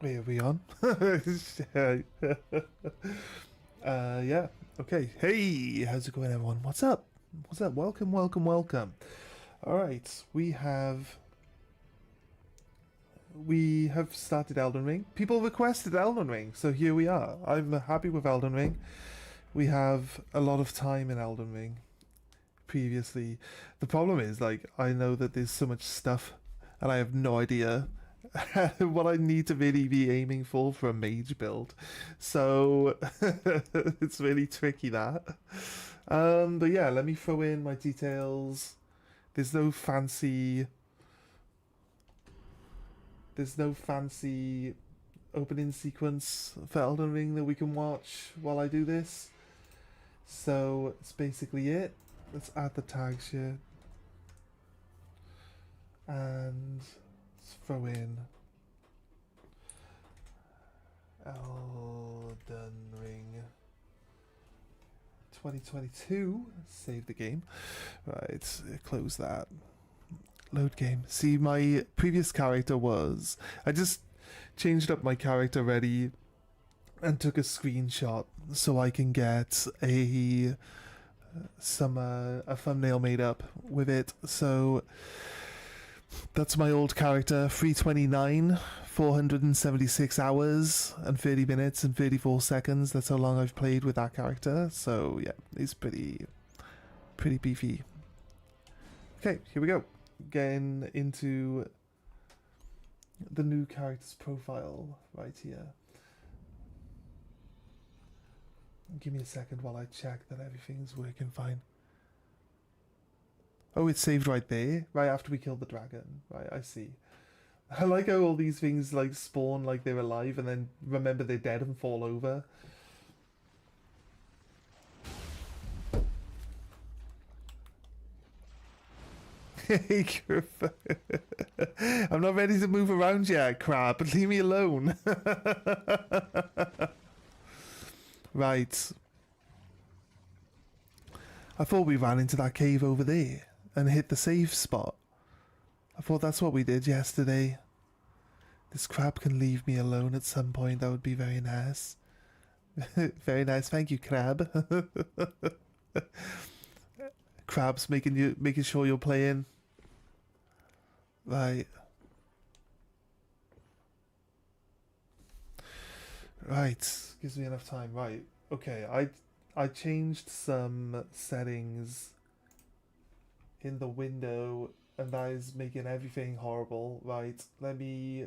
Wait, are we on? Yeah. Okay. Hey, how's it going, everyone? What's up? What's up? Welcome, welcome, welcome. All right, we have started Elden Ring. People requested Elden Ring, so here we are. I'm happy with Elden Ring. We have a lot of time in Elden Ring. Previously, the problem is I know that there's so much stuff, and I have no idea what I need to really be aiming for a mage build. So it's really tricky that. But yeah, let me throw in my details. There's no fancy. There's no fancy opening sequence for Elden Ring that we can watch while I do this. So it's basically it. Let's add the tags here. And let's throw in Elden Ring 2022. Save the game. Right, close that. Load game. See, my previous character was. I just changed up my character ready and took a screenshot so I can get a thumbnail made up with it. So that's my old character, 329, 476 hours and 30 minutes and 34 seconds. That's how long I've played with that character. So yeah, he's pretty beefy. Okay, here we go. Getting into the new character's profile right here. Give me a second while I check that everything's working fine. Oh, it's saved right there, right after we killed the dragon. Right, I see. I like how all these things spawn like they're alive and then remember they're dead and fall over. Hey, I'm not ready to move around yet, crab. Leave me alone. Right. I thought we ran into that cave over there and hit the save spot. I thought that's what we did yesterday. This crab can leave me alone at some point. That would be very nice. Very nice. Thank you, crab. Crab's making sure you're playing. Right. Right. Gives me enough time. Right. Okay. I changed some settings in the window and that is making everything horrible. Right. Let me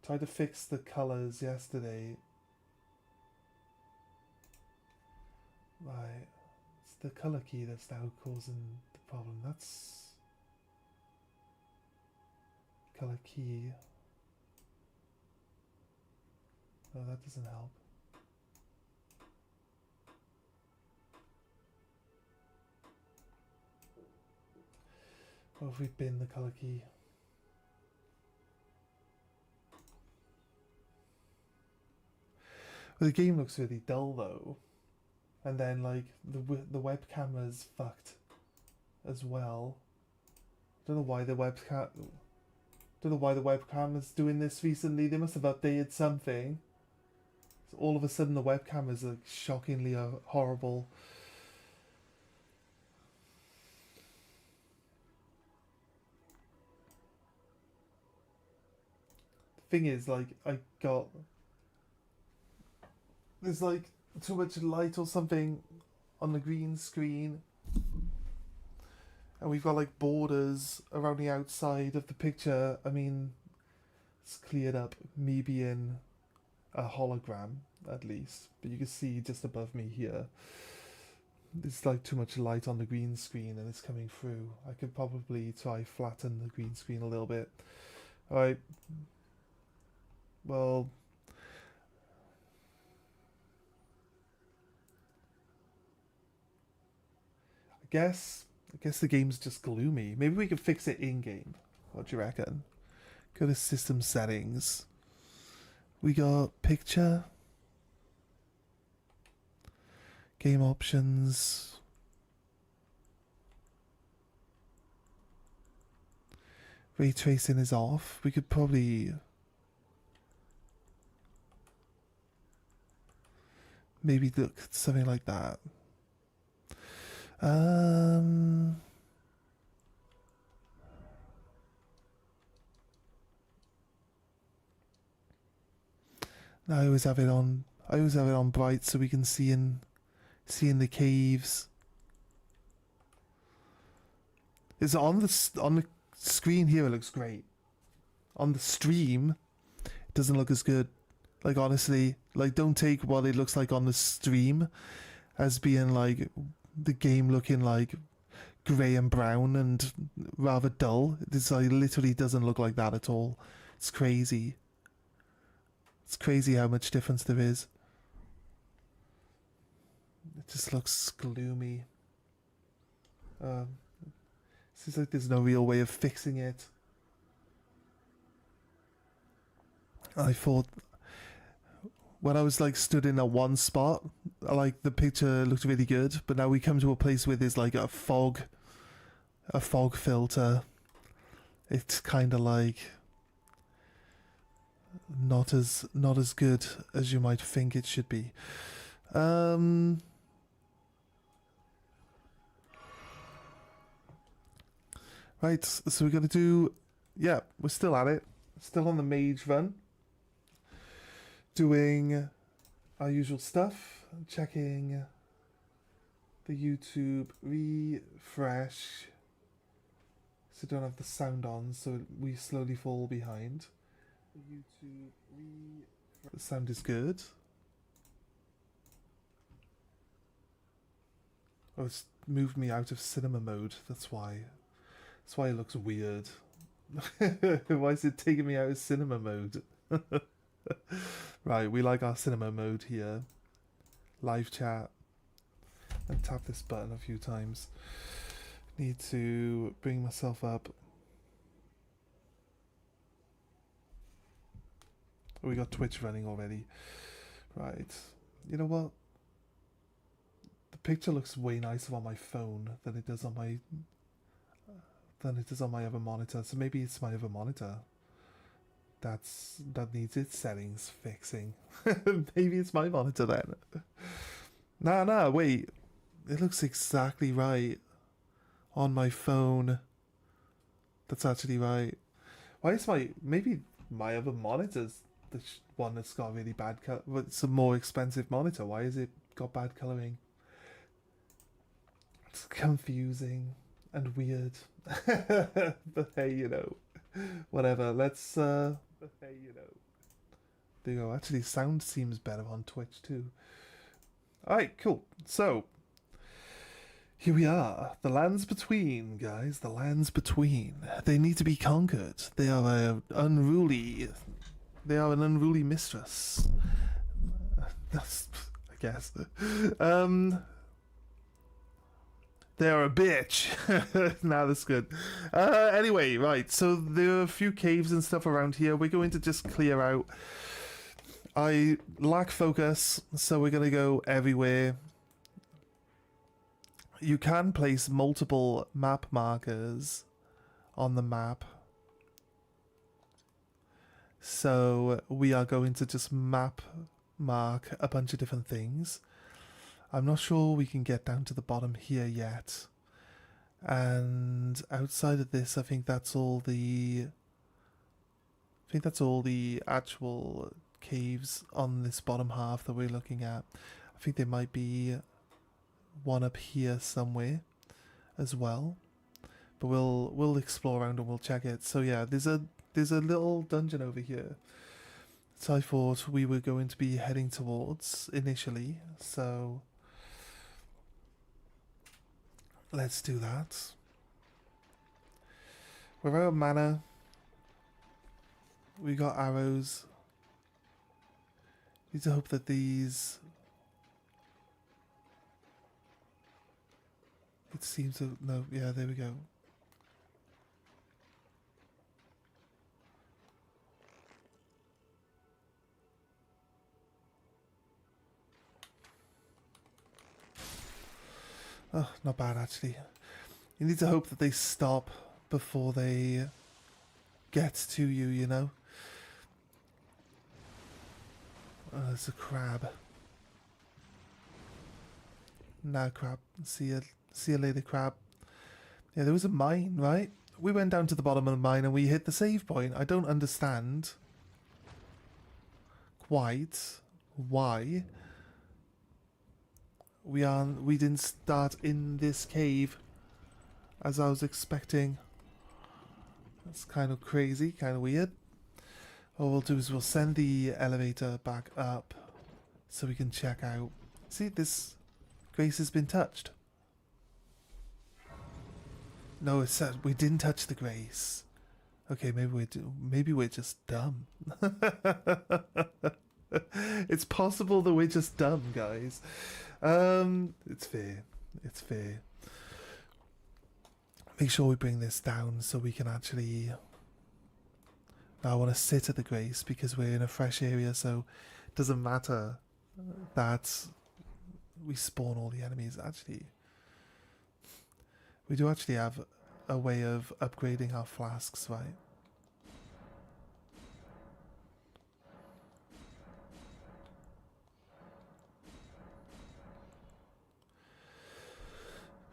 try to fix the colors yesterday. Right. It's the color key that's now causing the problem. That's color key. No, that doesn't help. What if we bin the color key? Well, the game looks really dull though, and then the web camera's fucked as well. Don't know why the webcam. Don't know why the webcam is doing this recently. They must have updated something. So all of a sudden, the webcam is shockingly horrible. The thing is, I got there's too much light or something on the green screen, and we've got borders around the outside of the picture. I mean, it's cleared up me being a hologram at least, but you can see just above me here there's too much light on the green screen and it's coming through. I could probably try flatten the green screen a little bit. Alright, well, I guess the game's just gloomy. Maybe we could fix it in game. What do you reckon? Go to system settings. We got picture, game options, ray tracing is off. We could probably maybe look at something like that. I always have it on. I always have it on bright so we can see in the caves. Is it on the screen here? It looks great. On the stream, it doesn't look as good. Like honestly, like don't take what it looks like on the stream as being like the game looking like grey and brown and rather dull. This like literally doesn't look like that at all. It's crazy. It's crazy how much difference there is. It just looks gloomy. Seems like there's no real way of fixing it. I thought when I was like stood in a one spot, like the picture looked really good, but now we come to a place where there's like a fog filter. It's kind of like not as good as you might think it should be. Right, so we're gonna do, yeah, we're still at it, still on the mage run, doing our usual stuff, checking the YouTube refresh, so don't have the sound on, so we slowly fall behind. The YouTube refresh. The sound is good. Oh, it's moved me out of cinema mode, that's why. That's why it looks weird. Why is it taking me out of cinema mode? Right, we like our cinema mode here. Live chat. And tap this button a few times. Need to bring myself up. We got Twitch running already. Right. You know what? The picture looks way nicer on my phone than it does on my other monitor, so maybe it's my other monitor that needs its settings fixing. Maybe it's my monitor then. Nah, wait. It looks exactly right on my phone. That's actually right. Why is maybe my other monitor's the one that's got really bad color, but it's a more expensive monitor. Why is it got bad coloring? It's confusing and weird. But hey, you know, whatever. Let's but hey, you know. There you go. Actually, sound seems better on Twitch too. Alright, cool. So here we are. The lands between, guys. The lands between. They need to be conquered. They are an unruly mistress. That's, I guess. They're a bitch. Nah, that's good. Anyway, right. So there are a few caves and stuff around here. We're going to just clear out. I lack focus, so we're going to go everywhere. You can place multiple map markers on the map. So we are going to just mark a bunch of different things. I'm not sure we can get down to the bottom here yet. And outside of this, I think that's all the actual caves on this bottom half that we're looking at. I think there might be one up here somewhere as well. But we'll explore around and we'll check it. So yeah, there's a little dungeon over here. So I thought we were going to be heading towards initially. So let's do that. We're out of mana. We got arrows. Need to hope that these... It seems to... No, yeah, there we go. Oh, not bad actually. You need to hope that they stop before they gets to you, you know? Oh, there's a crab. Nah, crab. See you later, crab. Yeah, there was a mine, right? We went down to the bottom of the mine and we hit the save point. I don't understand quite why we didn't start in this cave as I was expecting. That's kind of crazy, kind of weird. What we'll do is we'll send the elevator back up so we can check out. See, this Grace has been touched. No, it said we didn't touch the Grace. Okay, maybe we're just dumb. It's possible that we're just dumb, guys. It's fair. It's fair. Make sure we bring this down so we can actually... Now I want to sit at the Grace because we're in a fresh area, so it doesn't matter that we spawn all the enemies. Actually, we do actually have a way of upgrading our flasks, right?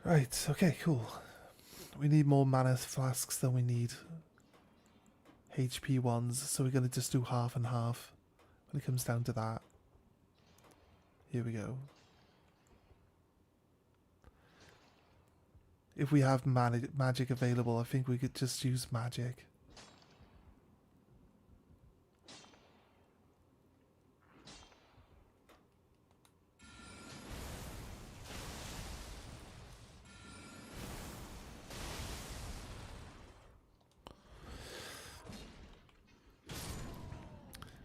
Right, okay, cool. We need more mana flasks than we need HP ones, so we're going to just do half and half when it comes down to that. Here we go. If we have magic available, I think we could just use magic.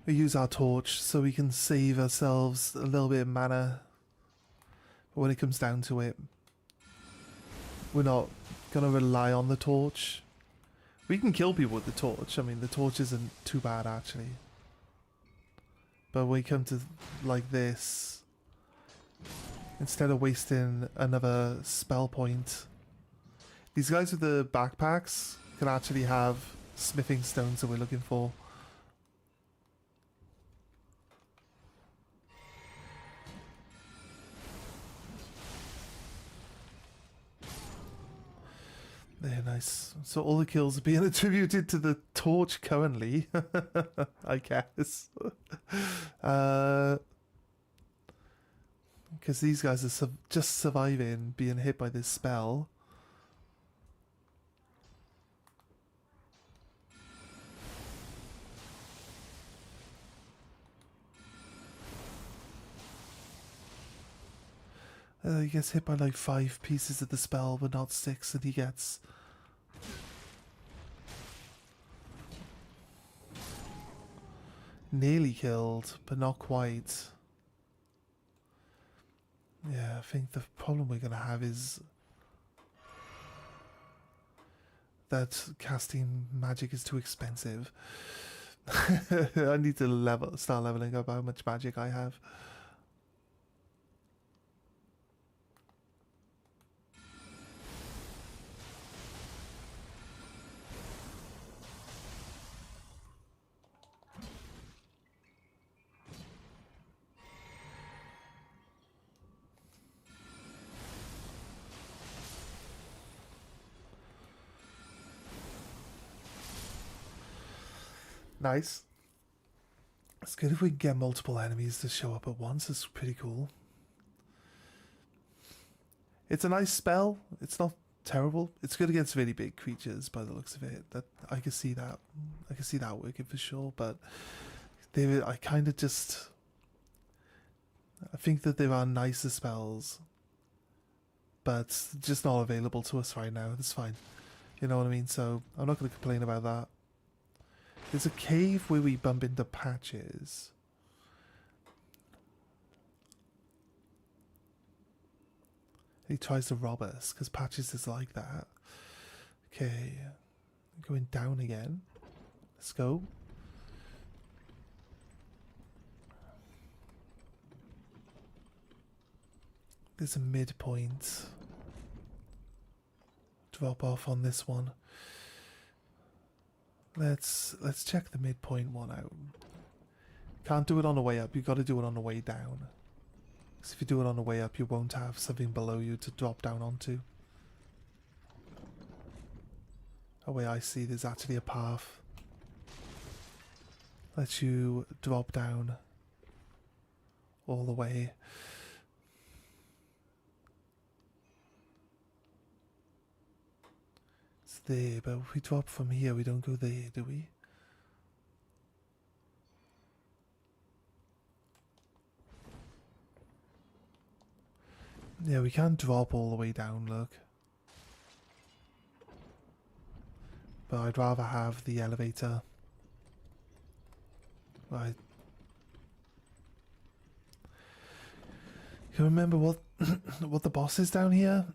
We use our torch so we can save ourselves a little bit of mana. But when it comes down to it, we're not going to rely on the torch. We can kill people with the torch. I mean, the torch isn't too bad, actually. But when we come to like this, instead of wasting another spell point, these guys with the backpacks can actually have smithing stones that we're looking for. There, nice. So all the kills are being attributed to the torch currently, I guess. Because these guys are just surviving being hit by this spell. He gets hit by like 5 pieces of the spell, but not 6, and he gets... nearly killed, but not quite. Yeah, I think the problem we're going to have is that casting magic is too expensive. I need to start leveling up how much magic I have. Nice. It's good if we can get multiple enemies to show up at once. It's pretty cool. It's a nice spell. It's not terrible. It's good against really big creatures by the looks of it. That I can see that. I can see that working for sure. But I kind of just... I think that there are nicer spells, but just not available to us right now. That's fine. You know what I mean? So I'm not going to complain about that. There's a cave where we bump into Patches. He tries to rob us because Patches is like that. Okay, going down again. Let's go. There's a midpoint. Drop off on this one. Let's check the midpoint one out. Can't do it on the way up. You've got to do it on the way down. Because if you do it on the way up, you won't have something below you to drop down onto. The way I see, there's actually a path. Lets you drop down all the way. It's there, but if we drop from here, we don't go there, do we? Yeah, we can't drop all the way down, look. But I'd rather have the elevator. Right. You remember what what the boss is down here?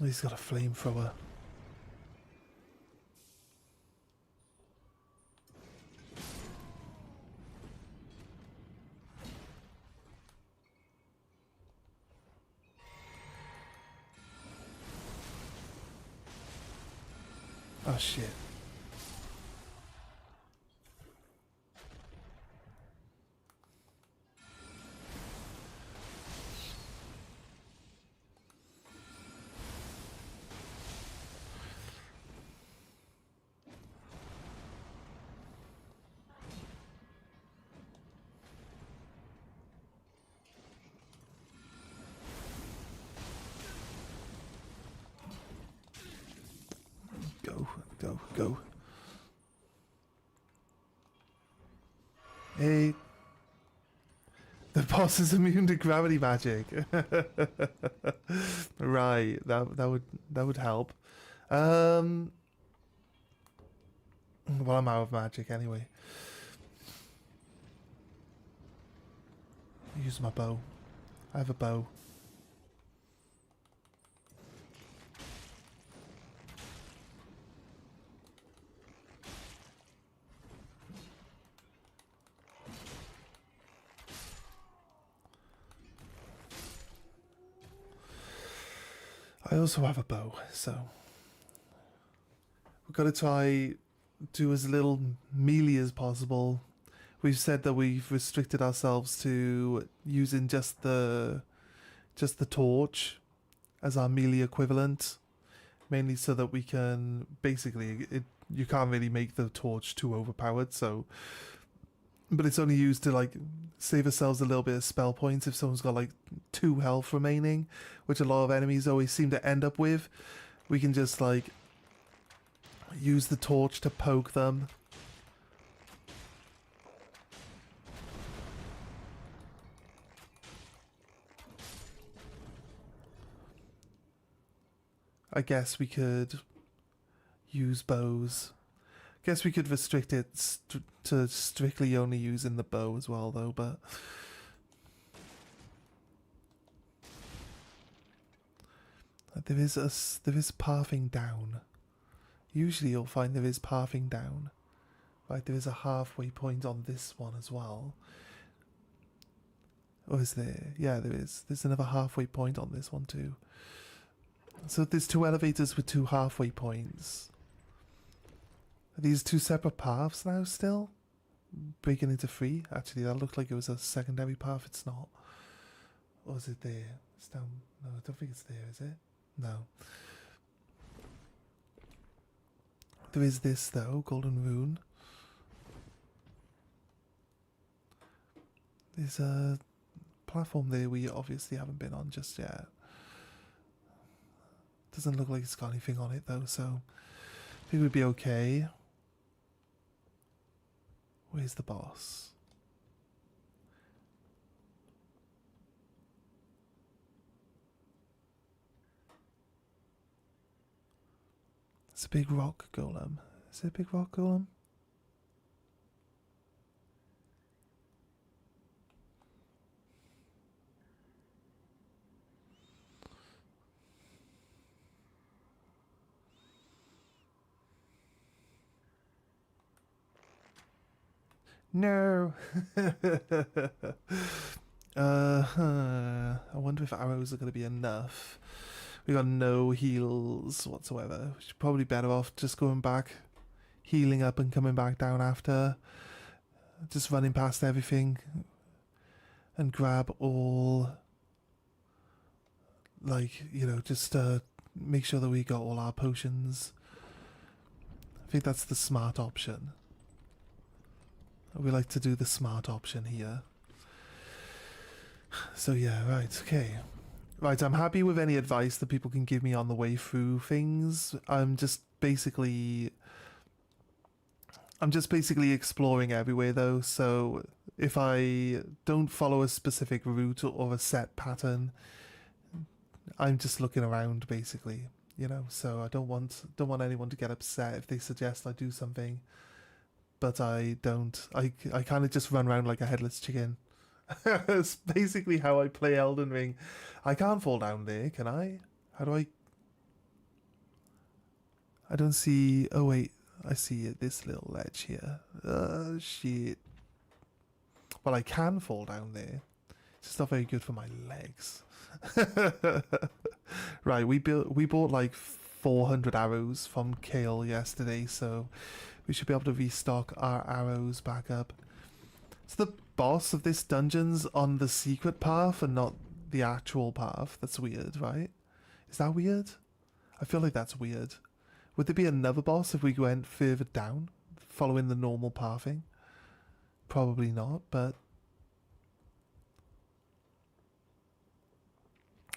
He's got a flamethrower. Oh shit. Go, go, go. Hey. The boss is immune to gravity magic. Right, that would help. Well, I'm out of magic anyway. Use my bow. I have a bow. I also have a bow, so we've got to try do as little melee as possible. We've said that we've restricted ourselves to using just the torch as our melee equivalent, mainly so that we can basically you can't really make the torch too overpowered. So, but it's only used to like save ourselves a little bit of spell points if someone's got like 2 health remaining, which a lot of enemies always seem to end up with. We can just like use the torch to poke them. I guess we could use bows. Guess we could restrict it to strictly only using the bow as well, though. But there is pathing down. Usually, you'll find there is pathing down. Right, there is a halfway point on this one as well. Or is there? Yeah, there is. There's another halfway point on this one too. So there's 2 elevators with 2 halfway points. Are these 2 separate paths now still? Breaking into 3? Actually, that looked like it was a secondary path. It's not. Or is it there? It's down. No, I don't think it's there, is it? No. There is this, though. Golden Rune. There's a platform there we obviously haven't been on just yet. Doesn't look like it's got anything on it, though, so I think we'd be okay. Where's the boss? It's a big rock golem. Is it a big rock golem? No. I wonder if arrows are going to be enough. We got no heals whatsoever. We should probably better off just going back, healing up and coming back down after. Just running past everything and grab all, like, you know, just make sure that we got all our potions. I think that's the smart option. We like to do the smart option here. So yeah, right, okay. Right, I'm happy with any advice that people can give me on the way through things. I'm just basically exploring everywhere though, so if I don't follow a specific route or a set pattern, I'm just looking around basically, you know, so I don't want anyone to get upset if they suggest I do something, but I don't. I kind of just run around like a headless chicken. That's basically how I play Elden Ring. I can't fall down there, can I? How do I... I don't see... Oh wait, I see this little ledge here. Shit. Well, I can fall down there. It's just not very good for my legs. Right, we bought like 400 arrows from Kale yesterday, so we should be able to restock our arrows back up. So the boss of this dungeon's on the secret path and not the actual path. That's weird, right? Is that weird? I feel like that's weird. Would there be another boss if we went further down, following the normal pathing? Probably not, but...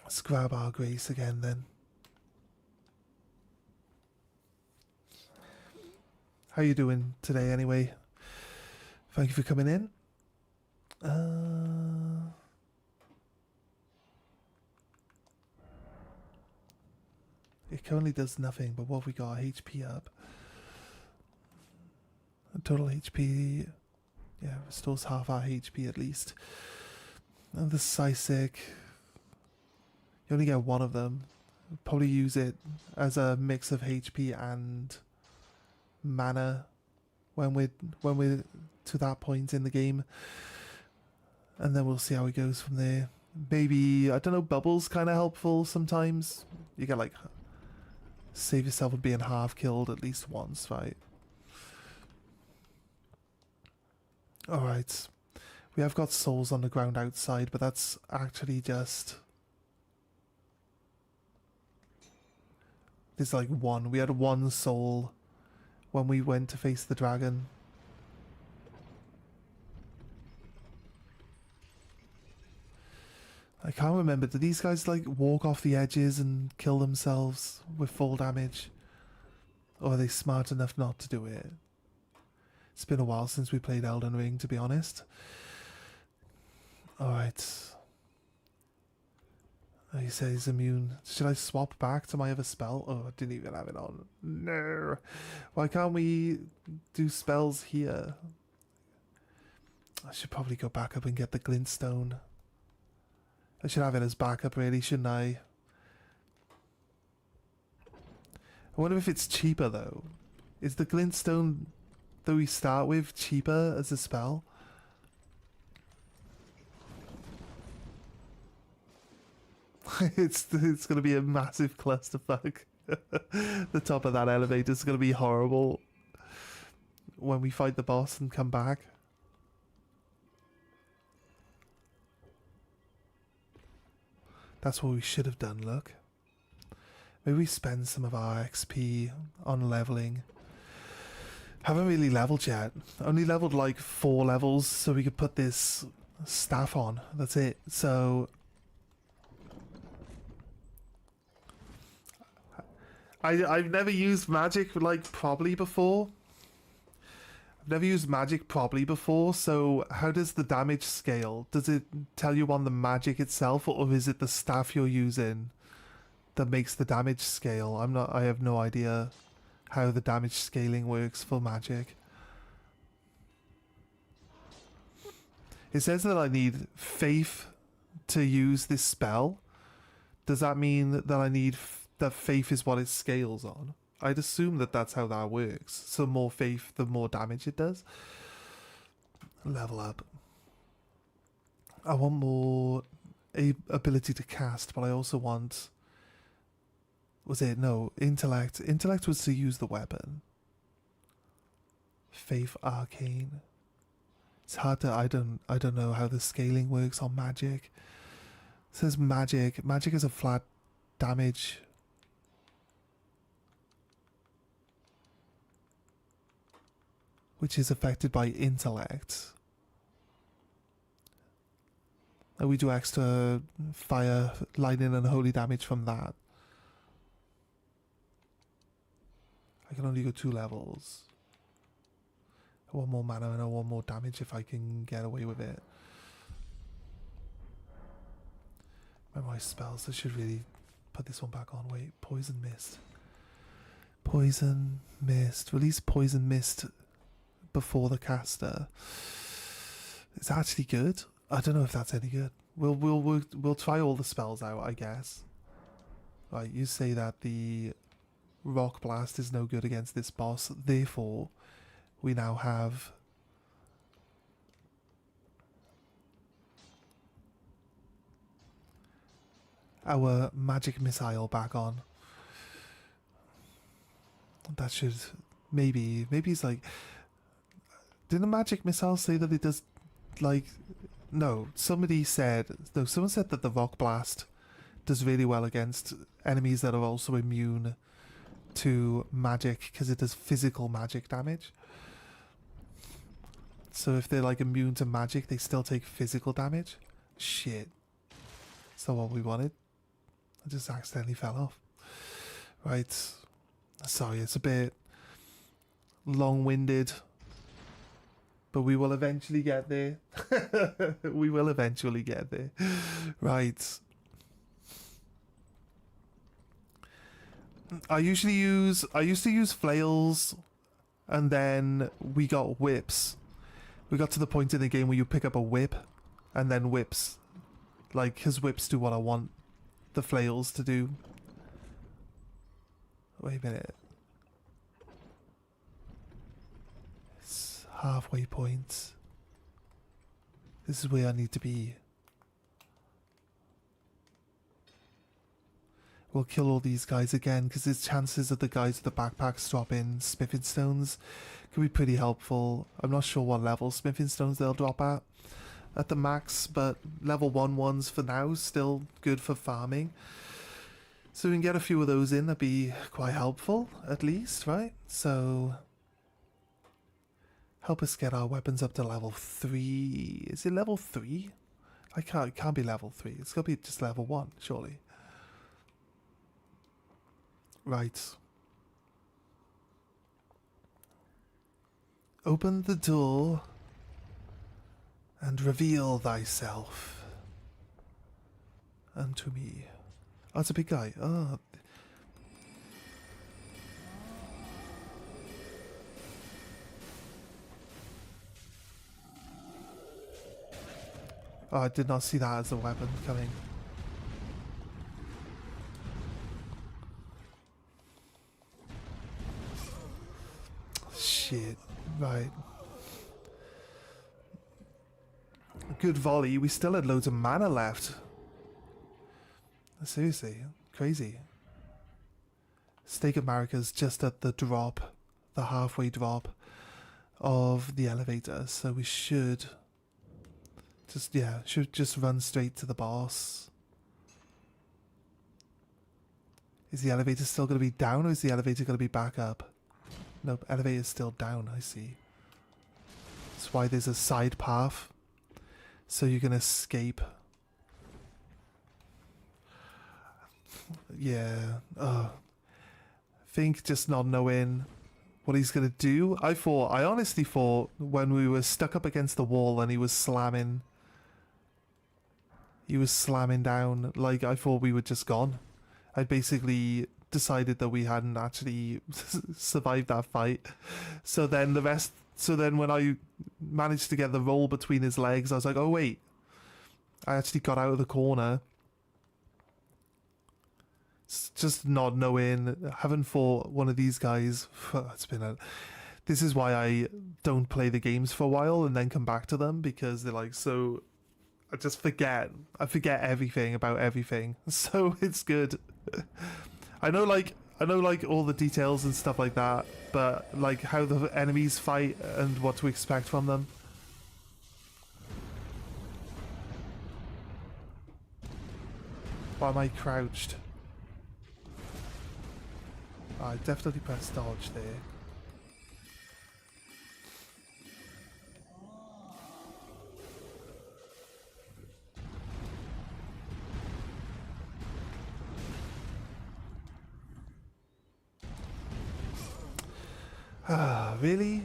Let's grab our grace again then. How you doing today anyway? Thank you for coming in. It currently does nothing, but what have we got? HP up. Total HP, yeah, restores half our HP at least. And the Sisek, you only get one of them. Probably use it as a mix of HP and mana when we're to that point in the game, and then we'll see how it goes from there. Maybe, I don't know, bubbles kind of helpful sometimes. You get like save yourself from being half killed at least once, right? Alright, we have got souls on the ground outside, but that's actually just... There's like one. We had one soul when we went to face the dragon. I can't remember. Do these guys like walk off the edges and kill themselves with full damage? Or are they smart enough not to do it? It's been a while since we played Elden Ring, to be honest. Alright. Oh, he says he's immune. Should I swap back to my other spell? Oh, I didn't even have it on. No. Why can't we do spells here? I should probably go back up and get the glintstone. I should have it as backup, really, shouldn't I? I wonder if it's cheaper, though. Is the glintstone that we start with cheaper as a spell? It's going to be a massive clusterfuck. The top of that elevator is going to be horrible when we fight the boss and come back. That's what we should have done, look. Maybe we spend some of our XP on leveling. Haven't really leveled yet. Only leveled like 4 levels so we could put this staff on. That's it. So... I've never used magic like properly before. I've never used magic properly before, so how does the damage scale? Does it tell you on the magic itself, or is it the staff you're using that makes the damage scale? I have no idea how the damage scaling works for magic. It says that I need faith to use this spell. Does that mean that I need that faith is what it scales on? I'd assume that that's how that works. So more faith, the more damage it does. Level up. I want more ability to cast, but I also want... Was it? No, intellect. Intellect was to use the weapon. Faith Arcane. It's hard to... I don't know how the scaling works on magic. It says magic. Magic is a flat damage. Which is affected by intellect. And we do extra fire, lightning and holy damage from that. I can only go 2 levels. I want more mana and I want more damage if I can get away with it. Memorize spells. I should really put this one back on. Wait, Poison Mist. Poison Mist. Release Poison Mist before the caster. It's actually good. I don't know if that's any good. We'll try all the spells out, I guess. Right, you say that the Rock Blast is no good against this boss, therefore we now have our magic missile back on. That should maybe it's like, didn't the magic missile say that it does, like, no, someone said that the Rock Blast does really well against enemies that are also immune to magic because it does physical magic damage. So if they're like immune to magic, they still take physical damage. Shit. Is that what we wanted? I just accidentally fell off. Right. Sorry, it's a bit long-winded. But we will eventually get there. We will eventually get there. Right. I used to use flails, and then we got whips. We got to the point in the game where you pick up a whip, and then whips. Like, his whips do what I want the flails to do. Wait a minute. It's halfway point. This is where I need to be. We'll kill all these guys again, because there's chances that the guys with the backpacks drop in smithing stones. Could be pretty helpful. I'm not sure what level smithing stones they'll drop at the max, but level 1 ones for now, still good for farming. So we can get a few of those in, that'd be quite helpful, at least, right? So, help us get our weapons up to level 3. Is it level 3? It can't be level 3. It's gotta be just level 1, surely. Right. Open the door and reveal thyself unto me. Oh, it's a big guy. Oh. Oh, I did not see that as a weapon coming. Shit. Right. Good volley. We still had loads of mana left. Seriously. Crazy. Stake of Marika's just at the drop. The halfway drop of the elevator. So we should just run straight to the boss. Is the elevator still going to be down, or is the elevator going to be back up? Nope, elevator's still down, I see. That's why there's a side path. So you can escape. Yeah. I think just not knowing what he's going to do. I honestly thought when we were stuck up against the wall and he was slamming down, like, I thought we were just gone. I basically decided that we hadn't actually survived that fight. So then when I managed to get the roll between his legs, I was like, oh wait, I actually got out of the corner. It's just not knowing, haven't fought one of these guys. this is why I don't play the games for a while and then come back to them, because they're like so. I just forget. I forget everything about everything, so it's good. I know like all the details and stuff like that, but like how the enemies fight and what to expect from them. Why am I crouched? Oh, I definitely pressed dodge there. Ah, really?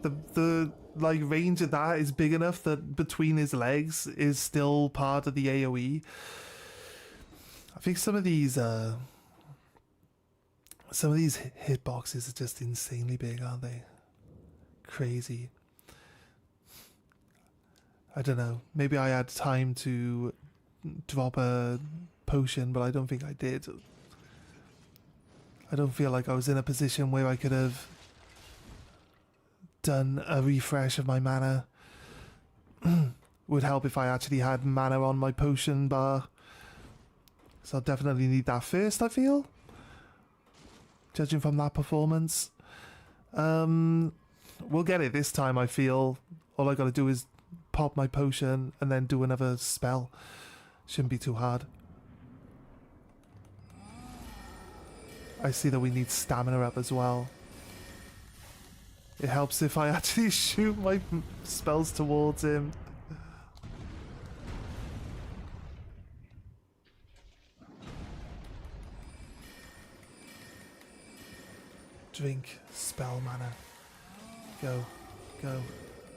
The like range of that is big enough that between his legs is still part of the AoE. I think some of these hitboxes are just insanely big, aren't they? Crazy. I don't know. Maybe I had time to drop a potion, but I don't think I did. I don't feel like I was in a position where I could have done a refresh of my mana. Would help if I actually had mana on my potion bar. So I'll definitely need that first, I feel. Judging from that performance. We'll get it this time, I feel. All I gotta do is pop my potion and then do another spell. Shouldn't be too hard. I see that we need stamina up as well. It helps if I actually shoot my spells towards him. Drink spell mana. Go, go,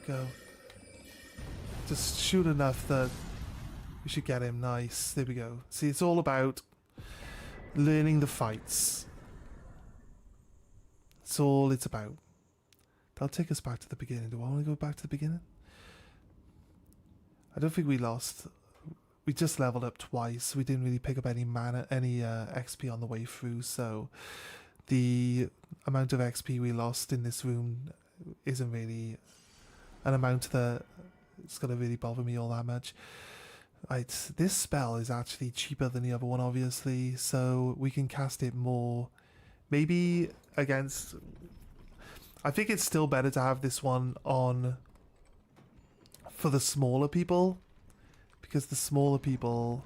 go. Just shoot enough that we should get him. Nice. There we go. See, it's all about learning the fights. That's all it's about. That'll take us back to the beginning. Do I want to go back to the beginning? I don't think we lost. We just leveled up twice. We didn't really pick up any mana, any XP on the way through. So the amount of XP we lost in this room isn't really an amount that it's going to really bother me all that much. Right, this spell is actually cheaper than the other one, obviously, so we can cast it more. Maybe against... I think it's still better to have this one on for the smaller people, because the smaller people...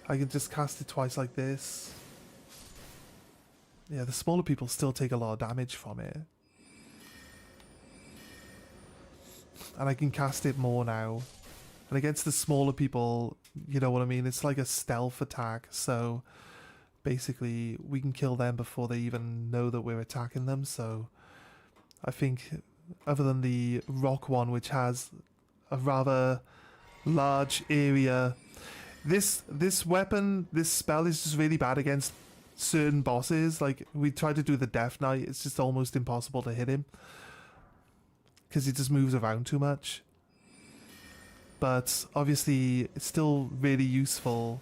I can just cast it twice like this. Yeah, the smaller people still take a lot of damage from it. And I can cast it more now. And against the smaller people, you know what I mean? It's like a stealth attack, so basically we can kill them before they even know that we're attacking them. So I think, other than the rock one, which has a rather large area, this weapon, this spell is just really bad against certain bosses. Like, we tried to do the Death Knight, it's just almost impossible to hit him, because he just moves around too much. But obviously it's still really useful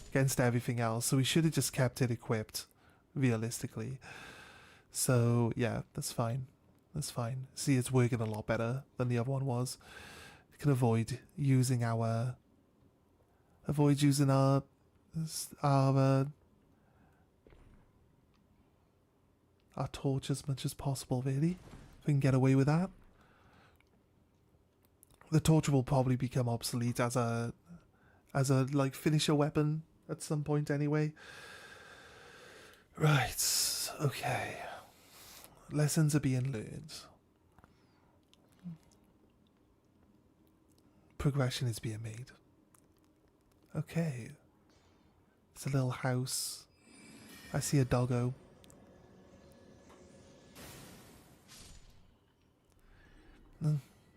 against everything else, so we should have just kept it equipped, realistically. So yeah, that's fine. That's fine. See, it's working a lot better than the other one was. We can avoid using our our torch as much as possible, really. If we can get away with that. The torch will probably become obsolete as a like finisher weapon at some point anyway. Right, okay. Lessons are being learned. Progression is being made. Okay. It's a little house. I see a doggo.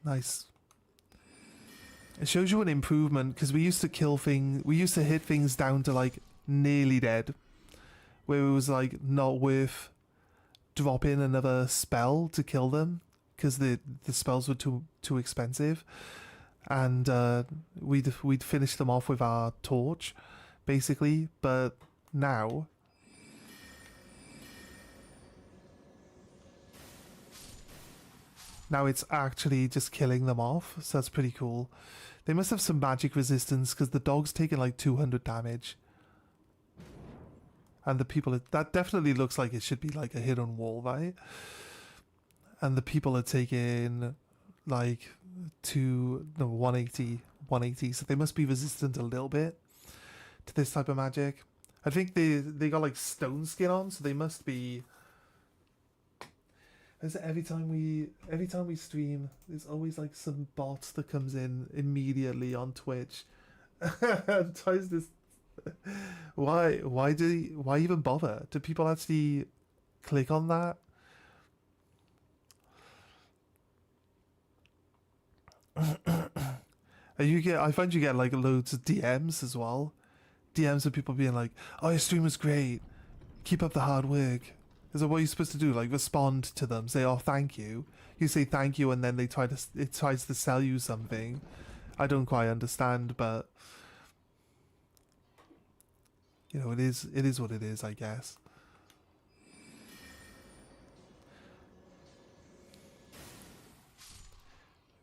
Nice. It shows you an improvement, because we used to hit things down to like nearly dead, where it was like not worth dropping another spell to kill them, because the spells were too expensive, and we'd finish them off with our torch, basically. But now Now it's actually just killing them off, so that's pretty cool. They must have some magic resistance because the dog's taking like 200 damage. And the people, that definitely looks like it should be like a hidden wall, right? And the people are taking like 180, so they must be resistant a little bit to this type of magic. I think they got like stone skin on, so they must be. Every time we stream, there's always like some bot that comes in immediately on Twitch and tries this. Why even bother? Do people actually click on that? I find you get like loads of DMs as well. DMs of people being like, "Oh, your stream was great. Keep up the hard work." Is that what you're supposed to do? Like respond to them, say, "Oh, thank you." You say thank you, and then it tries to sell you something. I don't quite understand, but you know, it is what it is, I guess.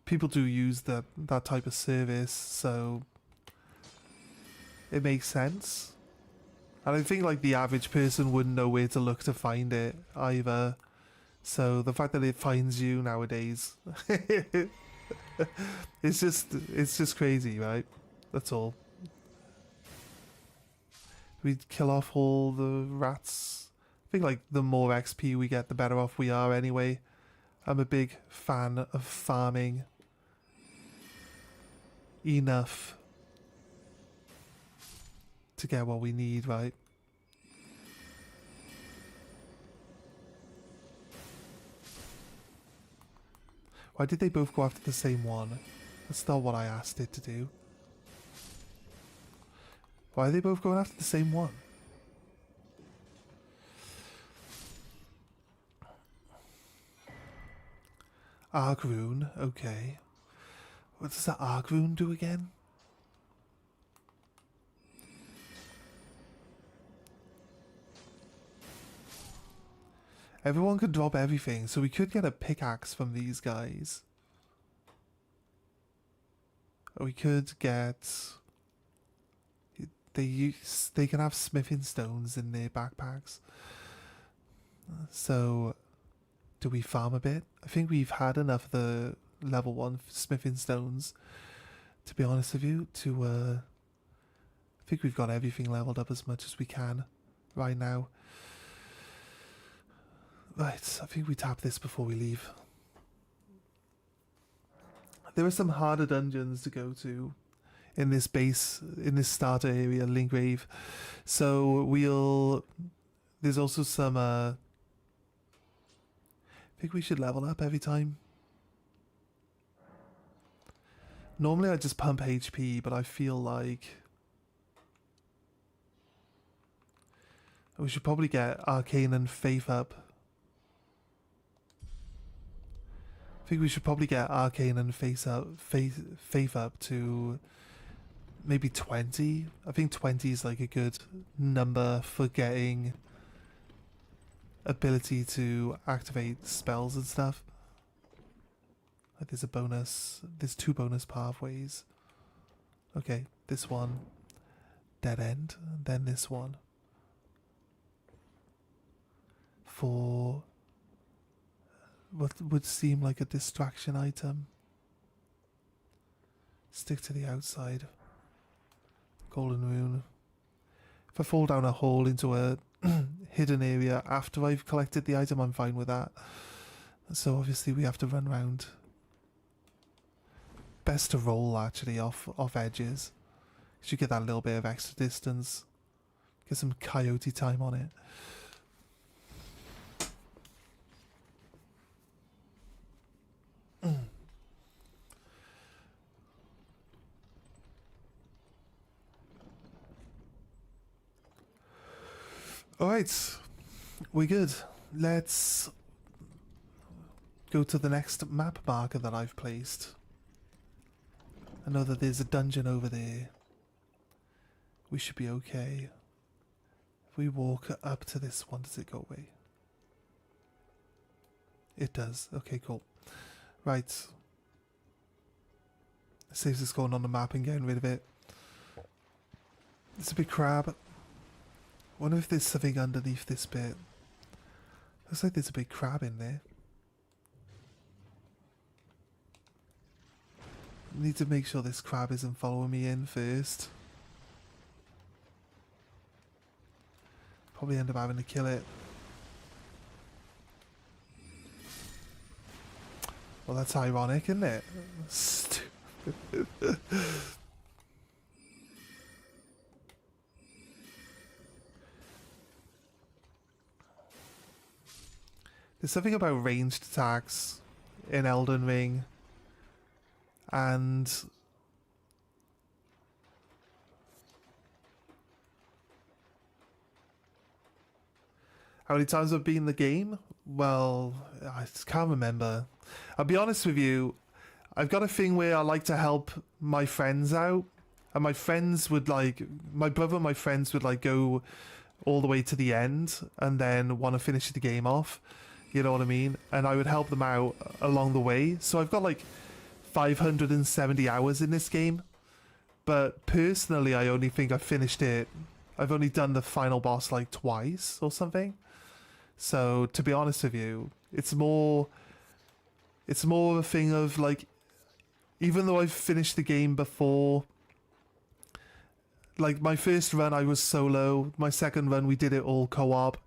People do use that type of service, so it makes sense. And I think like the average person wouldn't know where to look to find it either. So the fact that it finds you nowadays, it's just crazy, right? That's all. We kill off all the rats. I think like the more XP we get, the better off we are anyway. I'm a big fan of farming enough to get what we need, right? Why did they both go after the same one? That's not what I asked it to do. Why are they both going after the same one? Arc rune, okay. What does that arc rune do again? Everyone could drop everything, so we could get a pickaxe from these guys. We could get... They can have smithing stones in their backpacks. So, do we farm a bit? I think we've had enough of the level 1 smithing stones, to be honest with you, to... I think we've got everything leveled up as much as we can right now. Right, I think we tap this before we leave. There are some harder dungeons to go to in this in this starter area, Lingrave. So there's also some, I think we should level up every time. Normally I just pump HP, but I feel like we should probably get Arcane and Faith up. I think we should probably get Arcane and Faith up to maybe 20. I think 20 is like a good number for getting ability to activate spells and stuff. Like there's a bonus, there's 2 bonus pathways. Okay, this one, dead end, and then this one. For what would seem like a distraction item. Stick to the outside. Golden rune. If I fall down a hole into a hidden area after I've collected the item, I'm fine with that. So obviously we have to run round. Best to roll actually off edges. Because you get that little bit of extra distance. Get some coyote time on it. Alright, we're good. Let's go to the next map marker that I've placed. I know that there's a dungeon over there. We should be okay. If we walk up to this one, does it go away? It does. Okay, cool. Right. Saves us going on the map and getting rid of it. It's a big crab. Wonder if there's something underneath this bit. Looks like there's a big crab in there. Need to make sure this crab isn't following me in first. Probably end up having to kill it. Well, that's ironic, isn't it? Stupid. There's something about ranged attacks in Elden Ring, and how many times I've been in the game? Well, I just can't remember. I'll be honest with you, I've got a thing where I like to help my friends out, and my friends would like, my brother and my friends would like go all the way to the end and then want to finish the game off. You know what I mean? And I would help them out along the way. So I've got like 570 hours in this game. But personally, I only think I finished it. I've only done the final boss like twice or something. So to be honest with you, it's more a thing of like, even though I've finished the game before, like my first run I was solo, my second run we did it all co-op.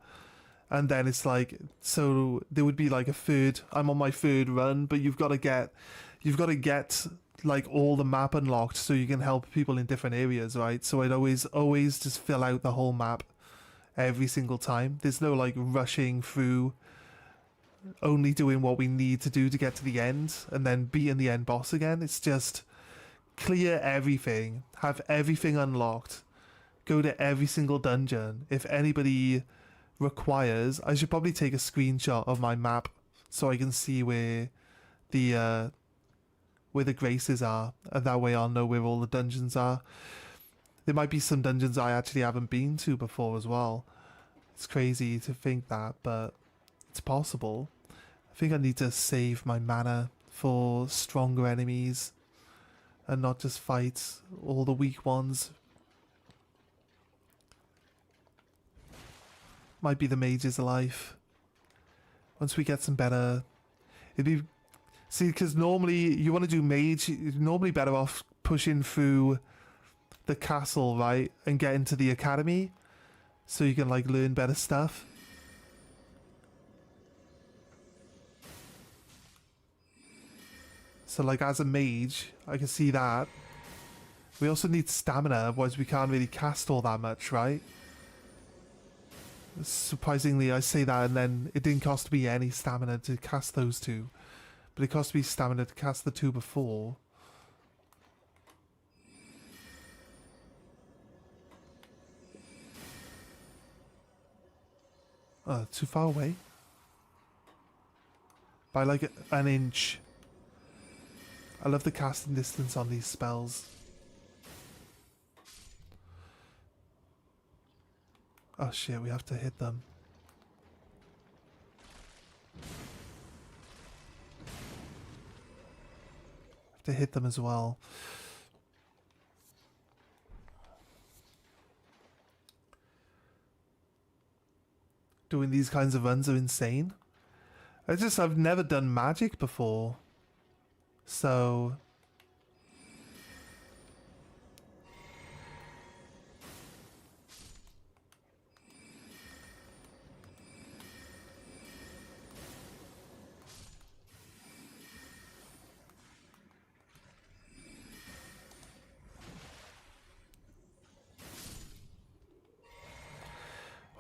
And then it's like, so there would be like a third, I'm on my third run, but you've got to get like all the map unlocked so you can help people in different areas, right? So I'd always just fill out the whole map every single time. There's no like rushing through, only doing what we need to do to get to the end and then beating the end boss again. It's just clear everything, have everything unlocked, go to every single dungeon. If anybody requires, I should probably take a screenshot of my map so I can see where the graces are, and that way I'll know where all the dungeons are. There might be some dungeons I actually haven't been to before as well. It's crazy to think that, but it's possible. I think I need to save my mana for stronger enemies and not just fight all the weak ones. Might be the mage's life. Once we get some better, it'd be, see, because normally you want to do mage, you're normally better off pushing through the castle, right, and get into the academy so you can like learn better stuff. So like as a mage, I can see that. We also need stamina, otherwise we can't really cast all that much, right? Surprisingly, I say that and then it didn't cost me any stamina to cast those two. But it cost me stamina to cast the two before. Too far away? By like an inch. I love the casting distance on these spells. Oh shit, we have to hit them. Have to hit them as well. Doing these kinds of runs are insane. I've never done magic before. So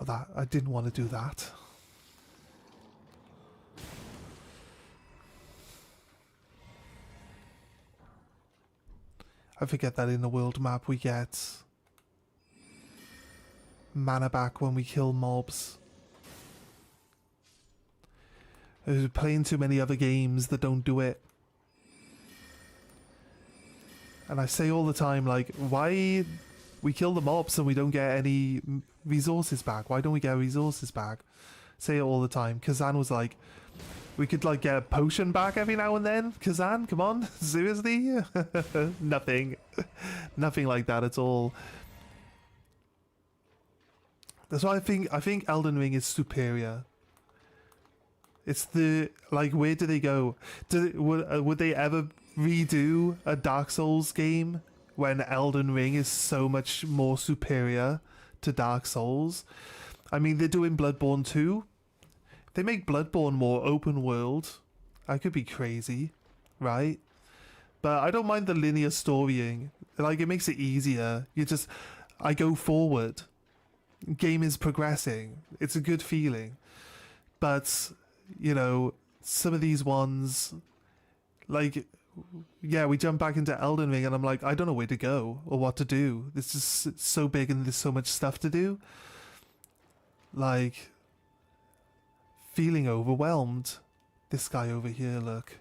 that I didn't want to do that. I forget that in the world map we get mana back when we kill mobs. There's playing too many other games that don't do it. And I say all the time, like, why we kill the mobs and we don't get any resources back? Why don't we get resources back? Say it all the time. Kazan was like, We could like get a potion back every now and then. Kazan, come on, seriously? Nothing, nothing like that at all. That's why I think Elden Ring is superior. It's the like, where do they go? Would they ever redo a Dark Souls game when Elden Ring is so much more superior to Dark Souls? I mean, they're doing Bloodborne 2. If they make Bloodborne more open world, I could be crazy, right? But I don't mind the linear storying. Like, it makes it easier. I go forward. Game is progressing. It's a good feeling. But, you know, some of these ones, like, yeah, we jump back into Elden Ring and I'm like, I don't know where to go or what to do. This is so big and there's so much stuff to do. Like, feeling overwhelmed. This guy over here, look.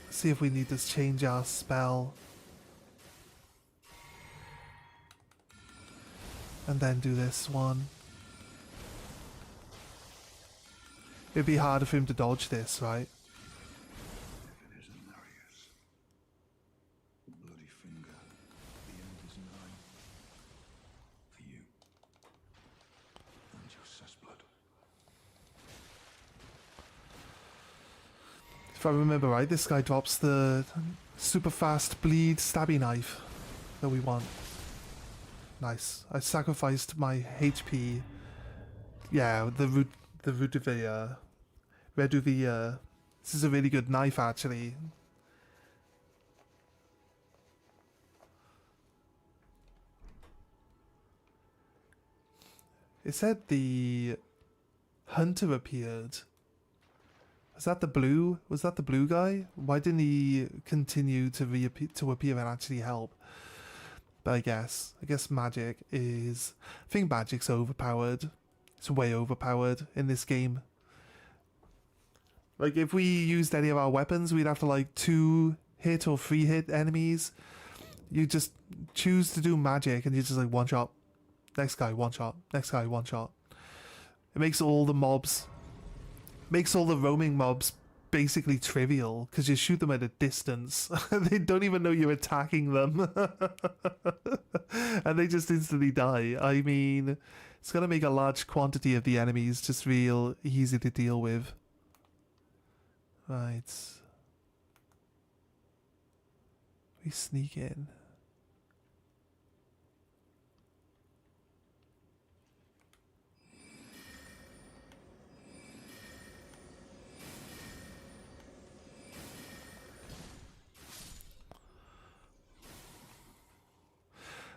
See if we need to change our spell. And then do this one. It'd be harder for him to dodge this, right? If it isn't Marius, bloody finger, the end is nigh. For you. And your sis blood. If I remember right, this guy drops the super fast bleed stabby knife that we want. Nice. I sacrificed my HP. Yeah, the Reduvia. This is a really good knife, actually. It said the hunter appeared. Was that the blue? Was that the blue guy? Why didn't he continue to appear and actually help? But I guess magic is... I think magic's overpowered. It's way overpowered in this game. Like, if we used any of our weapons, we'd have to, like, 2-hit or 3-hit enemies. You just choose to do magic and you just, like, one shot. Next guy, one shot. Next guy, one shot. It makes all the mobs... Makes all the roaming mobs basically trivial, because you shoot them at a distance. They don't even know you're attacking them. And they just instantly die. I mean, it's going to make a large quantity of the enemies just real easy to deal with. Right. We sneak in.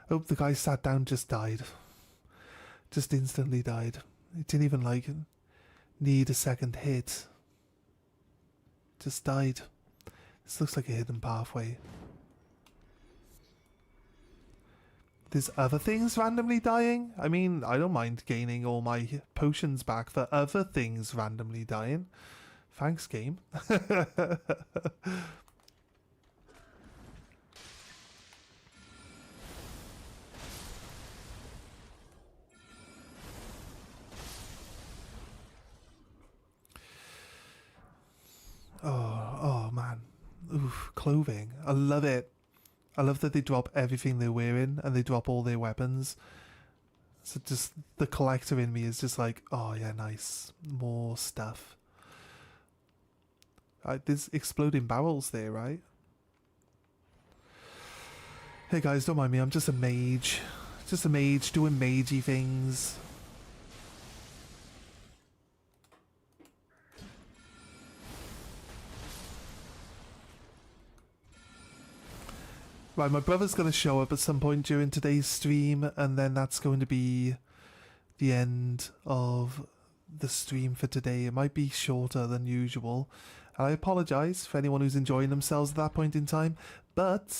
Oh, the guy sat down, just died. Just instantly died. He didn't even, like, need a second hit. Just died. This looks like a hidden pathway. There's other things randomly dying? I mean, I don't mind gaining all my potions back for other things randomly dying. Thanks, game. Oh man. Oof, clothing. I love it. I love that they drop everything they're wearing and they drop all their weapons. So just the collector in me is just like, oh yeah, nice. More stuff. There's exploding barrels there, right? Hey guys, don't mind me. I'm just a mage. Just a mage doing magey things. Right, my brother's going to show up at some point during today's stream, and then that's going to be the end of the stream for today. It might be shorter than usual. I apologise for anyone who's enjoying themselves at that point in time, but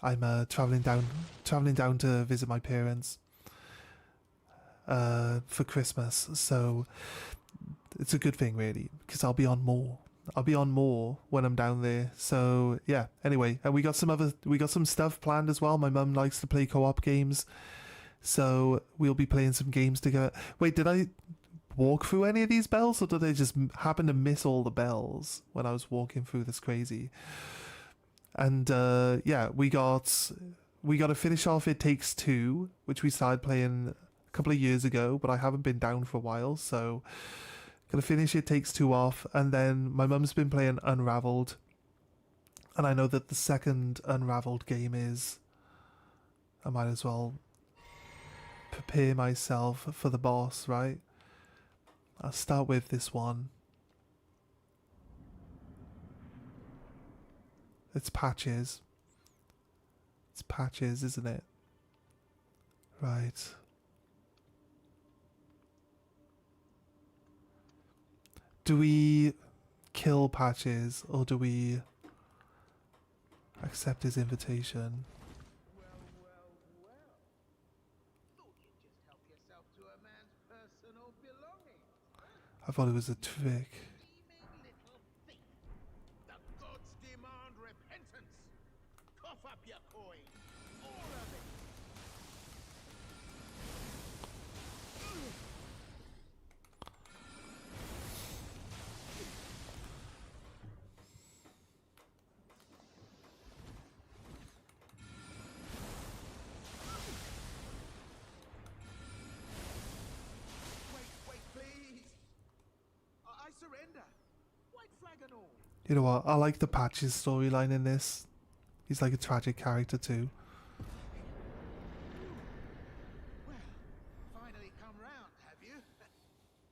I'm travelling down to visit my parents for Christmas, so it's a good thing really, because I'll be on more. I'll be on more when I'm down there. So yeah. Anyway, and we got some stuff planned as well. My mum likes to play co-op games. So we'll be playing some games together. Wait, did I walk through any of these bells, or did I just happen to miss all the bells when I was walking through this crazy? And yeah, we got to finish off It Takes Two, which we started playing a couple of years ago, but I haven't been down for a while, so gonna finish It Takes Two off, and then my mum's been playing Unraveled, and I know that the second Unraveled game is. I might as well prepare myself for the boss, right? I'll start with this one. It's Patches. It's Patches, isn't it? Right. Do we kill Patches, or do we accept his invitation? Well, well, well. Thought you'd just help yourself to a man's personal belongings. I thought it was a trick. Scheming little thief. The gods demand repentance. Cough up your coin. All of it. Wait, please. I surrender. White flag and all. You know what? I like the Patches storyline in this. He's like a tragic character too. Well, finally come round, have you?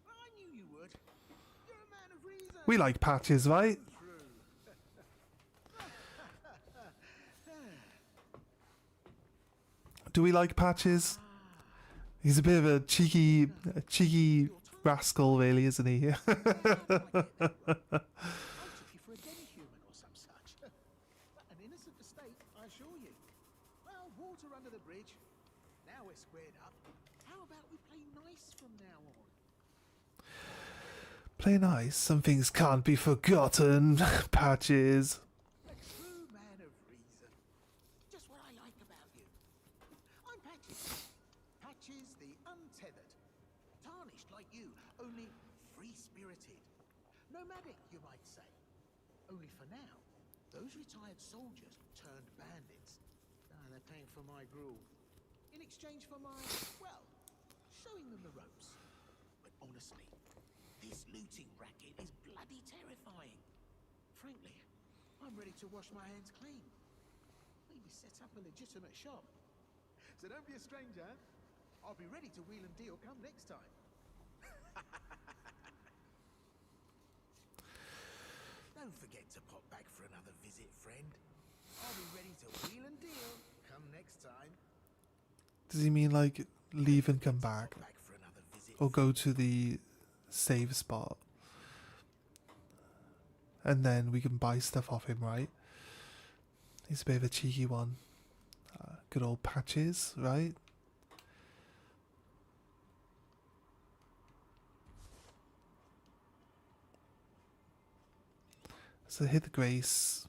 I knew you would. You're a man of reason. We like Patches, right? True. Do we like Patches? He's a bit of a cheeky rascal, really, isn't he? I took you for a demi-human or some such. An innocent mistake, I assure you. Well, water under the bridge. Now we're squared up. How about we play nice from now on? Play nice. Some things can't be forgotten. Patches. A true man of reason. Just what I like about you. I'm Patches. Patches the untethered. Tarnished like you, only free-spirited. Nomadic, you might say. Only for now, those retired soldiers turned bandits. They're paying for my gruel. In exchange for my, well, showing them the ropes. But honestly, this looting racket is bloody terrifying. Frankly, I'm ready to wash my hands clean. Maybe set up a legitimate shop. So don't be a stranger. I'll be ready to wheel and deal come next time. Don't forget to pop back for another visit, friend. I'll be ready to wheel and deal come next time. Does he mean like leave and come back? Pop back for another visit, Or go to the save spot? And then we can buy stuff off him, right? He's a bit of a cheeky one. Good old Patches, right? So hit the grace.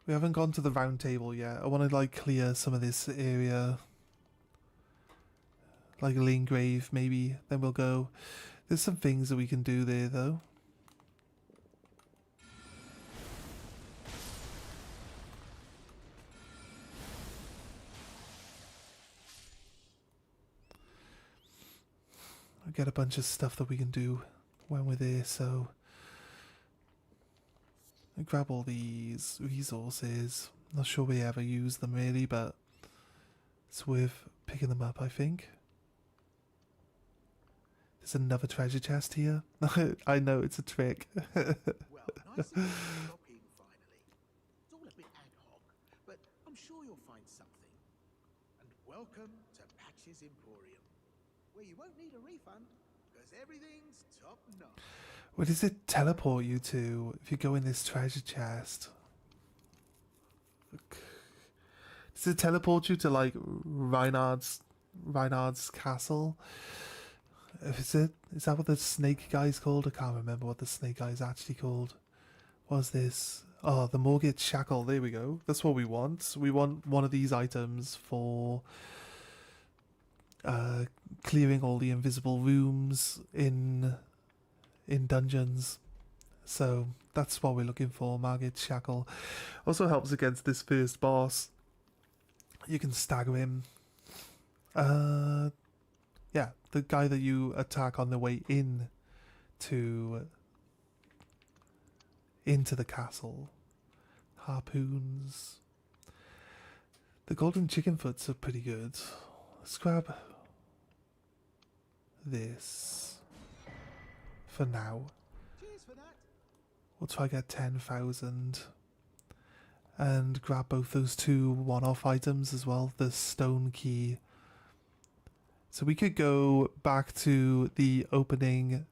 We haven't gone to the round table yet. I want to like clear some of this area. Like Lane Grave maybe. Then we'll go. There's some things that we can do there though. I'll get a bunch of stuff that we can do when we're there, so I grab all these resources. Not sure we ever use them really, but it's worth picking them up, I think. There's another treasure chest here. I know it's a trick. Well, nice of you to stop in finally. It's all a bit ad hoc, but I'm sure you'll find something. And welcome to Patches Emporium, where you won't need a refund, because everything's top notch. Where does it teleport you to if you go in this treasure chest? Does it teleport you to like Reinhard's castle? Is that what the snake guy's called? I can't remember what the snake guy is actually called. What is this? Oh, the mortgage shackle. There we go. That's what we want. We want one of these items for clearing all the invisible rooms in dungeons. So that's what we're looking for. Mortgage shackle also helps against this first boss. You can stagger him. Yeah, the guy that you attack on the way in to into the castle. Harpoons. The golden chicken foots are pretty good. Let's grab this for now. Cheers for that. We'll try get 10,000 and grab both those two one-off items as well. The stone key. So we could go back to the opening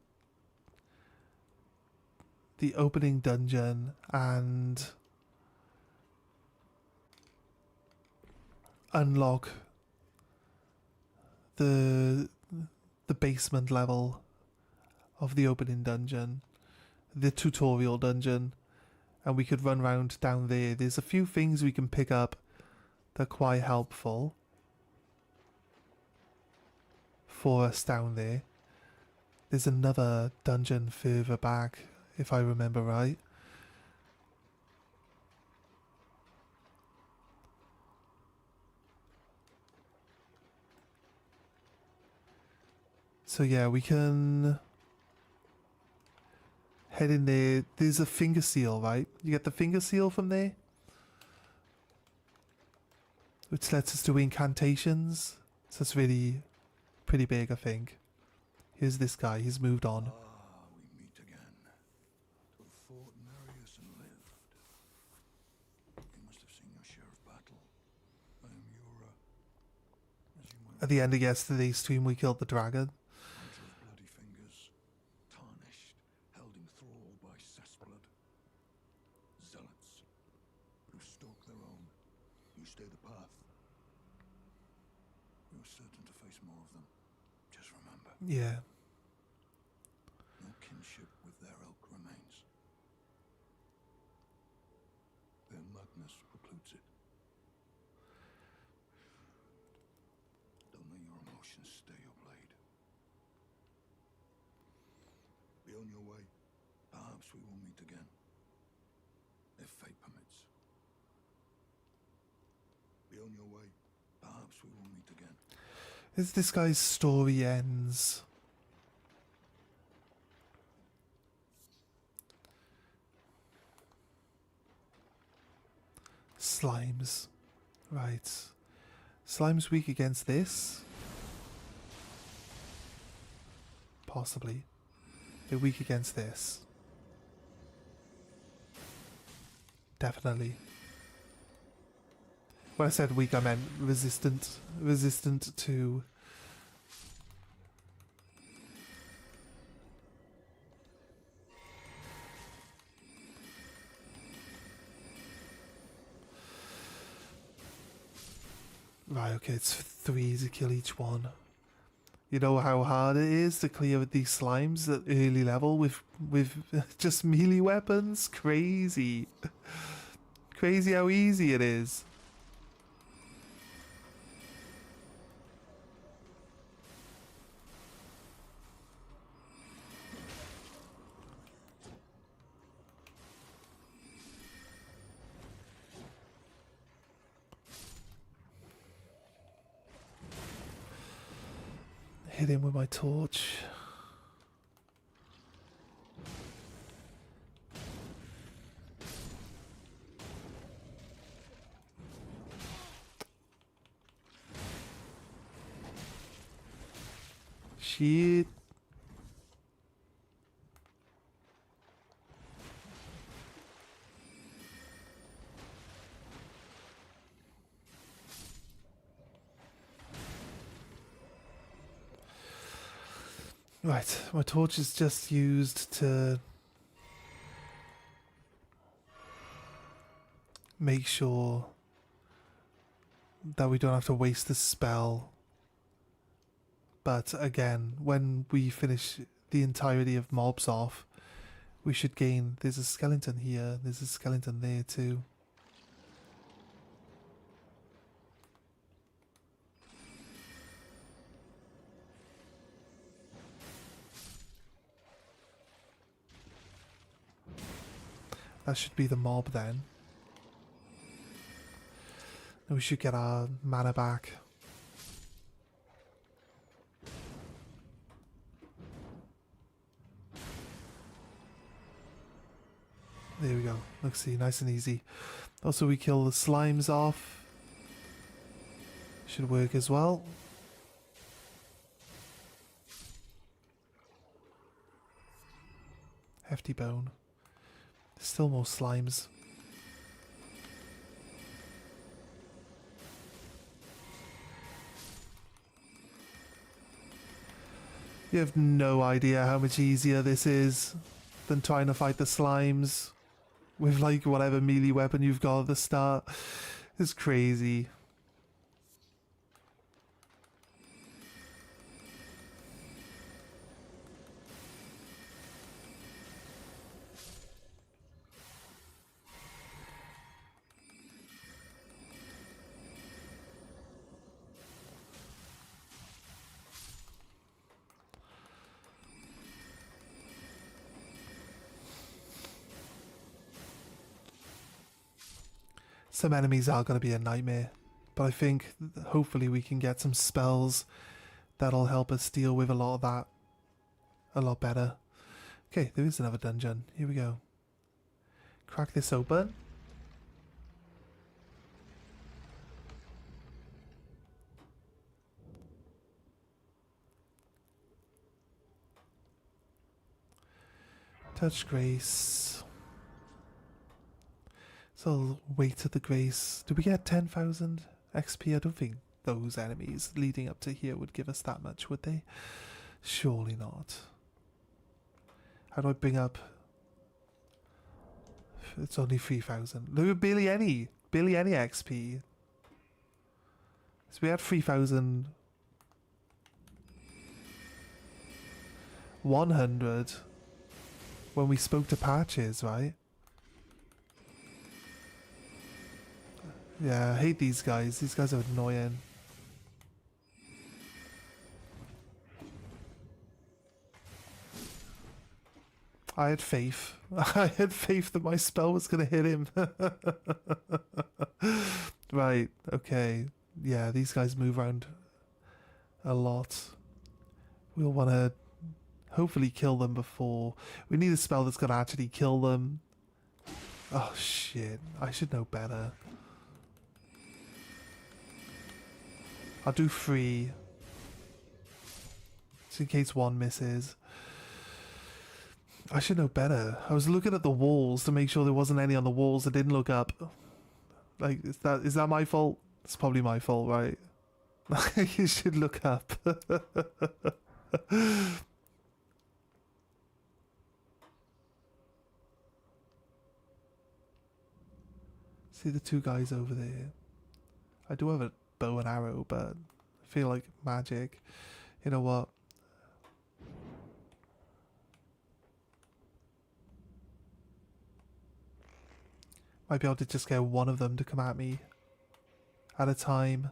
dungeon and unlock the basement level of the opening dungeon, the tutorial dungeon, and we could run around down there. There's a few things we can pick up that are quite helpful for us down there. There's another dungeon further back, if I remember right. So yeah, we can head in there. There's a finger seal, right? You get the finger seal from there, which lets us do incantations. So that's really pretty big, I think. Here's this guy. He's moved on. Ah, we meet again. To have fought Nereus and lived. You must have seen your share of battle. I am Yura. As you might At the end of yesterday's stream, we killed the dragon. hunter of bloody fingers, tarnished, held in thrall by cessblood. Zealots, who stalk their own, who stay the path. You're certain to face more of them. Just remember, Yeah. no kinship with their ilk remains. Their madness precludes it. Don't let your emotions stay your blade. Be on your way. Perhaps we will meet again. If fate permits. Be on your way. Perhaps we will meet again. As this guy's story ends. Slimes. Right. Slime's weak against this. Possibly. They're weak against this. Definitely. When I said weak, I meant resistant. Resistant to... Right, okay, it's 3 to kill each one. You know how hard it is to clear these slimes at early level with just melee weapons? Crazy. Crazy how easy it is. Hit him with my torch. Shit. Right, my torch is just used to make sure that we don't have to waste the spell. But again, when we finish the entirety of mobs off, we should gain... There's a skeleton here. There's a skeleton there too. That should be the mob then. And we should get our mana back. There we go. Let's see, nice and easy. Also, we kill the slimes off. Should work as well. Hefty bone. There's still more slimes. You have no idea how much easier this is than trying to fight the slimes with like whatever melee weapon you've got at the start. It's crazy. Some enemies are going to be a nightmare, but I think hopefully we can get some spells that'll help us deal with a lot of that a lot better. Okay, there is another dungeon. Here we go. Crack this open. Touch grace. So weight of the grace. Did we get 10,000 XP? I don't think those enemies leading up to here would give us that much, would they? Surely not. How do I bring up? It's only 3,000. Look at barely any XP. So we had 3,100 when we spoke to Patches, right? Yeah, I hate these guys. These guys are annoying. I had faith. I had faith that my spell was going to hit him. Right, okay. Yeah, these guys move around a lot. We'll want to hopefully kill them before... We need a spell that's going to actually kill them. Oh, shit. I should know better. I'll do 3. Just in case one misses. I should know better. I was looking at the walls to make sure there wasn't any on the walls. I didn't look up. Like, is that my fault? It's probably my fault, right? You should look up. See the two guys over there? I do have a bow and arrow, but I feel like magic. You know what? Might be able to just get one of them to come at me at a time.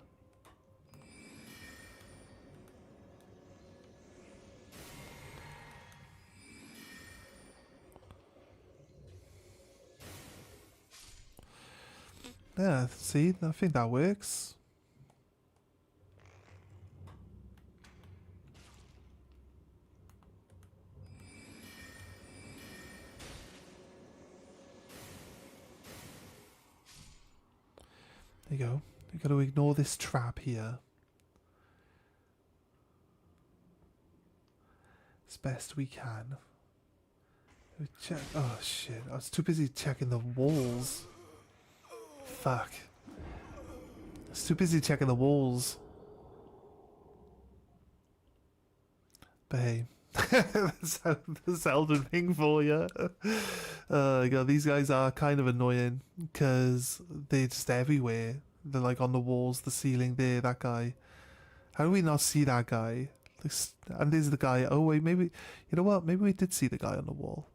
Yeah, see, I think that works. There you go. We've got to ignore this trap here. As best we can. Check. Oh shit. I was too busy checking the walls. Fuck. I was too busy checking the walls. But hey. That's Elden Ring for you. God, these guys are kind of annoying because they're just everywhere. They're like on the walls, the ceiling there, that guy. How do we not see that guy? And there's the guy. Oh wait, maybe, you know what? Maybe we did see the guy on the wall.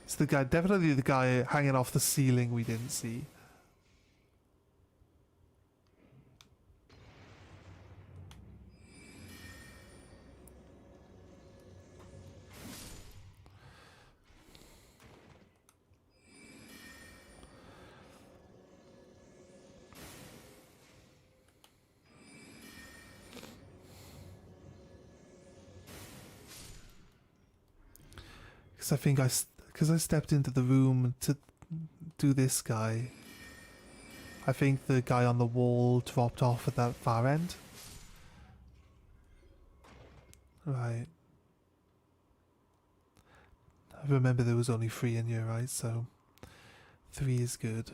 It's the guy, definitely the guy hanging off the ceiling we didn't see. Because I think because I stepped into the room to do this guy. I think the guy on the wall dropped off at that far end. Right. I remember there was only 3 in here, right? So 3 is good.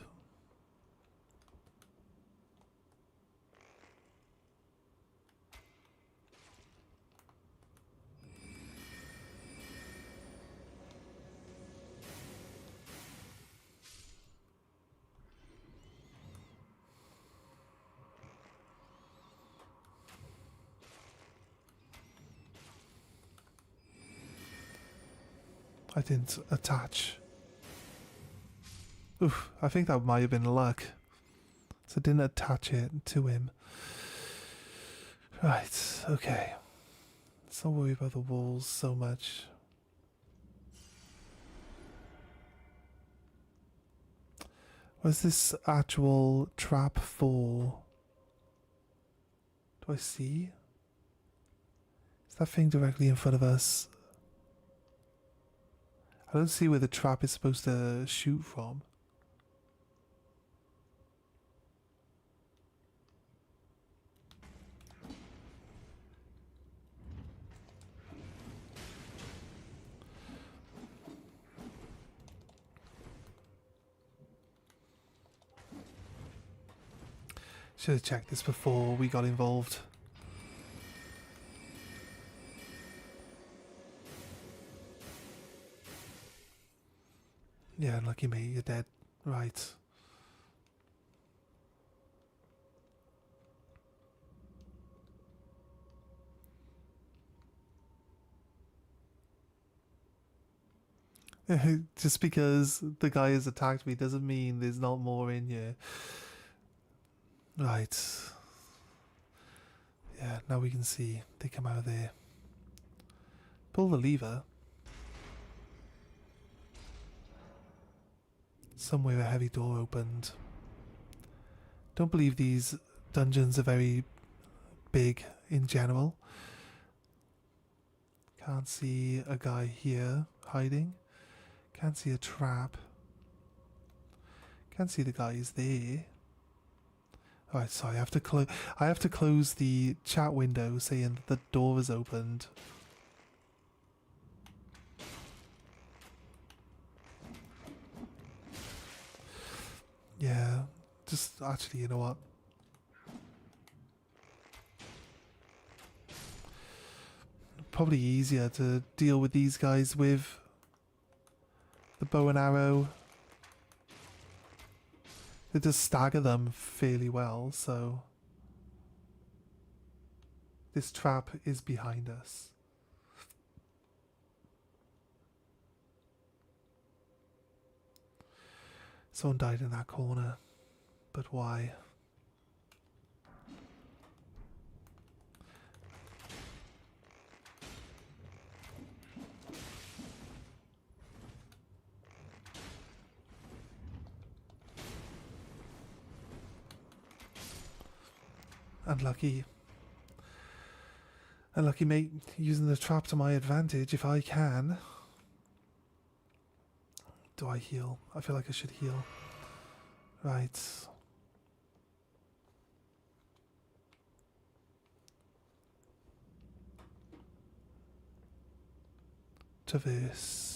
I didn't attach. Oof, I think that might have been luck. So I didn't attach it to him. Right, okay. Let's not worry about the walls so much. What's this actual trap for? Do I see? Is that thing directly in front of us? I don't see where the trap is supposed to shoot from. Should have checked this before we got involved. Yeah, lucky me, you're dead. Right. Just because the guy has attacked me doesn't mean there's not more in here. Right. Yeah, now we can see they come out of there. Pull the lever. Somewhere a heavy door opened. Don't believe these dungeons are very big in general. Can't see a guy here hiding. Can't see a trap. Can't see the guys there. Alright, sorry, I have to close the chat window saying that the door is opened. Yeah, just actually, you know what? Probably easier to deal with these guys with the bow and arrow. It does stagger them fairly well, so this trap is behind us. Someone died in that corner, but why? Unlucky. Unlucky, mate. Using the trap to my advantage if I can. Do I heal? I feel like I should heal. Right. Traverse.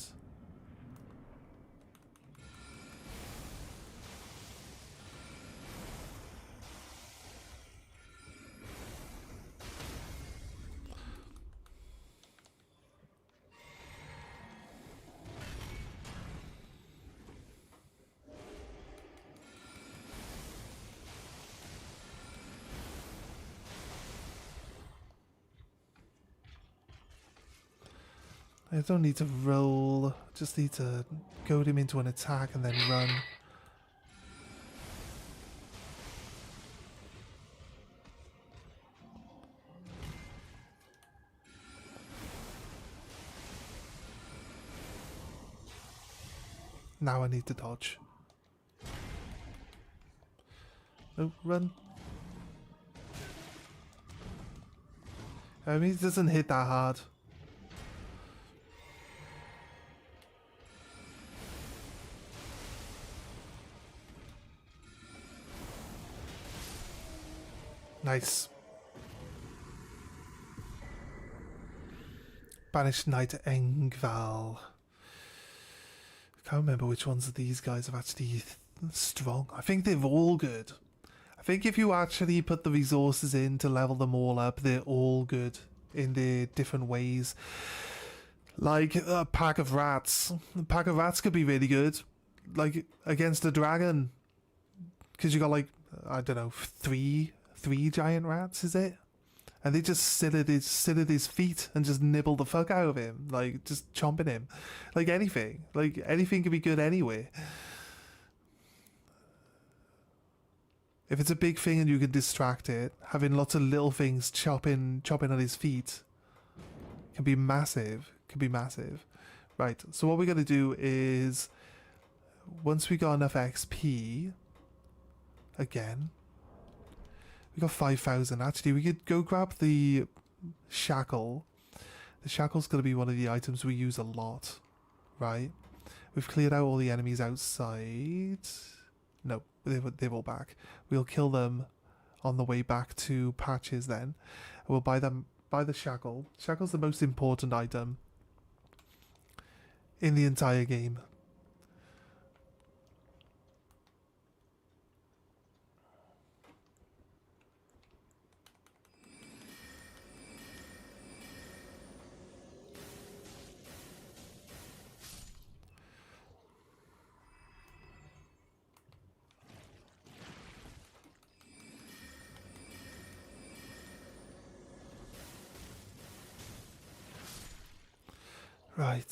I don't need to roll, just need to goad him into an attack and then run. Now I need to dodge. No, run. I mean, it doesn't hit that hard. Nice. Banished Knight Engval. I can't remember which ones of these guys are actually strong. I think they're all good. I think if you actually put the resources in to level them all up, they're all good in their different ways. Like a pack of rats. A pack of rats could be really good. Like against a dragon. Because you got like, I don't know, three giant rats, is it? And they just sit at his feet and just nibble the fuck out of him, like just chomping him, like anything can be good anyway. If it's a big thing and you can distract it, having lots of little things chopping at his feet can be massive. Right. So what we're gonna do is, once we got enough XP, again. We got 5,000. Actually, we could go grab the shackle. The shackle's going to be one of the items we use a lot, right? We've cleared out all the enemies outside. No, they're all back. We'll kill them on the way back to Patches then. We'll buy the shackle. Shackle's the most important item in the entire game. Right.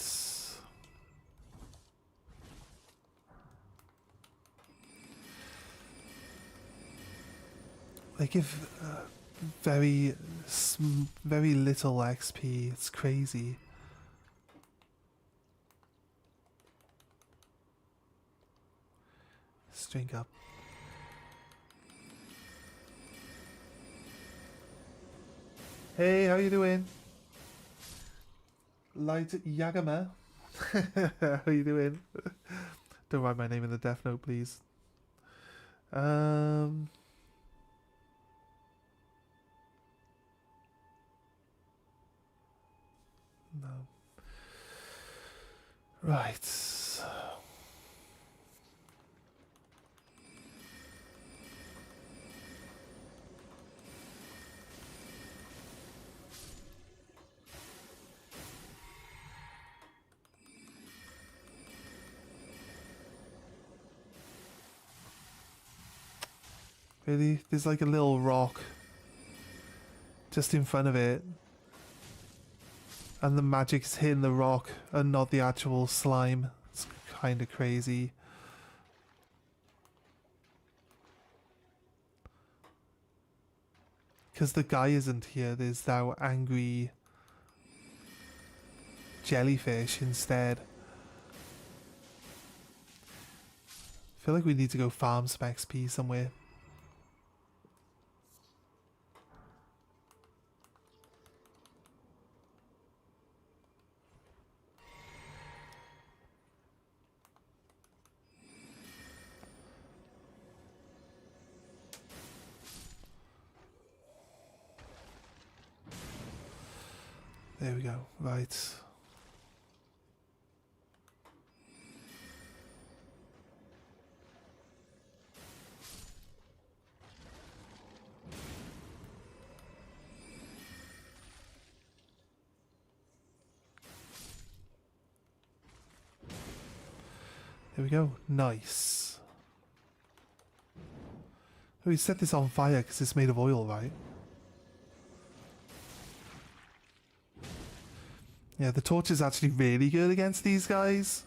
They give very little XP. It's crazy. Let's drink up. Hey, how you doing? Light Yagama. How you doing? Don't write my name in the death note, please. No. Right. Really? There's like a little rock just in front of it. And the magic's hitting the rock and not the actual slime. It's kind of crazy. Because the guy isn't here, there's now angry jellyfish instead. I feel like we need to go farm some XP somewhere. There we go, right. There we go, nice. Oh, we set this on fire because it's made of oil, right? Yeah, the torch is actually really good against these guys,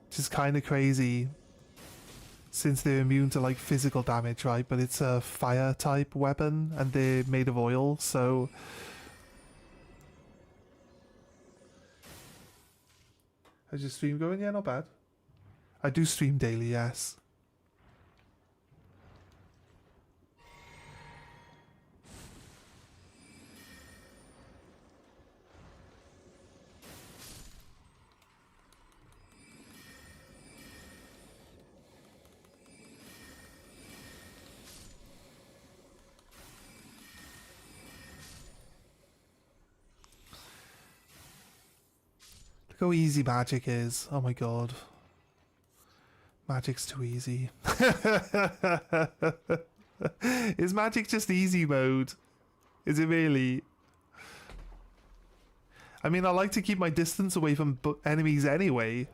which is kind of crazy since they're immune to like physical damage, right? But it's a fire type weapon and they're made of oil, so how's your stream going? Yeah, not bad. I do stream daily, yes. Look how easy magic is. Oh my god. Magic's too easy. Is magic just easy mode? Is it really? I mean, I like to keep my distance away from enemies anyway.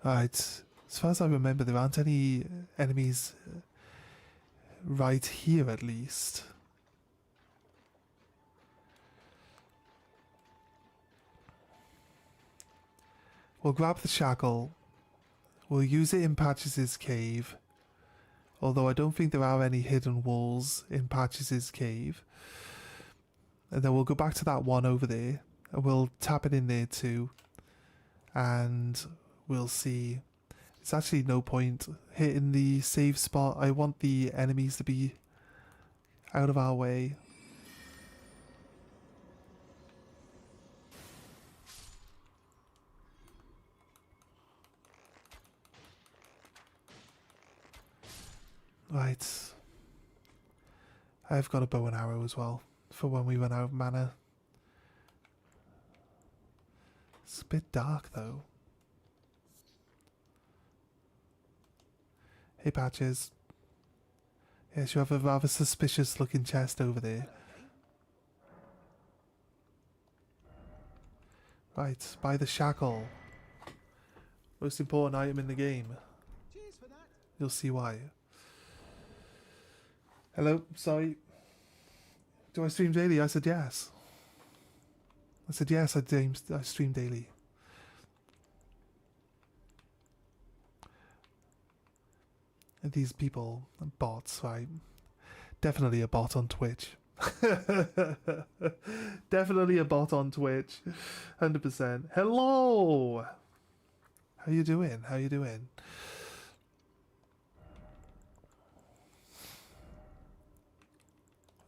Right. As far as I remember, there aren't any enemies right here, at least. We'll grab the shackle. We'll use it in Patches' cave. Although I don't think there are any hidden walls in Patches' cave. And then we'll go back to that one over there. And we'll tap it in there too. And we'll see. It's actually no point hitting the save spot. I want the enemies to be out of our way. Right. I've got a bow and arrow as well for when we run out of mana. It's a bit dark though. Hey Patches. Yes, you have a rather suspicious looking chest over there. Right, buy the shackle. Most important item in the game. Cheers for that. You'll see why. Hello, sorry. Do I stream daily? I said yes. I said yes, I stream daily. And these people, bots, right? Definitely a bot on Twitch. Definitely a bot on Twitch. 100%. Hello! How you doing? How you doing?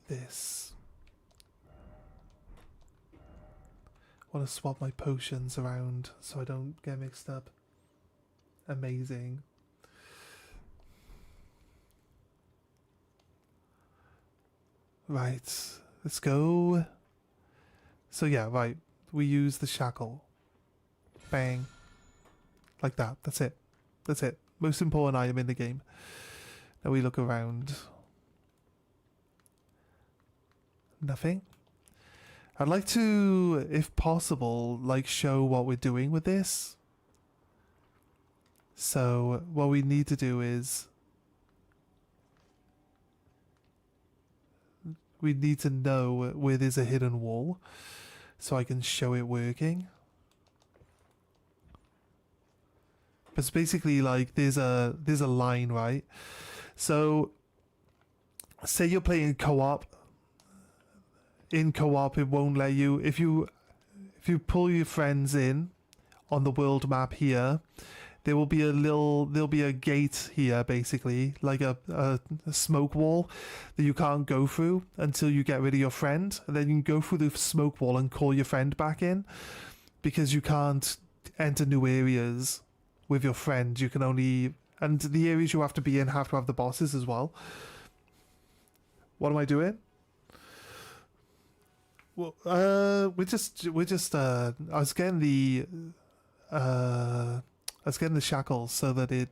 This. Want to swap my potions around so I don't get mixed up. Amazing. Right, let's go. So yeah, right. We use the shackle. Bang. Like that. That's it. That's it. Most important item in the game. Now we look around. Nothing. I'd like to, if possible, like show what we're doing with this. So what we need to do is we need to know where there's a hidden wall so I can show it working. But it's basically like there's a line, right? So say you're playing co-op. In co-op it won't let you if you pull your friends in on the world map here, there'll be a gate here, basically like a smoke wall that you can't go through until you get rid of your friend, and then you can go through the smoke wall and call your friend back in, because you can't enter new areas with your friend. You can only, and the areas you have to be in have to have the bosses as well. What am I doing? Well, we're just I was getting the shackles so that it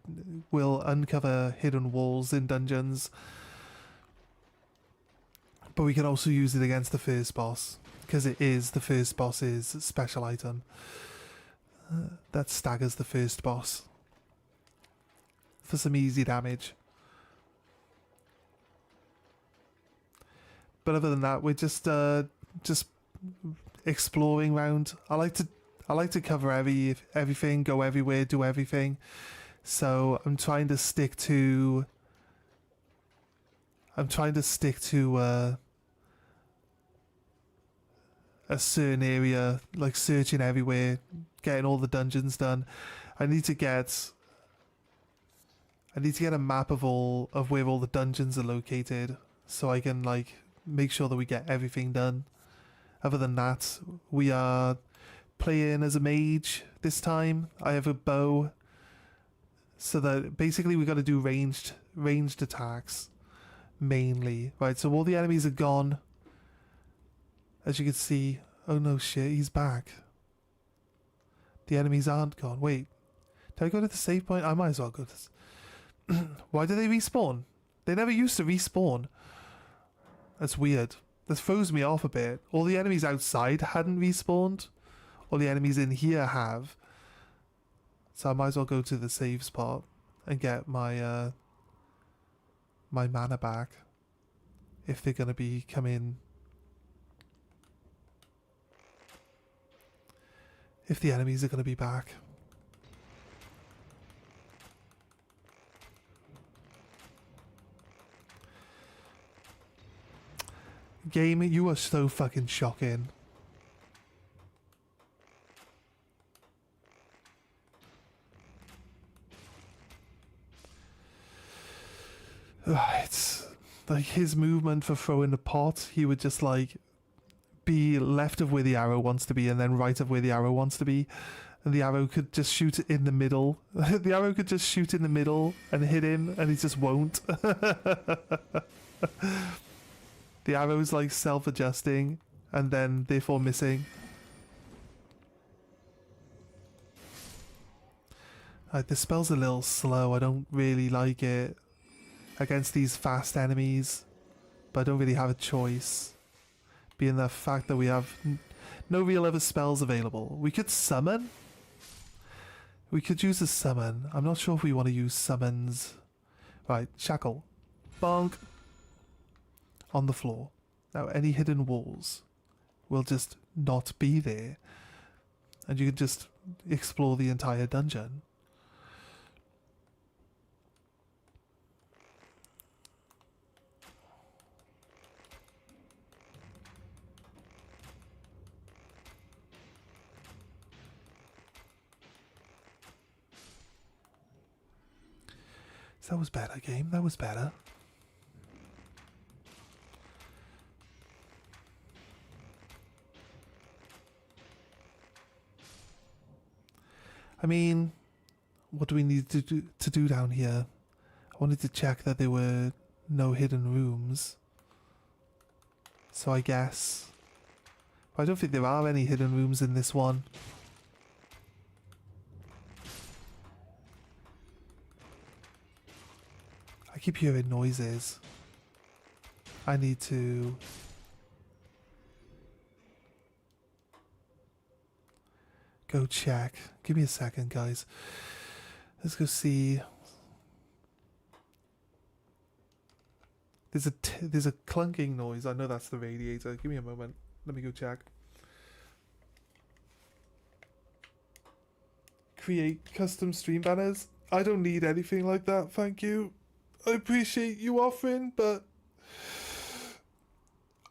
will uncover hidden walls in dungeons. But we can also use it against the first boss, because it is the first boss's special item. That staggers the first boss for some easy damage. But other than that, we're just exploring round. I like to cover everything, go everywhere, do everything. So I'm trying to stick to a certain area, like searching everywhere, getting all the dungeons done. I need to get a map of where all the dungeons are located, so I can like make sure that we get everything done. Other than that, we are playing as a mage this time. I have a bow, so that basically we got to do ranged attacks mainly. Right, so all the enemies are gone. As you can see, oh no shit, he's back. The enemies aren't gone. Wait, did I go to the save point? I might as well go to this. Why do they respawn? They never used to respawn. That's weird. This throws me off a bit. All the enemies outside hadn't respawned. All the enemies in here have. So I might as well go to the save spot and get my my mana back. If they're gonna be coming. If the enemies are gonna be back. Game, you are so fucking shocking. It's like his movement for throwing the pot, he would just like be left of where the arrow wants to be and then right of where the arrow wants to be. And the arrow could just shoot in the middle. The arrow could just shoot in the middle and hit him, and he just won't. The arrow's like self-adjusting and then therefore missing. The spell's a little slow. I don't really like it against these fast enemies, but I don't really have a choice, being the fact that we have no real other spells available. We could summon. We could use a summon. I'm not sure if we want to use summons. Right, shackle. Bonk. On the floor. Now any hidden walls will just not be there, and you can just explore the entire dungeon. So that was better, game. That was better. I mean, what do we need to do down here? I wanted to check that there were no hidden rooms. So I guess... I don't think there are any hidden rooms in this one. I keep hearing noises. I need to... go check. Give me a second, guys. Let's go see. There's a clunking noise. I know that's the radiator. Give me a moment. Let me go check. Create custom stream banners. I don't need anything like that, thank you. I appreciate you offering, but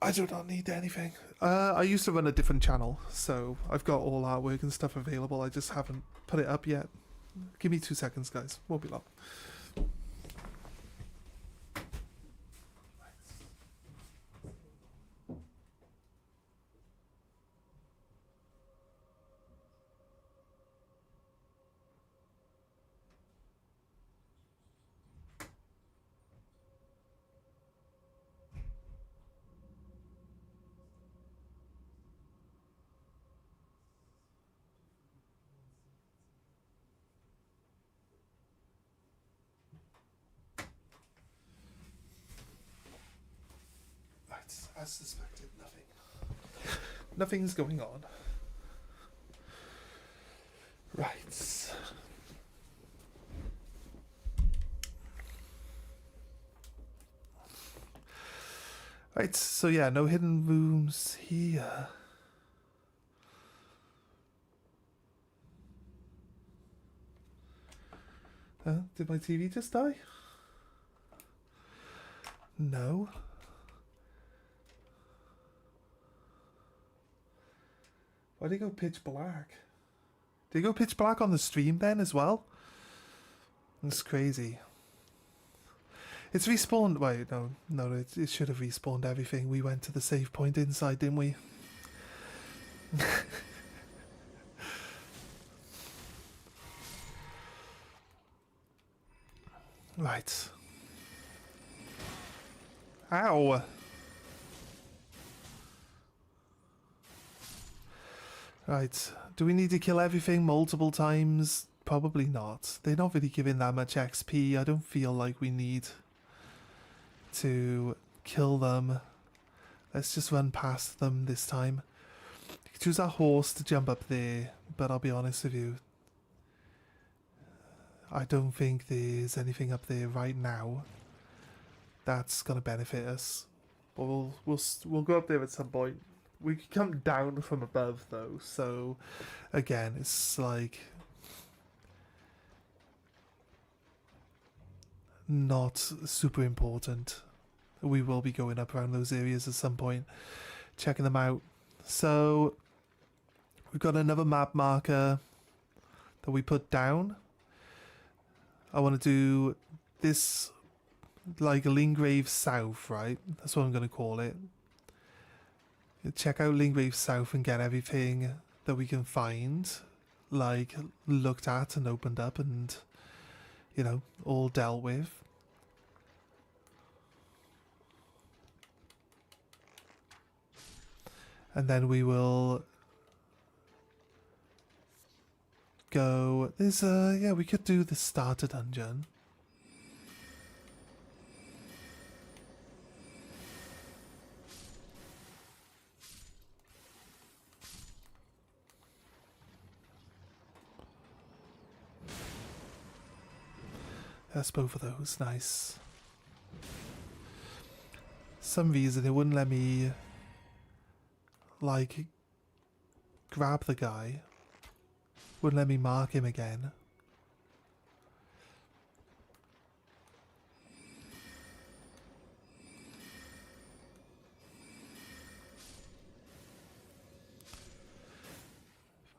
I do not need anything. I used to run a different channel, so I've got all artwork and stuff available. I just haven't put it up yet. Give me 2 seconds, guys. Won't be long. As suspected, nothing. Nothing's going on. Right. Right, so yeah, no hidden rooms here. Did my TV just die? No. Why did it go pitch black? Did it go pitch black on the stream then as well? That's crazy. It's respawned. Wait, no, it should have respawned everything. We went to the save point inside, didn't we? Right. Ow! Right. Do we need to kill everything multiple times? Probably not. They're not really giving that much XP. I don't feel like we need to kill them. Let's just run past them this time. You can choose our horse to jump up there, but I'll be honest with you, I don't think there's anything up there right now that's gonna benefit us. But we'll go up there at some point. We can come down from above though, so again, it's like not super important. We will be going up around those areas at some point, checking them out. So we've got another map marker that we put down. I want to do this like Lingrave South, right? That's what I'm going to call it. Check out Lingrave South and get everything that we can find, like looked at and opened up and, you know, all dealt with. And then we will go. There's yeah, we could do the starter dungeon. That's both of those. Nice. Some reason it wouldn't let me like grab the guy. Wouldn't let me mark him again.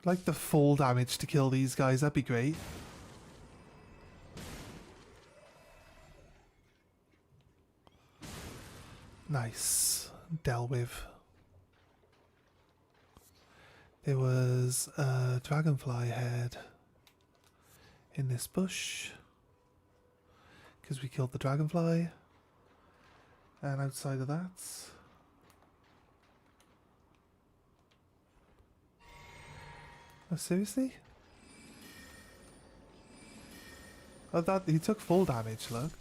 Like the full damage to kill these guys, that'd be great. Nice. Dealt with. There was a dragonfly head in this bush because we killed the dragonfly, and outside of that, oh seriously? Oh, that he took full damage. Look,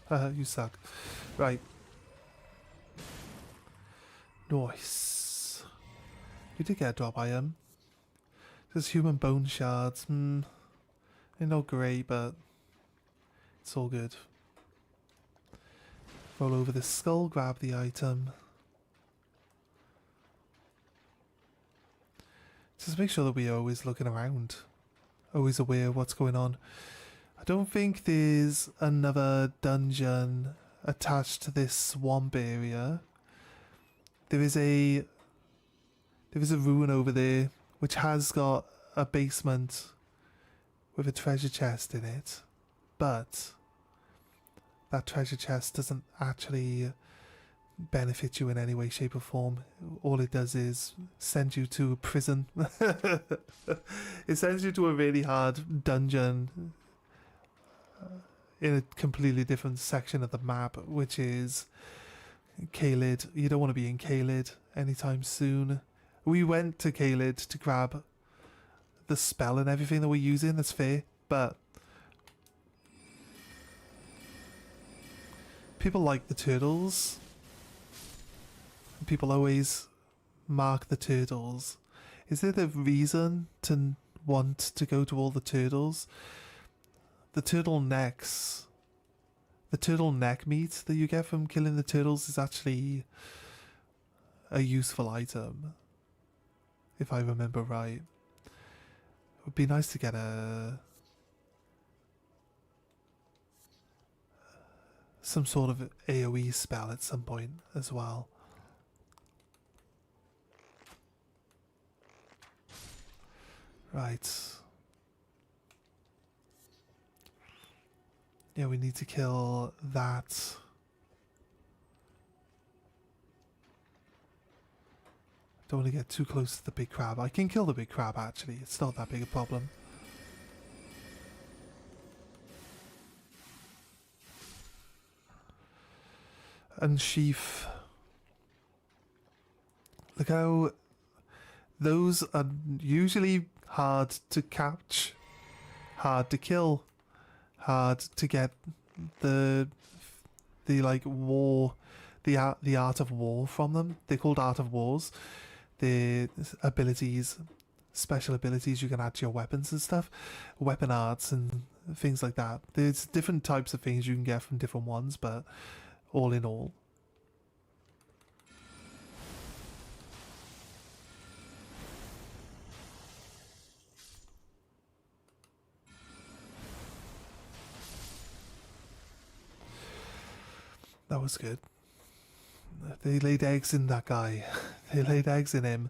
haha, you suck. Right, nice. You did get a drop item. There's human bone shards. They're not great, but it's all good. Roll over this skull, grab the item. Just make sure that we're always looking around. Always aware of what's going on. I don't think there's another dungeon attached to this swamp area. There is a ruin over there which has got a basement with a treasure chest in it, but that treasure chest doesn't actually benefit you in any way, shape or form. All it does is send you to a prison. It sends you to a really hard dungeon in a completely different section of the map, which is Caelid. You don't want to be in Caelid anytime soon. We went to Caelid to grab the spell and everything that we're using, that's fair, but people like the turtles. People always mark the turtles. Is there the reason to want to go to all the turtles? The turtlenecks the turtle neck meat that you get from killing the turtles is actually a useful item, if I remember right. It would be nice to get some sort of AoE spell at some point as well. Right. Yeah, we need to kill that. Don't want to get too close to the big crab. I can kill the big crab actually, it's not that big a problem. Unsheath. Look how those are usually hard to catch, hard to kill, hard to get the like war, the art of war from them. They're called art of wars. The abilities, special abilities you can add to your weapons and stuff, weapon arts and things like that. There's different types of things you can get from different ones, but all in all. That was good. They laid eggs in that guy. They laid eggs in him.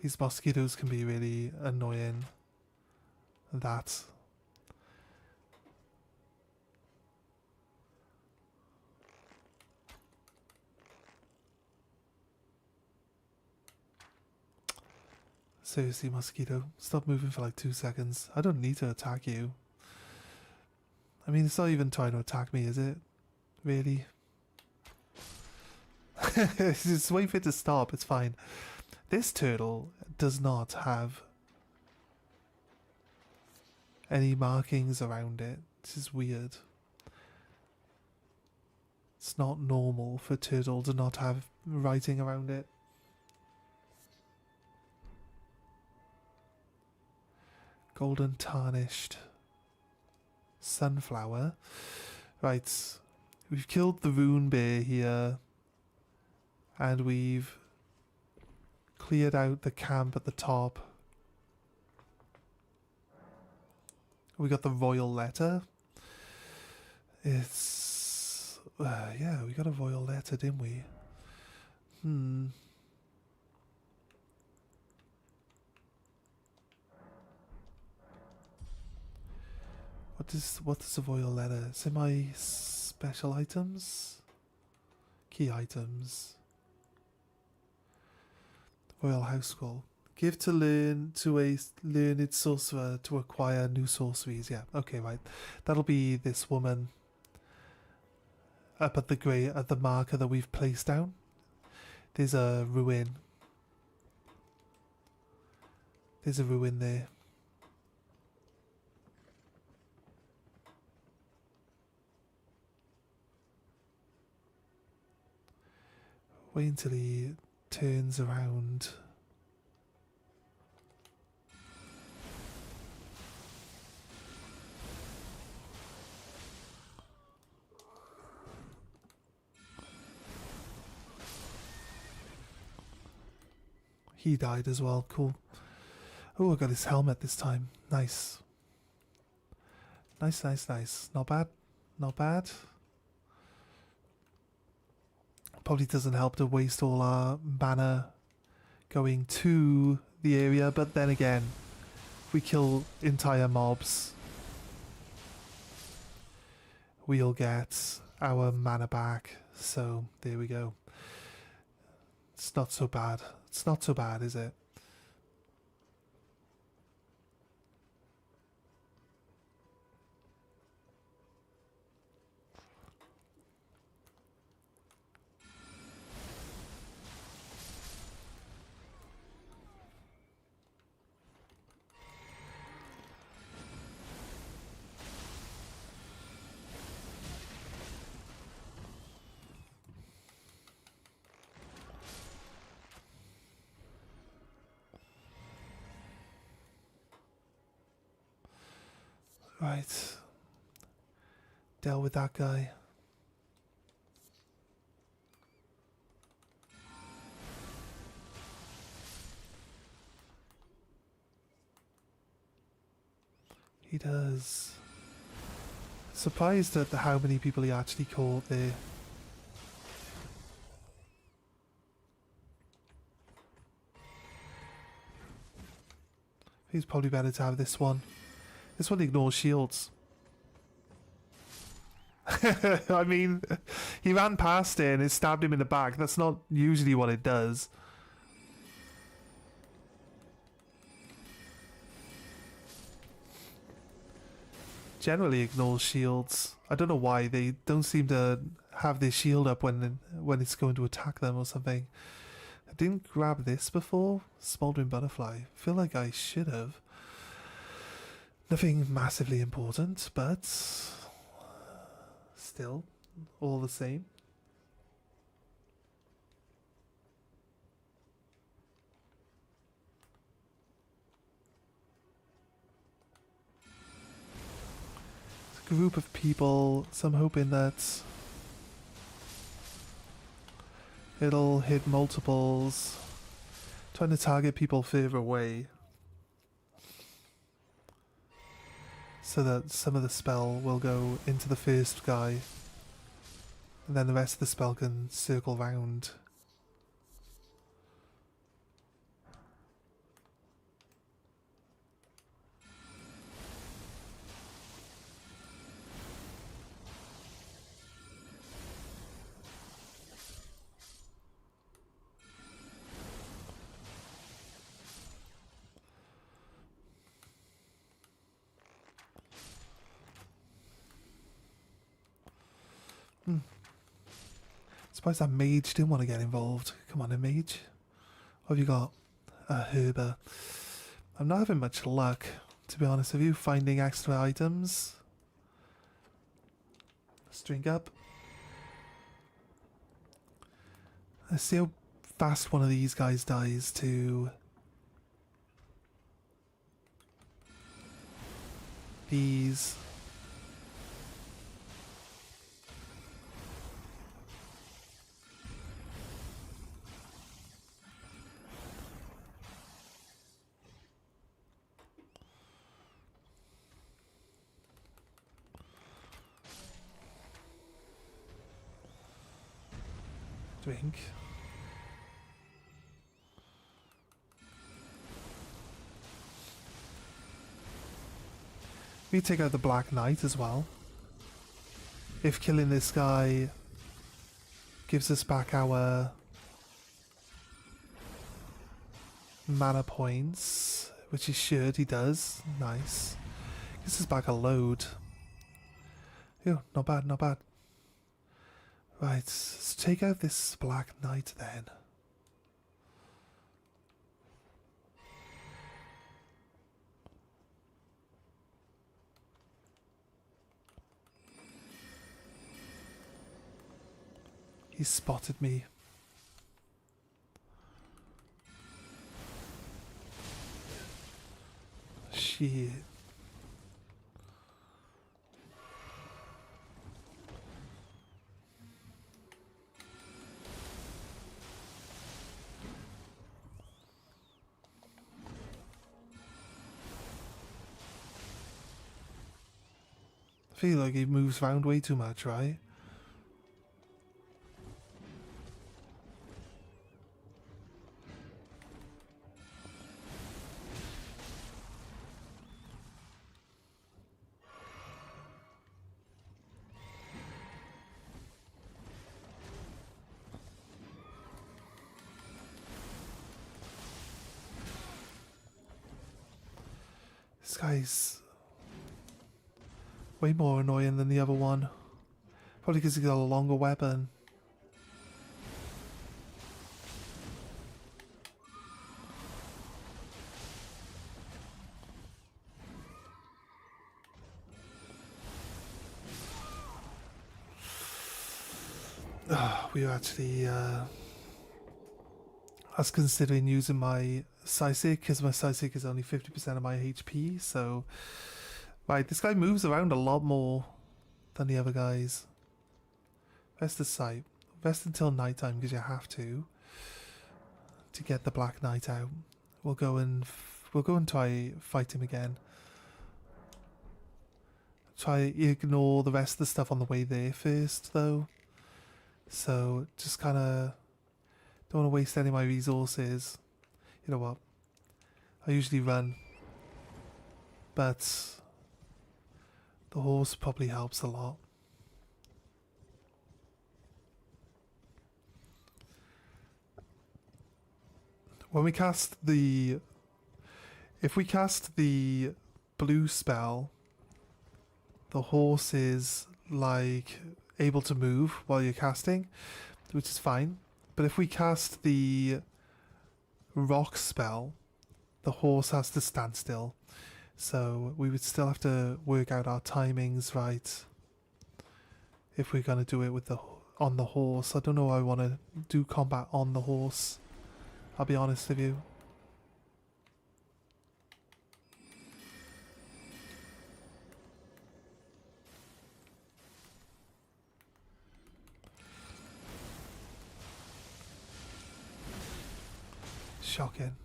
These mosquitoes can be really annoying. That. Seriously, mosquito, stop moving for like 2 seconds. I don't need to attack you. I mean, it's not even trying to attack me, is it? Really? Just wait for it to stop, it's fine. This turtle does not have any markings around it. This is weird. It's not normal for a turtle to not have writing around it. Golden tarnished sunflower. Right, we've killed the rune bear here, and we've cleared out the camp at the top. We got the royal letter. It's yeah, we got a royal letter, didn't we? What is a royal letter? It's in my special items? Key items. Royal house scroll. Give to learn to a learned sorcerer to acquire new sorceries. Yeah, okay, right. That'll be this woman up at the marker that we've placed down. There's a ruin. There's a ruin there. Wait until he turns around. He died as well, cool. Oh, I got his helmet this time. Nice. Nice, nice, nice. Not bad. Not bad. Probably doesn't help to waste all our mana going to the area, but then again, we kill entire mobs, we'll get our mana back, so there we go. It's not so bad. It's not so bad, is it? Right. Dealt with that guy. He does. Surprised at how many people he actually caught there. It's probably better to have this one. This one ignores shields. I mean, he ran past it and it stabbed him in the back. That's not usually what it does. Generally ignores shields. I don't know why they don't seem to have their shield up when it's going to attack them or something. I didn't grab this before. Smoldering butterfly. Feel like I should have. Nothing massively important, but still, all the same. It's a group of people, so I'm hoping that it'll hit multiples, trying to target people further away, so that some of the spell will go into the first guy, and then the rest of the spell can circle round. Suppose that mage didn't want to get involved. Come on, a mage. What have you got? A herber. I'm not having much luck, to be honest with you, finding extra items. Let's drink up. Let's see how fast one of these guys dies to these. Drink. We take out the Black Knight as well. If killing this guy gives us back our mana points, which he should, he does. Nice. Gives us back a load. Ew, not bad, not bad. Right, let's take out this Black Knight then. He spotted me. Shit. I feel like he moves around way too much, right? This guy's way more annoying than the other one. Probably because he's got a longer weapon. We were actually I was considering using my Psychic because my Psychic is only 50% of my HP, so Right, this guy moves around a lot more than the other guys. Rest aside. Rest until nighttime because you have to get the Black Knight out. We'll go and try fight him again. Try ignore the rest of the stuff on the way there first though. So just kind of don't want to waste any of my resources. You know what? I usually run, but the horse probably helps a lot. When we cast the... If we cast the blue spell, the horse is, like, able to move while you're casting, which is fine. But if we cast the rock spell, the horse has to stand still. So we would still have to work out our timings right if we're going to do it with on the horse. I don't know how I want to do combat on the horse. I'll be honest with you. Shocking.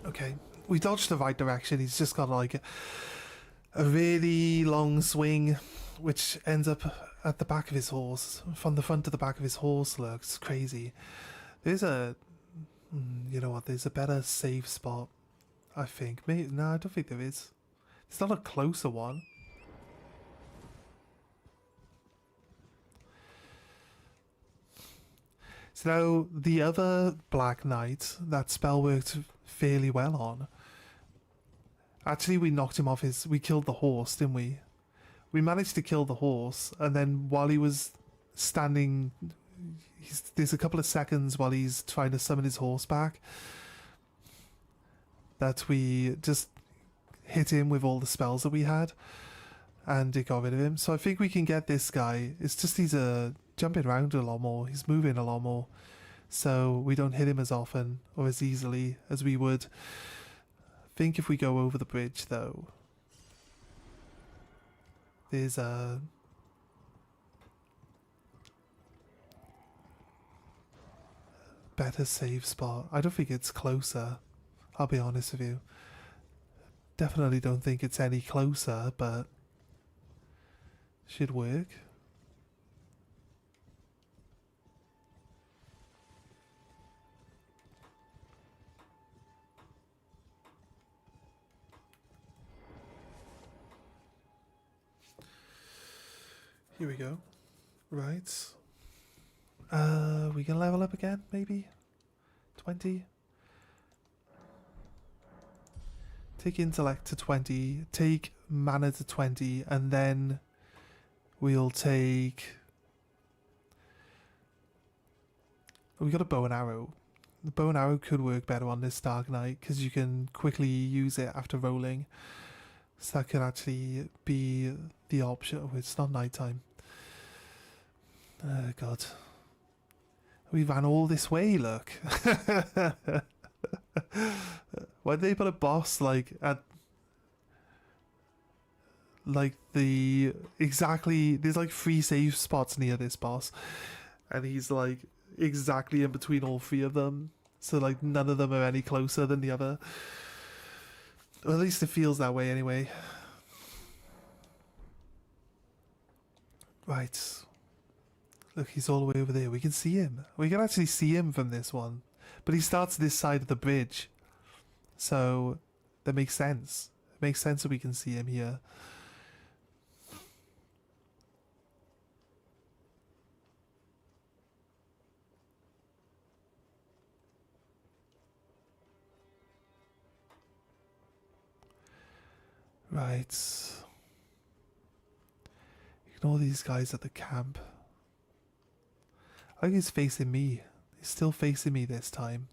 Okay, we dodged the right direction. He's just got like a really long swing, which ends up at the back of his horse. From the front to the back of his horse looks crazy. There's a, you know what? There's a better save spot, I think. Maybe no, I don't think there is. It's not a closer one. So the other Black Knight, that spell worked fairly well on. Actually, we knocked him off his... We killed the horse, didn't we? We managed to kill the horse, and then while he was standing... there's a couple of seconds while he's trying to summon his horse back that we just hit him with all the spells that we had, and it got rid of him. So I think we can get this guy. It's just he's jumping around a lot more. He's moving a lot more. So we don't hit him as often or as easily as we would. I think if we go over the bridge though, there's a better save spot. I don't think it's closer, I'll be honest with you. Definitely don't think it's any closer, but should work. Here we go. Right. We can level up again, maybe? 20? Take intellect to 20, take mana to 20, and then we'll take... We got a bow and arrow. The bow and arrow could work better on this Dark Knight because you can quickly use it after rolling. So that could actually be the option. Oh, it's not nighttime. Oh god. We ran all this way, look. Why did they put a boss like at like the exactly there's like 3 save spots near this boss, and he's like exactly in between all 3 of them, so like none of them are any closer than the other. Or at least it feels that way anyway. Right. Look, he's all the way over there. We can see him. We can actually see him from this one. But he starts this side of the bridge. So that makes sense. It makes sense that we can see him here. Right. Ignore these guys at the camp. I think he's facing me. He's still facing me this time.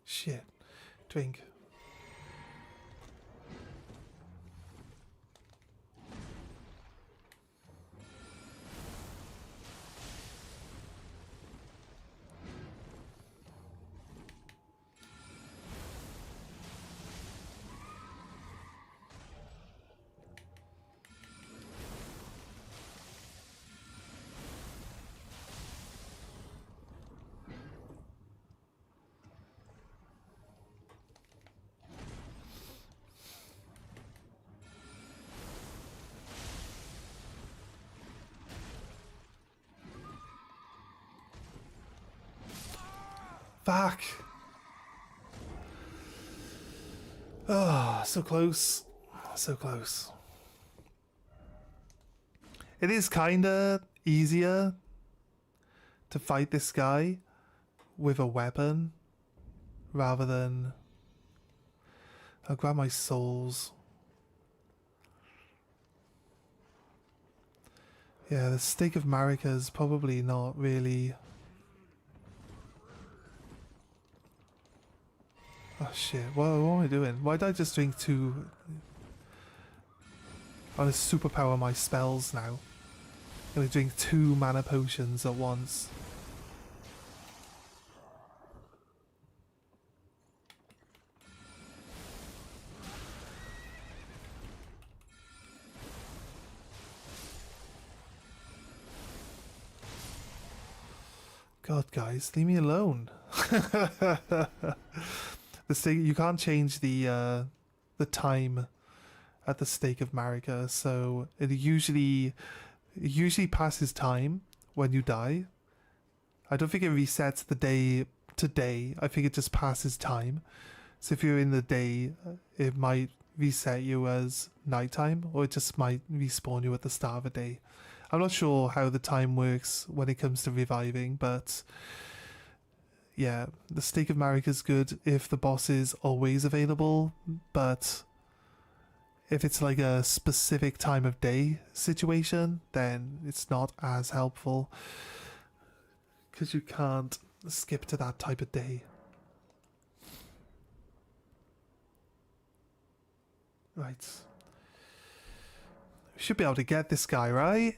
Shit. Drink. Fuck. Oh, so close. So close. It is kinda easier to fight this guy with a weapon rather than... I'll grab my souls. Yeah, the stake of Marika is probably not really... Oh shit, what am I doing? Why did I just drink two... I want to superpower my spells now. I'm going to drink 2 mana potions at once. God, guys, leave me alone. The stake, you can't change the time at the stake of Marika, so it usually passes time when you die. I don't think it resets the day to day. I think it just passes time. So if you're in the day, it might reset you as nighttime, or it just might respawn you at the start of a day. I'm not sure how the time works when it comes to reviving, but yeah, the stake of Marika is good if the boss is always available, but if it's like a specific time of day situation, then it's not as helpful because you can't skip to that type of day. Right. We should be able to get this guy, right?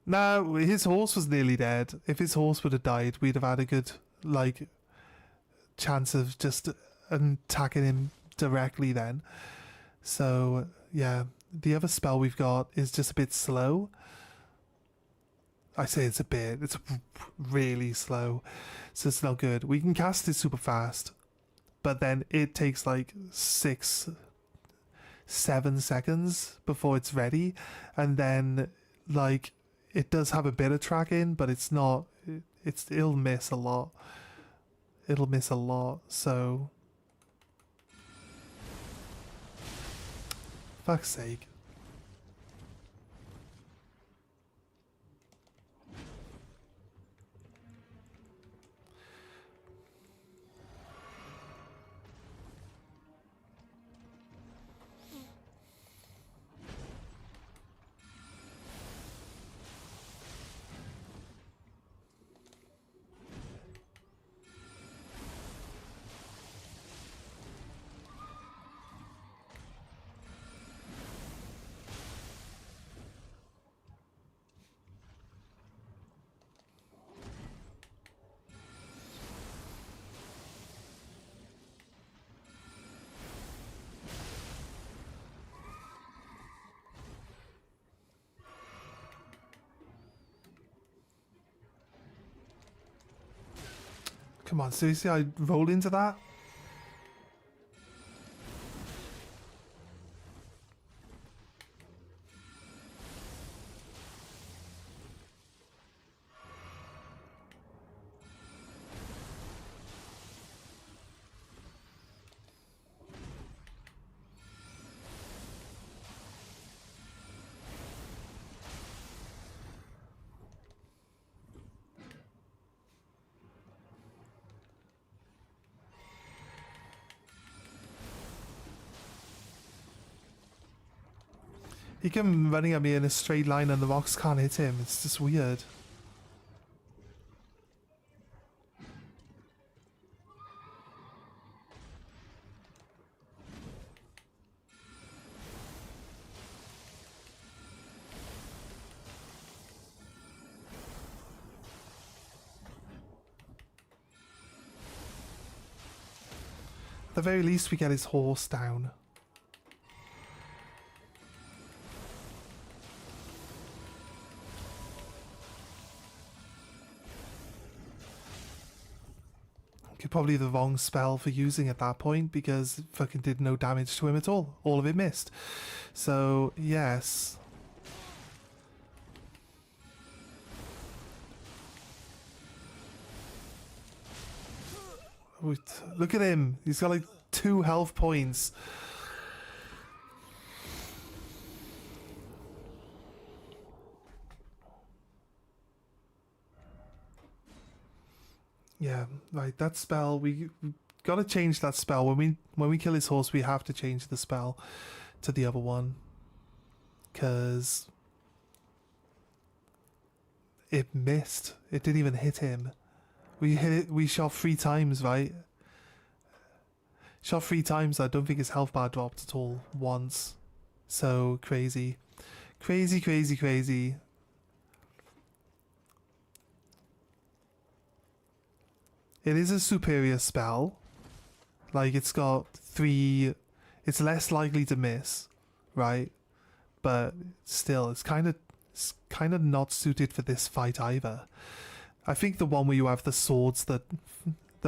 No, his horse was nearly dead. If his horse would have died, we'd have had a good, like, chance of just attacking him directly then. So, yeah, the other spell we've got is just a bit slow. I say it's a bit, it's really slow, so it's not good. We can cast it super fast, but then it takes like 6-7 seconds before it's ready, and then like it does have a bit of tracking, but it's not, it'll miss a lot. It'll miss a lot, so fuck's sake. Come on, seriously, I rolled into that? He came running at me in a straight line and the rocks can't hit him. It's just weird. At the very least, we get his horse down. Probably the wrong spell for using at that point because it fucking did no damage to him at all. All of it missed. So, yes. Wait, look at him. He's got like 2 health points. Yeah, right. That spell, we gotta change that spell. When we kill his horse, we have to change the spell to the other one, cause it missed. It didn't even hit him. We hit it. We shot 3 times, right? Shot 3 times. I don't think his health bar dropped at all once. So crazy, crazy, crazy, crazy. It is a superior spell. Like, it's got 3... It's less likely to miss, right? But still, it's kind of not suited for this fight either. I think the one where you have the swords that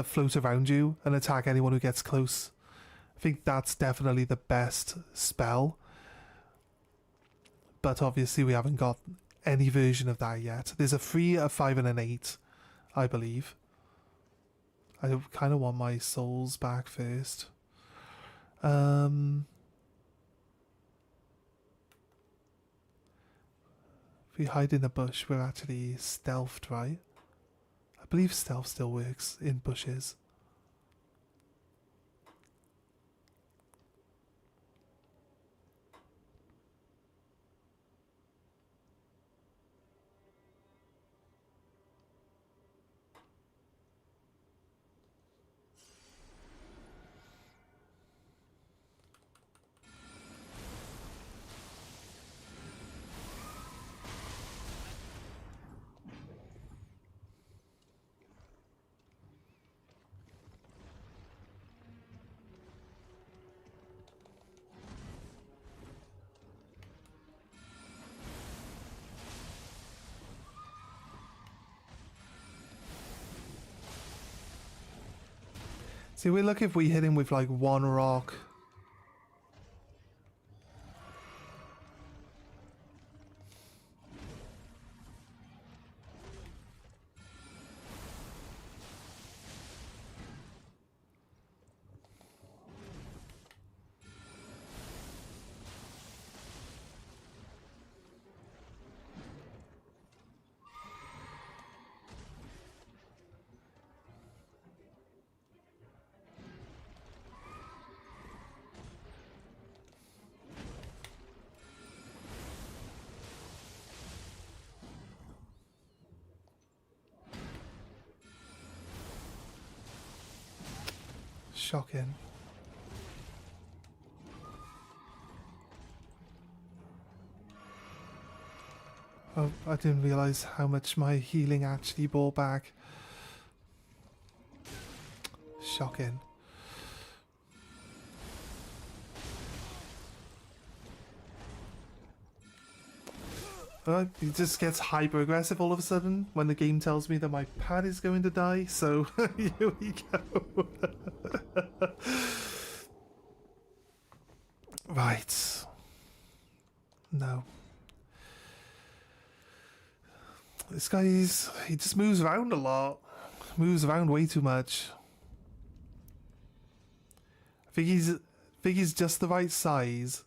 float around you and attack anyone who gets close, I think that's definitely the best spell. But obviously we haven't got any version of that yet. There's a 3, a 5 and an 8, I believe. I kind of want my souls back first. If we hide in a bush, we're actually stealthed, right? I believe stealth still works in bushes. See, we're lucky if we hit him with like 1 rock. Shocking. Oh, I didn't realise how much my healing actually brought back. Shocking. He just gets hyper aggressive all of a sudden when the game tells me that my pad is going to die. So here we go. Right. No. This guy he just moves around a lot. Moves around way too much. I think he's just the right size.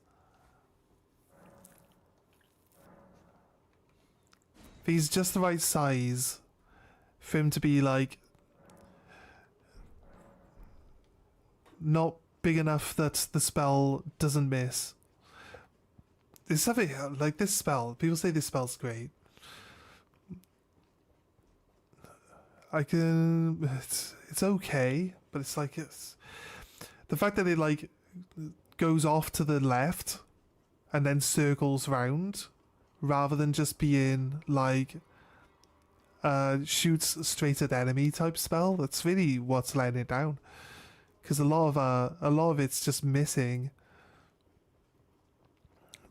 He's just the right size for him to be like not big enough that the spell doesn't miss. There's something like this spell. People say this spell's great. It's okay, but it's like it's the fact that it like goes off to the left and then circles round rather than just being like shoots straight at enemy type spell. That's really what's letting it down, because a lot of it's just missing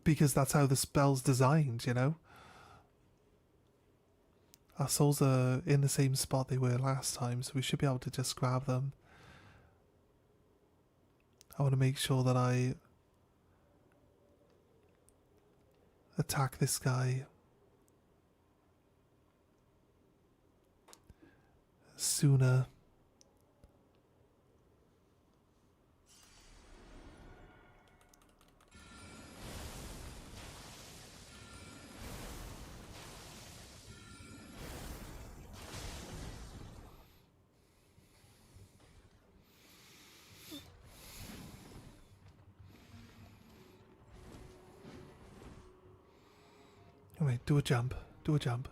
because that's how the spell's designed, you know. Our souls are in the same spot they were last time, so we should be able to just grab them. I want to make sure that I attack this guy sooner. Wait, do a jump. Do a jump.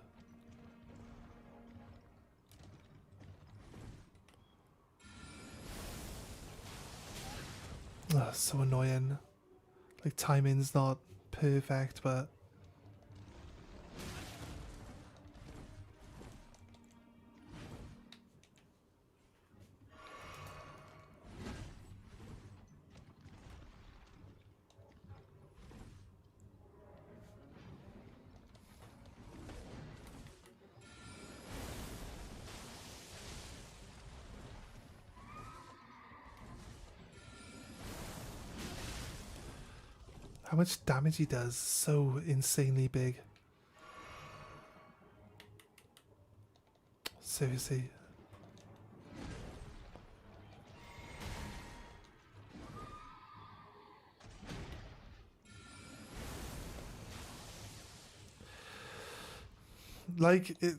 Ugh, so annoying. Like, timing's not perfect, but... How much damage he does, so insanely big. Seriously. Like, it...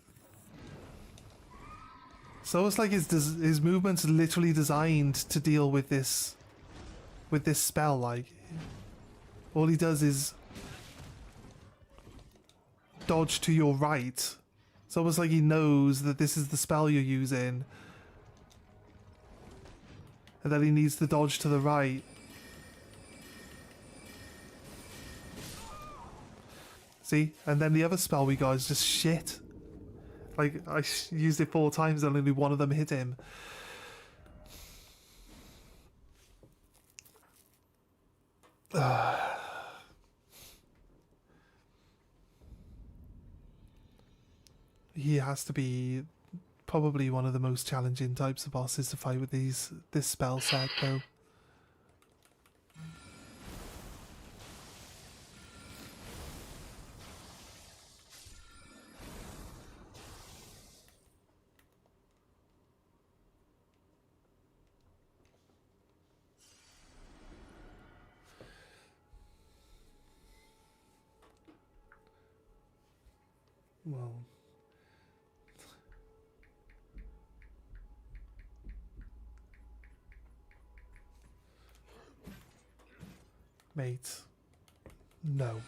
So it's like his movement's literally designed to deal with this spell, like... All he does is dodge to your right. It's almost like he knows that this is the spell you're using. And that he needs to dodge to the right. See? And then the other spell we got is just shit. Like, I used it 4 times and only one of them hit him. He has to be probably one of the most challenging types of bosses to fight with this spell set, though. Well... Mate. No.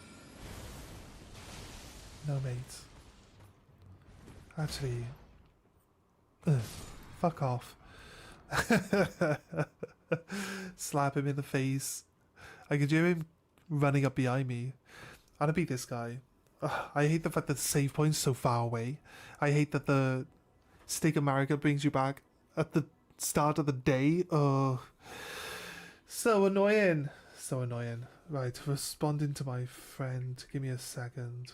No, mate. Actually... fuck off. Slap him in the face. I could hear him running up behind me. I'm gonna beat this guy. I hate the fact that the save point's so far away. I hate that the Steak America brings you back at the start of the day. Oh, so annoying. So annoying. Right, responding to my friend. Give me a second.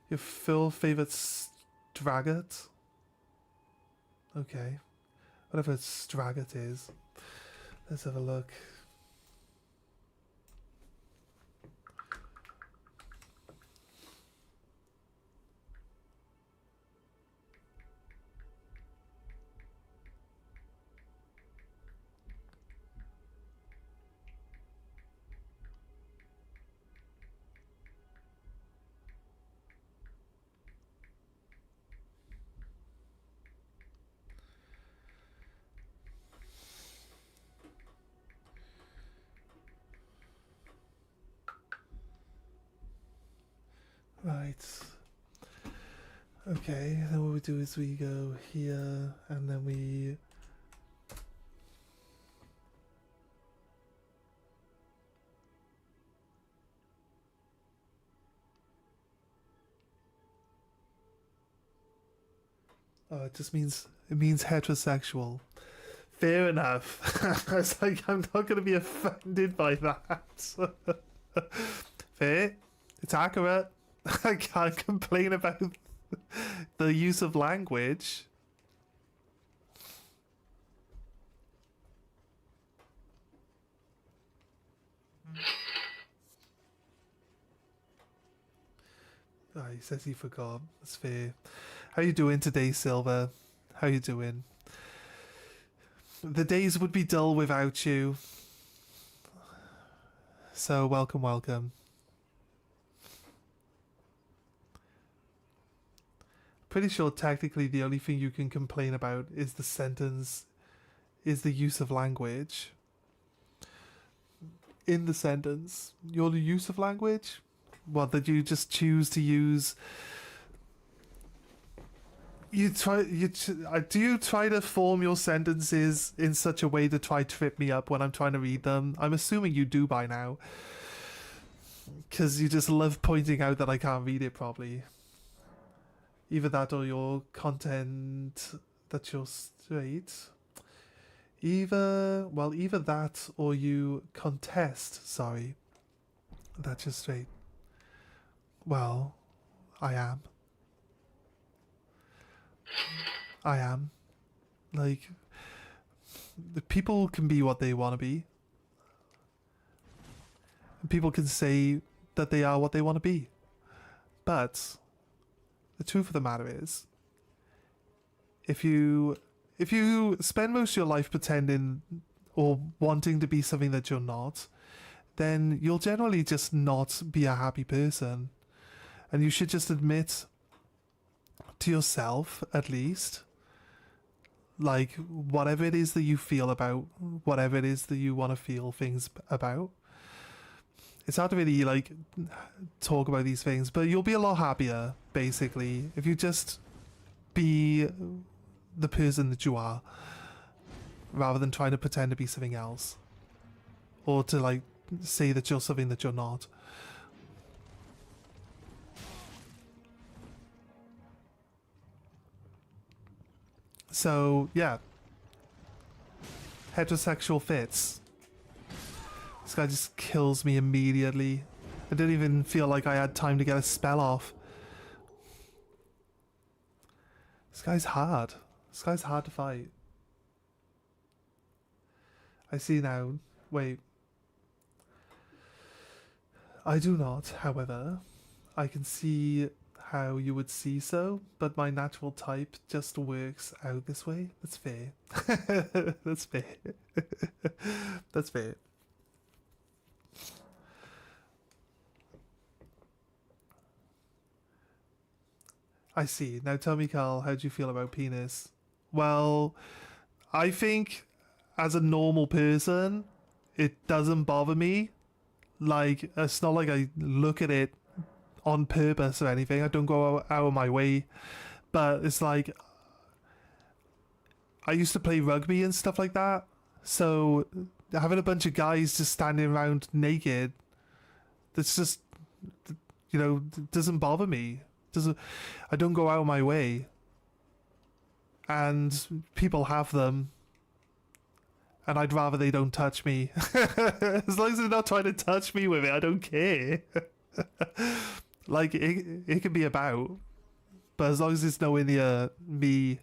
Your full favorite Stragat? Okay. Whatever Stragat is. Let's have a look. Right. Okay, then what we do is we go here and then we... Oh, it means heterosexual. Fair enough. I was like, I'm not going to be offended by that. Fair. It's accurate. I can't complain about the use of language. Oh, he says he forgot. That's fair. How you doing today, Silver? How you doing? The days would be dull without you. So welcome, welcome. Pretty sure technically the only thing you can complain about is the sentence, is the use of language. In the sentence, your use of language? What, that you just choose to use? Do you try to form your sentences in such a way to try to trip me up when I'm trying to read them? I'm assuming you do by now. Because you just love pointing out that I can't read it properly. Either that or your content that you're straight. Either that or you contest, sorry, that you're straight. Well, I am. I am. Like, the people can be what they want to be. People can say that they are what they want to be. But the truth of the matter is, if you spend most of your life pretending or wanting to be something that you're not, then you'll generally just not be a happy person. And you should just admit to yourself, at least, like, whatever it is that you feel about, whatever it is that you want to feel things about. It's hard to really, like, talk about these things, but you'll be a lot happier, basically, if you just be the person that you are, rather than trying to pretend to be something else. Or to, like, say that you're something that you're not. So, yeah. Heterosexual fits. This guy just kills me immediately. I didn't even feel like I had time to get a spell off. This guy's hard. This guy's hard to fight. I see now. Wait. I do not, however. I can see how you would see so, but my natural type just works out this way. That's fair. That's fair. That's fair. I see. Now tell me, Carl, how do you feel about penis? Well, I think as a normal person, it doesn't bother me. Like, it's not like I look at it on purpose or anything. I don't go out of my way. But it's like, I used to play rugby and stuff like that. So having a bunch of guys just standing around naked, that's just, you know, doesn't bother me. I don't go out of my way. And people have them. And I'd rather they don't touch me. As long as they're not trying to touch me with it, I don't care. Like it can be about, but as long as it's nowhere near me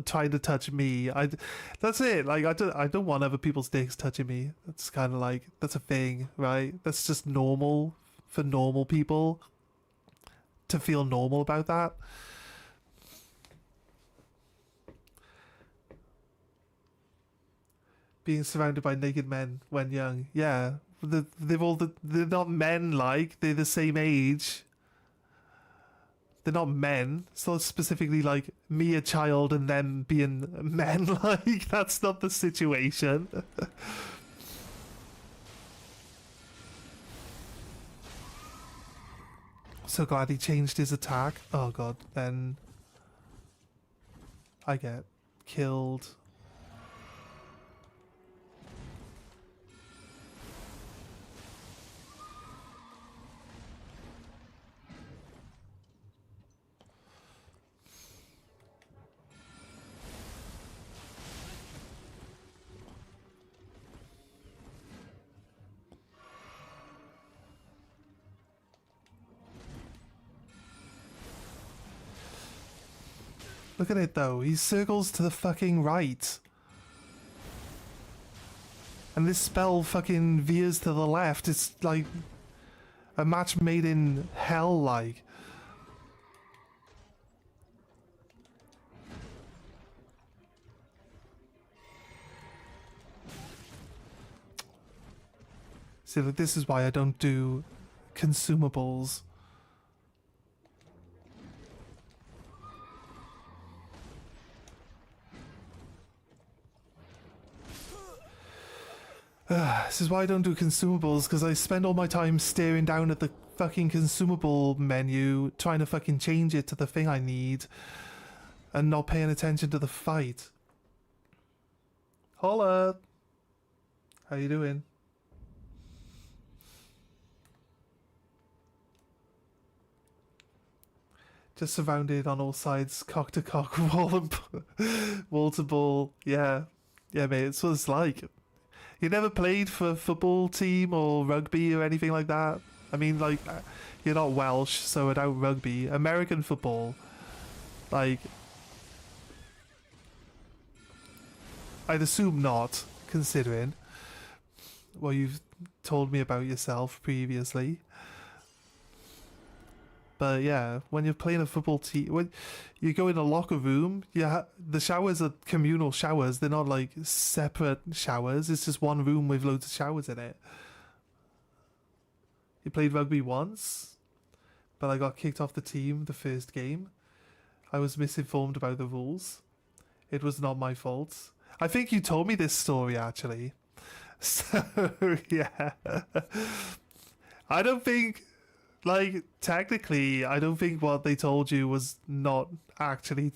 trying to touch me, that's it. Like I don't want other people's dicks touching me. That's kind of like, that's a thing, right? That's just normal for normal people to feel normal about that. Being surrounded by naked men when young, yeah, they're not men, like they're the same age. They're not men. It's not specifically like me a child and them being men. Like, that's not the situation. So glad he changed his attack. Oh god, then I get killed. Look at it though, he circles to the fucking right. And this spell fucking veers to the left. It's like a match made in hell, like. See, like, this is why I don't do consumables. This is why I don't do consumables, because I spend all my time staring down at the fucking consumable menu, trying to fucking change it to the thing I need, and not paying attention to the fight. Holla! How you doing? Just surrounded on all sides, cock to cock, wall to ball. Yeah. Yeah, mate, it's what it's like. You never played for a football team or rugby or anything like that? I mean, like, you're not Welsh, so without rugby, American football, like, I'd assume not, considering what you've told me about yourself previously. But yeah, when you're playing a football team, when you go in a locker room, the showers are communal showers. They're not like separate showers. It's just one room with loads of showers in it. You played rugby once, but I got kicked off the team the first game. I was misinformed about the rules. It was not my fault. I think you told me this story actually. So yeah. I don't think, like, technically, I don't think what they told you was not actually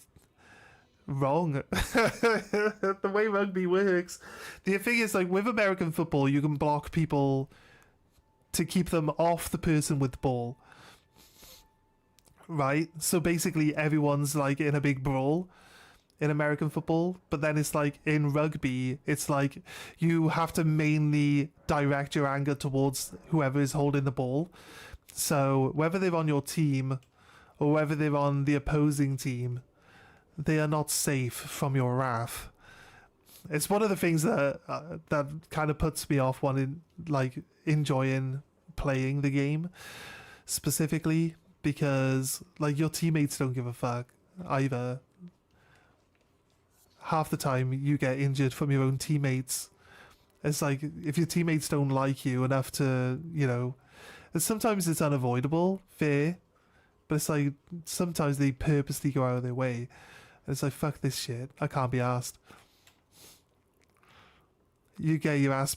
wrong. The way rugby works. The thing is, like, with American football, you can block people to keep them off the person with the ball. Right? So basically, everyone's, like, in a big brawl in American football, but then it's like in rugby, it's like you have to mainly direct your anger towards whoever is holding the ball. So whether they're on your team or whether they're on the opposing team, they are not safe from your wrath. It's one of the things that that kind of puts me off wanting, like, enjoying playing the game specifically, because like your teammates don't give a fuck either. Half the time you get injured from your own teammates. It's like, if your teammates don't like you enough to, you know, and sometimes it's unavoidable, fair, but it's like sometimes they purposely go out of their way, and it's like, fuck this shit, I can't be asked. You get your ass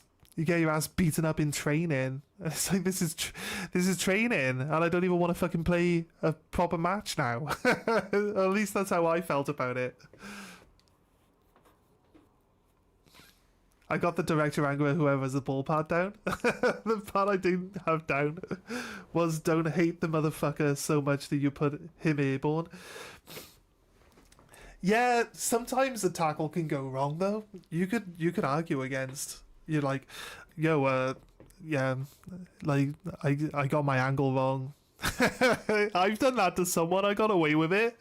beaten up in training. It's like, this is training, and I don't even want to fucking play a proper match now. At least that's how I felt about it. I got the director anger at whoever has the ball part down. The part I didn't have down was, don't hate the motherfucker so much that you put him airborne. Yeah, sometimes the tackle can go wrong though. You could argue against. You're like, yo, yeah, like I got my angle wrong. I've done that to someone. I got away with it.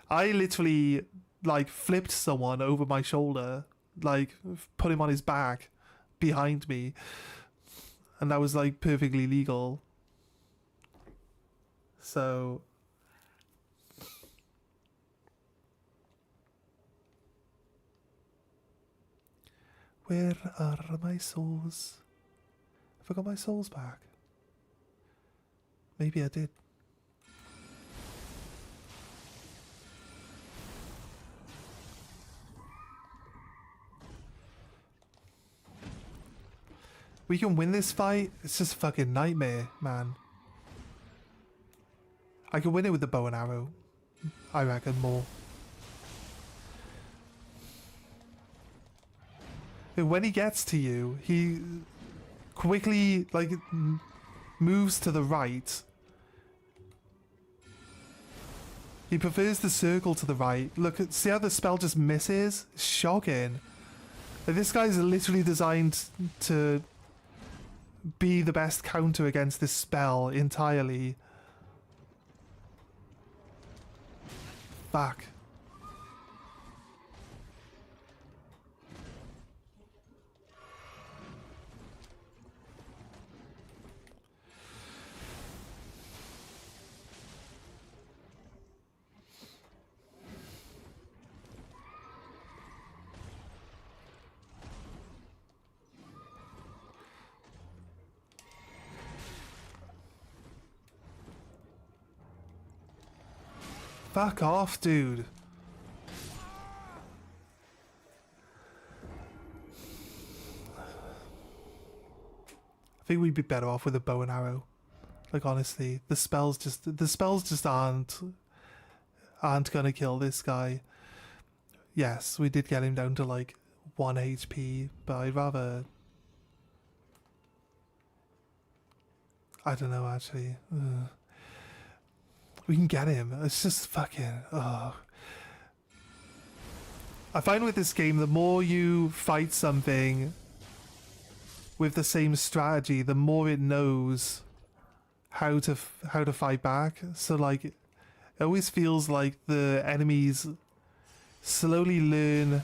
I literally like flipped someone over my shoulder, like put him on his back behind me, and that was like perfectly legal. So where are my souls? Have I got my souls back? Maybe I did. We can win this fight. It's just a fucking nightmare, man. I can win it with the bow and arrow. I reckon more. When he gets to you, he quickly like moves to the right. He prefers the circle to the right. Look, see how the spell just misses? Shocking. Like, this guy's literally designed to be the best counter against this spell entirely. Fuck. Fuck off, dude. I think we'd be better off with a bow and arrow. Like, honestly, the spells just aren't gonna kill this guy. Yes, we did get him down to like 1 HP, but I'd rather, I don't know, actually. We can get him. It's just fucking... Oh. I find with this game, the more you fight something with the same strategy, the more it knows how to fight back. So like, it always feels like the enemies slowly learn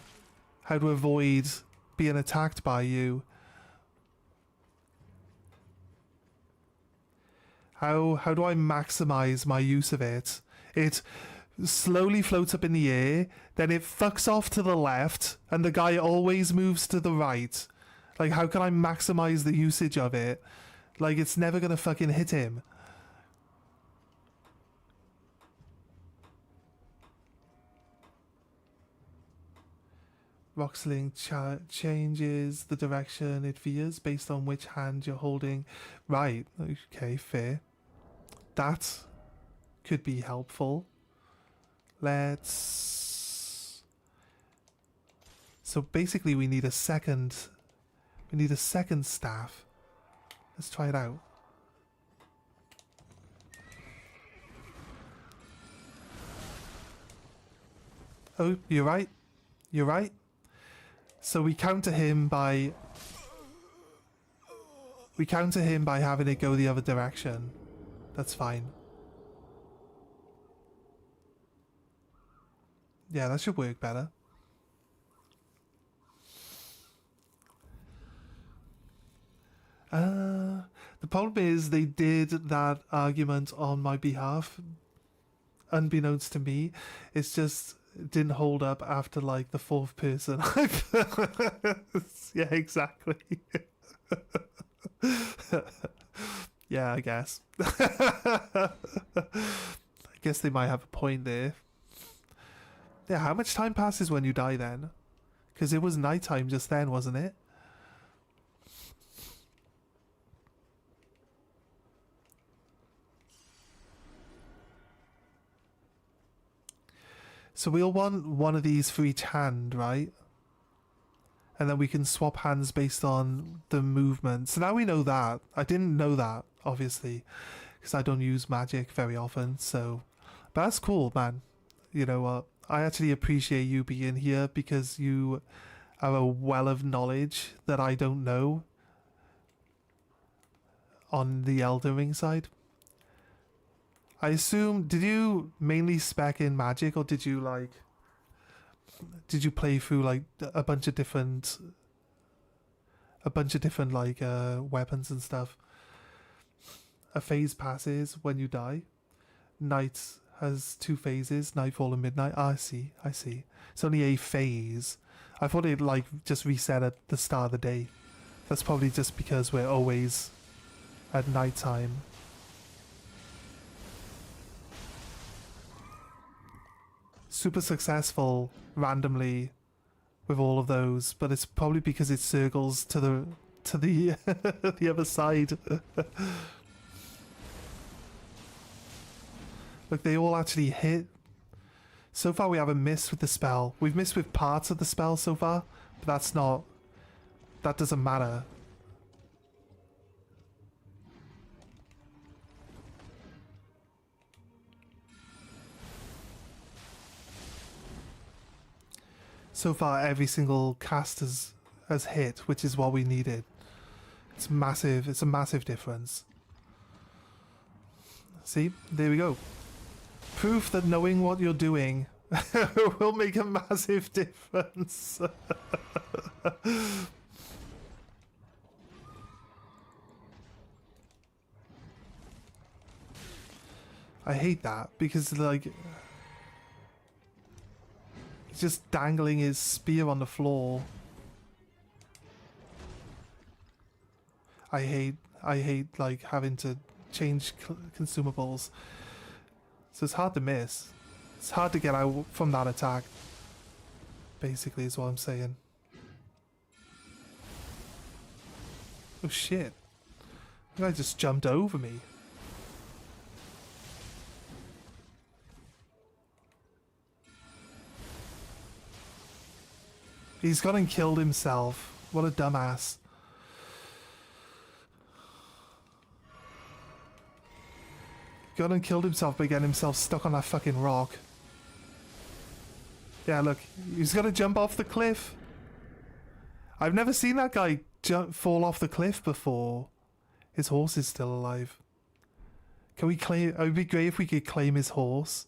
how to avoid being attacked by you. How do I maximize my use of it? It slowly floats up in the air, then it fucks off to the left, and the guy always moves to the right. Like, how can I maximize the usage of it? Like, it's never gonna fucking hit him. Rocksling changes the direction it veers based on which hand you're holding. Right, okay, fair. That could be helpful. Let's... So basically we need a second staff. Let's try it out. Oh, you're right. You're right. So we counter him by having it go the other direction. That's fine. Yeah, that should work better. The problem is they did that argument on my behalf, unbeknownst to me. It's just it didn't hold up after like the fourth person. Yeah, exactly. Yeah, I guess. I guess they might have a point there. Yeah, how much time passes when you die then? Because it was nighttime just then, wasn't it? So we'll want one of these for each hand, right? And then we can swap hands based on the movement. So now we know that. I didn't know that, obviously, because I don't use magic very often. So, but that's cool, man. You know what? I actually appreciate you being here because you are a well of knowledge that I don't know on the Elden Ring side. I assume, did you mainly spec in magic, or did you play through like a bunch of different like weapons and stuff? A phase passes when you die. Night has 2 phases, nightfall and midnight. Ah, I see. It's only a phase. I thought it like just reset at the start of the day. That's probably just because we're always at night time. Super successful randomly with all of those, but it's probably because it circles to the the other side. Look, they all actually hit. So far we haven't missed with the spell. We've missed with parts of the spell so far, but that doesn't matter. So far every single cast has hit, which is what we needed. It's massive. It's a massive difference. See, there we go. Proof that knowing what you're doing will make a massive difference. I hate that because like he's just dangling his spear on the floor. I hate like having to change consumables. So it's hard to miss. It's hard to get out from that attack. Basically is what I'm saying. Oh shit. The guy just jumped over me. He's gone and killed himself. What a dumbass. Gone and killed himself by getting himself stuck on that fucking rock. Yeah, look. He's gonna jump off the cliff. I've never seen that guy fall off the cliff before. His horse is still alive. Can we claim... It would be great if we could claim his horse.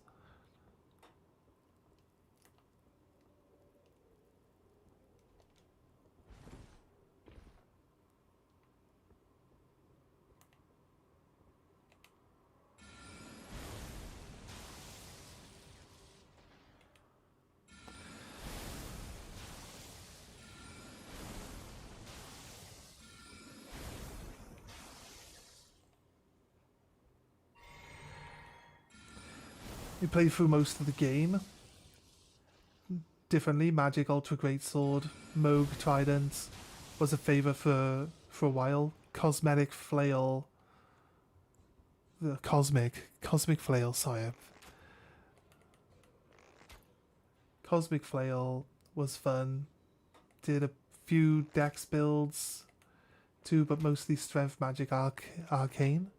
We played through most of the game. Differently, Magic Ultra Greatsword, Moog Trident was a favourite for a while. Cosmetic Flail. The Cosmic Flail, sorry. Cosmic Flail was fun. Did a few dex builds too, but mostly Strength Magic Arcane.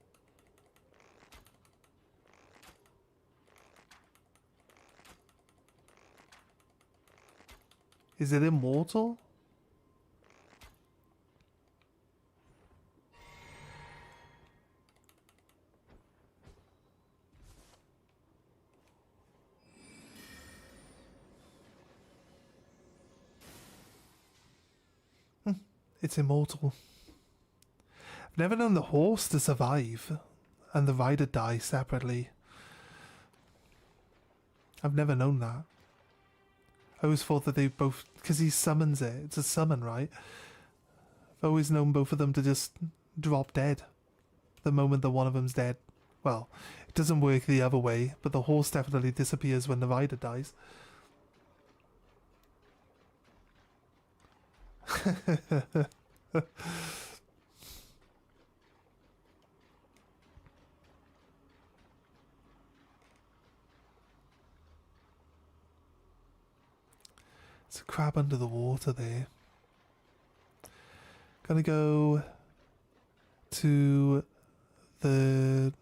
Is it immortal? It's immortal. I've never known the horse to survive and the rider die separately. I've never known that. I always thought that they both... Because he summons it. It's a summon, right? I've always known both of them to just drop dead the moment that one of them's dead. Well, it doesn't work the other way, but the horse definitely disappears when the rider dies. It's a crab under the water there. Gonna go to the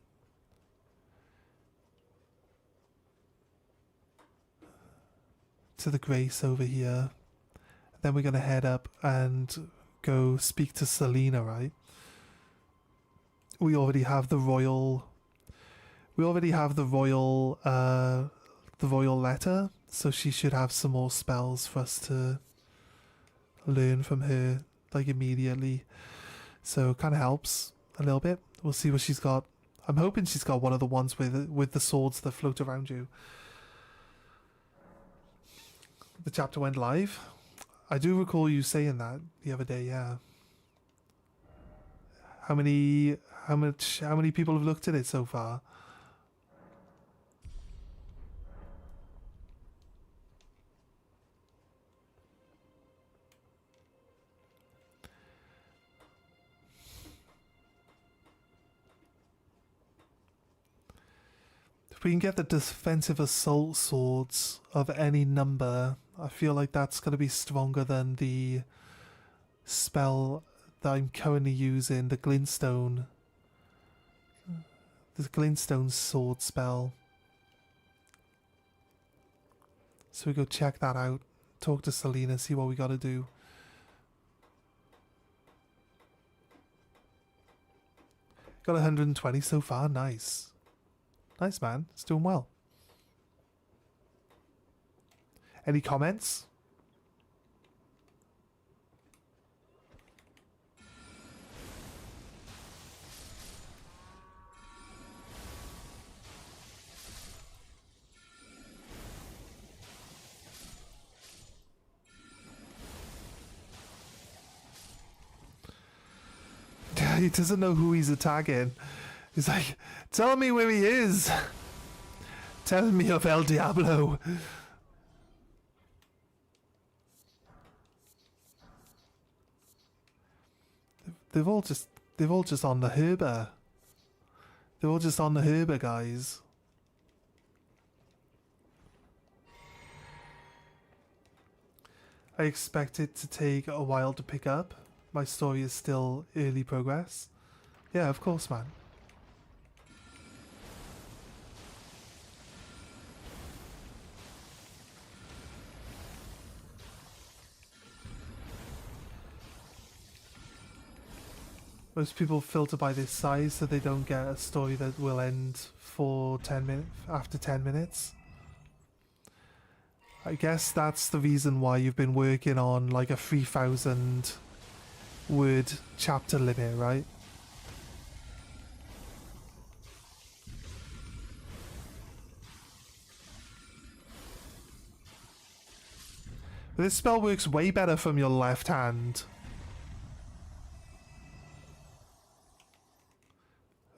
Grace over here. Then we're gonna head up and go speak to Selena, right? We already have the royal We already have the royal letter, so she should have some more spells for us to learn from her, like, immediately. So it kind of helps a little bit. We'll see what she's got. I'm hoping she's got one of the ones with the swords that float around you. The chapter went live. I do recall you saying that the other day. Yeah. How many people have looked at it so far? If we can get the defensive assault swords of any number, I feel like that's going to be stronger than the spell that I'm currently using, the glintstone. The glintstone sword spell. So we go check that out. Talk to Selena, see what we got to do. Got 120 so far. Nice. Nice, man. It's doing well. Any comments? He doesn't know who he's attacking. He's like, tell me where he is. Tell me of El Diablo. They've all just on the herber. They're all just on the herber, guys. I expect it to take a while to pick up. My story is still early progress. Yeah, of course, man. Most people filter by this size so they don't get a story that will end for 10 minutes after 10 minutes. I guess that's the reason why you've been working on like a 3,000 word chapter limit, right? This spell works way better from your left hand.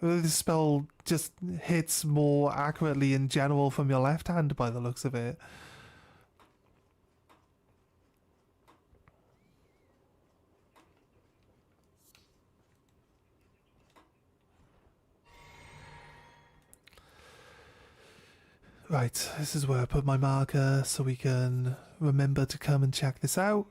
This spell just hits more accurately in general from your left hand by the looks of it. Right, this is where I put my marker so we can remember to come and check this out.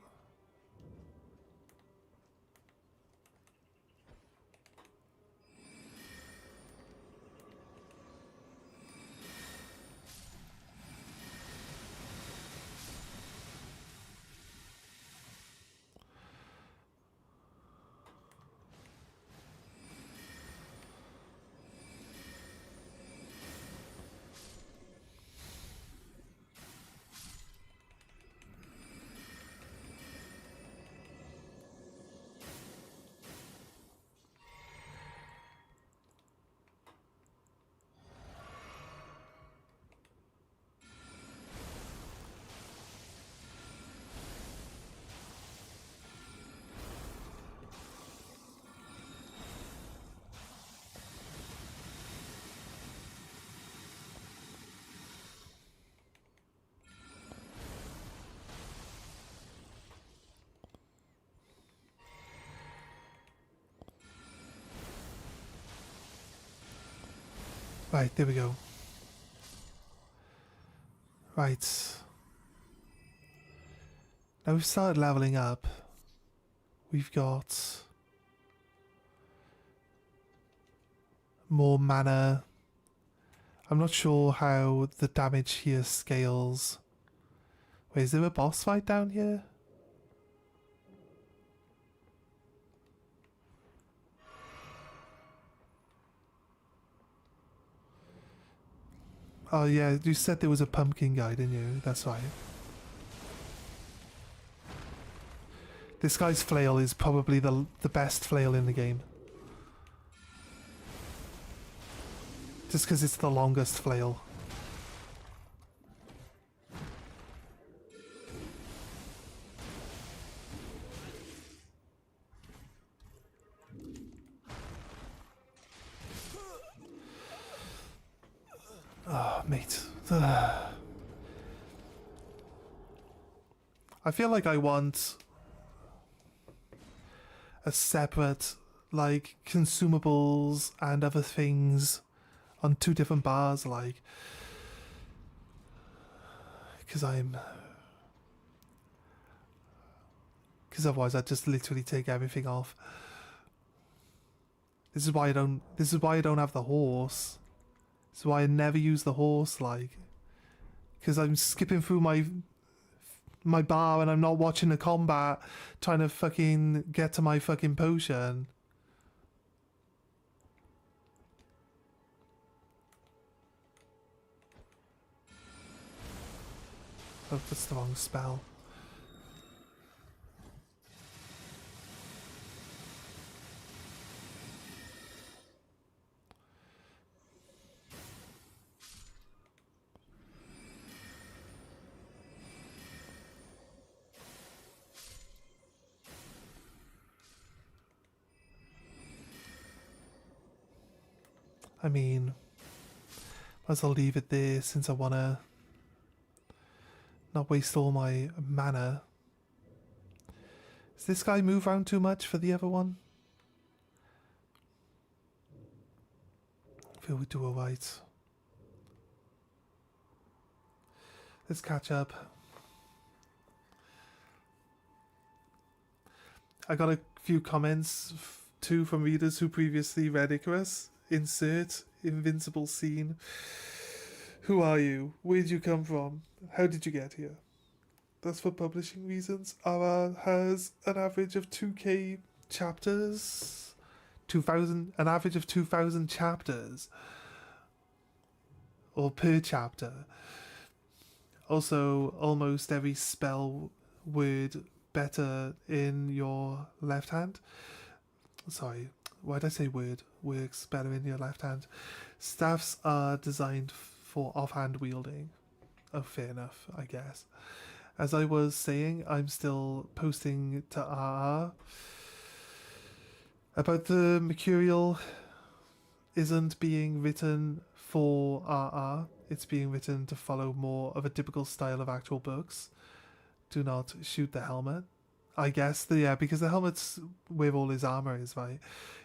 Right, there we go. Right. Now we've started leveling up. We've got more mana. I'm not sure how the damage here scales. Wait, is there a boss fight down here? Oh yeah, you said there was a pumpkin guy, didn't you? That's right. This guy's flail is probably the best flail in the game. Just because it's the longest flail. Oh, mate. I feel like I want a separate, like, consumables and other things on 2 different bars, like, because otherwise I'd just literally take everything off. This is why I don't have the horse. This is why I never use the horse, like, because I'm skipping through my bar and I'm not watching the combat, trying to fucking get to my fucking potion. Oh, that's the wrong spell. I mean, might as well leave it there since I wanna not waste all my mana. Does this guy move around too much for the other one? I feel we do alright. Let's catch up. I got a few comments too from readers who previously read Icarus. Insert invincible scene. Who are you? Where did you come from? How did you get here? That's for publishing reasons. RR has an average of 2k chapters. 2,000, an average of 2,000 chapters. Or per chapter. Also, almost every spell word better in your left hand. Sorry, why did I say word? Works better in your left hand. Staffs are designed for offhand wielding. Oh, fair enough, I guess. As I was saying, I'm still posting to RR about the Mercurial isn't being written for RR. It's being written to follow more of a typical style of actual books. Do not shoot the helmet. I guess, because the helmet's where all his armor is, right?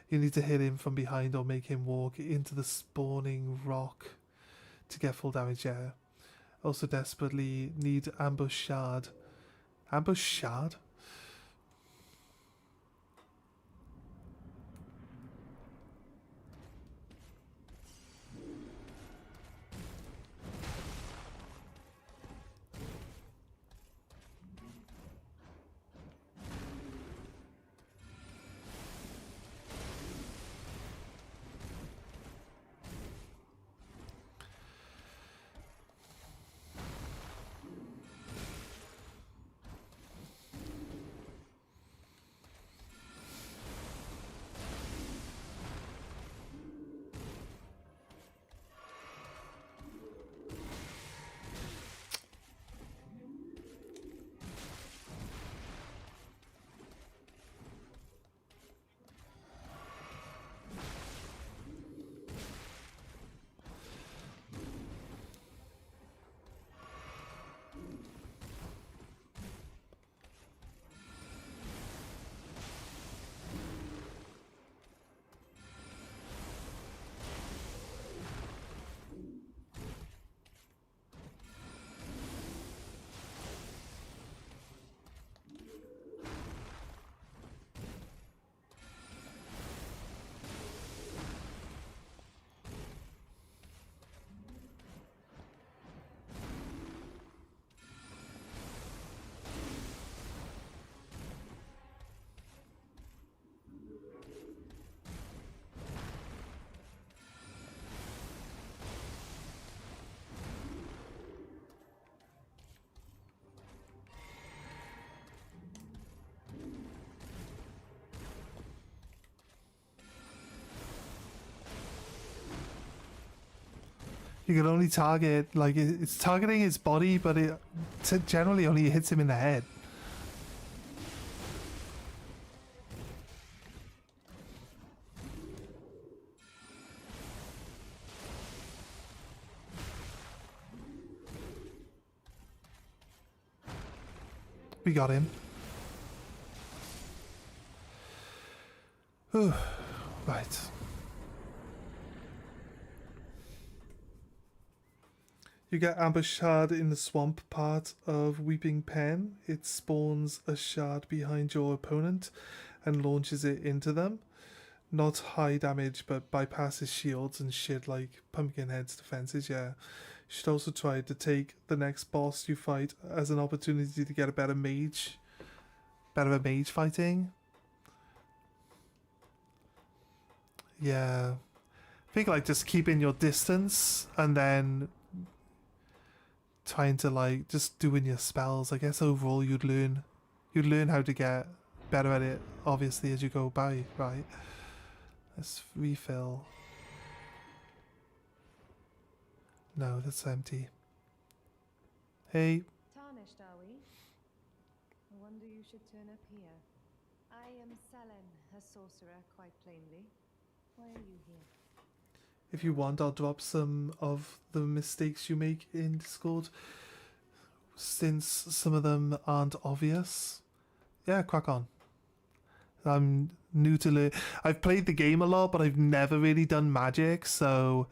You need to hit him from behind or make him walk into the spawning rock to get full damage, yeah. Also desperately need ambush shard. Ambush shard? You can only target, like, it's targeting his body, but it generally only hits him in the head. We got him. Ooh, right. You get amber shard in the swamp part of Weeping Pen. It spawns a shard behind your opponent and launches it into them. Not high damage, but bypasses shields and shit like Pumpkinhead's defenses, yeah. You should also try to take the next boss you fight as an opportunity to get a better mage. Better at mage fighting. Yeah. I think like just keeping your distance and then trying to like just doing your spells. I guess overall you'd learn how to get better at it obviously as you go by, right? Let's refill. No, that's empty. Hey. Tarnished, are we? I wonder you should turn up here. I am Selen, a sorcerer, quite plainly. Why are you here? If you want, I'll drop some of the mistakes you make in Discord, since some of them aren't obvious. Yeah, crack on. I'm new to I've played the game a lot, but I've never really done magic, so,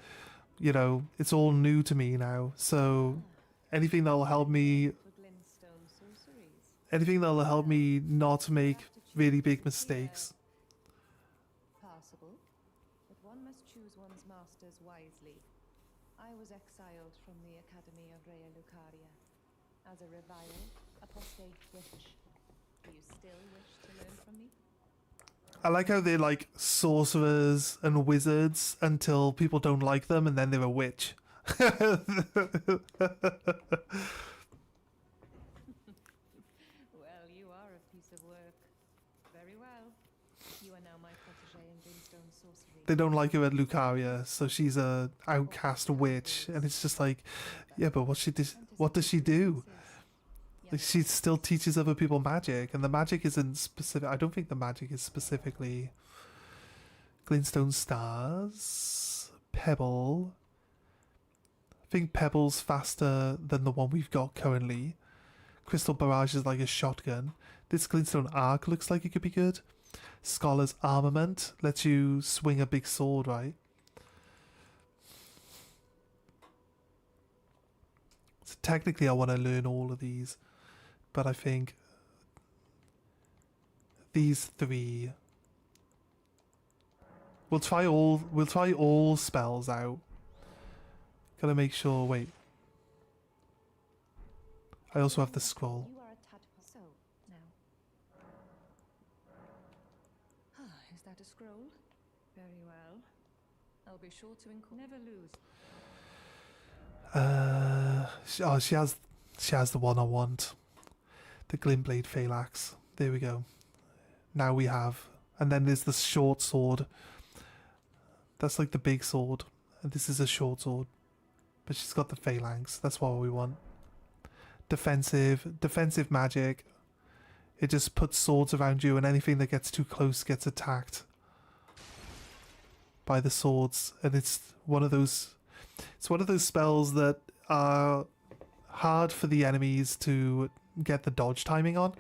you know, it's all new to me now. So, anything that'll help me, For glintstone sorceries. anything that'll help me not make really big mistakes. Possible, but one must choose one's masters wisely. I was exiled from the Academy of Rea Lucaria as a reviled, apostate witch. Do you still wish to learn from me? I like how they're like sorcerers and wizards until people don't like them and then they're a witch. Well, you are a piece of work. Very well. You are now my protege in glintstone sorcery. They don't like her at Lucaria, so she's a outcast witch, and it's just like, yeah, but what does she do? Like, she still teaches other people magic, and the magic isn't specific. I don't think the magic is specifically glintstone stars, pebble. I think pebble's faster than the one we've got currently. Crystal barrage is like a shotgun. This glintstone arc looks like it could be good. Scholar's armament lets you swing a big sword, right? So technically I want to learn all of these, but I think these three we'll try all spells out. Gotta make sure. Wait, I also have the scroll. You are a tadpole. So, now. Is that a scroll? Very well. I'll be sure to never lose. She has the one I want. The Glintblade Phalanx. There we go. Now we have, and then there's the short sword. That's like the big sword, and this is a short sword. But she's got the Phalanx. That's what we want. Defensive magic. It just puts swords around you, and anything that gets too close gets attacked by the swords. And it's one of those spells that are hard for the enemies to get the dodge timing on.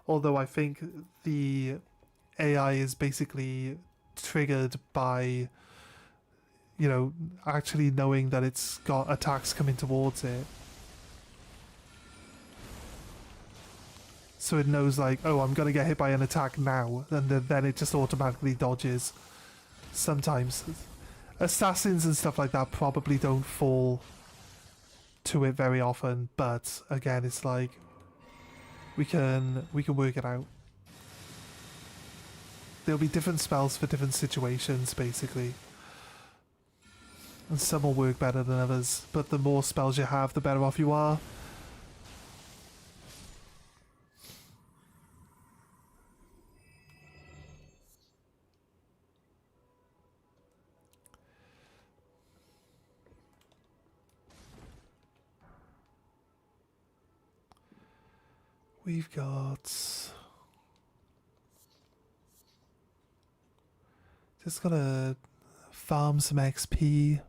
Although I think the AI is basically triggered by, you know, actually knowing that it's got attacks coming towards it. So it knows like, oh, I'm going to get hit by an attack now, and then it just automatically dodges. Sometimes assassins and stuff like that probably don't fall to it very often, but again, it's like we can work it out. There'll be different spells for different situations, basically. And some will work better than others, but the more spells you have, the better off you are. We've got... Just gotta farm some XP.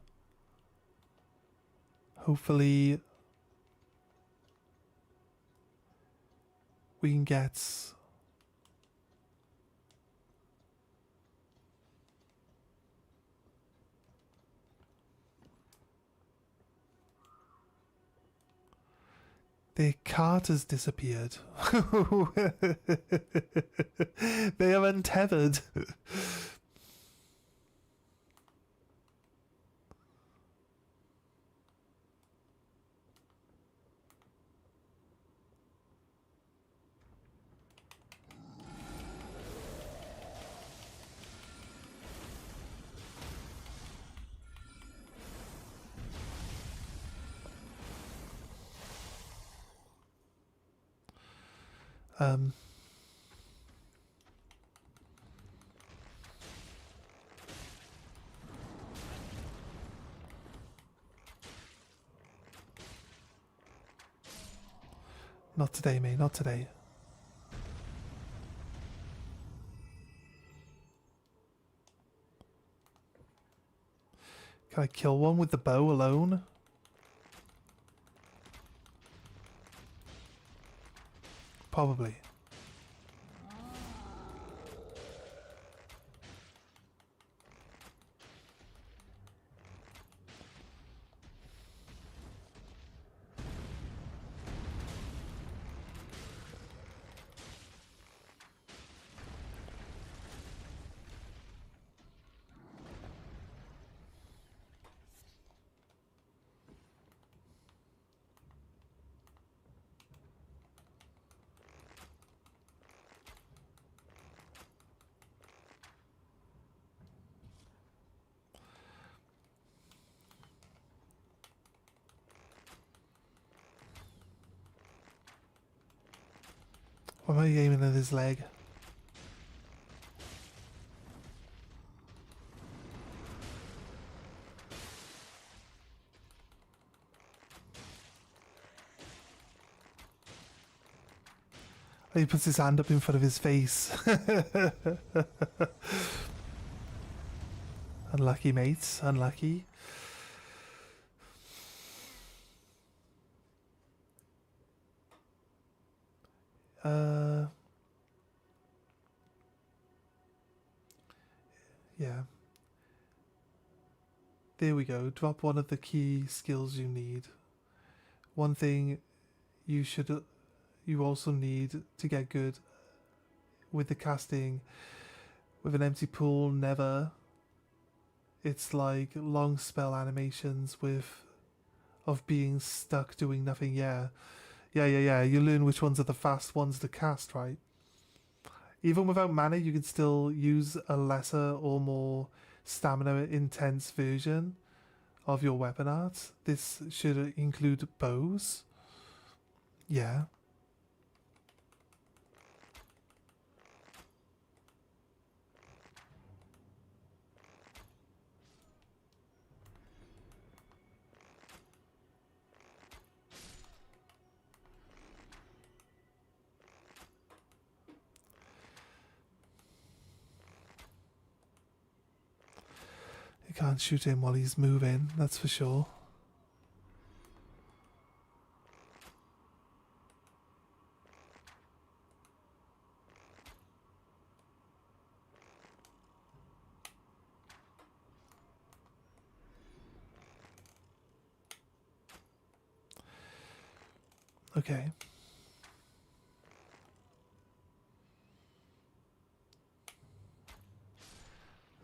Hopefully we can get... Their cart has disappeared. They are untethered. Not today, mate, not today. Can I kill one with the bow alone? Probably. Why am I aiming at his leg? He puts his hand up in front of his face. Unlucky, mates. Unlucky. Yeah. There we go. Drop one of the key skills you need. One thing you also need to get good with the casting with an empty pool, never. It's like long spell animations of being stuck doing nothing. Yeah. You learn which ones are the fast ones to cast, right? Even without mana, you can still use a lesser or more stamina intense version of your weapon art. This should include bows. Yeah. You can't shoot him while he's moving, that's for sure. Okay.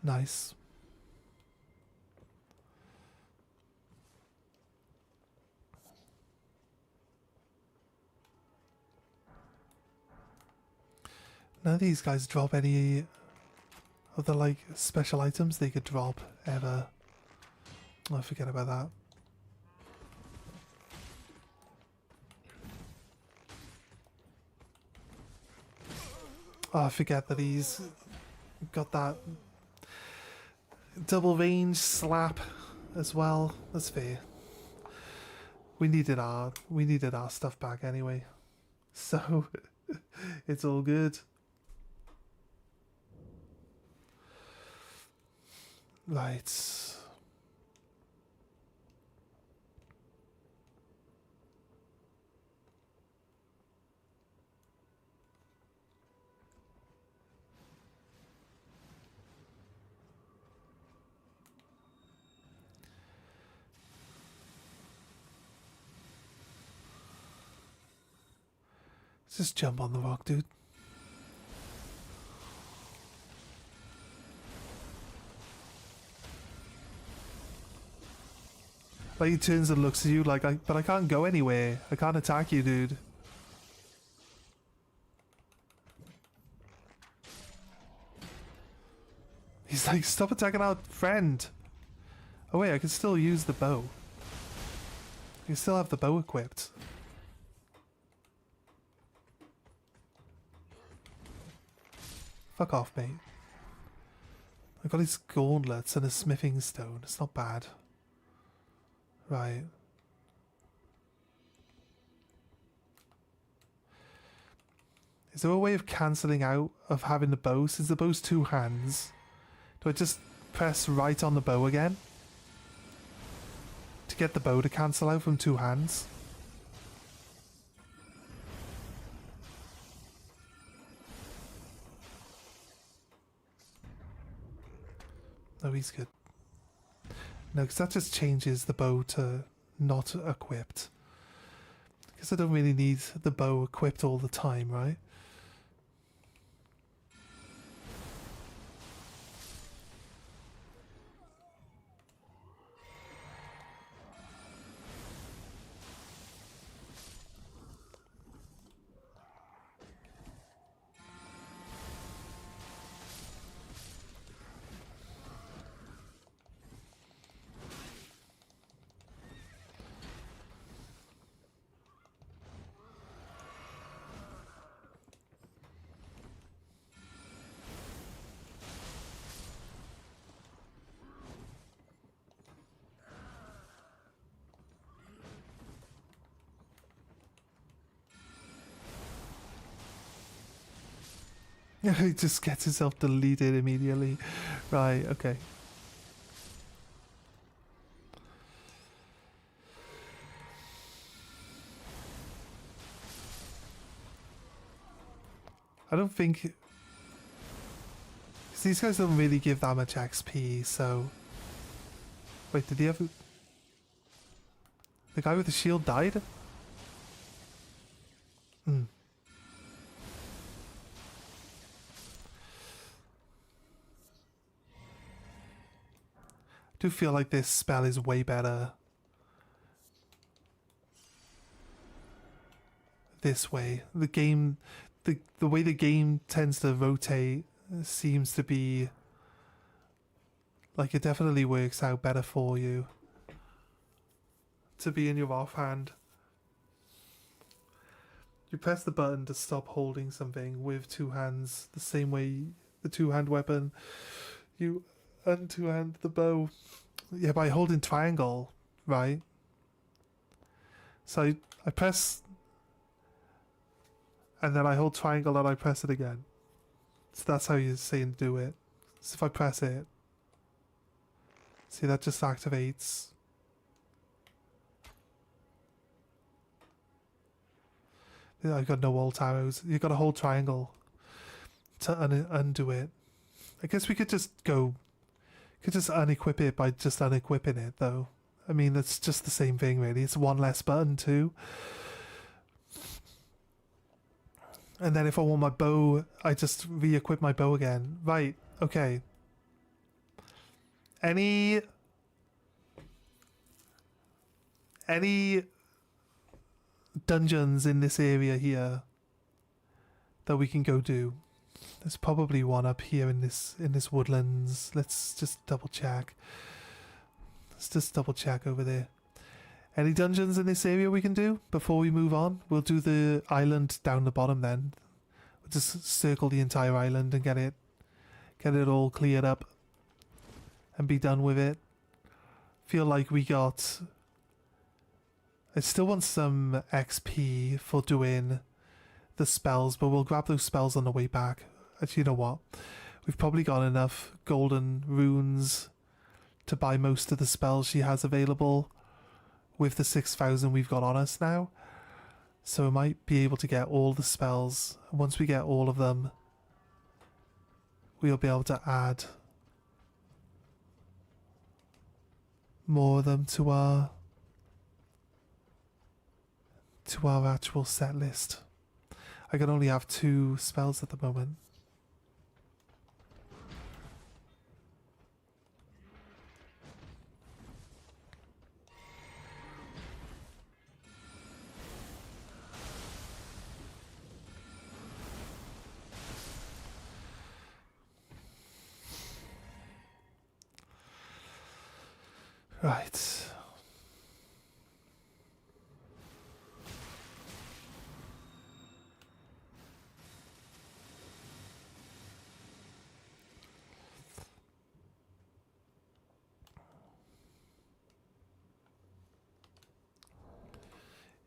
Nice. None of these guys drop any of the like special items they could drop ever. I forget about that. Oh, I forget that he's got that double range slap as well. That's fair. We needed our stuff back anyway. So it's all good. Right. Let's just jump on the rock, dude. Like he turns and looks at you like, but I can't go anywhere. I can't attack you, dude. He's like, stop attacking our friend. Oh wait, I can still use the bow. I can still have the bow equipped. Fuck off, mate. I've got his gauntlets and a smithing stone. It's not bad. Right. Is there a way of cancelling out of having the bow? Since the bow's two hands, do I just press right on the bow again? To get the bow to cancel out from two hands? No, he's good. No, because that just changes the bow to not equipped. Because I don't really need the bow equipped all the time, right? He just gets himself deleted immediately. Right, okay. I don't think... 'cause these guys don't really give that much XP, so... Wait, did he have... The guy with the shield died? Hmm. I do feel like this spell is way better this way. The game, the way the game tends to rotate seems to be like it definitely works out better for you to be in your offhand. You press the button to stop holding something with two hands, the same way the two-hand weapon. You untwo-hand the bow. Yeah, by holding triangle, right? So I press, and then I hold triangle and I press it again. So that's how you're saying do it. So if I press it, see that just activates. Yeah, I've got no alt arrows. You got to hold triangle to undo it. I guess we could just unequip it by just unequipping it, though. I mean, it's just the same thing, really. It's one less button, too. And then if I want my bow, I just re-equip my bow again. Right, okay. Any dungeons in this area here that we can go do? There's probably one up here in this woodlands. Let's just double check. Let's just double check over there. Any dungeons in this area we can do before we move on? We'll do the island down the bottom then. We'll just circle the entire island and get it all cleared up and be done with it. Feel like we got... I still want some XP for doing the spells, but we'll grab those spells on the way back. Actually, you know what? We've probably got enough golden runes to buy most of the spells she has available with the 6,000 we've got on us now. So we might be able to get all the spells. Once we get all of them, we'll be able to add more of them to our actual set list. I can only have 2 spells at the moment. Right.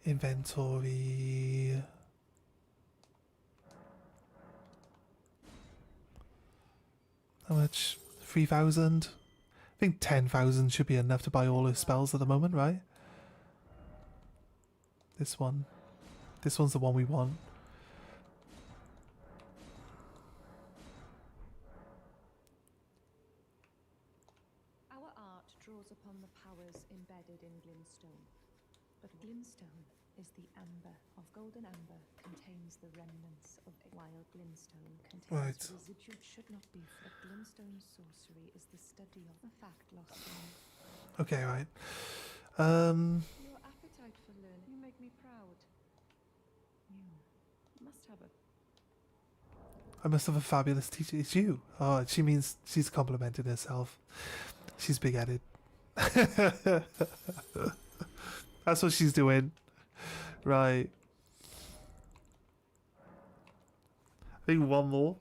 Inventory. How much? 3,000? I think 10,000 should be enough to buy all her spells at the moment, right? This one. This one's the one we want. Our art draws upon the powers embedded in glintstone. But glintstone is the amber of golden amber contains the remnants of while glintstone contains Right. residual should not be. But glintstone sorcery is the study of a fact lost in Okay, right. your appetite for learning. You make me proud. You must have a I must have a fabulous teacher. It's you. Oh, she means she's complimented herself. She's big-headed. That's what she's doing. Right. I think one more.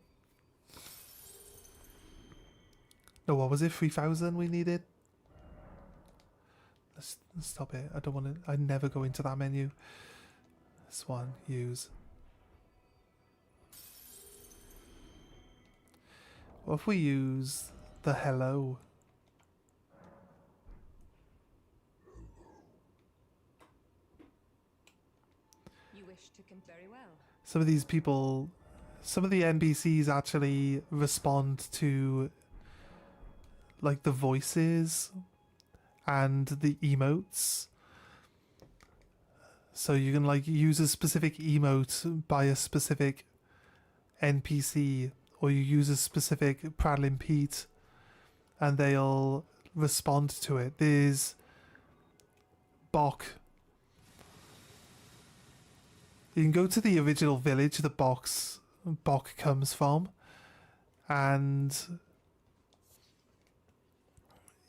No, what was it? 3,000 we needed? Let's stop it. I don't want to... I never go into that menu. This one. Use. What if we use the hello? you wish to very well. Some of these people, some of the NPCs actually respond to like the voices and the emotes. So you can like use a specific emote by a specific NPC, or you use a specific Prattling Pete and they'll respond to it. There's Bok. You can go to the original village that Bok comes from, and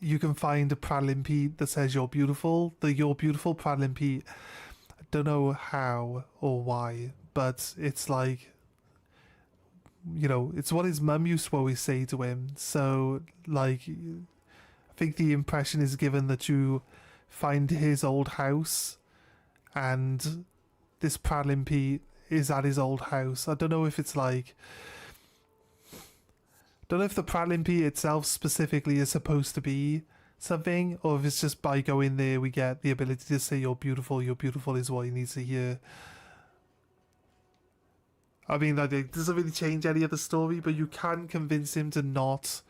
you can find a Prattling Pete that says you're beautiful. The You're Beautiful Prattling Pete, I don't know how or why, but it's like, you know, it's what his mum used to always say to him. So, like, I think the impression is given that you find his old house and this Prattling Pete is at his old house. I don't know if it's like... don't know if the Prattling Pete itself specifically is supposed to be something, or if it's just by going there we get the ability to say you're beautiful is what he needs to hear. I mean, like, it doesn't really change any of the story, but you can convince him to not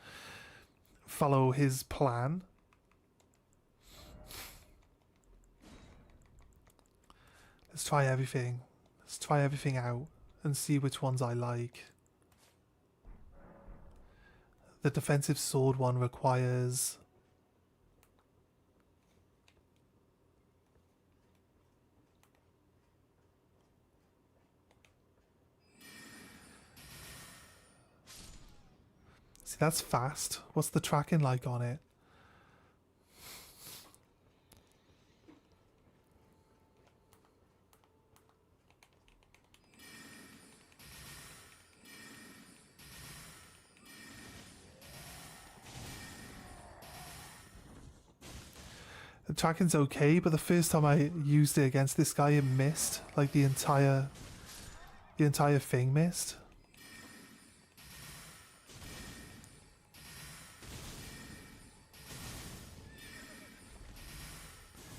follow his plan. Let's try everything. Let's try everything out and see which ones I like. The defensive sword one requires... see, that's fast. What's the tracking like on it? The tracking's okay, but the first time I used it against this guy, it missed like the entire The entire thing missed.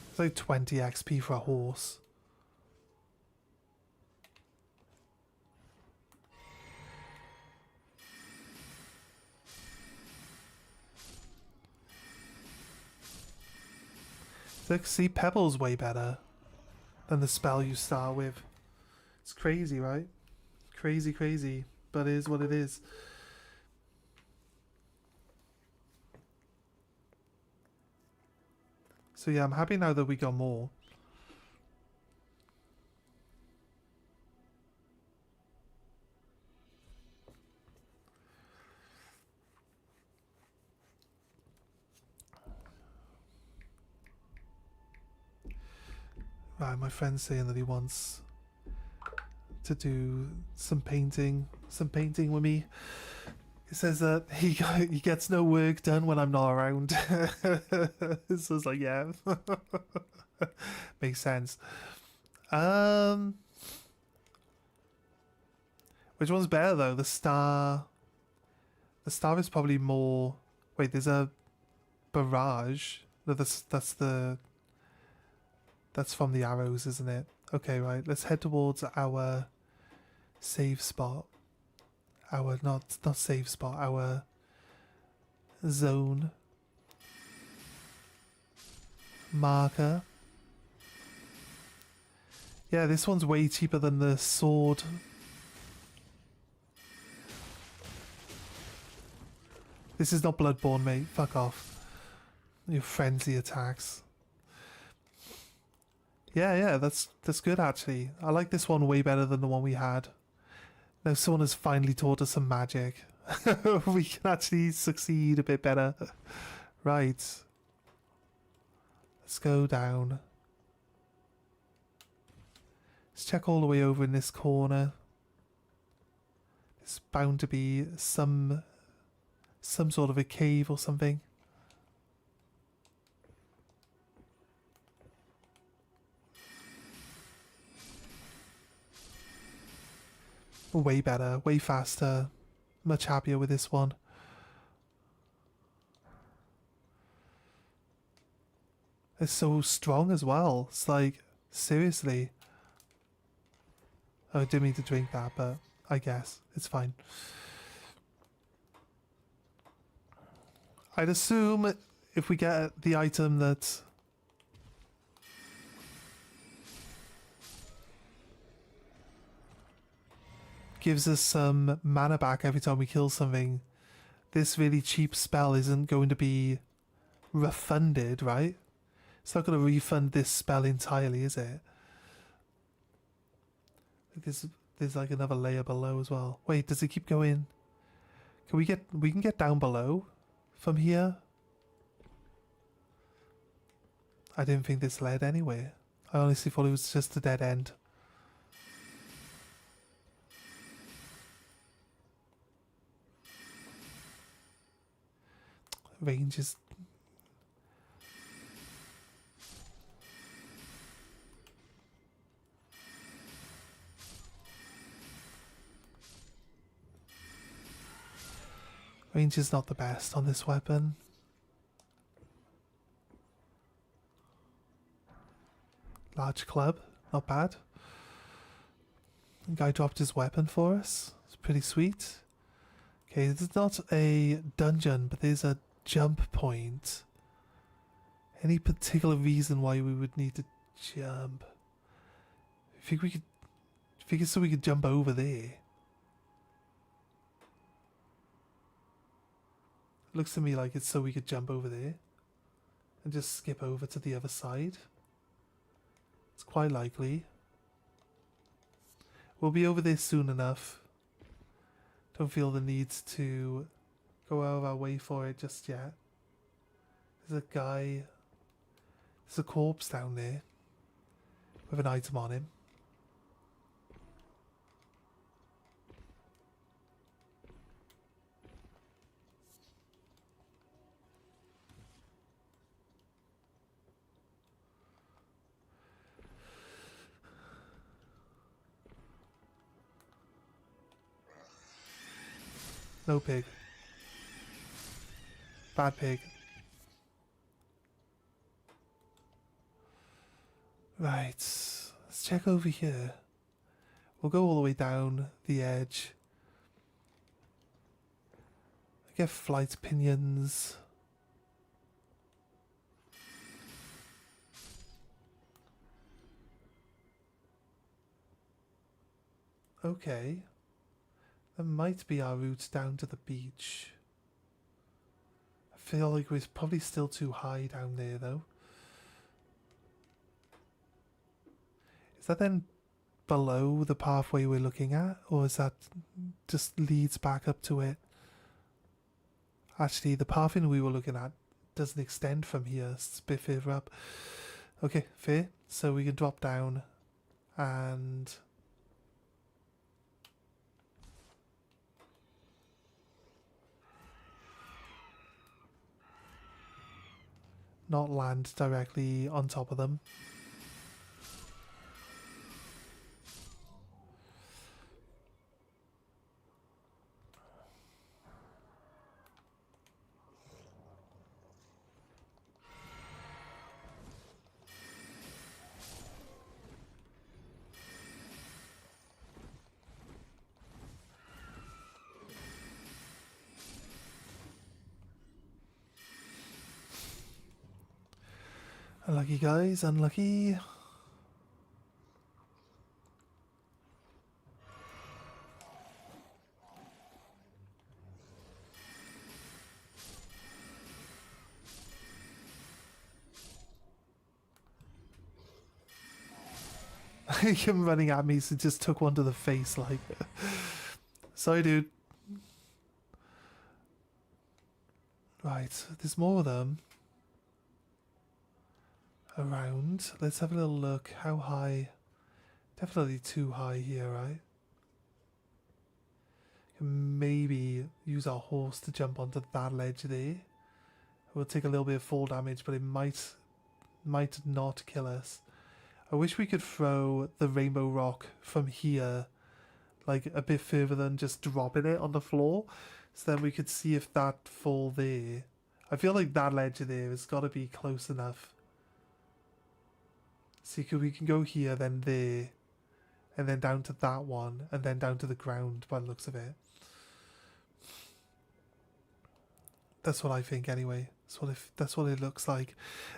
It's like 20 XP for a horse. Look, see, Pebble's way better than the spell you start with. It's crazy, right? Crazy, crazy. But it is what it is. So yeah, I'm happy now that we got more. Right, my friend's saying that he wants to do some painting with me. He says that he gets no work done when I'm not around. So it's like, yeah, makes sense. Which one's better though? The star is probably more. Wait, there's a barrage. No, that's from the arrows, isn't it? Okay, right. Let's head towards our save spot. Our not save spot. Our zone marker. Yeah, this one's way cheaper than the sword. This is not Bloodborne, mate. Fuck off. Your frenzy attacks. Yeah, that's good actually. I like this one way better than the one we had. Now someone has finally taught us some magic. We can actually succeed a bit better. Right. Let's go down. Let's check all the way over in this corner. There's bound to be some sort of a cave or something. Way better, way faster, much happier with this one. It's so strong as well. It's like, seriously. Oh, I didn't mean to drink that, but I guess it's fine. I'd assume if we get the item that gives us some mana back every time we kill something, this really cheap spell isn't going to be refunded, right? It's not going to refund this spell entirely, is it? There's like another layer below as well. Wait, does it keep going? We can get down below from here? I didn't think this led anywhere. I honestly thought it was just a dead end. Range is... Range is not the best on this weapon. Large club, not bad. The guy dropped his weapon for us. It's pretty sweet. Okay, this is not a dungeon, but there's a jump point. Any particular reason why we would need to jump? I think we could... so we could jump over there. Looks to me like it's so we could jump over there and just skip over to the other side. It's quite likely. We'll be over there soon enough. Don't feel the need to go out of our way for it just yet. There's a guy. There's a corpse down there with an item on him. No pig. Bad pig. Right. Let's check over here. We'll go all the way down the edge. Get flight pinions. Okay. That might be our route down to the beach. I feel like we're probably still too high down there though. Is that then below the pathway we're looking at? Or is that just leads back up to it? Actually, the pathway we were looking at doesn't extend from here. It's a bit further up. Okay, fair. So we can drop down and... not land directly on top of them. Unlucky guys, unlucky. Him running at me, so just took one to the face like... Sorry dude. Right, there's more of them. Around. Let's have a little look. How high? Definitely too high here, right? Can maybe use our horse to jump onto that ledge there. We'll take a little bit of fall damage, but it might not kill us. I wish we could throw the rainbow rock from here, like a bit further than just dropping it on the floor, so then we could see if that fall there. I feel like that ledge there has got to be close enough. See, we can go here, then there, and then down to that one, and then down to the ground by the looks of it. That's what I think anyway. That's what it looks like.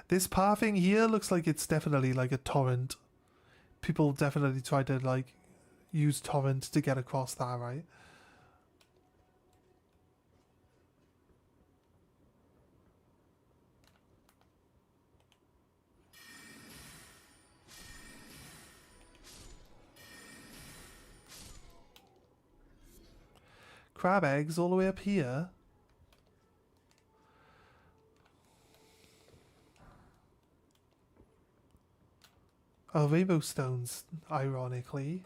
This pathing here looks like it's definitely like a torrent. People definitely try to like use torrent to get across that, right? Crab eggs all the way up here. Oh, rainbow stones, ironically.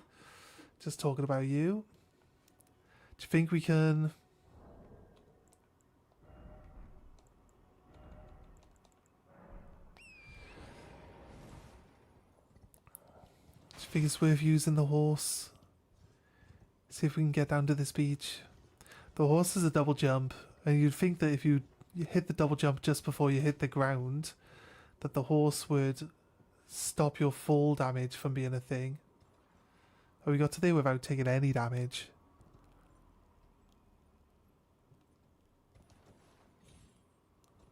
Just talking about you. Do you think we can... Do you think it's worth using the horse? See if we can get down to this beach. The horse is a double jump, and you'd think that if you hit the double jump just before you hit the ground, that the horse would stop your fall damage from being a thing. Oh, we got to there without taking any damage.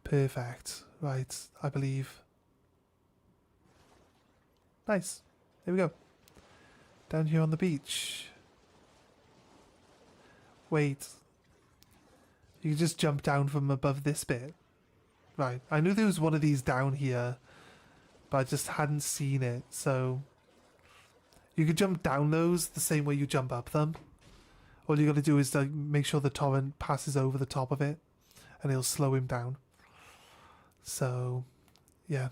Perfect. Right, I believe. Nice. There we go. Down here on the beach. Wait. You can just jump down from above this bit. Right. I knew there was one of these down here, but I just hadn't seen it, so... You could jump down those the same way you jump up them. All you got to do is like, make sure the torrent passes over the top of it, and it'll slow him down. So, yeah.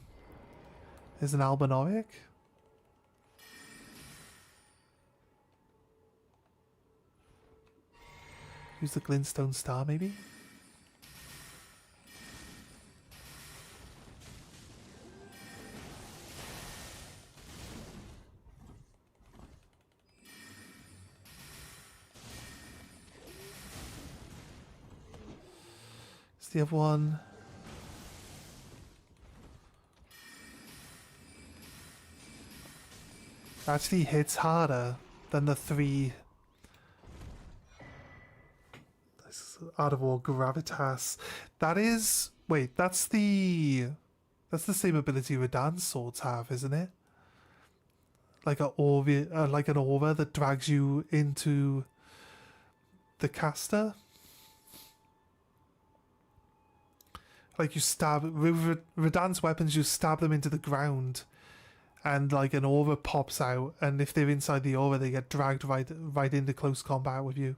There's an albinoric. Use the glintstone star, maybe? the other one? Actually hits harder than the 3 Art of War Gravitas. That is... Wait, that's the... That's the same ability Radan's swords have, isn't it? Like an aura that drags you into the caster. Like you stab... Radan's weapons, you stab them into the ground. And like an aura pops out. And if they're inside the aura, they get dragged right into close combat with you.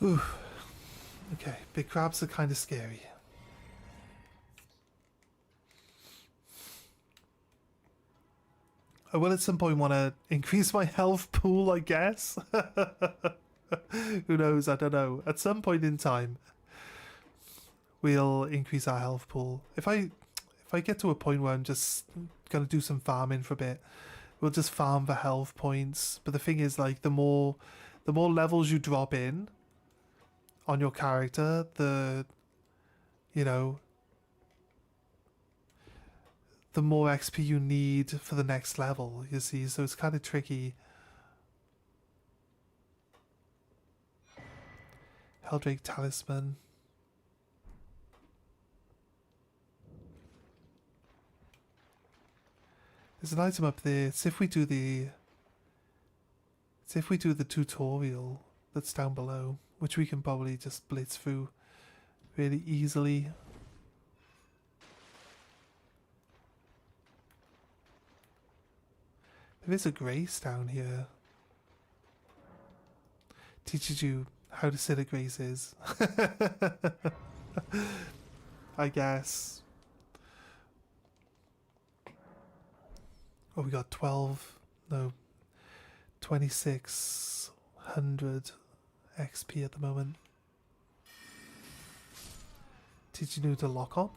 Ooh. Okay, big crabs are kind of scary. I will at some point want to increase my health pool, I guess. Who knows? I don't know. At some point in time, we'll increase our health pool. If I get to a point where I'm just gonna do some farming for a bit, we'll just farm for health points. But the thing is, like, the more levels you drop in on your character, the more XP you need for the next level, you see, so it's kind of tricky. Helldrake Talisman. There's an item up there. It's if we do the tutorial that's down below, which we can probably just blitz through really easily. There is a grace down here. Teaches you how to sit at graces. I guess. Oh, we got 2600 XP at the moment. Did you know to lock on?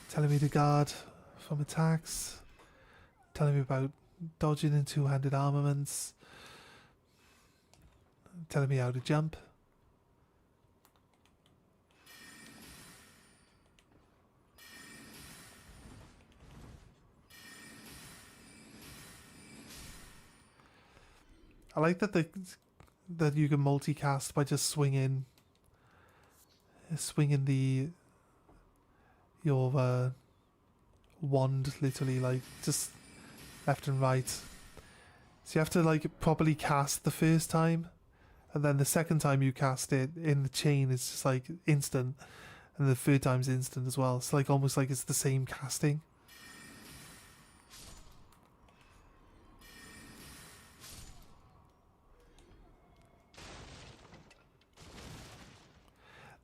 Telling me to guard from attacks. Telling me about dodging in two-handed armaments. Telling me how to jump. I like that that you can multicast by just swinging your wand, literally, like just left and right. So you have to like properly cast the first time, and then the second time you cast it in the chain, it's just like instant, and the third time's instant as well. It's like almost like it's the same casting.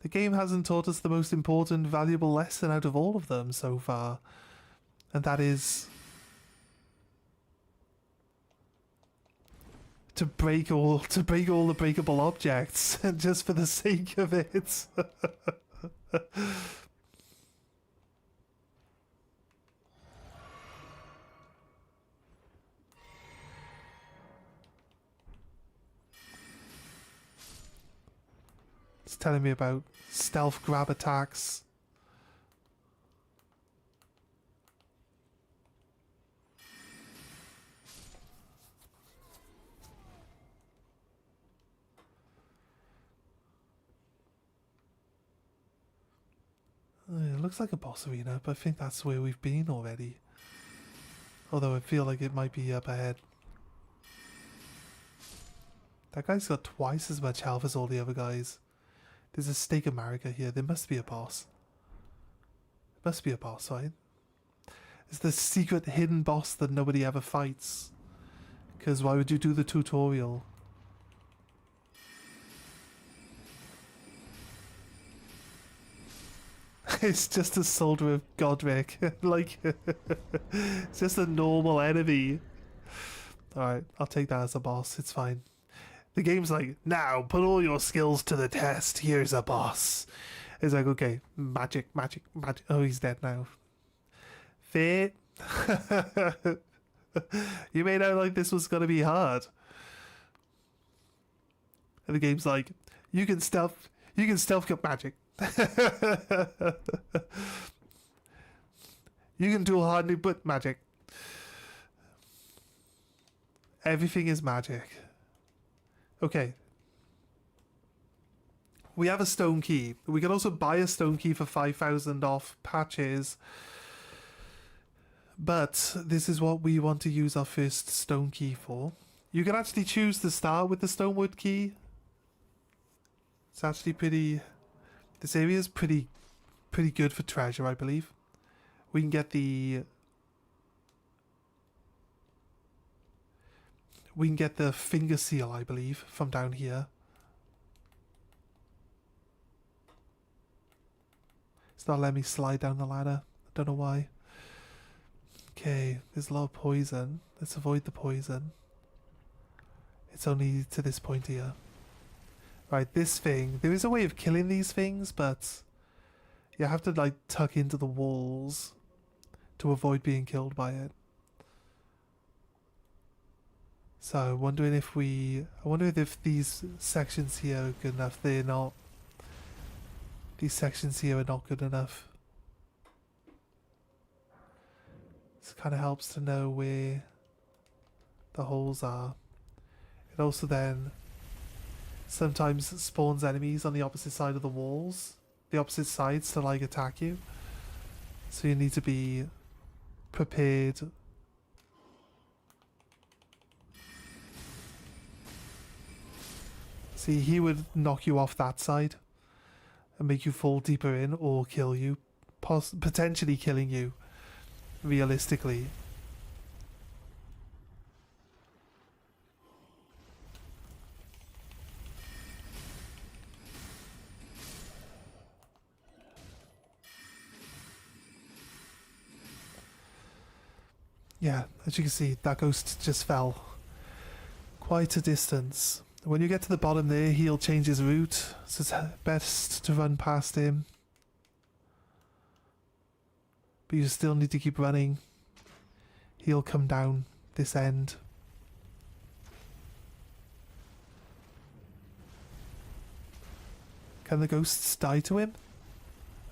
The game hasn't taught us the most important, valuable lesson out of all of them so far, and that is to break all the breakable objects just for the sake of it. It's telling me about stealth grab attacks. It looks like a boss arena, but I think that's where we've been already. Although I feel like it might be up ahead. That guy's got twice as much health as all the other guys. There's a Stake America here. There must be a boss. There must be a boss, right? It's the secret hidden boss that nobody ever fights. Because why would you do the tutorial It's just a soldier of Godric. Like, it's just a normal enemy. Alright, I'll take that as a boss. It's fine. The game's like, now put all your skills to the test. Here's a boss. It's like, okay, magic, magic, magic. Oh, he's dead now. Fit. You made out like this was gonna be hard. And the game's like, you can stealth cut magic. You can do hard new but magic. Everything is magic. Okay. We have a stone key. We can also buy a stone key for 5,000 off patches. But this is what we want to use our first stone key for. You can actually choose to start with the stonewood key. It's actually pretty... This area is pretty good for treasure, I believe. We can get the... We can get the finger seal, I believe, from down here. It's not letting me slide down the ladder. I don't know why. Okay, there's a lot of poison. Let's avoid the poison. It's only to this point here. Right, this thing. There is a way of killing these things, but you have to like tuck into the walls to avoid being killed by it. So I'm wondering if I wonder if these sections here are good enough. They're not. These sections here are not good enough. This kind of helps to know where the holes are. It also then sometimes spawns enemies on the opposite side of the walls. The opposite sides to like attack you. So you need to be prepared. See, he would knock you off that side and make you fall deeper in or kill you. Potentially killing you. Realistically. Yeah, as you can see, that ghost just fell quite a distance. When you get to the bottom there, he'll change his route, so it's best to run past him. But you still need to keep running. He'll come down this end. Can the ghosts die to him?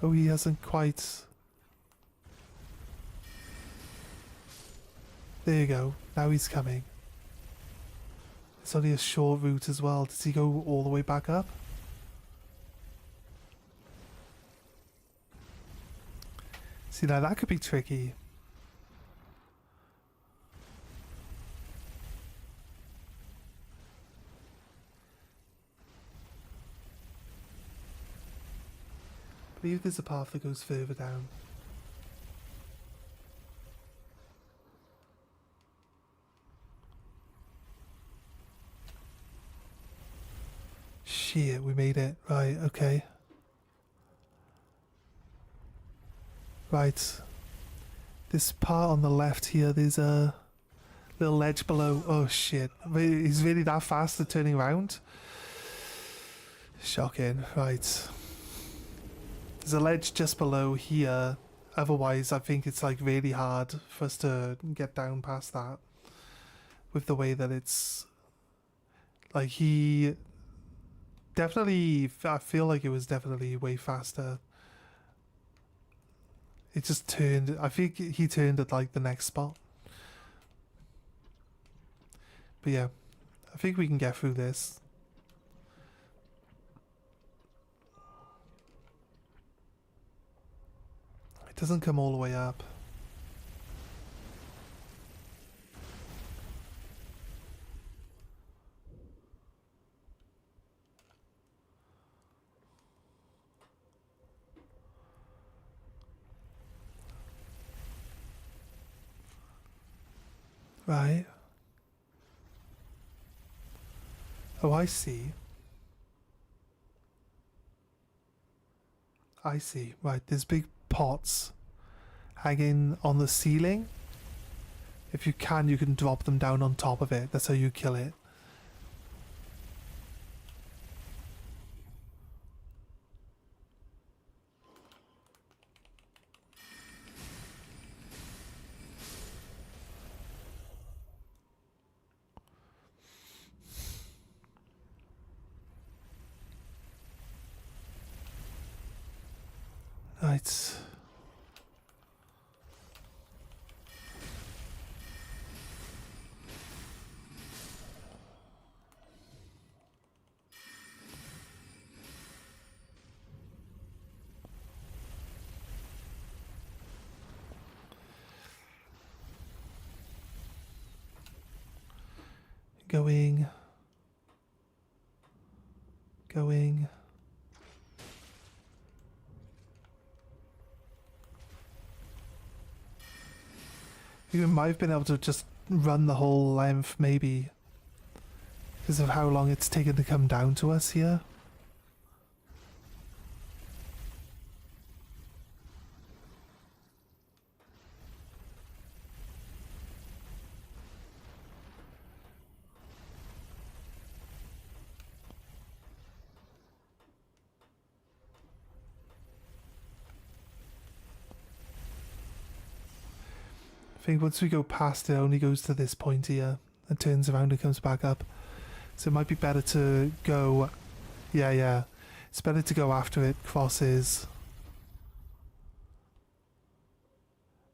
Oh, he hasn't quite... There you go. Now he's coming. It's only a short route as well. Does he go all the way back up? See, now that could be tricky. I believe there's a path that goes further down. Shit, we made it. Right, okay. Right. This part on the left here, there's a little ledge below. Oh shit. He's really that fast at turning around? Shocking. Right. There's a ledge just below here. Otherwise, I think it's like really hard for us to get down past that. With the way that it's... Like he... Definitely, I feel like it was definitely way faster. It just turned, I think he turned at like the next spot. But yeah, I think we can get through this. It doesn't come all the way up. Right. Oh, I see. I see. Right, there's big pots hanging on the ceiling. If you can drop them down on top of it. That's how you kill it. Right. Going. You might have been able to just run the whole length, maybe, because of how long it's taken to come down to us here. I think once we go past it, it only goes to this point here and turns around and comes back up. So it might be better to go... Yeah. It's better to go after it crosses.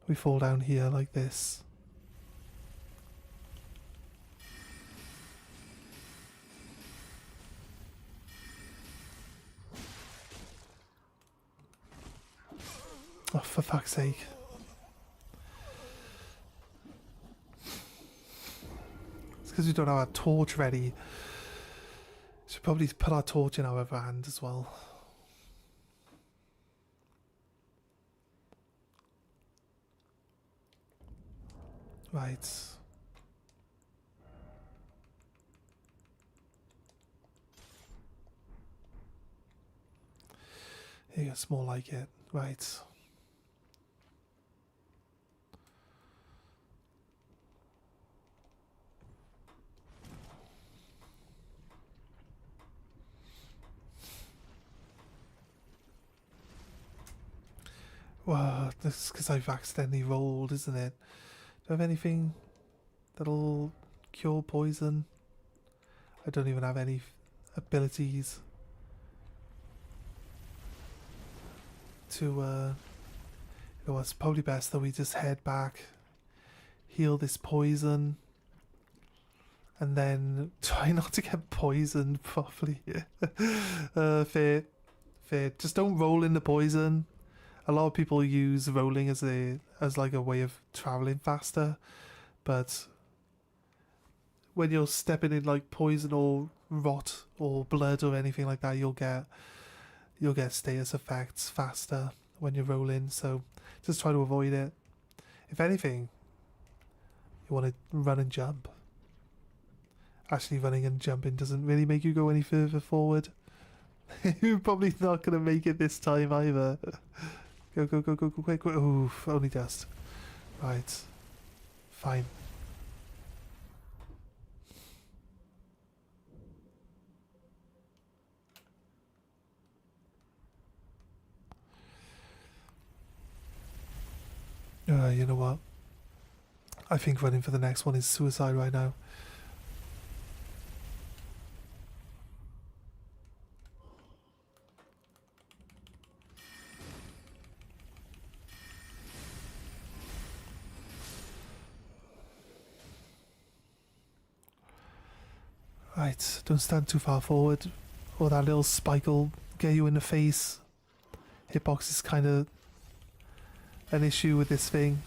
We fall down here like this. Oh, for fuck's sake. Because we don't have our torch ready. Should probably put our torch in our other hand as well. Right. Here, it's more like it. Right. Well, this is because I've accidentally rolled, isn't it? Do I have anything that'll cure poison? I don't even have any abilities to, you know, it's probably best that we just head back, heal this poison, and then try not to get poisoned properly. Fair. Just don't roll in the poison. A lot of people use rolling as like a way of traveling faster, but when you're stepping in like poison or rot or blood or anything like that, you'll get status effects faster when you're rolling. So just try to avoid it. If anything, you want to run and jump. Actually, running and jumping doesn't really make you go any further forward. You're probably not going to make it this time either. Go, quick. Oof, only dust. Right. Fine. You know what? I think running for the next one is suicide right now. Right, don't stand too far forward, or that little spike will get you in the face. Hitbox is kind of an issue with this thing.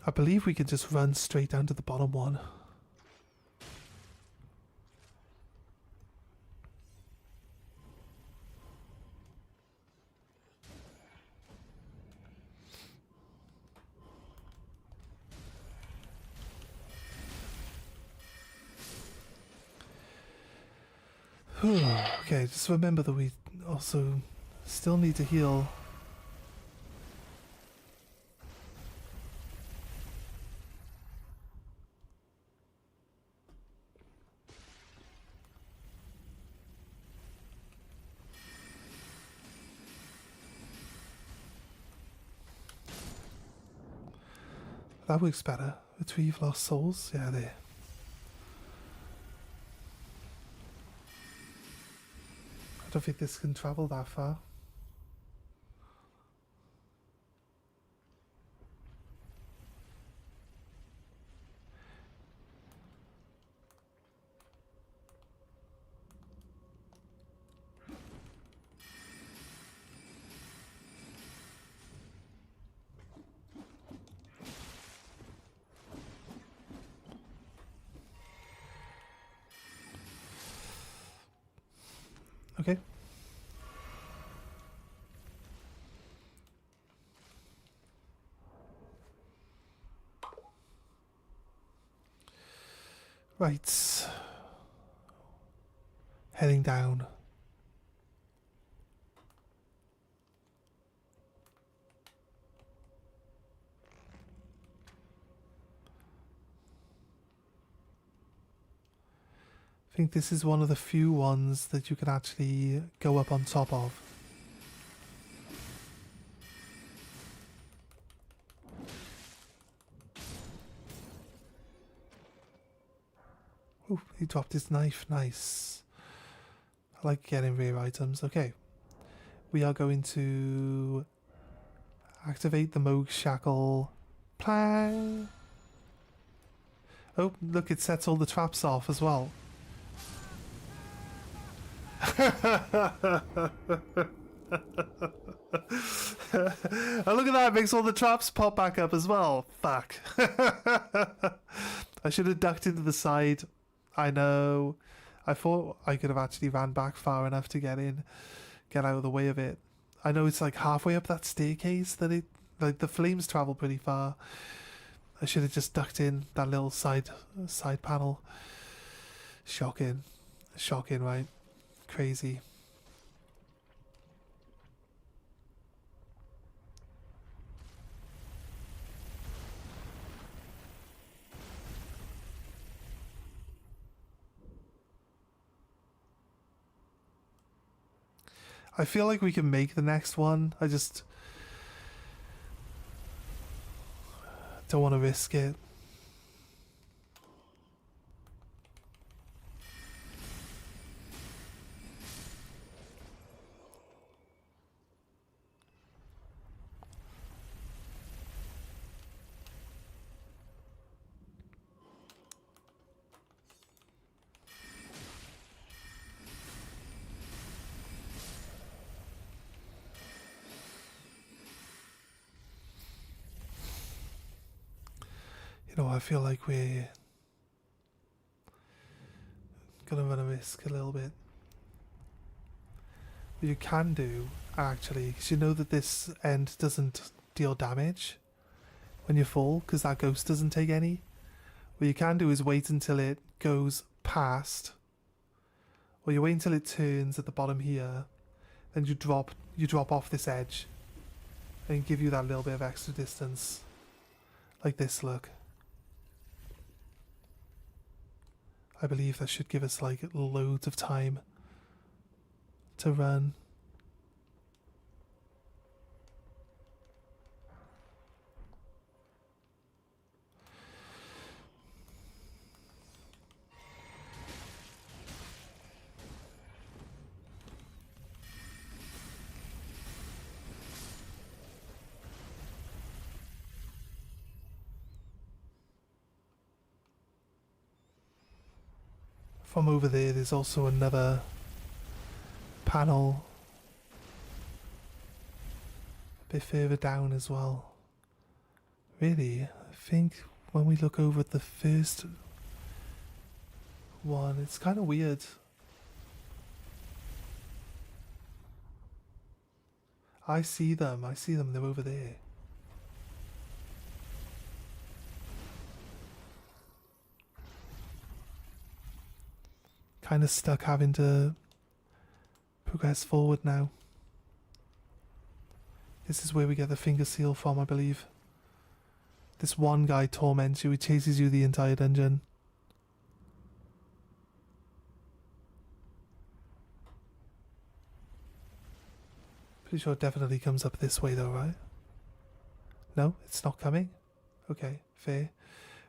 I believe we can just run straight down to the bottom one. Okay, just remember that we also still need to heal. That works better. Retrieve lost souls. Yeah, there. I don't think this can travel that far. Okay. Right. Heading down. I think this is one of the few ones that you can actually go up on top of. Oh, he dropped his knife. Nice. I like getting rare items. Okay. We are going to activate the Moog Shackle. Plang! Oh, look, it sets all the traps off as well. Oh, look at that, it makes all the traps pop back up as well. Fuck. I should have ducked into the side. I know. I thought I could have actually ran back far enough to get in, get out of the way of it. I know it's like halfway up that staircase that it, like the flames travel pretty far. I should have just ducked in that little side panel. Shocking. Shocking, right? Crazy. I feel like we can make the next one. I just don't want to risk it. You know, I feel like we're gonna run a risk a little bit. What you can do, actually, because you know that this end doesn't deal damage when you fall, because that ghost doesn't take any. What you can do is wait until it goes past, or you wait until it turns at the bottom here, then you drop off this edge, and give you that little bit of extra distance, like this. Look. I believe that should give us like loads of time to run. From over there, there's also another panel a bit further down as well. Really, I think when we look over at the first one, it's kind of weird. I see them, they're over there. Kind of stuck having to Progress forward now. This is where we get the finger seal from, I believe. This one guy torments you, he chases you the entire dungeon. Pretty sure it definitely comes up this way though, right? No, it's not coming? Okay, fair.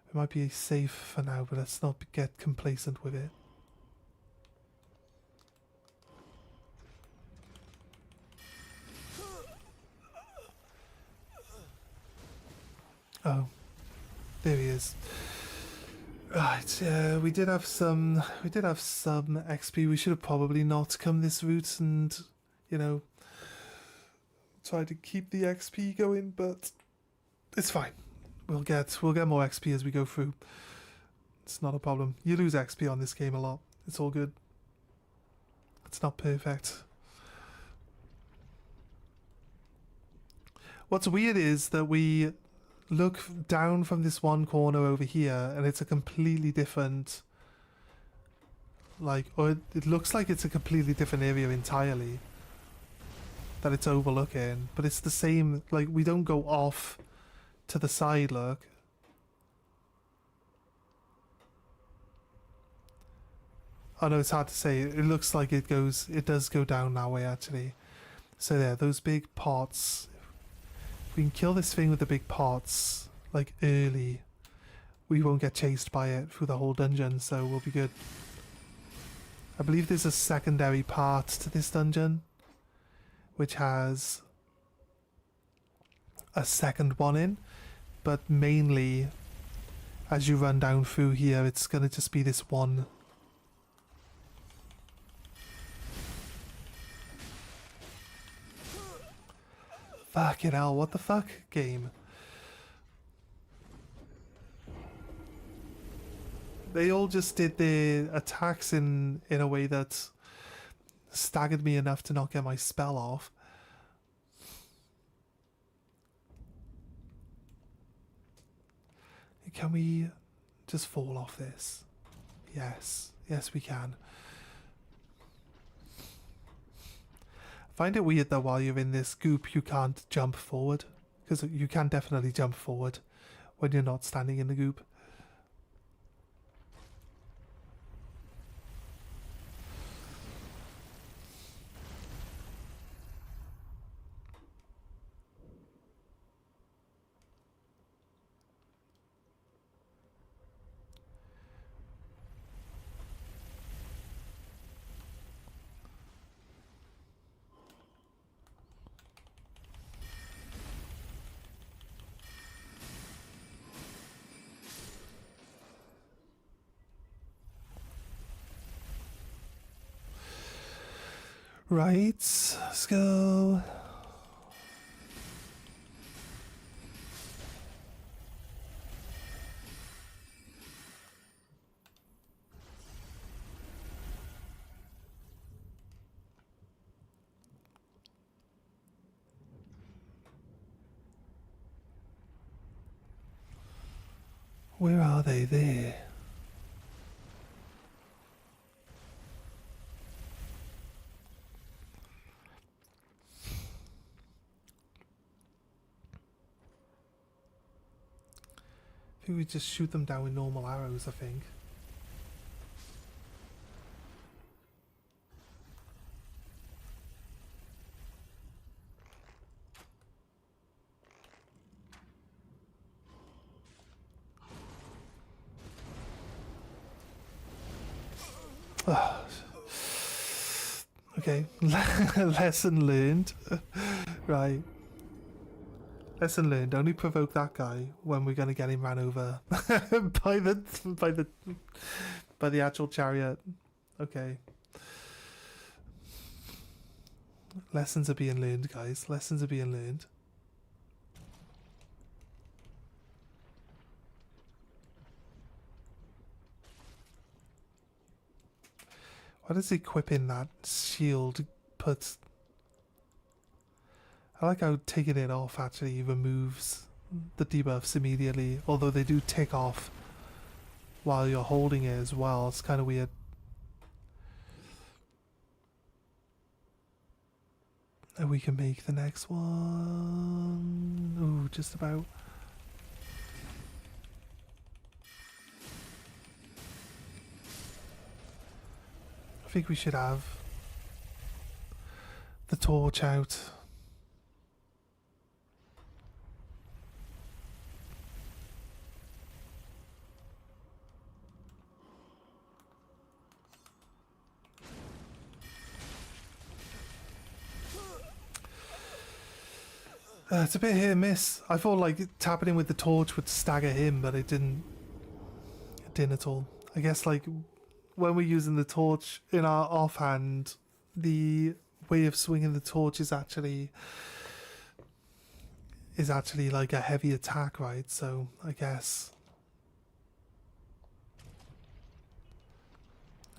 It might be safe for now, but let's not get complacent with it. Oh, there he is. Right, we did have some XP. We should have probably not come this route and, you know, try to keep the XP going, but it's fine. We'll get more XP as we go through. It's not a problem. You lose XP on this game a lot. It's all good. It's not perfect. What's weird is that we look down from this one corner over here and it's a completely different, like, or it looks like it's a completely different area entirely that it's overlooking, but it's the same. Like, we don't go off to the side, look. Oh no, it's hard to say. It looks like it does go down that way actually. So there, those big pots. If we can kill this thing with the big pots, like, early, we won't get chased by it through the whole dungeon, so we'll be good. I believe there's a secondary part to this dungeon, which has a second one in, but mainly as you run down through here, it's gonna just be this one. Fucking hell, what the fuck, game? They all just did their attacks in a way that staggered me enough to not get my spell off. Can we just fall off this? Yes. Yes, we can. I find it weird that while you're in this goop, you can't jump forward. Because you can definitely jump forward when you're not standing in the goop. Right, let's go. Where are they? There. I think we just shoot them down with normal arrows, I think. Okay, lesson learned. Right. Lesson learned. Only provoke that guy when we're gonna get him ran over by the actual chariot. Okay. Lessons are being learned, guys. Lessons are being learned. Why does equipping that shield put... I like how taking it off actually removes the debuffs immediately, although they do tick off while you're holding it as well. It's kind of weird. And we can make the next one. Ooh, just about. I think we should have the torch out. It's a bit hit and miss. I thought like tapping him with the torch would stagger him, but it didn't. It didn't at all. I guess like when we're using the torch in our offhand, the way of swinging the torch is actually like a heavy attack, right? So I guess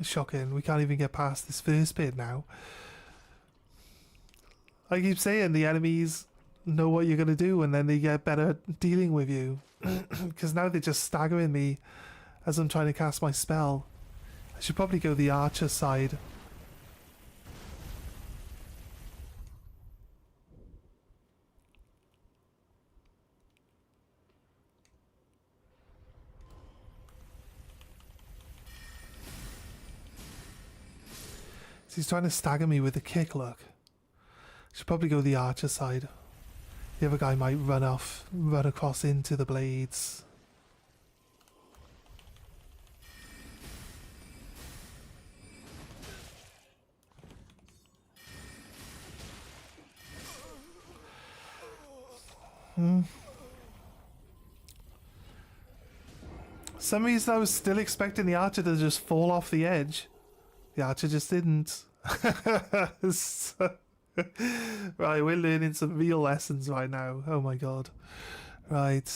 shocking. We can't even get past this first bit now. I keep saying the enemies know what you're going to do and then they get better at dealing with you. Because now they're just staggering me as I'm trying to cast my spell. I should probably go the archer side. So he's trying to stagger me with a kick, look. Should probably go the archer side. The other guy might run across into the blades. Some reason I was still expecting the archer to just fall off the edge. The archer just didn't. So, right, we're learning some real lessons right now. Oh my god. Right.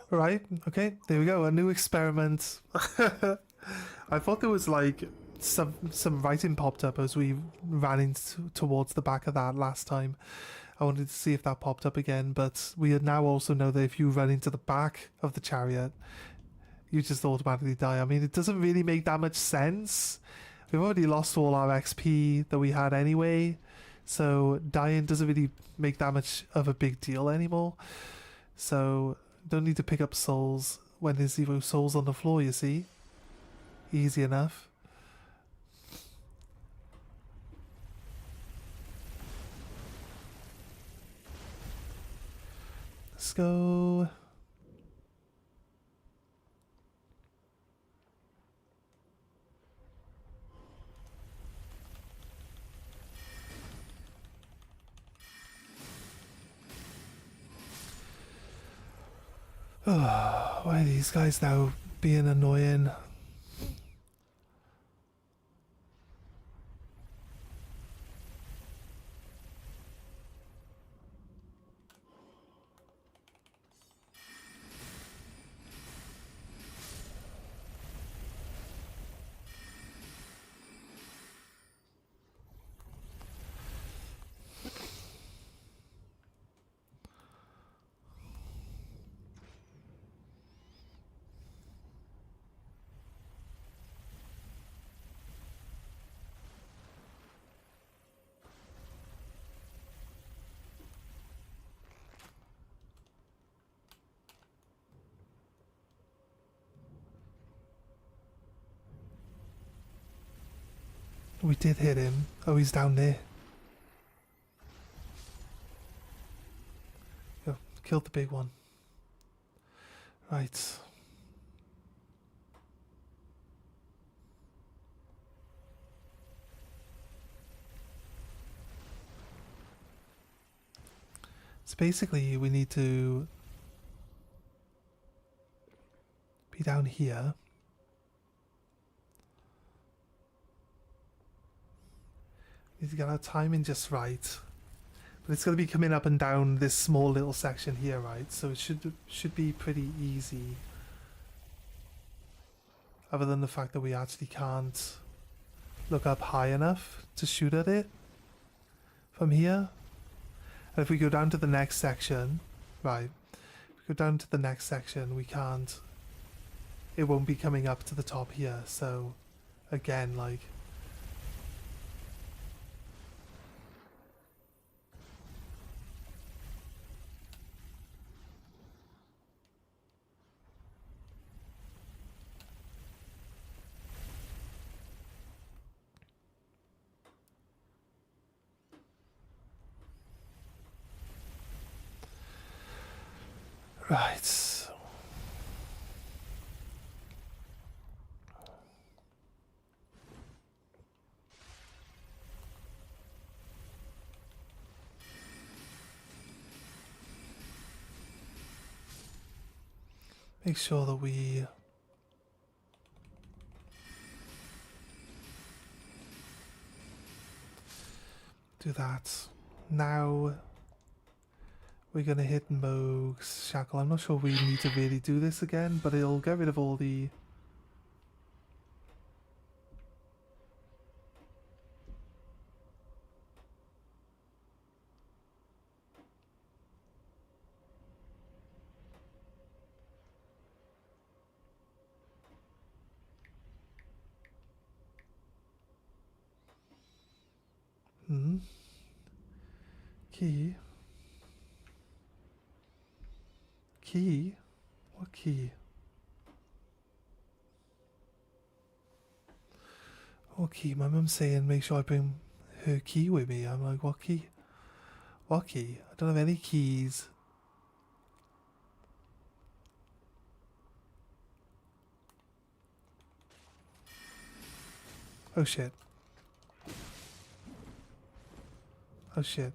Right, okay, there we go, a new experiment. I thought there was like some writing popped up as we ran towards the back of that last time. I wanted to see if that popped up again, but we now also know that if you run into the back of the chariot, you just automatically die. I mean, it doesn't really make that much sense. We've already lost all our XP that we had anyway, so dying doesn't really make that much of a big deal anymore. So don't need to pick up souls when there's 0 souls on the floor, you see. Easy enough. Let's go. Why are these guys now being annoying? We did hit him. Oh, he's down there. Oh, killed the big one. Right. So basically we need to be down here. Need to get our timing just right. But it's going to be coming up and down this small little section here, right? So it should be pretty easy. Other than the fact that we actually can't look up high enough to shoot at it from here. And if we go down to the next section, right, if we go down to the next section, we can't, it won't be coming up to the top here. So again, like, right. Make sure that we do that. Now we're going to hit Moog's Shackle. I'm not sure we need to really do this again, but it'll get rid of all the... Key? Key? What key? What key? My mum's saying make sure I bring her key with me. I'm like, what key? What key? I don't have any keys. Oh shit. Oh shit.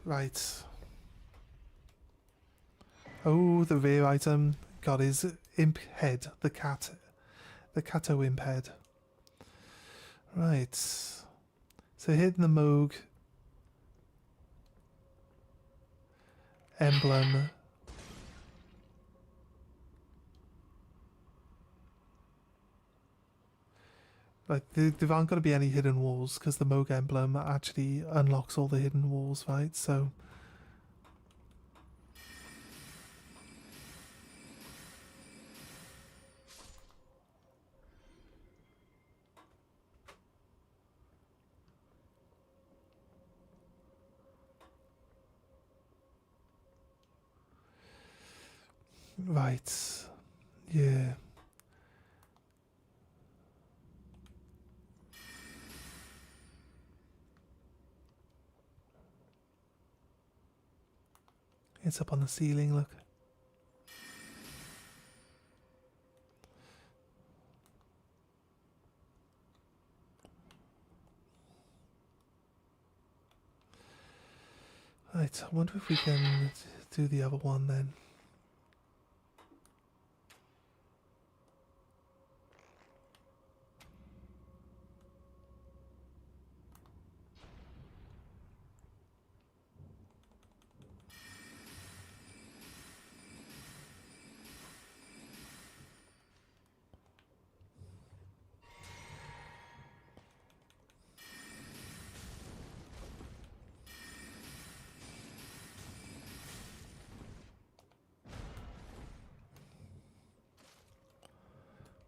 Right. Oh, the rare item got his imp head, the cat. The Cato imp head. Right. So hitting the Moog emblem. Like, there aren't going to be any hidden walls because the Moog emblem actually unlocks all the hidden walls, right? So... Right. Yeah. It's up on the ceiling, look. Right, I wonder if we can do the other one then.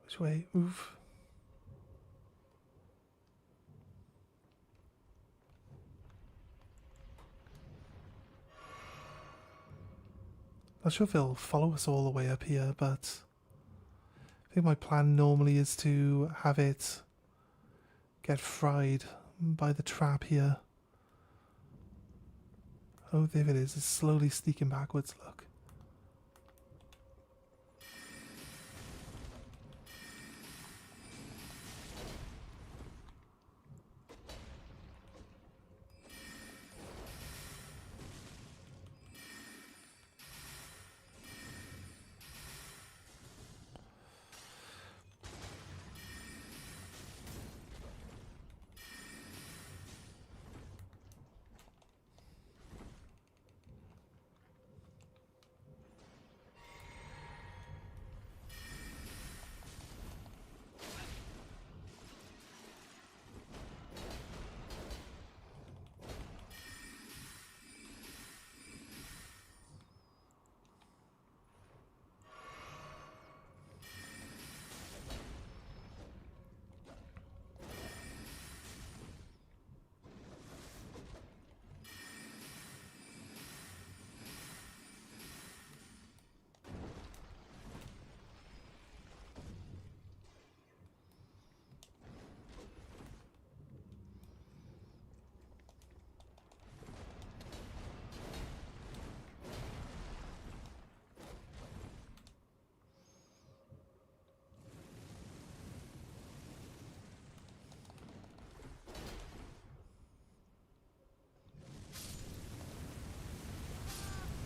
Which way? Oof. Not sure if they'll follow us all the way up here, but I think my plan normally is to have it get fried by the trap here. Oh, there it is. It's slowly sneaking backwards, look.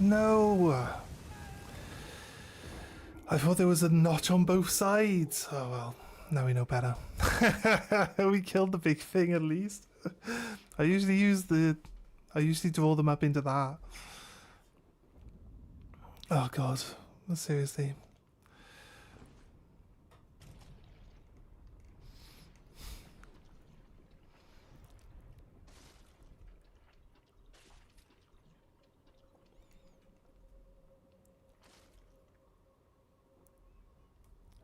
No! I thought there was a notch on both sides. Oh well, now we know better. We killed the big thing at least. I usually draw them up into that. Oh god, seriously.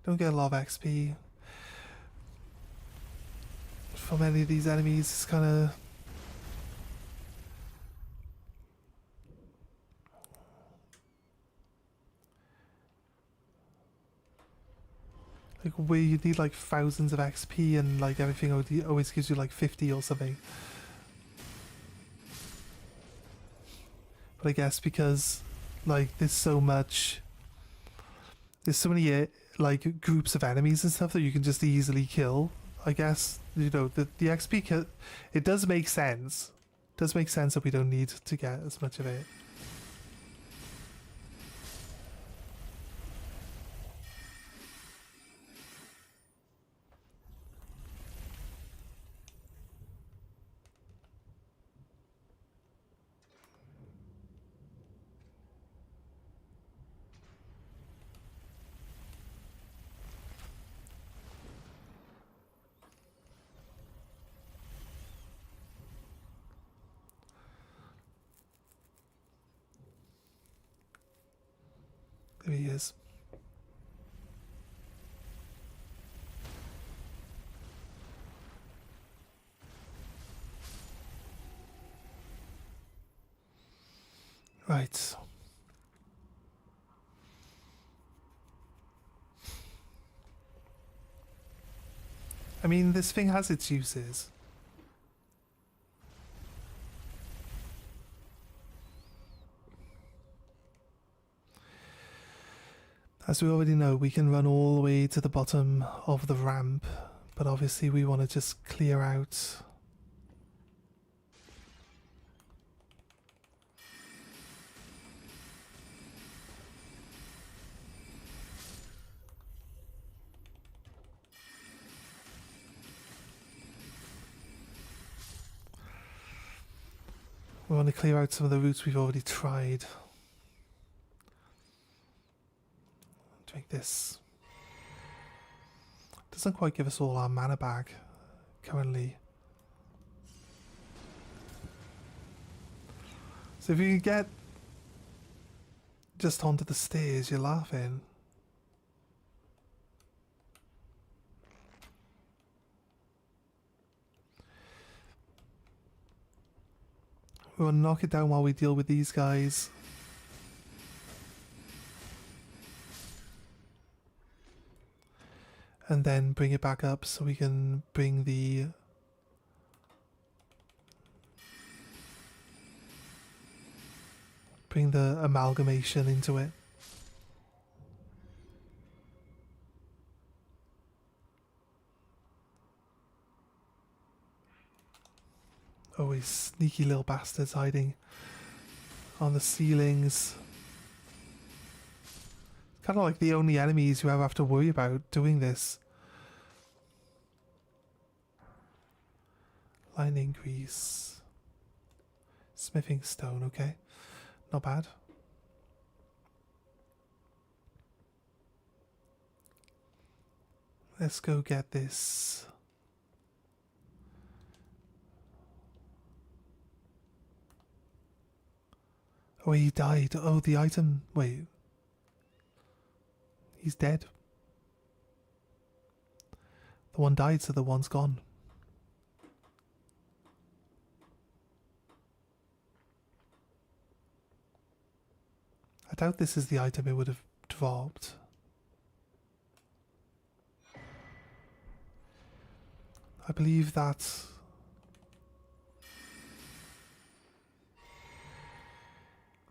Don't get a lot of XP from any of these enemies. It's kind of... like where you need like thousands of XP and like everything always gives you like 50 or something. But I guess because like there's so many like groups of enemies and stuff that you can just easily kill. I guess, you know, the XP it does make sense. It does make sense that we don't need to get as much of it. There he is. Right. I mean, this thing has its uses. As we already know, we can run all the way to the bottom of the ramp, but obviously we want to just clear out. We want to clear out some of the routes we've already tried. Drink this. Doesn't quite give us all our mana back currently. So if you can get just onto the stairs, you're laughing. We want to knock it down while we deal with these guys. And then bring it back up so we can bring the amalgamation into it. Always sneaky little bastards hiding on the ceilings. Kind of like the only enemies you ever have to worry about doing this. Lightning grease. Smithing stone, okay. Not bad. Let's go get this. Oh, he died. Oh, the item. Wait. He's dead. The one died, so the one's gone. I doubt this is the item it would have dropped. I believe that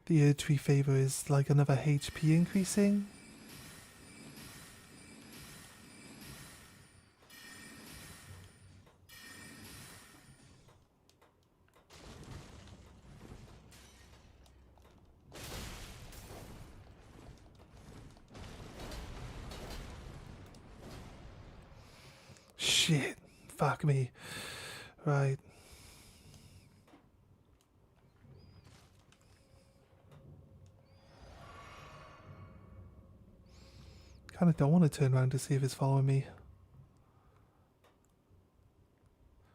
the urge we favor is like another HP increasing. shit. Fuck me. Right. Kind of don't want to turn around to see if it's following me.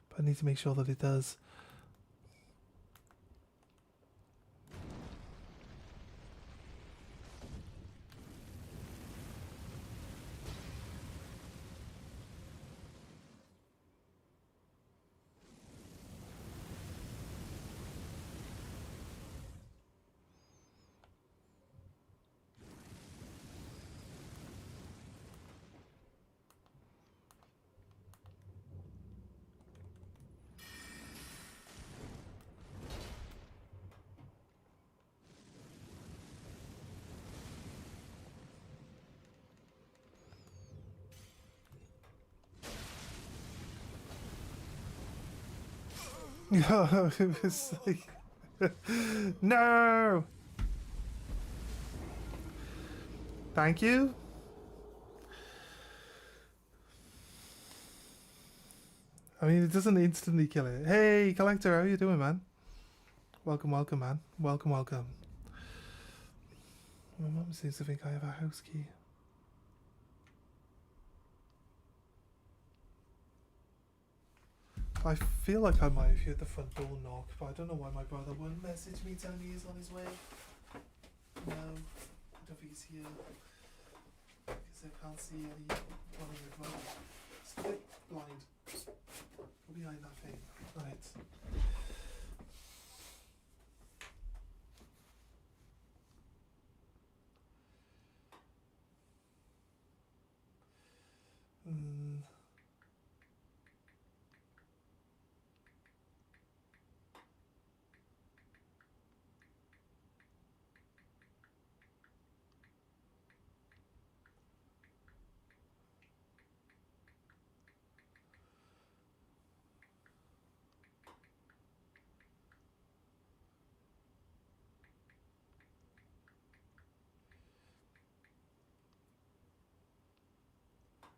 But I need to make sure that it does. It was like, no. Thank you. I mean, it doesn't instantly kill it. Hey, Collector, how you doing, man? Welcome, welcome, man. Welcome, welcome. My mum seems to think I have a house key. I feel like I might have heard the front door knock, but I don't know why my brother wouldn't message me telling me he's on his way. No, I don't think he's here. Because I can't see any running the road. Stop it, blind. Go behind that thing. Right.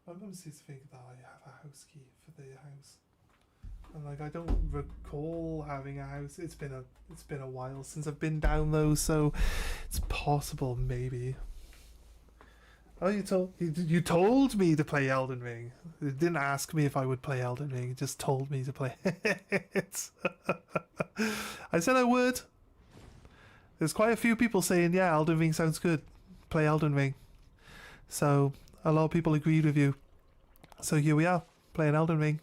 My mum seems to think that I have a house key for the house, and like I don't recall having a house. It's been a while since I've been down though, so it's possible maybe. Oh, you told me to play Elden Ring. You didn't ask me if I would play Elden Ring. You just told me to play it. I said I would. There's quite a few people saying, yeah, Elden Ring sounds good. Play Elden Ring. So a lot of people agreed with you. So here we are, playing Elden Ring.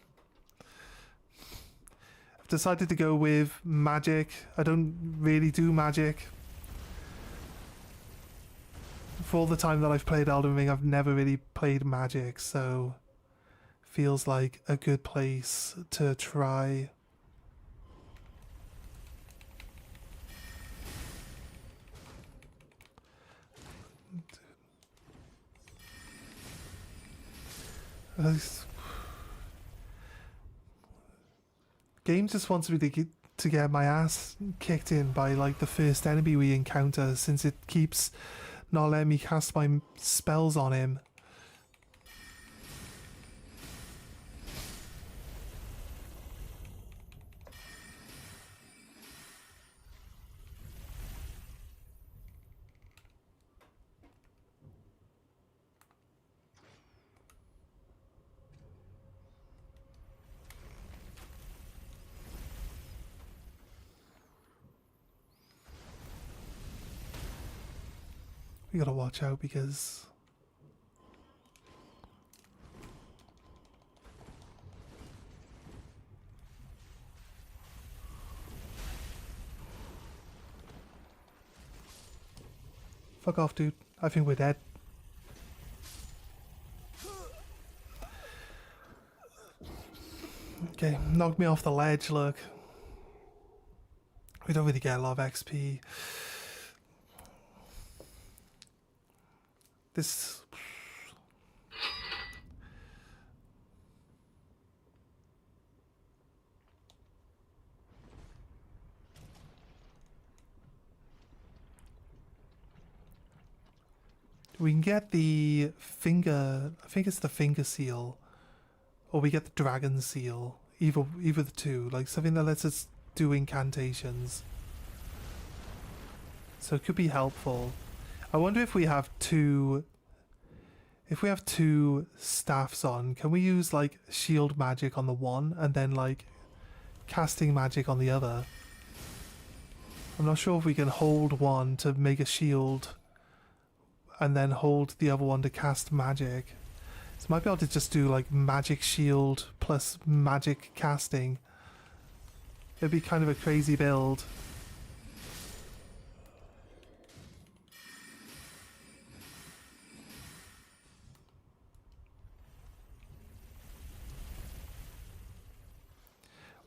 I've decided to go with magic. I don't really do magic. For all the time that I've played Elden Ring, I've never really played magic, so feels like a good place to try. Game just wants me to get my ass kicked in by like the first enemy we encounter, since it keeps not letting me cast my spells on him. We gotta watch out because fuck off, dude. I think we're dead. Okay, knock me off the ledge, look. We don't really get a lot of XP. This... We can get the finger... I think it's the finger seal or we get the dragon seal. Either the two, like something that lets us do incantations. So it could be helpful. I wonder if we have two. If we have two staffs on, can we use like shield magic on the one and then like casting magic on the other? I'm not sure if we can hold one to make a shield and then hold the other one to cast magic. So I might be able to just do like magic shield plus magic casting. It'd be kind of a crazy build.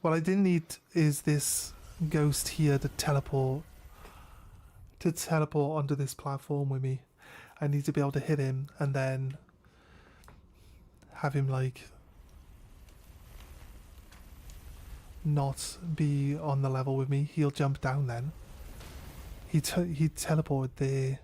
What I didn't need is this ghost here to teleport onto this platform with me. I need to be able to hit him and then have him like not be on the level with me. He'll jump down then. He teleported there.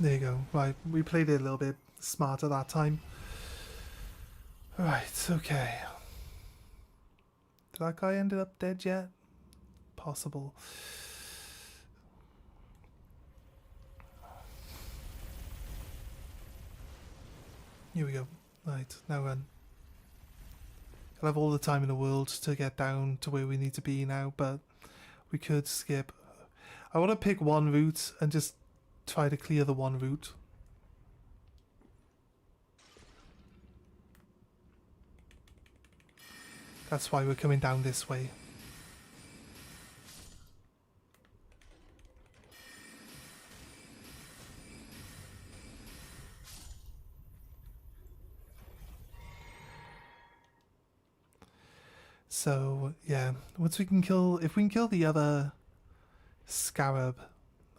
There you go. Right, we played it a little bit smarter that time. Right, okay. Did that guy end up dead yet? Possible. Here we go. Right, now run. I'll have all the time in the world to get down to where we need to be now, but we could skip. I want to pick one route and just try to clear the one route. That's why we're coming down this way. So yeah, once we can kill, if we can kill the other scarab,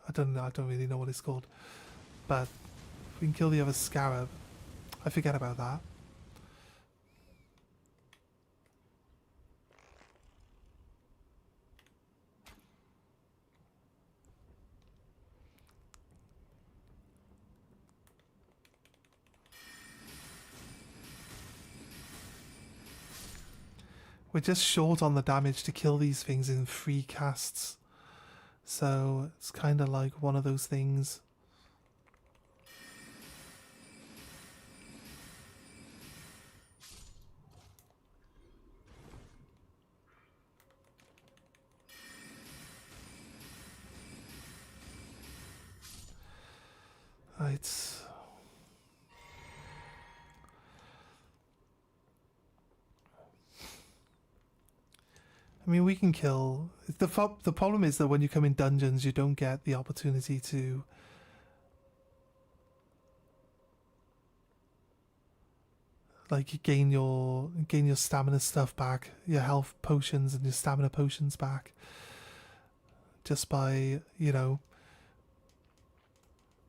I don't really know what it's called, but if we can kill the other scarab, I forget about that. We're just short on the damage to kill these things in 3 casts. So it's kind of like one of those things. Right. I mean, we can kill. The problem is that when you come in dungeons, you don't get the opportunity to like gain your stamina stuff back, your health potions and your stamina potions back, just by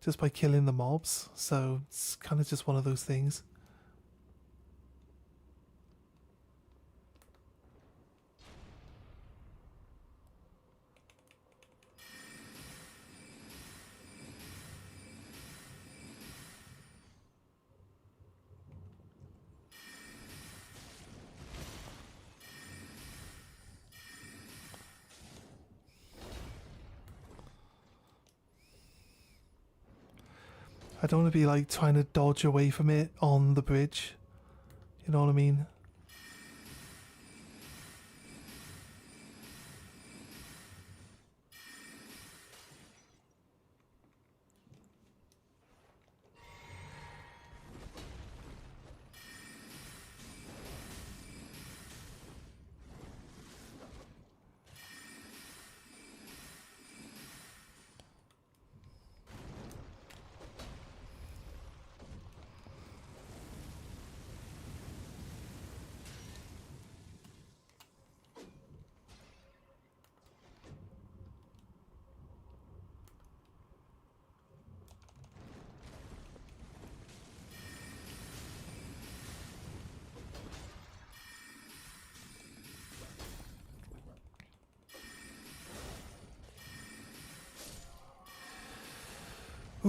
just by killing the mobs. So it's kind of just one of those things. I don't want to be like trying to dodge away from it on the bridge. You know what I mean?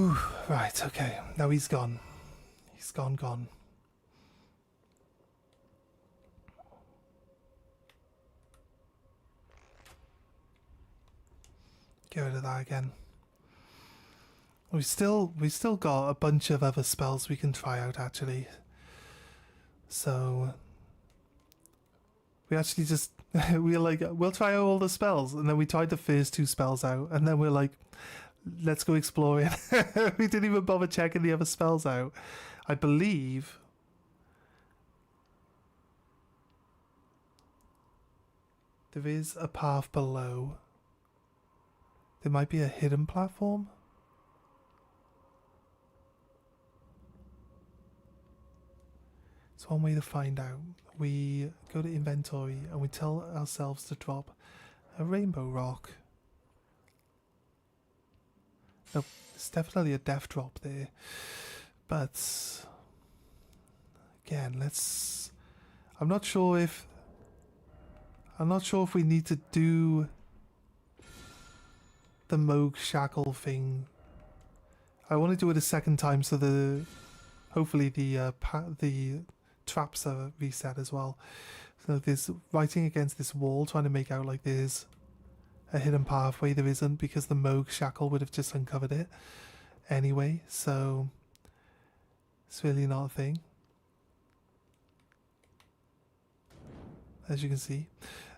Whew, right, okay. Now he's gone. He's gone. Get rid of that again. We still got a bunch of other spells we can try out actually. So we actually just we were like, we'll try out all the spells, and then we tried the first 2 spells out, and then we're like, let's go exploring. We didn't even bother checking the other spells out. I believe there is a path below. There might be a hidden platform. It's one way to find out. We go to inventory and we tell ourselves to drop a rainbow rock. Nope, it's definitely a death drop there. But again, let's. I'm not sure if we need to do the Moog shackle thing. I want to do it a second time so hopefully the traps are reset as well. So there's writing against this wall, trying to make out like there's a hidden pathway. There isn't, because the Moog shackle would have just uncovered it anyway. So it's really not a thing. As you can see,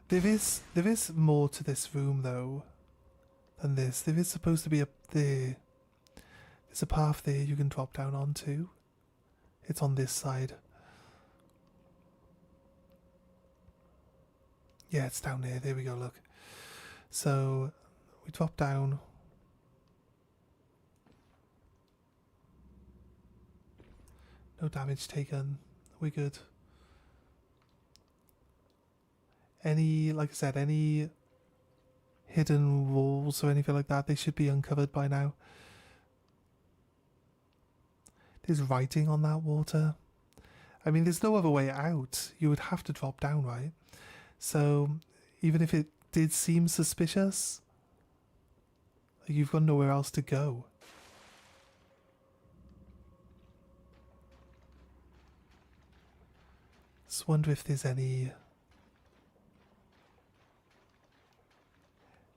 there is more to this room though than this. There is supposed to be there's a path there you can drop down onto. It's on this side. Yeah, it's down there. There we go, look. So we drop down. No damage taken. We're good. Like I said, any hidden walls or anything like that, they should be uncovered by now. There's writing on that water. I mean, there's no other way out. You would have to drop down, right? So even if it did seem suspicious, you've got nowhere else to go. Just wonder if there's any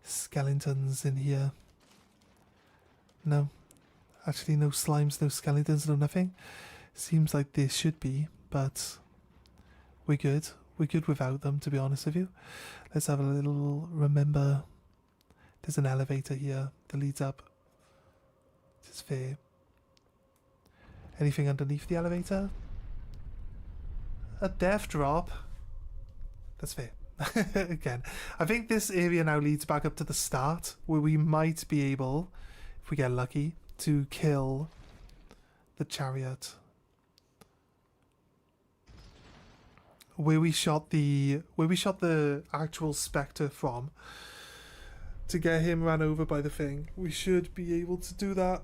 skeletons in here. No. Actually, no slimes, no skeletons, no nothing. Seems like there should be, but we're good. We're good without them, to be honest with you. Let's have a little remember. There's an elevator here that leads up. It's fair. Anything underneath the elevator? A death drop. That's fair. Again, I think this area now leads back up to the start, where we might be able, if we get lucky, to kill the chariot. Where we shot the actual spectre from to get him ran over by the thing. We should be able to do that.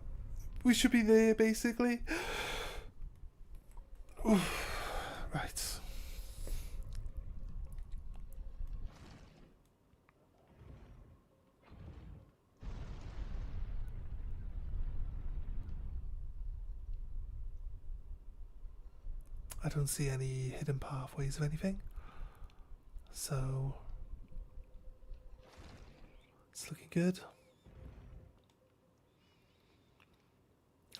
We should be there basically. Right. I don't see any hidden pathways or anything, so it's looking good.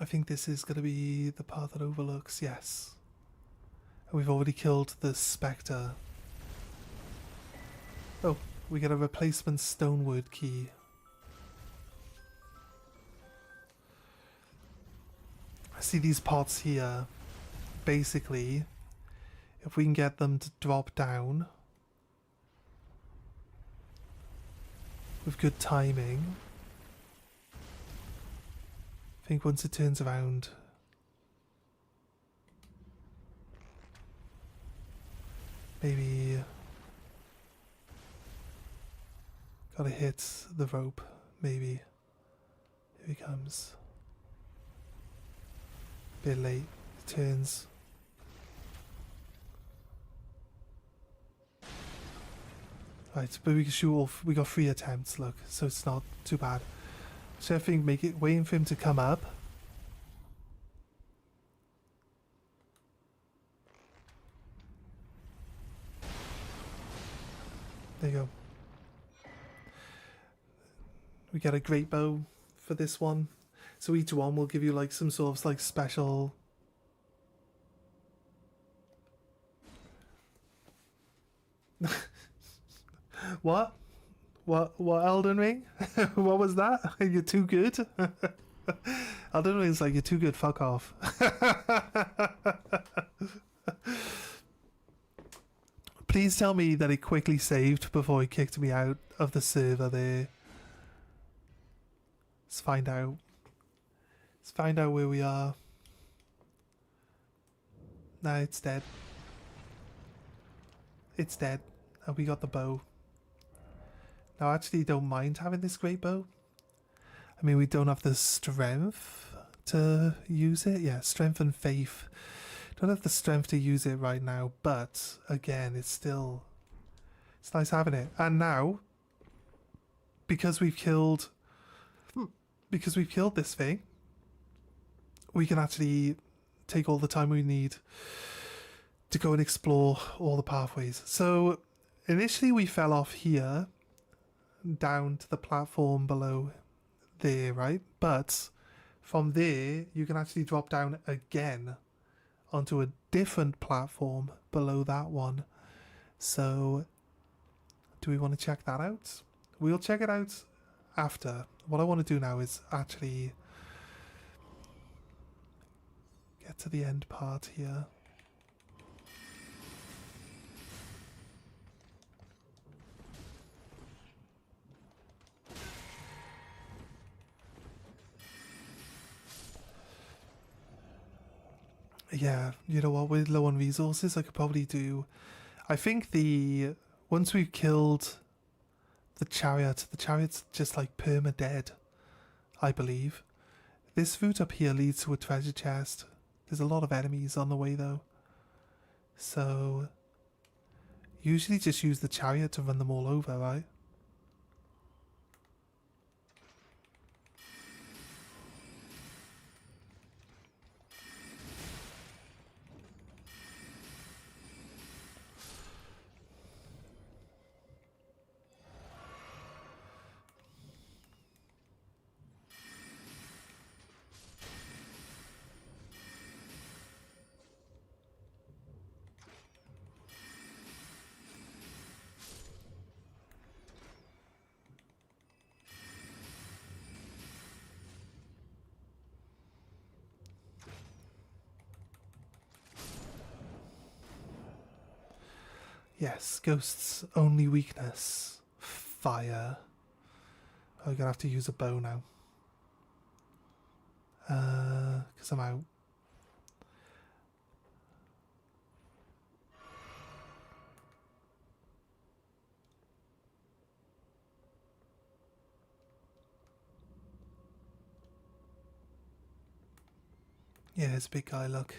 I think this is going to be the path that overlooks, yes. And we've already killed the spectre. Oh, we get a replacement stonewood key. I see these pots here. Basically, if we can get them to drop down with good timing, I think once it turns around, maybe gotta hit the rope, maybe. Here he comes. Bit late, it turns. Right, but we can shoot off. We got 3 attempts, look, so it's not too bad. So I think waiting for him to come up There you go. We get a great bow for this one. So each one will give you like some sort of like special... What? What Elden Ring? What was that? You're too good? Elden Ring's like, you're too good, fuck off. Please tell me that it quickly saved before it kicked me out of the server there. Let's find out. Let's find out where we are. Nah, it's dead. It's dead. And we got the bow. Now, I actually don't mind having this great bow. I mean, we don't have the strength to use it. Yeah, strength and faith. Don't have the strength to use it right now, but again, it's nice having it. And now, because we've killed this thing, we can actually take all the time we need to go and explore all the pathways. So initially we fell off here down to the platform below there, right? But from there you can actually drop down again onto a different platform below that one. So do we want to check that out? We'll check it out after. What I want to do now is actually get to the end part here. Yeah, you know what, with low on resources I could probably do... I think once we've killed the chariot's just like perma-dead, I believe. This route up here leads to a treasure chest. There's a lot of enemies on the way though. So usually just use the chariot to run them all over, right? Yes, Ghost's only weakness. Fire. Oh, I'm gonna have to use a bow now. Because I'm out. Yeah, there's a big guy, look.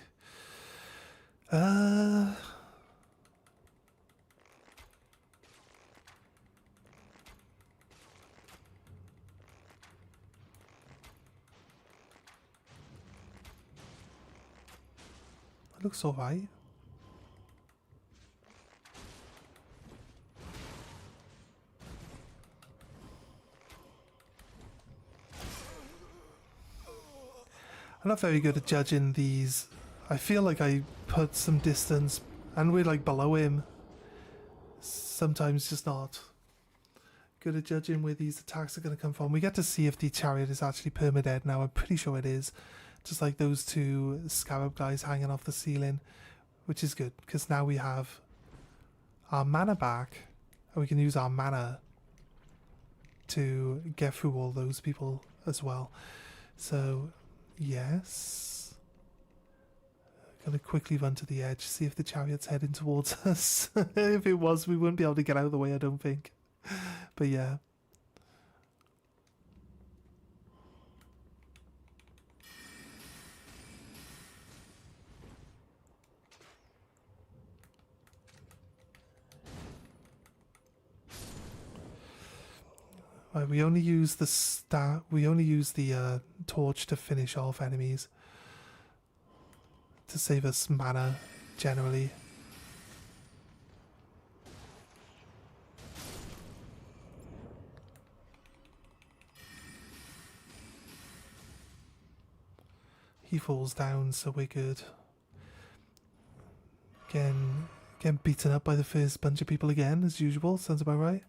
Looks alright. I'm not very good at judging these. I feel like I put some distance and we're like below him. Sometimes just not good at judging where these attacks are going to come from. We get to see if the chariot is actually permadead now. I'm pretty sure it is. Just like those two scarab guys hanging off the ceiling, which is good because now we have our mana back and we can use our mana to get through all those people as well. So yes, gonna quickly run to the edge, see if the chariot's heading towards us. If it was, we wouldn't be able to get out of the way, I don't think. But yeah. Right, we only use the torch to finish off enemies to save us mana generally. He falls down, so we're good. Getting beaten up by the first bunch of people again, as usual. Sounds about right.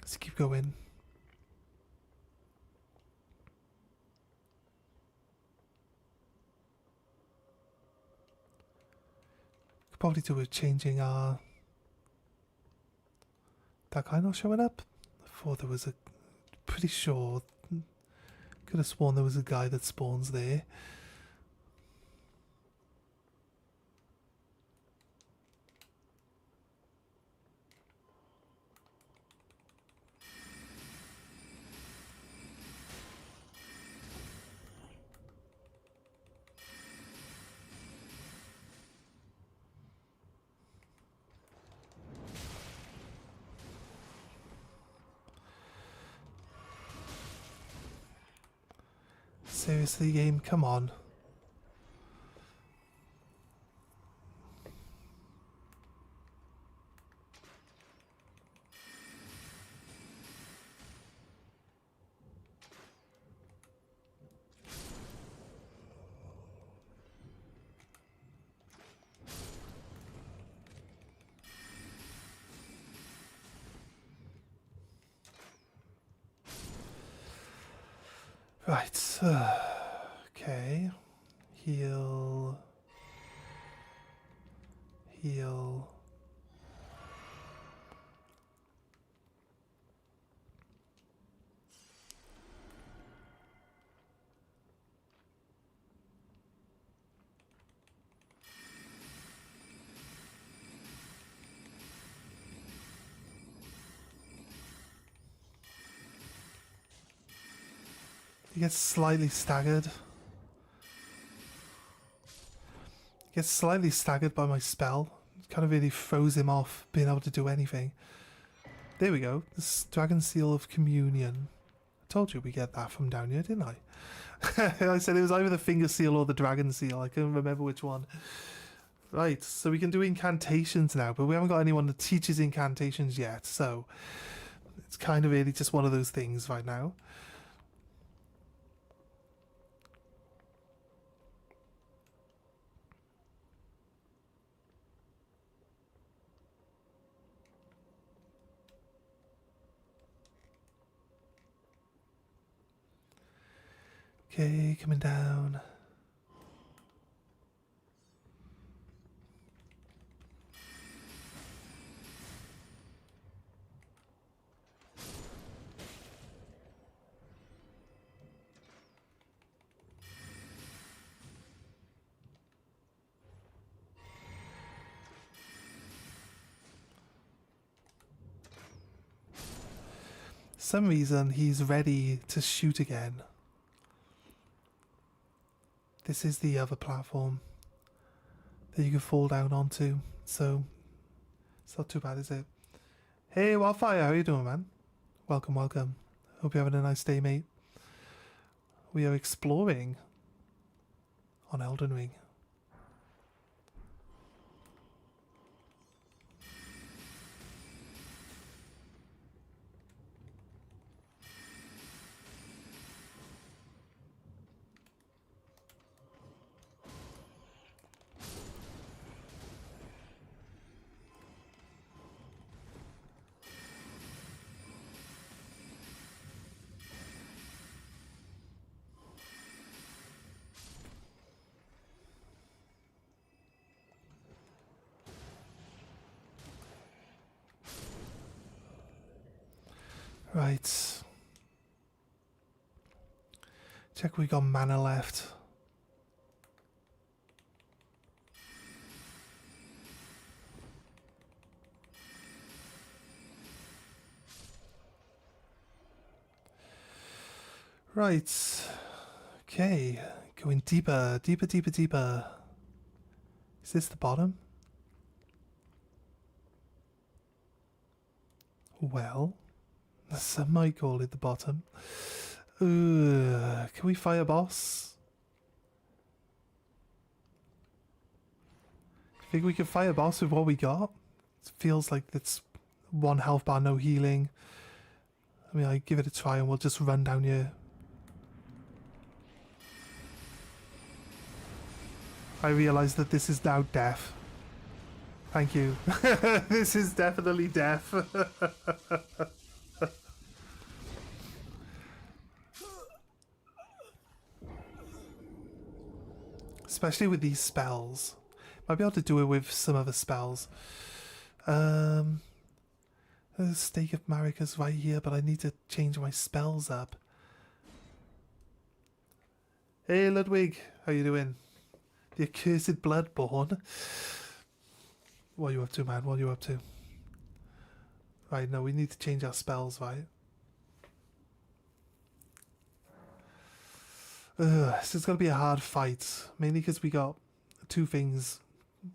Let's keep going. Could probably do with changing our... That guy not showing up? I thought there was a... Pretty sure... Could have sworn there was a guy that spawns there. Seriously, game, come on. Right, okay. Heal. Heal. He gets slightly staggered. He gets slightly staggered by my spell. It kind of really throws him off being able to do anything. There we go. This Dragon Seal of Communion. I told you we get that from down here, didn't I? I said it was either the Finger Seal or the Dragon Seal. I couldn't remember which one. Right, so we can do incantations now, but we haven't got anyone that teaches incantations yet, so it's kind of really just one of those things right now. Okay, coming down. Some reason he's ready to shoot again. This is the other platform that you can fall down onto, so it's not too bad, is it? Hey, Wildfire, how you doing, man? Welcome, welcome. Hope you're having a nice day, mate. We are exploring on Elden Ring. Right. Check we got mana left. Right. Okay. Going deeper, deeper, deeper, deeper. Is this the bottom? Well, some might call it the bottom. Can we fire boss? Think we can fire boss with what we got? It feels like it's 1 health bar, no healing. I mean, I give it a try and we'll just run down here. I realise that this is now death. Thank you. This is definitely death. Especially with these spells. Might be able to do it with some other spells. There's a Stake of Marika's right here, but I need to change my spells up. Hey Ludwig, how you doing? The accursed Bloodborne. What are you up to, man? What are you up to? Right, no, we need to change our spells, right? This is going to be a hard fight. Mainly because we got 2 things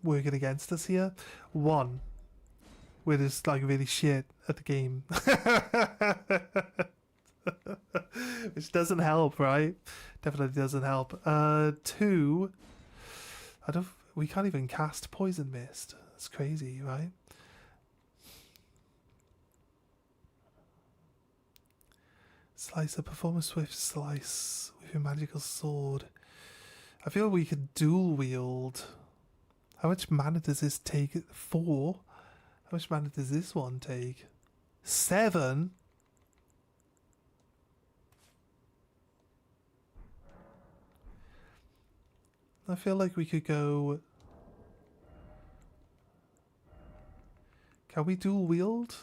working against us here. One, we're just like really shit at the game. Which doesn't help, right? Definitely doesn't help. 2, we can't even cast Poison Mist. It's crazy, right? Slice, perform a swift slice with your magical sword. I feel we could dual wield. How much mana does this take? 4? How much mana does this one take? 7? I feel like we could go... Can we dual wield?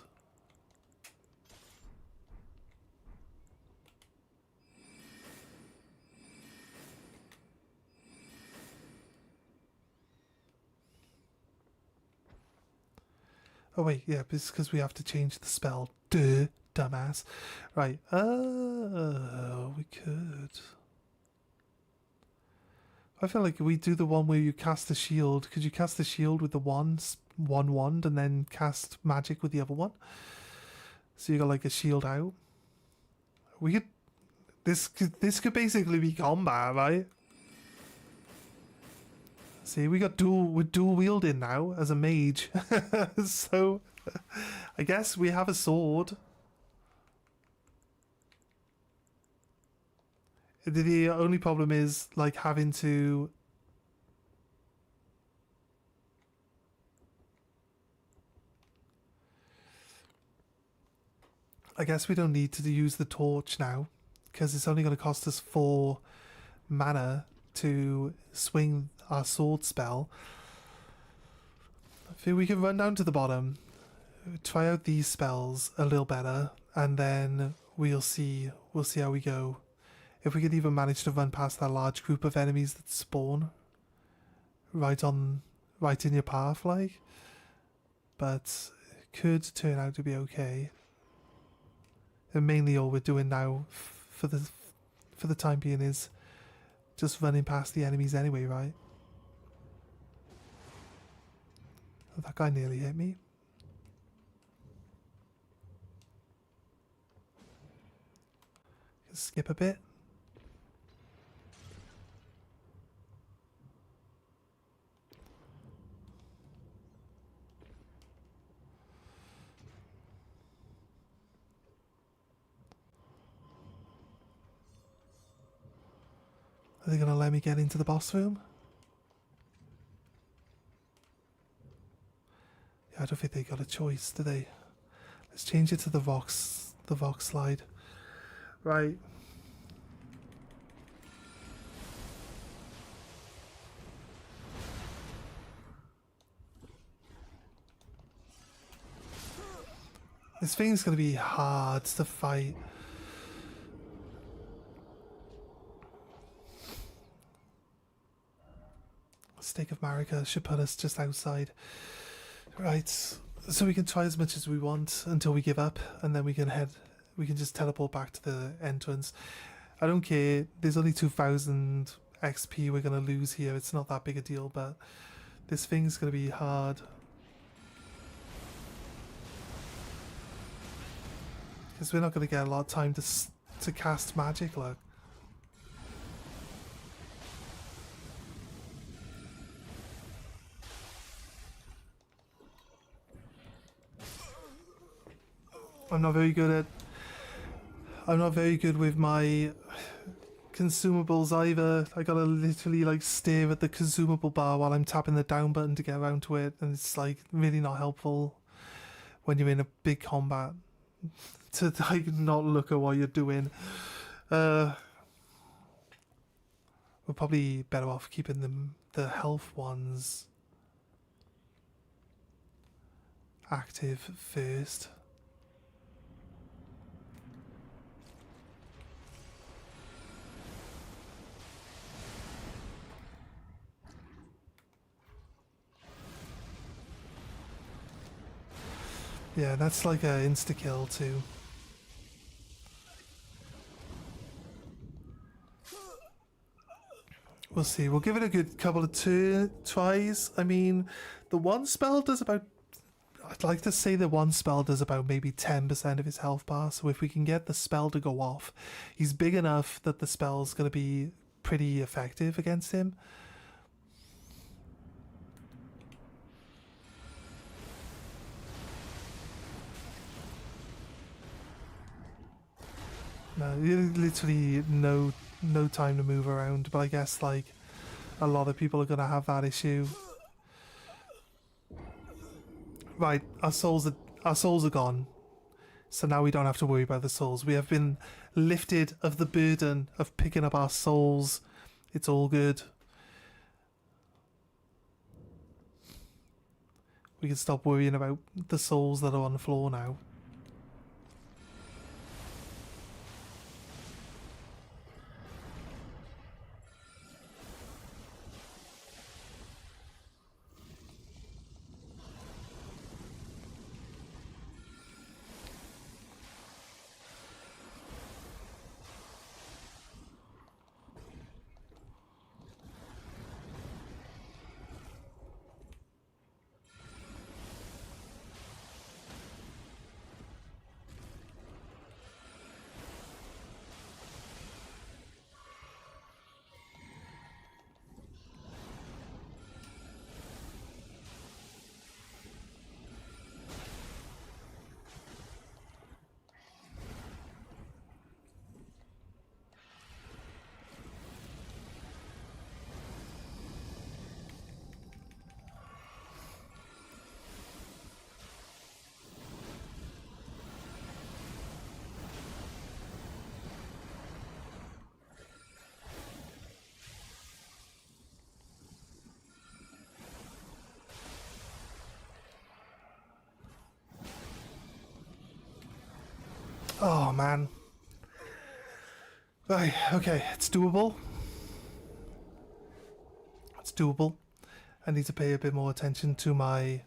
Oh wait, yeah, it's because we have to change the spell. Duh, dumbass. Right, we could... I feel like we do the one where you cast the shield. Could you cast the shield with the one wand and then cast magic with the other one? So you got like a shield out. We could... This could basically be combat, right? See, we're dual wielding now as a mage. So, I guess we have a sword. The only problem is, like, having to... I guess we don't need to use the torch now, because it's only going to cost us 4 mana to swing our sword spell. I think we can run down to the bottom, try out these spells a little better, and then we'll see how we go. If we can even manage to run past that large group of enemies that spawn right in your path, like. But it could turn out to be okay. And mainly all we're doing now for the time being is just running past the enemies anyway, right? Oh, that guy nearly hit me. Skip a bit. Are they going to let me get into the boss room? Yeah, I don't think they got a choice, do they? Let's change it to the Vox slide. Right. This thing's going to be hard to fight. Stake of Marika should put us just outside. Right, so we can try as much as we want until we give up, and then we can just teleport back to the entrance. I don't care, there's only 2,000 XP we're going to lose here, it's not that big a deal, but this thing's going to be hard. Because we're not going to get a lot of time to cast magic, look. I'm not very good at. I'm not very good with my consumables either. I gotta literally like stare at the consumable bar while I'm tapping the down button to get around to it, and it's like really not helpful when you're in a big combat to like not look at what you're doing. We're probably better off keeping the health ones active first. Yeah, that's like a insta kill too. We'll see. We'll give it a good couple of tries. I mean, the one spell does about. I'd like to say the one spell does about maybe 10% of his health bar. So if we can get the spell to go off, he's big enough that the spell's going to be pretty effective against him. No, literally no time to move around. But I guess like a lot of people are gonna have that issue. Right, our souls are gone. So now we don't have to worry about the souls. We have been lifted of the burden of picking up our souls. It's all good. We can stop worrying about the souls that are on the floor now. Oh man. Right, okay, it's doable. It's doable. I need to pay a bit more attention to my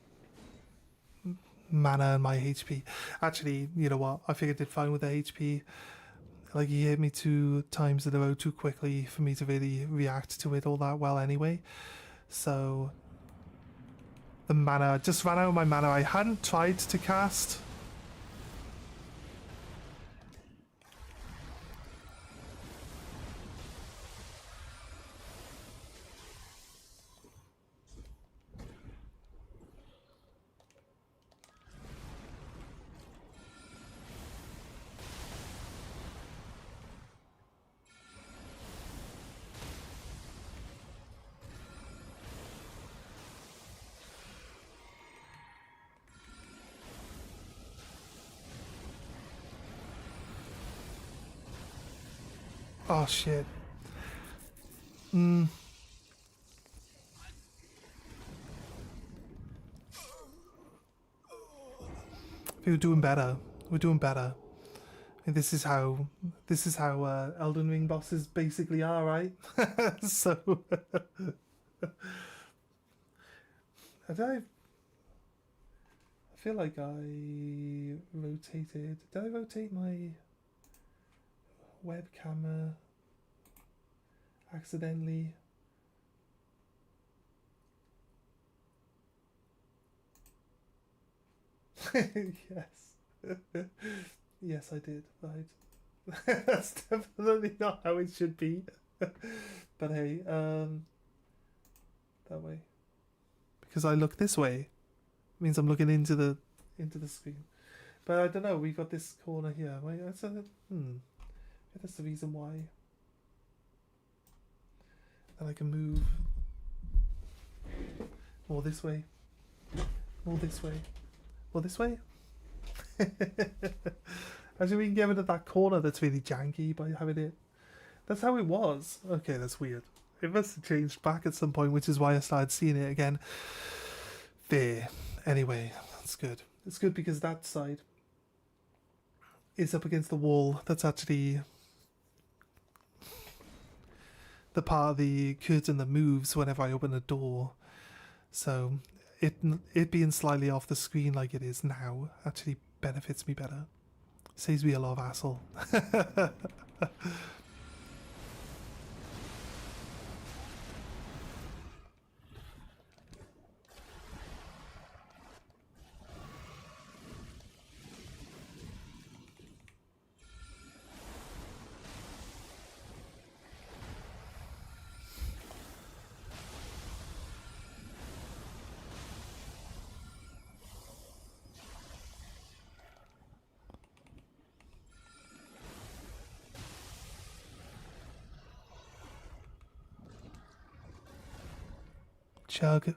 mana and my HP. Actually, you know what? I think I did fine with the HP. Like, he hit me 2 times in a row too quickly for me to really react to it all that well anyway. So, the mana, just ran out of my mana. I hadn't tried to cast. Oh shit. We're doing better. We're doing better. And this is how Elden Ring bosses basically are, right? So I feel like I rotated. Did I rotate my web camera accidentally? Yes. Yes, I did. Right. That's definitely not how it should be. But hey, that way. Because I look this way means I'm looking into the screen. But I don't know, we've got this corner here. Wait, that's the reason why. And I can move more this way. More this way. More this way. Actually, we can get rid of that corner that's really janky by having it. That's how it was. Okay, that's weird. It must have changed back at some point, which is why I started seeing it again. There. Anyway, that's good. It's good because that side is up against the wall. That's actually the part of the curtain that moves whenever I open a door. So it being slightly off the screen like it is now actually benefits me better. Saves me a lot of hassle. Chug.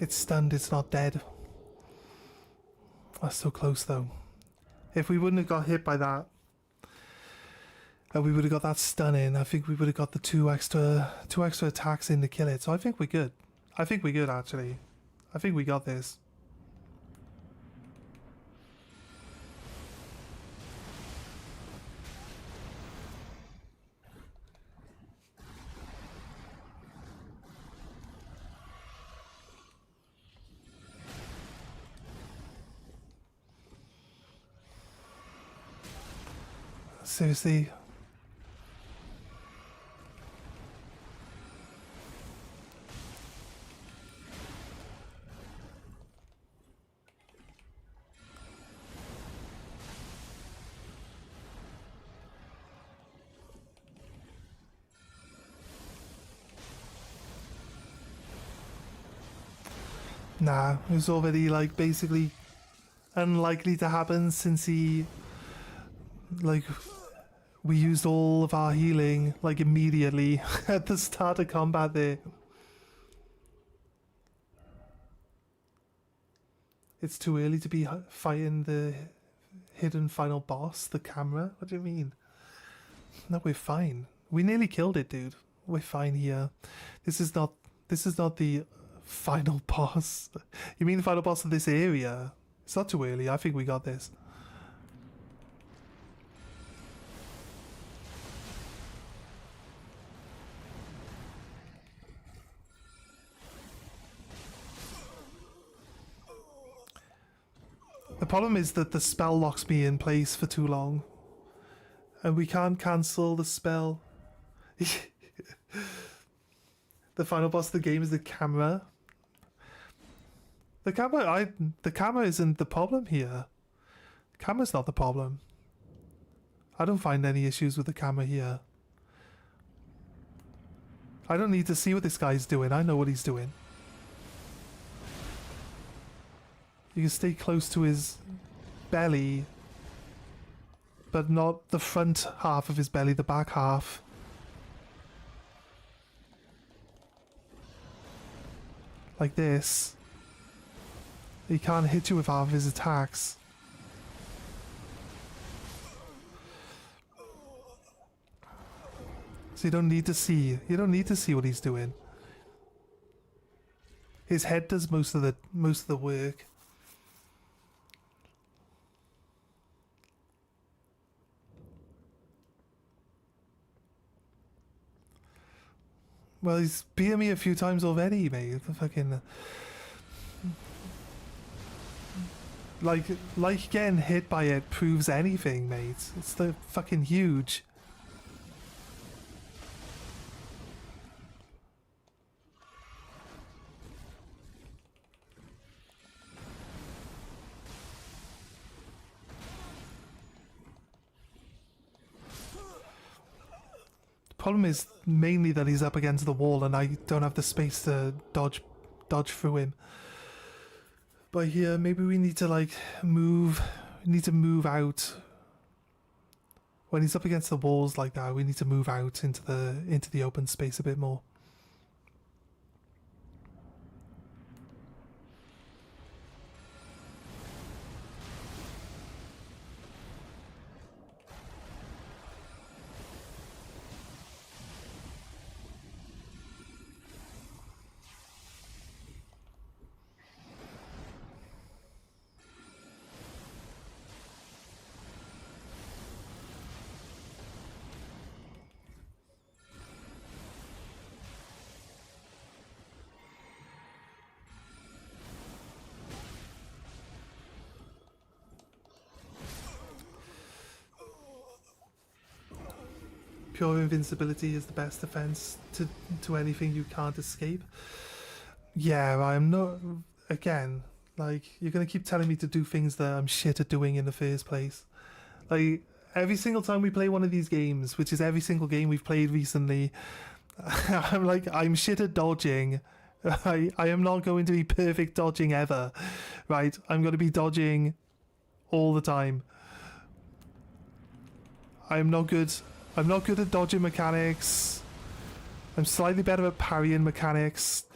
It's stunned, it's not dead. That's so close though. If we wouldn't have got hit by that, and we would have got that stun in, I think we would have got the two extra attacks in to kill it. So I think we're good. I think we're good actually. I think we got this. Seriously. Nah, it was already like basically unlikely to happen since he like we used all of our healing like immediately at the start of combat there. It's too early to be fighting the hidden final boss, the camera. What do you mean? No, we're fine. We nearly killed it, dude. We're fine here. This is not the final boss. You mean the final boss of this area? It's not too early. I think we got this. The problem is that the spell locks me in place for too long. And we can't cancel the spell. The final boss of the game is the camera. The camera isn't the problem here. The camera's not the problem. I don't find any issues with the camera here. I don't need to see what this guy's doing. I know what he's doing. You can stay close to his belly, but not the front half of his belly, the back half. like this, he can't hit you with half of his attacks. So you don't need to see what he's doing. His head does most of the work. Well, he's beaten me a few times already, mate. The fucking like getting hit by it proves anything, mate. It's the fucking huge. Problem is mainly that he's up against the wall and I don't have the space to dodge through him. But here, maybe we need to like move. We need to move out. When he's up against the walls like that, we need to move out into the open space a bit more. Pure invincibility is the best defense to anything you can't escape. Yeah, I'm not. Again, like, you're gonna keep telling me to do things that I'm shit at doing in the first place. Like, every single time we play one of these games, which is every single game we've played recently, I'm like, I'm shit at dodging. I am not going to be perfect dodging ever, right? I'm going to be dodging all the time. I'm not good at dodging mechanics. I'm slightly better at parrying mechanics.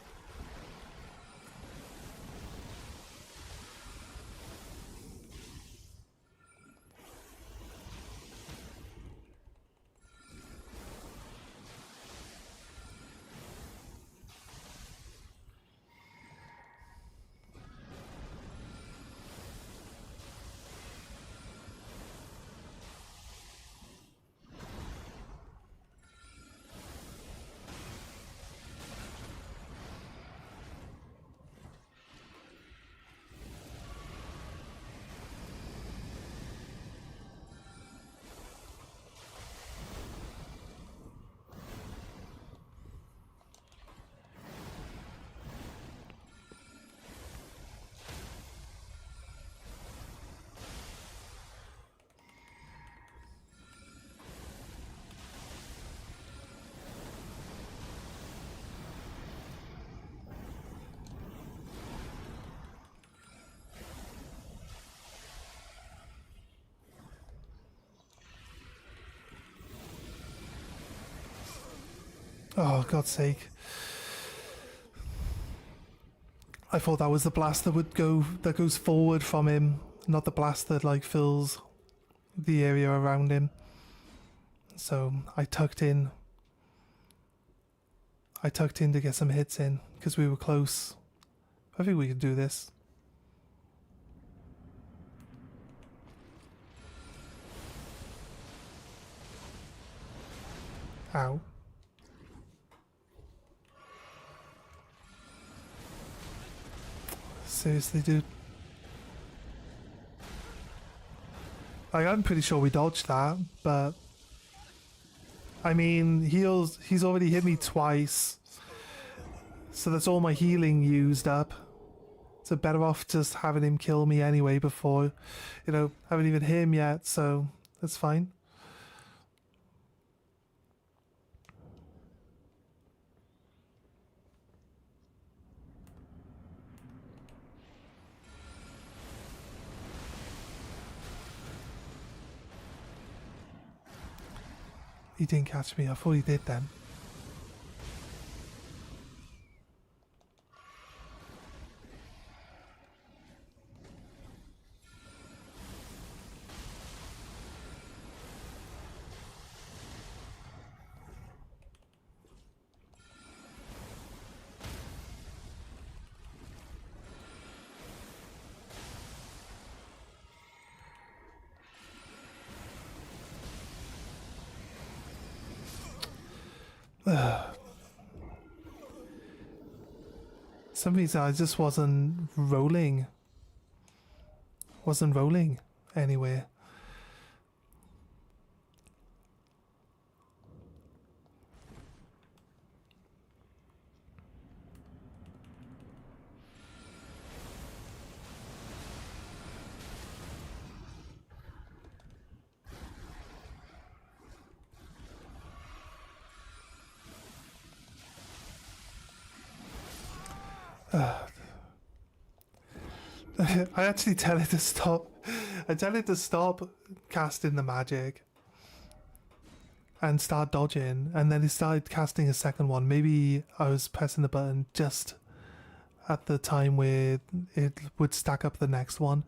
Oh, God's sake. I thought that was the blast that goes forward from him, not the blast that like fills the area around him. So I tucked in to get some hits in because we were close. I think we could do this. Ow. Seriously, dude. Like, I'm pretty sure we dodged that, but I mean, he's already hit me twice, so that's all my healing used up. So better off just having him kill me anyway before, haven't even hit him yet, so that's fine. He didn't catch me. I thought he did then. Some reason I just wasn't rolling. Wasn't rolling anywhere. I actually tell it to stop. I tell it to stop casting the magic and start dodging, and then it started casting a second one. Maybe I was pressing the button just at the time where it would stack up the next one.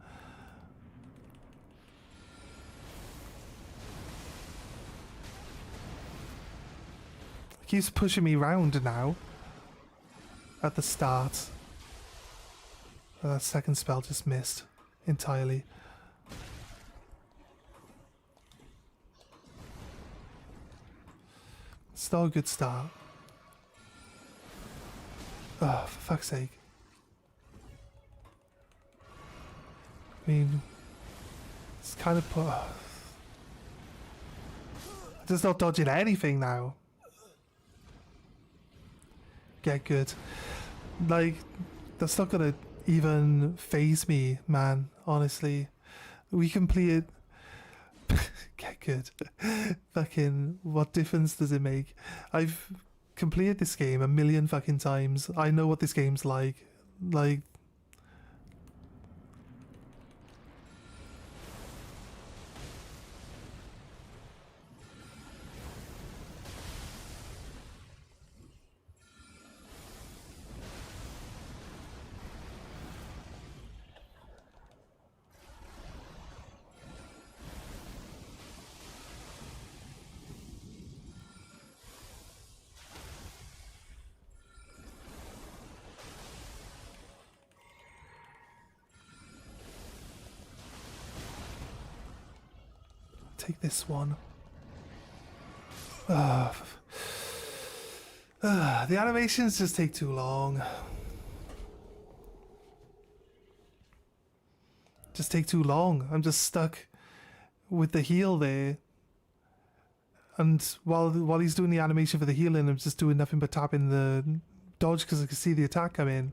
It keeps pushing me round now at the start. That second spell just missed entirely. Still a good start. Oh, for fuck's sake. I mean, it's kind of put. Just not dodging anything now. Get good. Like, that's not gonna even phase me, man. Honestly, we completed. Get good. Fucking, what difference does it make? I've completed this game a million fucking times. I know what this game's like. Like, take this one. The animations just take too long. Just take too long. I'm just stuck with the heal there. And while he's doing the animation for the healing, I'm just doing nothing but tapping the dodge because I can see the attack come in.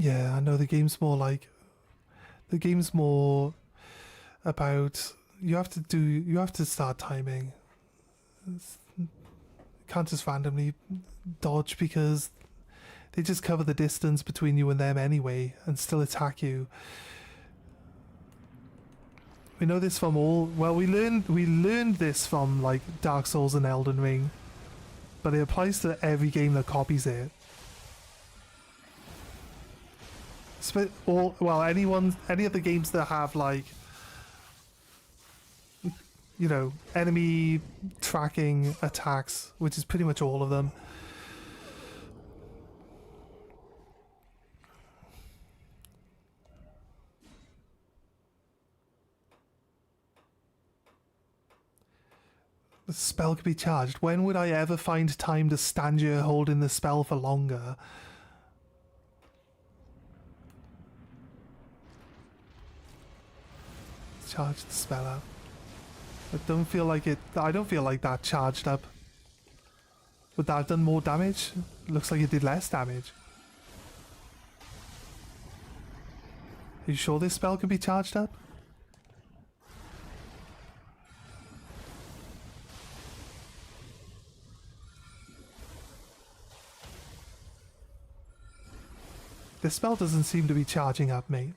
Yeah, I know the game's more like... The game's more about... You have to start timing. Can't just randomly dodge because they just cover the distance between you and them anyway and still attack you. We know this from all... Well, we learned this from, like, Dark Souls and Elden Ring. But it applies to every game that copies it. Any of the games that have, like, you know, enemy tracking attacks, which is pretty much all of them. The spell could be charged. When would I ever find time to stand here holding the spell for longer? Charge the spell up. I don't feel like that charged up. Would that have done more damage? Looks like it did less damage. Are you sure this spell can be charged up? This spell doesn't seem to be charging up, mate.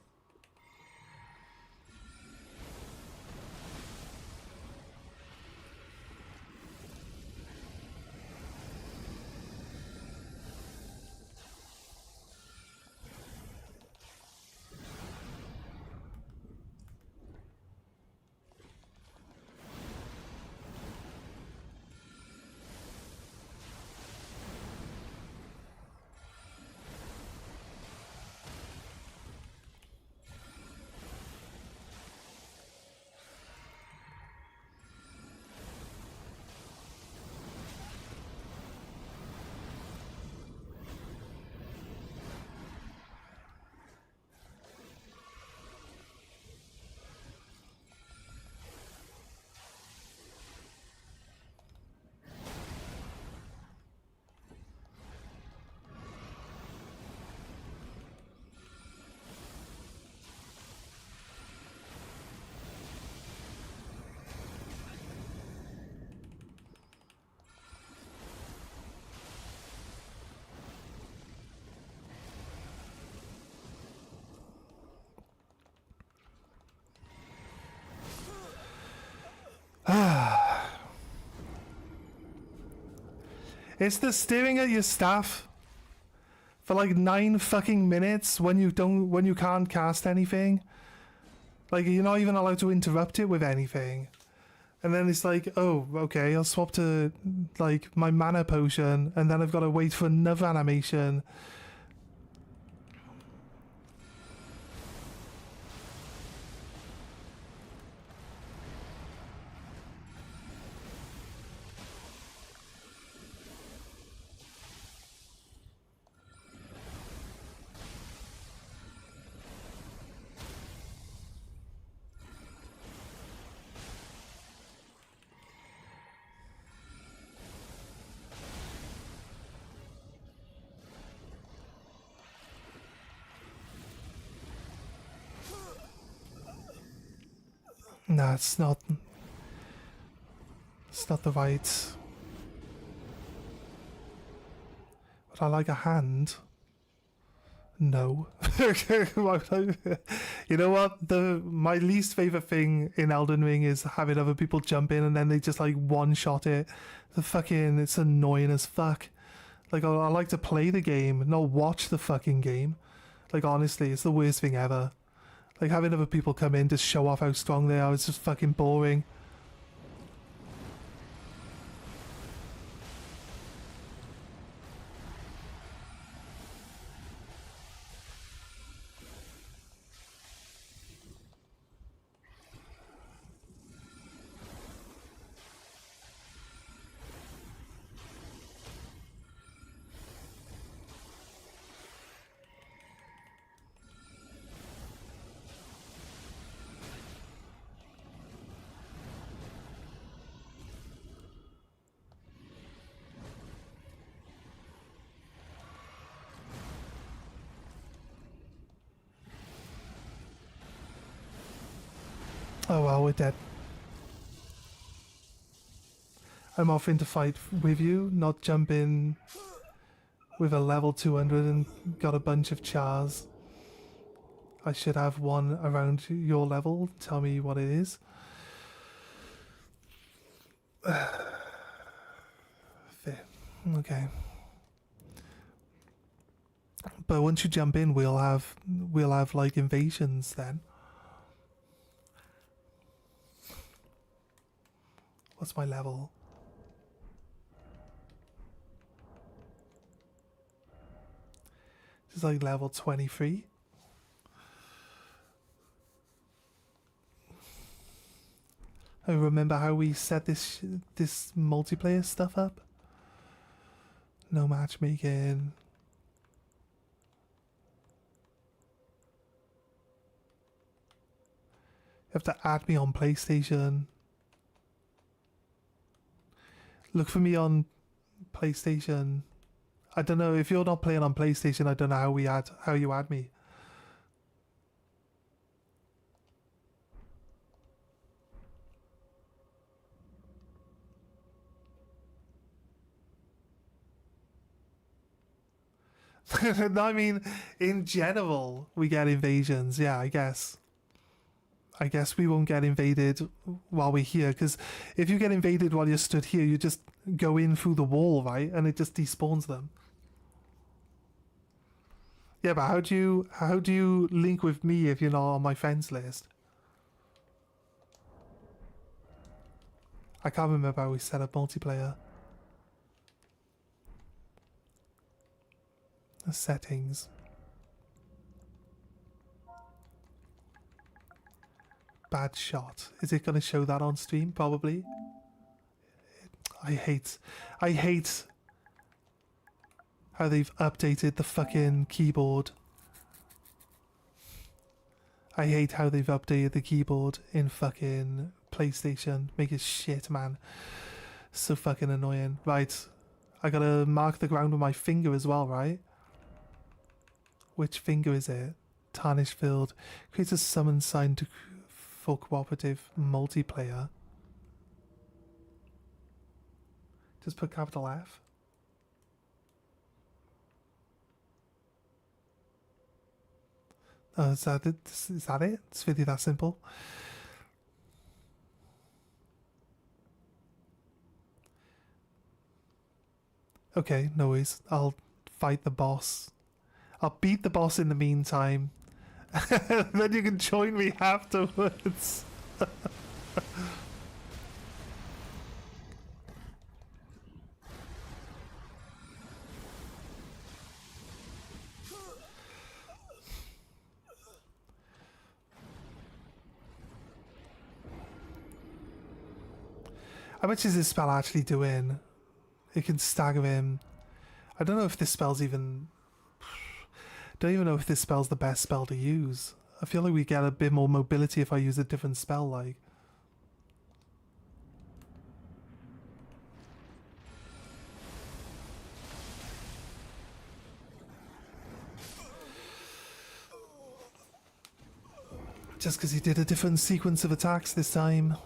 It's the staring at your staff for like 9 fucking minutes when you can't cast anything. Like, you're not even allowed to interrupt it with anything. And then it's like, oh, okay, I'll swap to like my mana potion, and then I've got to wait for another animation. Nah, it's not. It's not the right. Would I like a hand? No. You know what? My least favorite thing in Elden Ring is having other people jump in and then they just like one shot it. It's annoying as fuck. Like, I like to play the game, not watch the fucking game. Like, honestly, it's the worst thing ever. Like, having other people come in to show off how strong they are is just fucking boring. Oh well, we're dead. I'm offering to fight with you, not jump in with a level 200 and got a bunch of chars. I should have one around your level. Tell me what it is. Fair. Okay. But once you jump in, we'll have like invasions then. What's my level? It's like level 23. I remember how we set this multiplayer stuff up. No matchmaking. You have to add me on PlayStation. Look for me on PlayStation. I don't know if you're not playing on PlayStation. I don't know how you add me. No, I mean, in general, we get invasions. Yeah, I guess. I guess we won't get invaded while we're here, because if you get invaded while you're stood here, you just go in through the wall, right? And it just despawns them. Yeah, but how do you link with me if you're not on my friends list? I can't remember how we set up multiplayer. The settings. Bad shot. Is it going to show that on stream? Probably. I hate how they've updated the fucking keyboard. I hate how they've updated the keyboard in fucking PlayStation. Make it shit, man. So fucking annoying. Right. I gotta mark the ground with my finger as well, right? Which finger is it? Tarnish filled. Creates a summon sign for cooperative multiplayer. Just put capital F. Oh, is that it? Is that it? It's really that simple. Okay, no worries. I'll fight the boss. I'll beat the boss in the meantime. Then you can join me afterwards. How much is this spell actually doing? It can stagger him. I don't know if this spell's even... Don't even know if this spell's the best spell to use. I feel like we get a bit more mobility if I use a different spell, like. Just because he did a different sequence of attacks this time.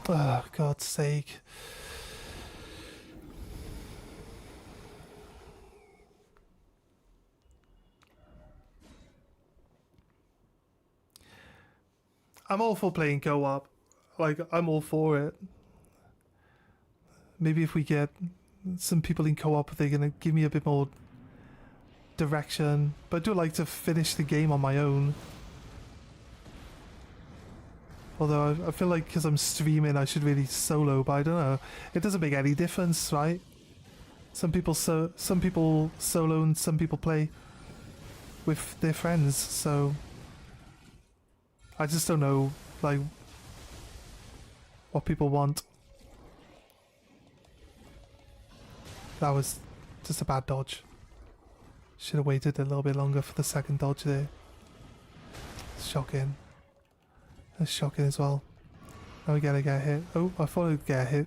Oh, God's sake. I'm all for playing co-op. Like, I'm all for it. Maybe if we get some people in co-op, they're gonna give me a bit more direction. But I do like to finish the game on my own. Although I feel like because I'm streaming, I should really solo, but I don't know. It doesn't make any difference, right? Some people solo and some people play with their friends. So I just don't know, like, what people want. That was just a bad dodge. Should have waited a little bit longer for the second dodge there. Shocking. That's shocking as well. Now we gotta get hit. Oh, I thought I'd get hit.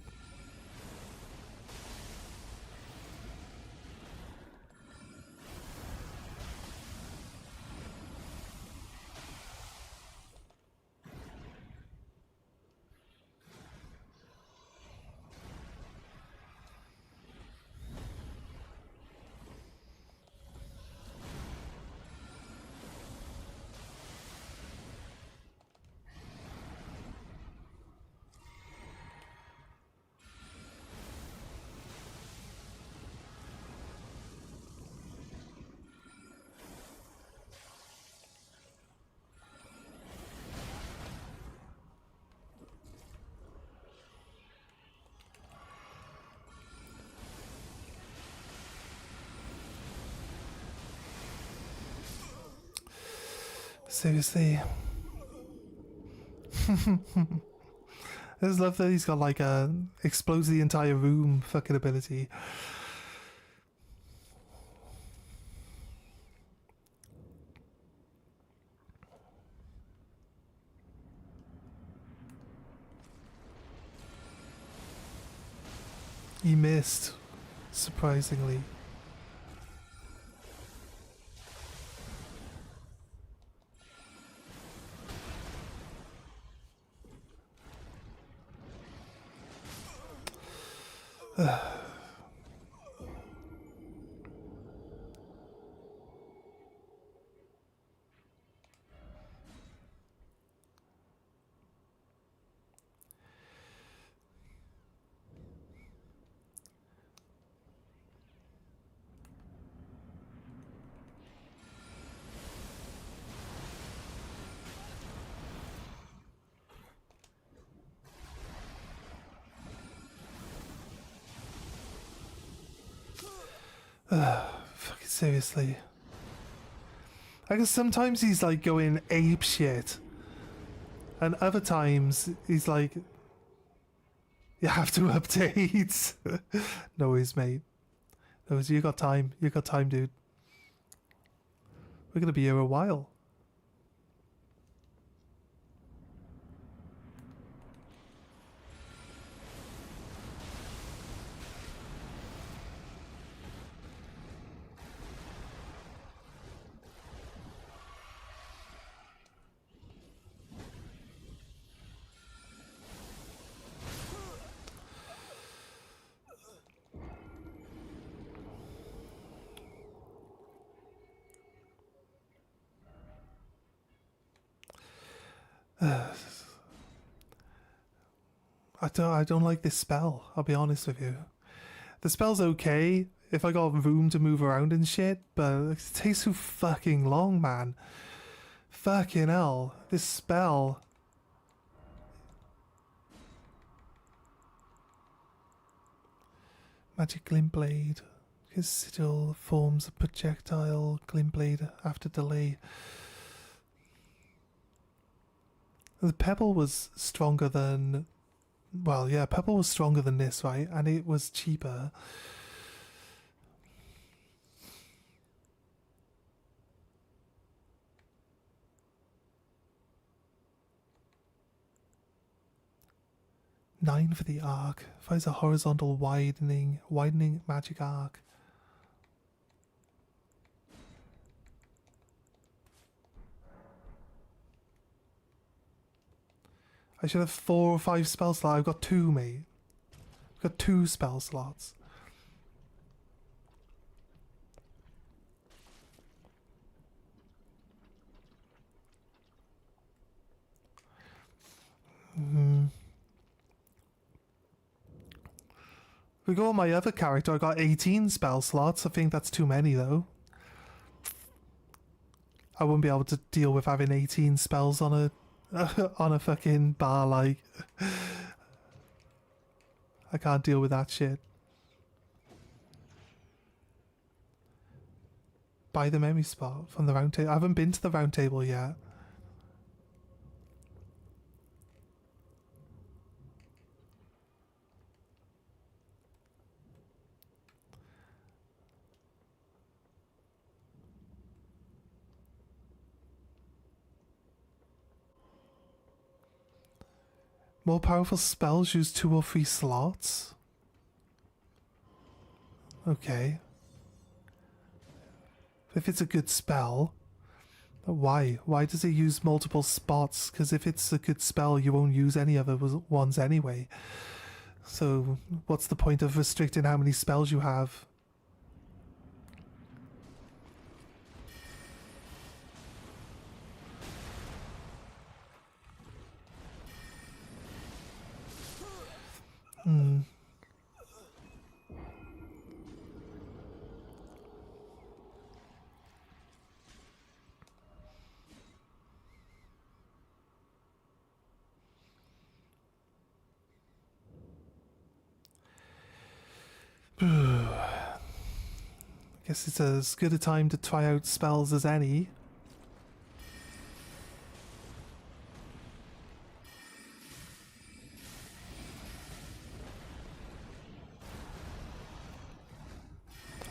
Seriously. I just love that he's got like a explodes the entire room fucking ability. He missed, surprisingly. Fucking seriously. I guess sometimes he's like going ape shit. And other times he's like, you have to update. No worries, mate. No worries, you got time. You got time, dude. We're gonna be here a while. I don't like this spell, I'll be honest with you. The spell's okay if I got room to move around and shit, but it takes too fucking long, man. Fucking hell. This spell. Magic Glint Blade. His sigil forms a projectile glint blade after delay. The pebble was stronger than... Well, yeah, pebble was stronger than this, right? And it was cheaper. $9 for the arc. Finds a horizontal widening magic arc. I should have 4 or 5 spell slots. I've got 2, mate. I've got 2 spell slots. We go on my other character. I got 18 spell slots. I think that's too many, though. I wouldn't be able to deal with having 18 spells on a on a fucking bar, like. I can't deal with that shit. Buy the memory spot from the round table. I haven't been to the round table yet. More powerful spells use 2 or 3 slots. Okay. If it's a good spell, why? Why does it use multiple spots? Because if it's a good spell, you won't use any other ones anyway. So what's the point of restricting how many spells you have? Guess it's as good a time to try out spells as any.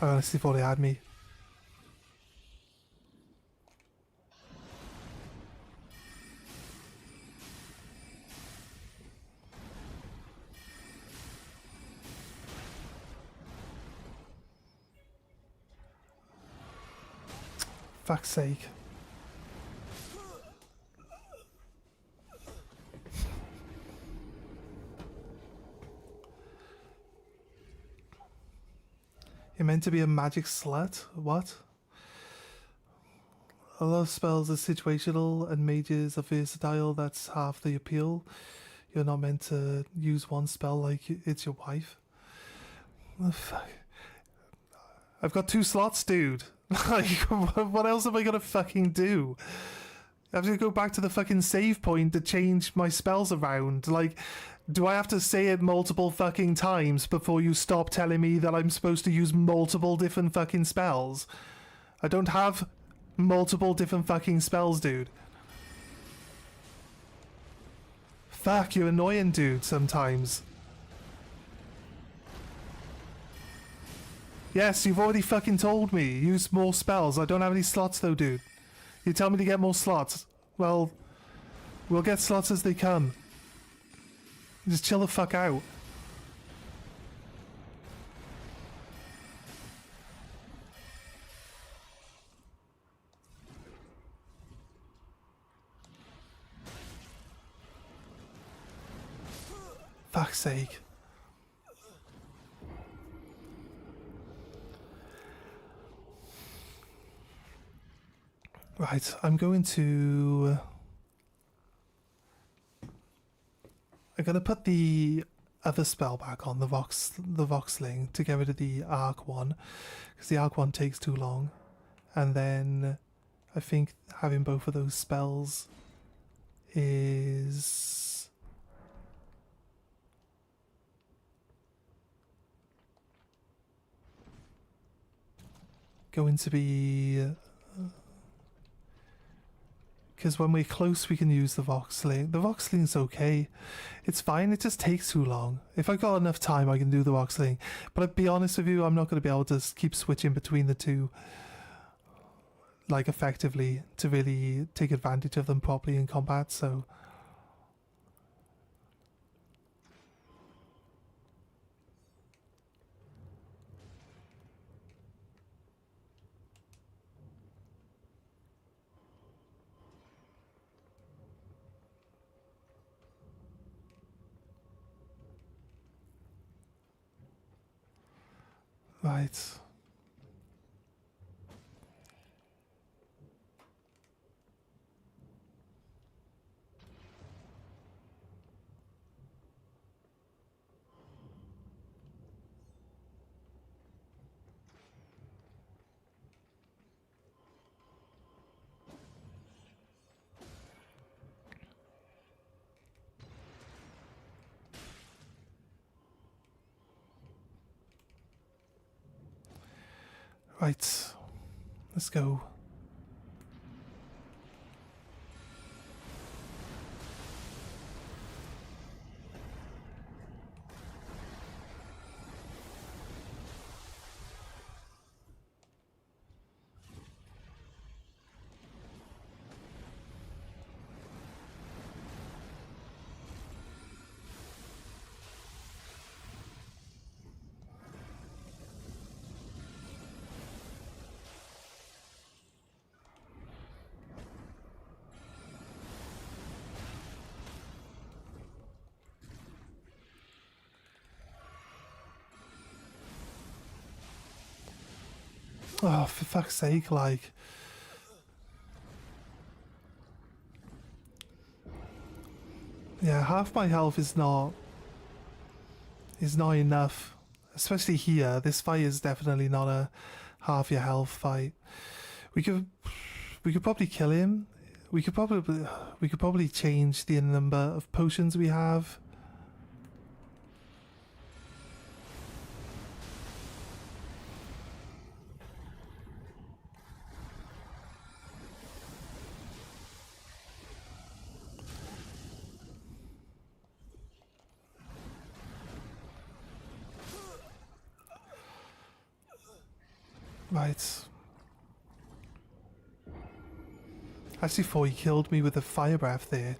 I honestly thought he had me. Fuck's sake. You're meant to be a magic slut? What? A lot of spells are situational and mages are versatile. That's half the appeal. You're not meant to use one spell like it's your wife. Oh, fuck. I've got 2 slots, dude. Like, what else am I gonna fucking do? I have to go back to the fucking save point to change my spells around. Like, do I have to say it multiple fucking times before you stop telling me that I'm supposed to use multiple different fucking spells? I don't have multiple different fucking spells, dude. Fuck, you're annoying, dude, sometimes. Yes, you've already fucking told me. Use more spells. I don't have any slots, though, dude. You tell me to get more slots. Well, we'll get slots as they come. Just chill the fuck out. Fuck's sake. Right, I'm going to... I'm gonna put the other spell back on, the Voxling, to get rid of the Arc one, because the Arc one takes too long. And then I think having both of those spells is going to be... Because when we're close, we can use the Voxling. The Voxling's okay. It's fine, it just takes too long. If I got enough time, I can do the Voxling. But I'll be honest with you, I'm not going to be able to keep switching between the two, like, effectively, to really take advantage of them properly in combat, so... Right. Right. Let's go. Oh, for fuck's sake, like... Yeah, half my health is not enough. Especially here. This fight is definitely not a half your health fight. We could probably kill him. We could probably change the number of potions we have. Right. Actually thought he killed me with a fire breath there.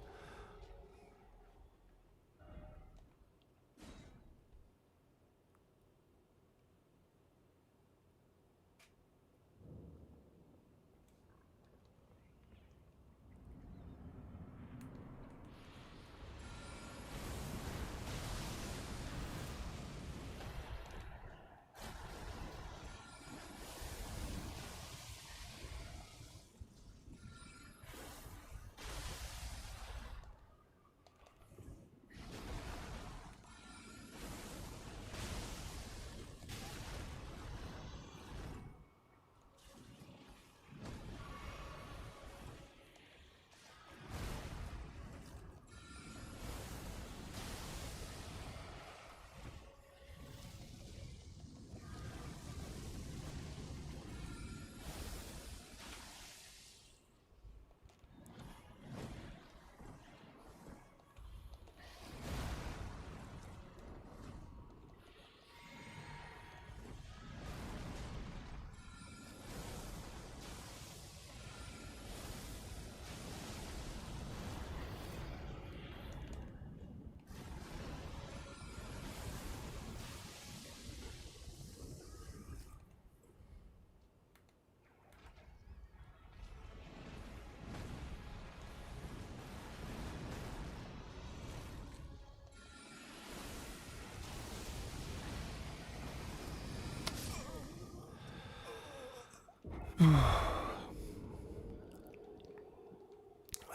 I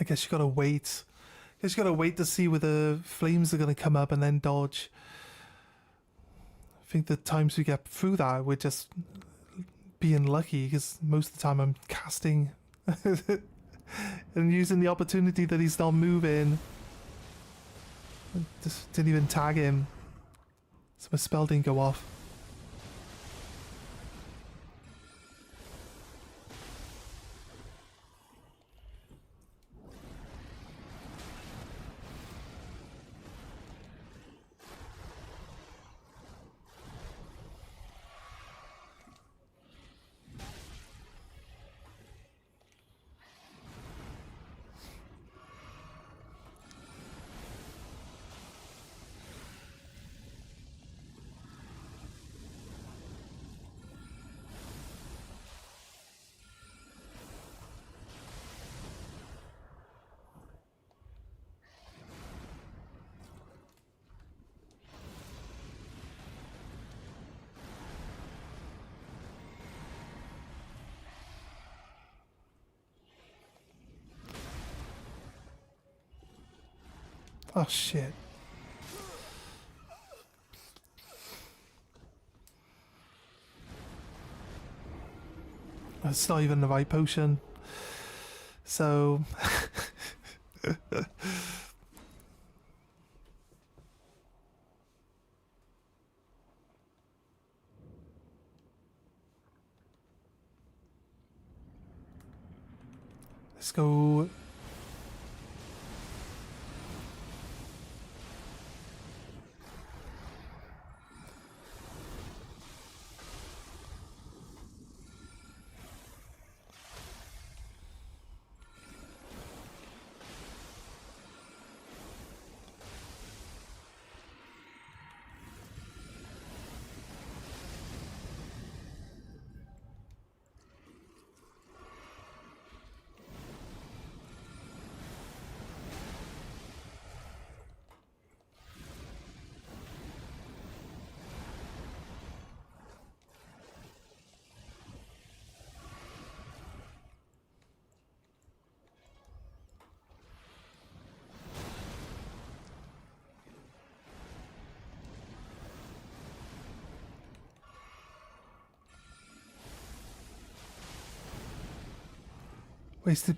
guess you gotta wait. I guess you gotta wait to see where the flames are gonna come up and then dodge. I think the times we get through that, we're just being lucky because most of the time I'm casting and using the opportunity that he's not moving. I just didn't even tag him, so my spell didn't go off. Oh shit. It's not even the right potion. So let's go.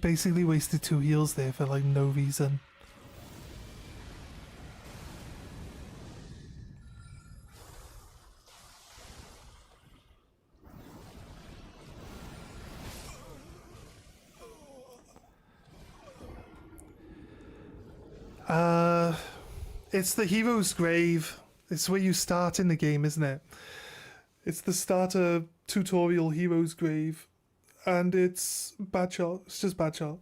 Basically wasted 2 heals there for like no reason. It's the hero's grave. It's where you start in the game, isn't it? It's the starter tutorial hero's grave. And it's bad shot. It's just bad shot.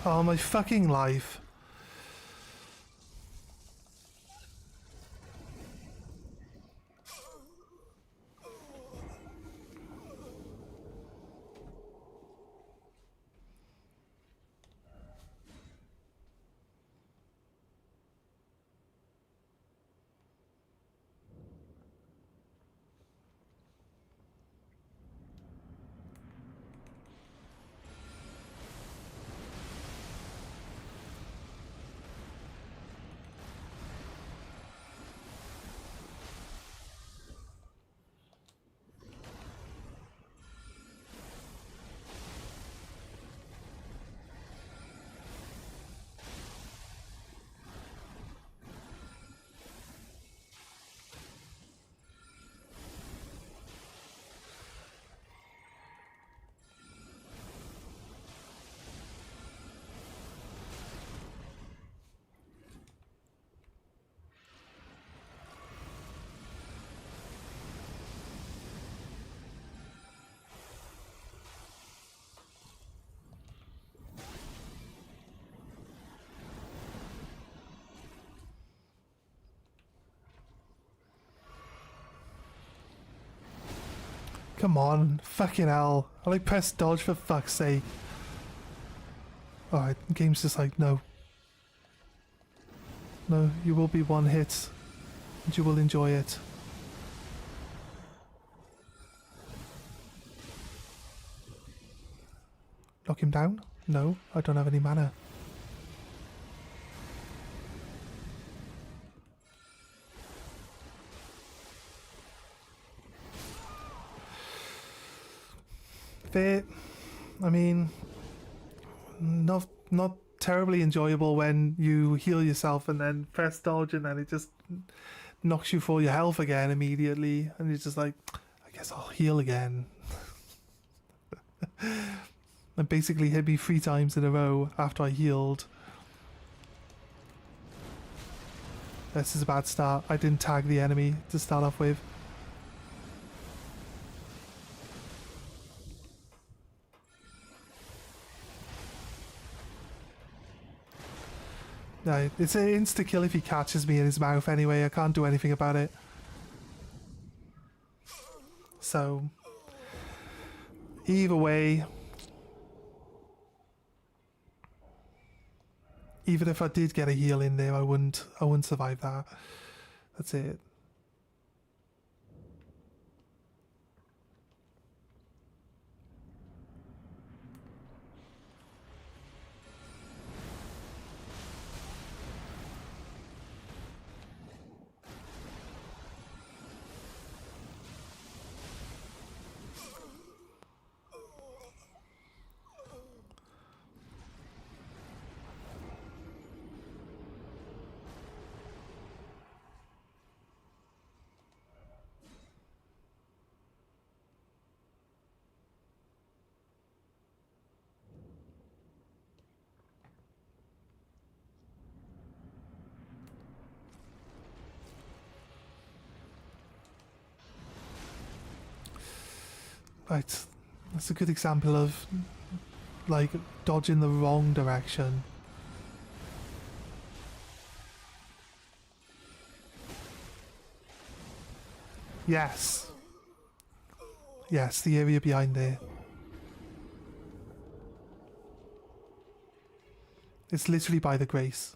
Oh, my fucking life. Come on, fucking hell. I like press dodge for fuck's sake. Alright, the game's just like, no. No, you will be one hit. And you will enjoy it. Knock him down? No, I don't have any mana. Fair. I mean, not terribly enjoyable when you heal yourself and then press dodge and then it just knocks you for your health again immediately, and you're just like, I guess I'll heal again. And basically hit me 3 times in a row after I healed. This is a bad start. I didn't tag the enemy to start off with. No, it's an insta-kill if he catches me in his mouth anyway. I can't do anything about it. So, either way, even if I did get a heal in there, I wouldn't survive that. That's it. Right, that's a good example of, like, dodging the wrong direction. Yes. Yes, the area behind there. It's literally by the grace.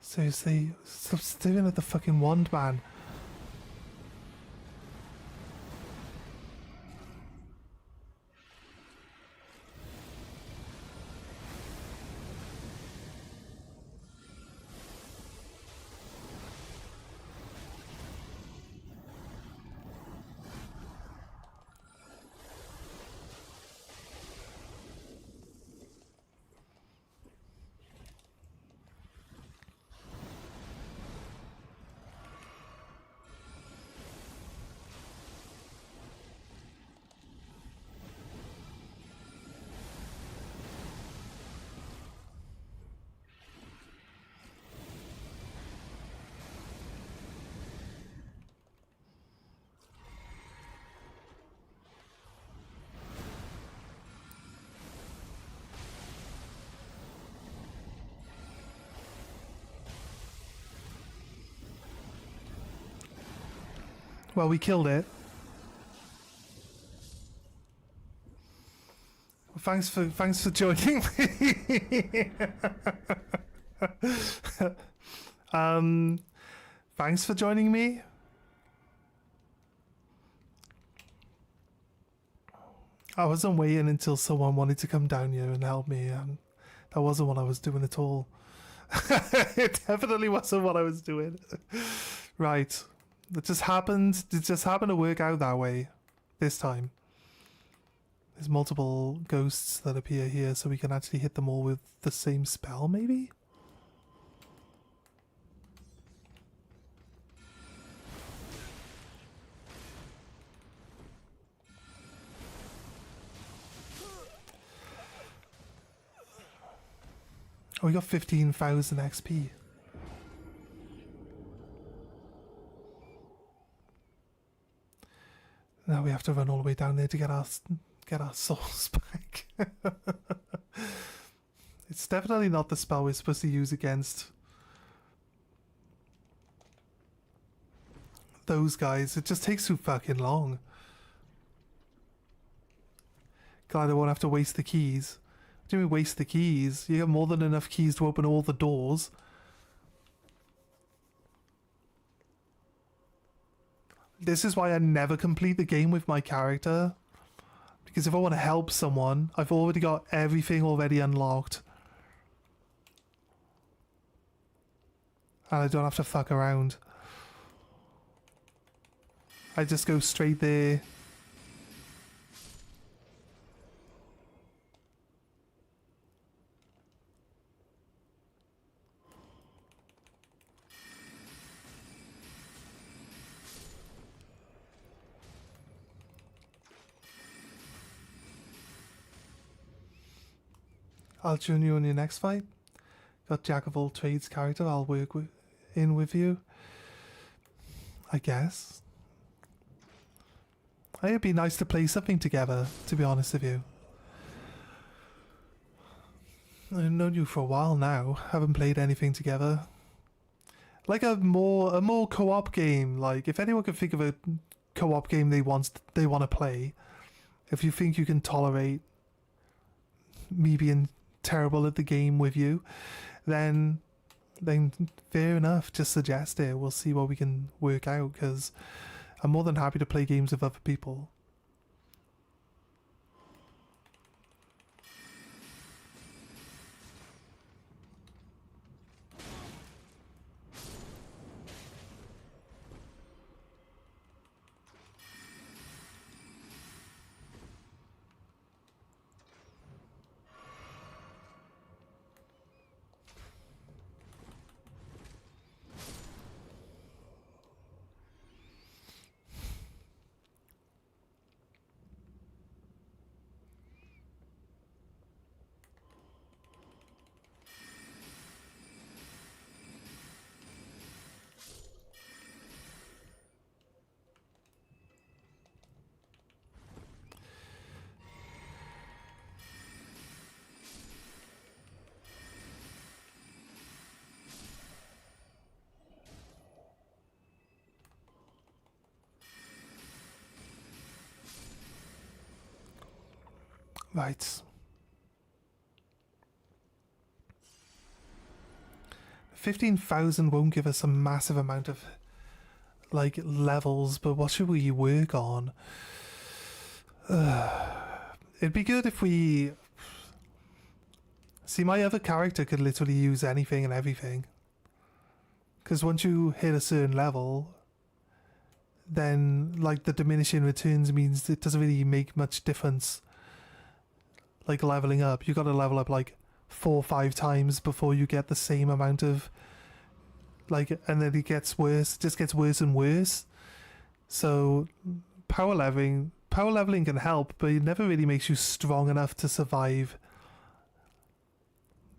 Seriously, stop staring at the fucking wand, man. Well, we killed it. Thanks for joining me. Thanks for joining me. I wasn't waiting until someone wanted to come down here and help me. That wasn't what I was doing at all. It definitely wasn't what I was doing. Right. It just happened to work out that way this time. There's multiple ghosts that appear here, so we can actually hit them all with the same spell, maybe? Oh, we got 15,000 XP. Now we have to run all the way down there to get our souls back. It's definitely not the spell we're supposed to use against those guys. It just takes too fucking long. Glad I won't have to waste the keys. What do you mean waste the keys? You have more than enough keys to open all the doors. This is why I never complete the game with my character. Because if I want to help someone, I've already got everything already unlocked. And I don't have to fuck around. I just go straight there. I'll join you in your next fight. Got Jack of all trades character. I'll work in with you. I guess. It'd be nice to play something together, to be honest with you. I've known you for a while now. Haven't played anything together. Like a more co-op game. Like if anyone can think of a co-op game they want to play, if you think you can tolerate me being terrible at the game with you, then fair enough, just suggest it. We'll see what we can work out, because I'm more than happy to play games with other people. Right. 15,000 won't give us a massive amount of like levels, but what should we work on? It'd be good if we see, my other character could literally use anything and everything, because once you hit a certain level, then like the diminishing returns means it doesn't really make much difference. Like leveling up, you got to level up like 4 or 5 times before you get the same amount of like, and then it gets worse. It just gets worse and worse. So power leveling can help, but it never really makes you strong enough to survive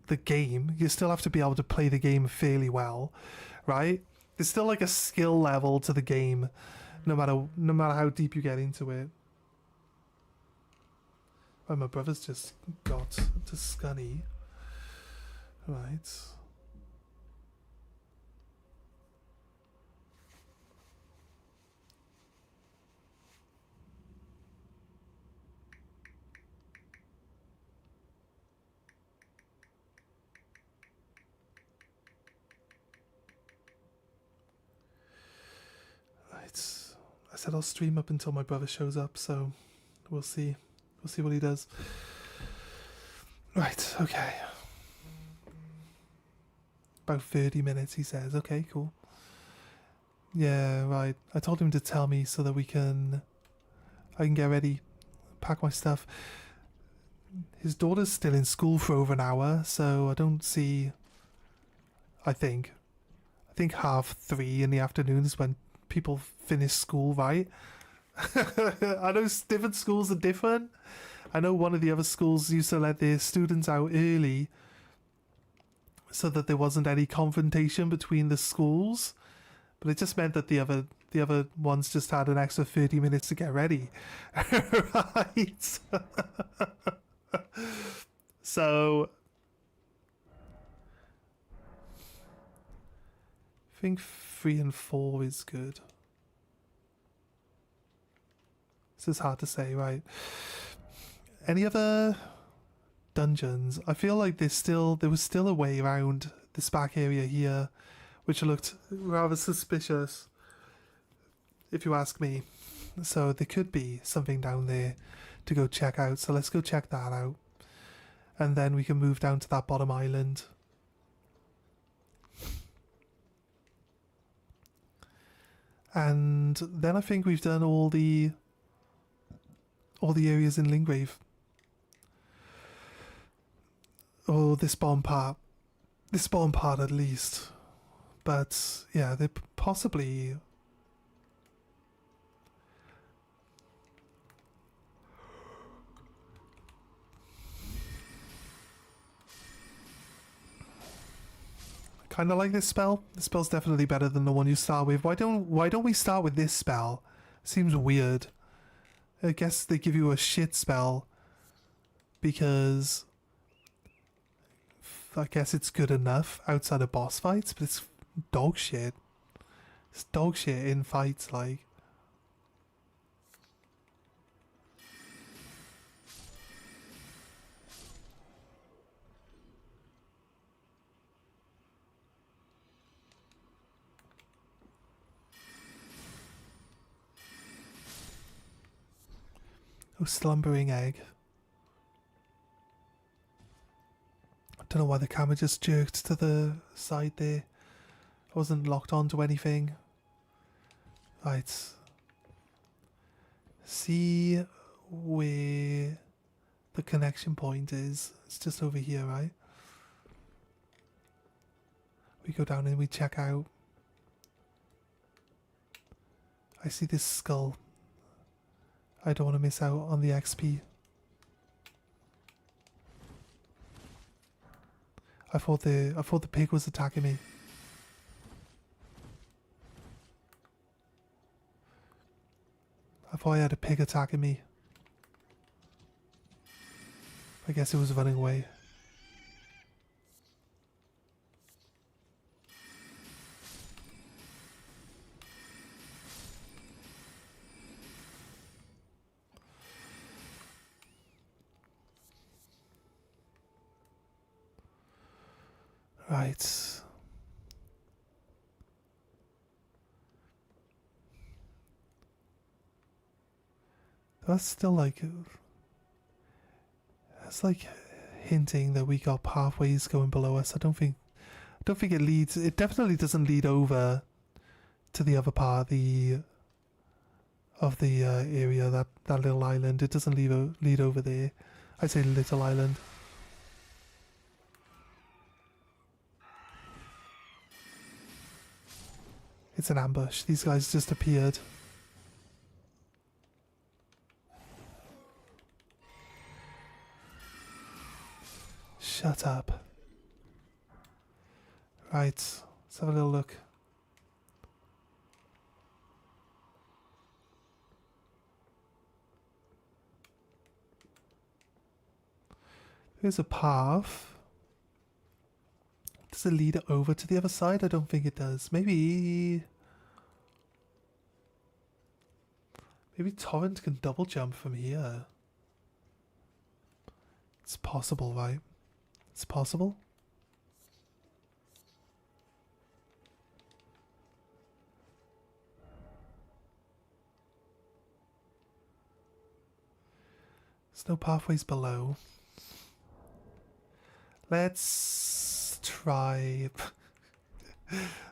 the game. You still have to be able to play the game fairly well, right? There's still like a skill level to the game, no matter how deep you get into it. Oh, my brother's just got to Scunny. Right. said I'll stream up until my brother shows up, so we'll see. We'll see what he does. Right, okay. About 30 minutes, he says. Okay, cool. Yeah, right. I told him to tell me so that I can get ready, pack my stuff. His daughter's still in school for over an hour, so I don't see... I think 3:30 in the afternoon is when people finish school, right? I know different schools are different. I know one of the other schools used to let their students out early so that there wasn't any confrontation between the schools, but it just meant that the other ones just had an extra 30 minutes to get ready. Right. So I think 3 and 4 is good. This is hard to say, right? Any other dungeons? I feel like there was still a way around this back area here, which looked rather suspicious, if you ask me. So there could be something down there to go check out. So let's go check that out. And then we can move down to that bottom island. And then I think we've done all the areas in Lingrave. Oh, this bottom part at least. But yeah, they possibly... Kind of like this spell. This spell's definitely better than the one you start with. Why don't we start with this spell? Seems weird. I guess they give you a shit spell because I guess it's good enough outside of boss fights, but it's dog shit. It's dog shit in fights, like. Oh, slumbering egg. I don't know why the camera just jerked to the side there. I wasn't locked onto anything. Right. See where the connection point is. It's just over here, right? We go down and we check out. I see this skull. I don't want to miss out on the XP. I thought the pig was attacking me. I thought I had a pig attacking me. I guess it was running away. Right. That's still like... That's like hinting that we got pathways going below us. I don't think it leads... It definitely doesn't lead over to the other part of the area, that little island. It doesn't lead over there. I say little island. It's an ambush. These guys just appeared. Shut up. Right, let's have a little look. There's a path. Does it lead over to the other side? I don't think it does. Maybe Torrent can double jump from here. It's possible, right? It's possible. There's no pathways below. Let's try...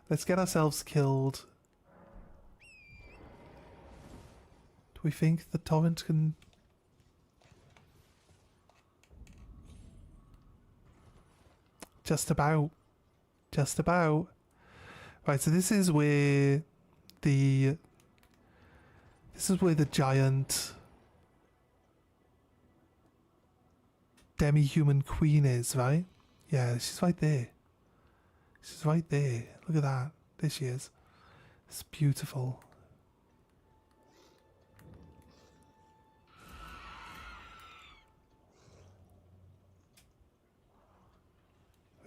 Let's get ourselves killed. Do we think the torrent can... Just about. Just about. Right, so this is where the... This is where the giant... demi-human queen is, right? Yeah, she's right there. She's right there. Look at that. There she is. It's beautiful.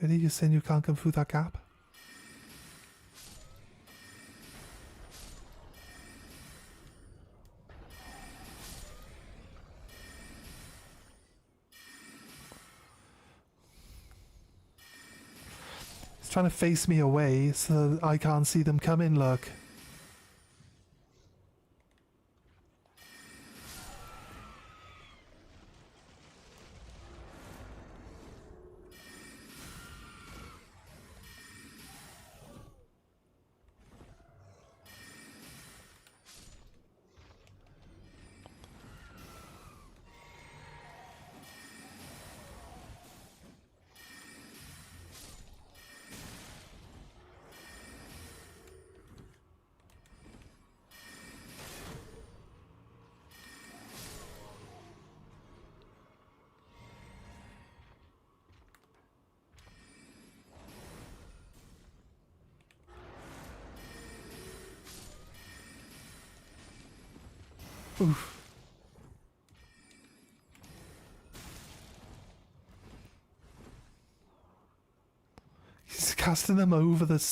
Really? You're saying you can't come through that gap? He's trying to face me away so that I can't see them coming, look. Oof. She's casting them over the...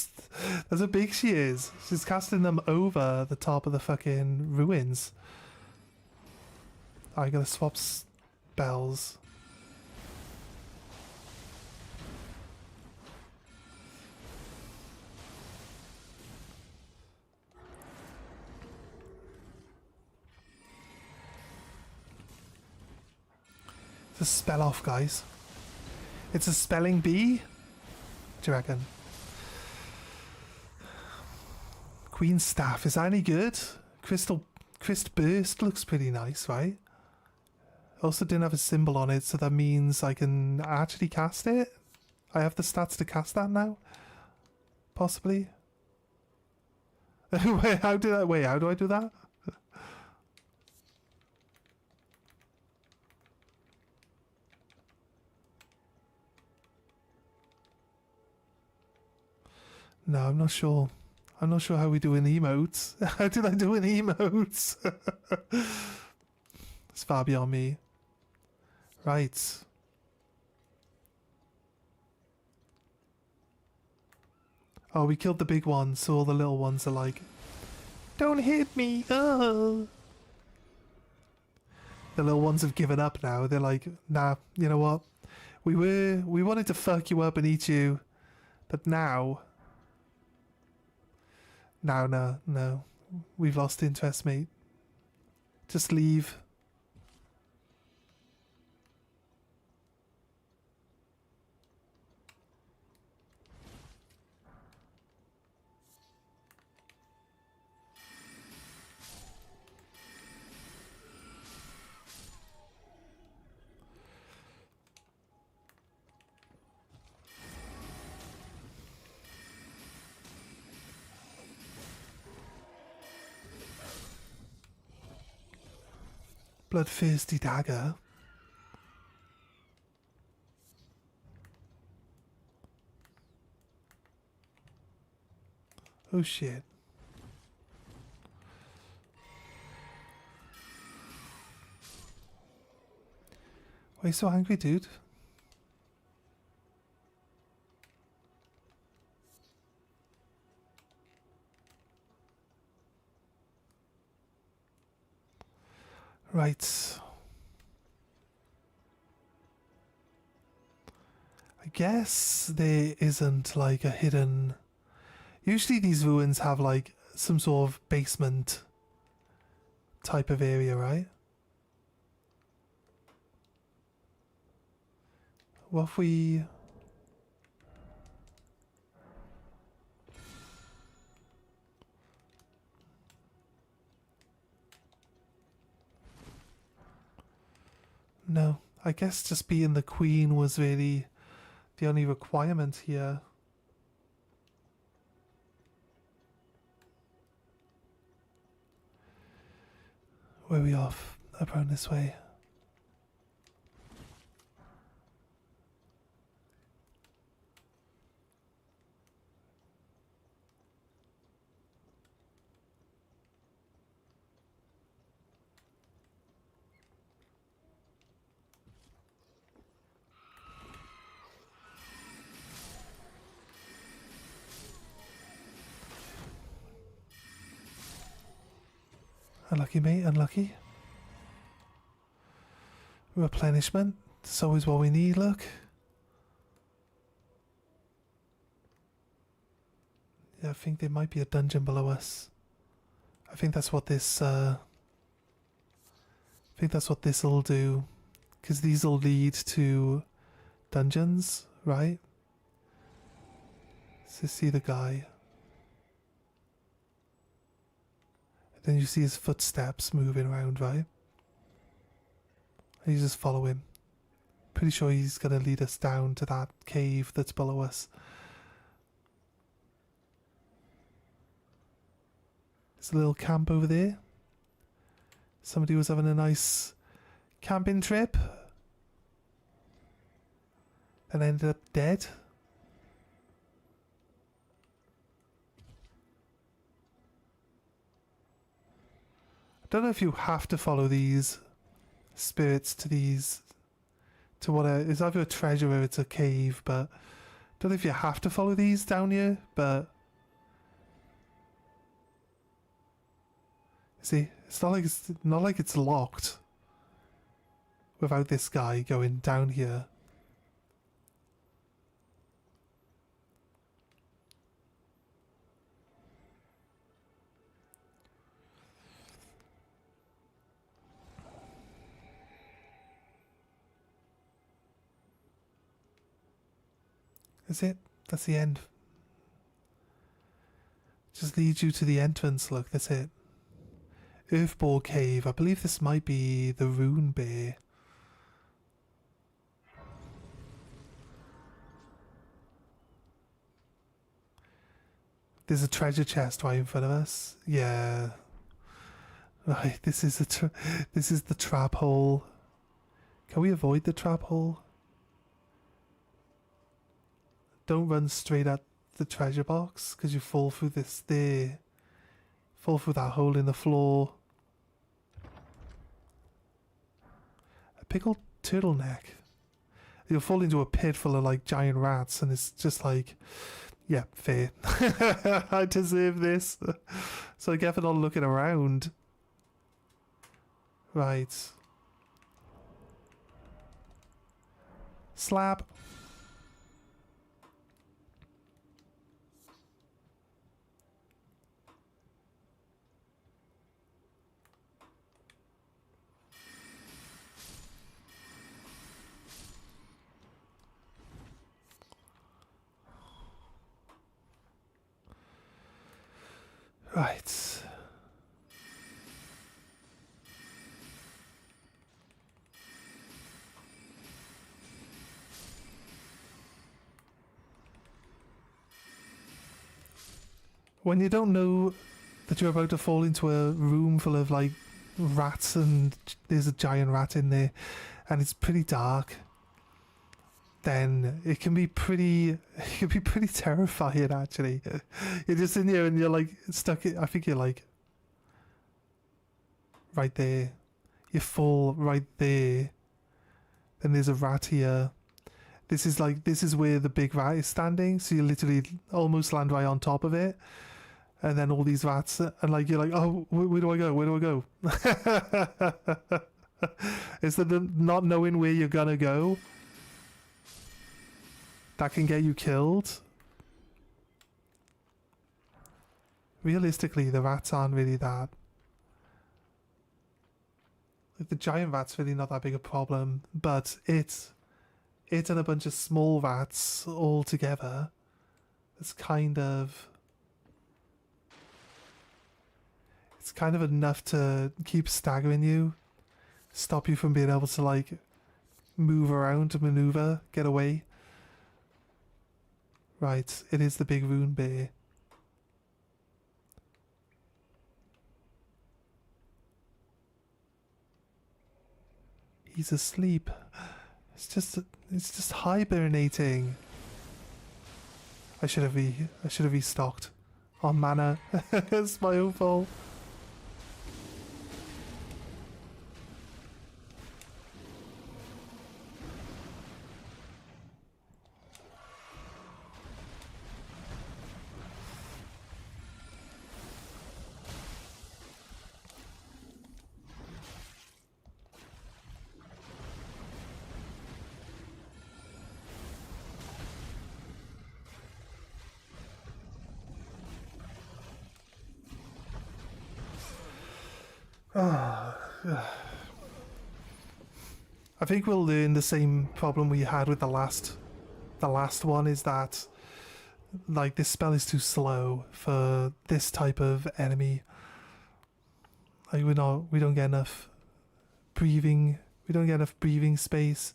That's how big she is. She's casting them over the top of the fucking ruins. I gotta swap spells. It's a spell off, guys. It's a spelling bee? Do you reckon? Queen's Staff, is that any good? Crystal Burst looks pretty nice, right? Also didn't have a symbol on it, so that means I can actually cast it? I have the stats to cast that now? Possibly? Wait, how do I do that? No, I'm not sure. I'm not sure how we do in emotes. How did I do in emotes? It's far beyond me. Right. Oh, we killed the big one, so all the little ones are like, don't hit me! Oh. The little ones have given up now. They're like, nah, you know what? We wanted to fuck you up and eat you, but now... No. We've lost interest, mate. Just leave. Bloodthirsty dagger. Oh shit. Why are you so angry, dude? Right. I guess there isn't like a hidden... Usually these ruins have like some sort of basement type of area, right? What if we... No, I guess just being the queen was really the only requirement here. Where are we off? Up around this way. Unlucky, mate, unlucky. Replenishment. It's always what we need, look. Yeah, I think there might be a dungeon below us. I think that's what this, I think that's what this'll do. Because these'll lead to dungeons, right? So see the guy. Then you see his footsteps moving around, right? And you just follow him. Pretty sure he's going to lead us down to that cave that's below us. There's a little camp over there. Somebody was having a nice camping trip and ended up dead. I don't know if you have to follow these spirits to these, to what it's either a treasure or it's a cave, but I don't know if you have to follow these down here, but see, it's not like it's locked without this guy going down here. Is it? That's the end. Just leads you to the entrance, look, that's it. Earthball Cave. I believe this might be the Rune Bear. There's a treasure chest right in front of us. Yeah. Right, this is this is the trap hole. Can we avoid the trap hole? Don't run straight at the treasure box because you fall through this there. Fall through that hole in the floor. A pickled turtleneck. You'll fall into a pit full of like giant rats and it's just like, yeah, fair. I deserve this. So I guess I'm not looking around. Right. Slap. Right. When you don't know that you're about to fall into a room full of like rats and there's a giant rat in there and it's pretty dark, then it can be pretty terrifying actually. You're just in here and you're like stuck I think you're like right there. You fall right there. Then there's a rat here. This is where the big rat is standing, so you literally almost land right on top of it. And then all these rats, and like you're like, oh, where do I go? Where do I go? It's the not knowing where you're gonna go that can get you killed. Realistically, the rats aren't really that. Like the giant rat's really not that big a problem, but it's it and a bunch of small rats all together, it's kind of enough to keep staggering you, stop you from being able to like move around, maneuver, get away. Right, it is the big rune bear. He's asleep. It's just hibernating. I should have restocked on mana. It's my own fault. I think we'll learn the same problem we had with the last one, is that like this spell is too slow for this type of enemy. Like we don't get enough breathing. We don't get enough breathing space.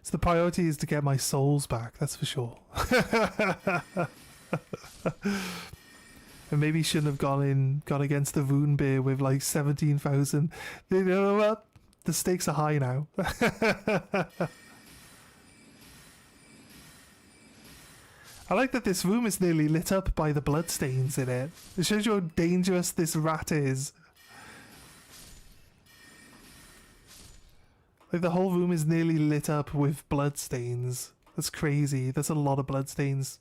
So the priority is to get my souls back, that's for sure. And maybe shouldn't have gone against the rune bear with like 17,000. You know what? The stakes are high now. I like that this room is nearly lit up by the bloodstains in it. It shows you how dangerous this rat is. Like the whole room is nearly lit up with bloodstains. That's crazy. That's a lot of bloodstains.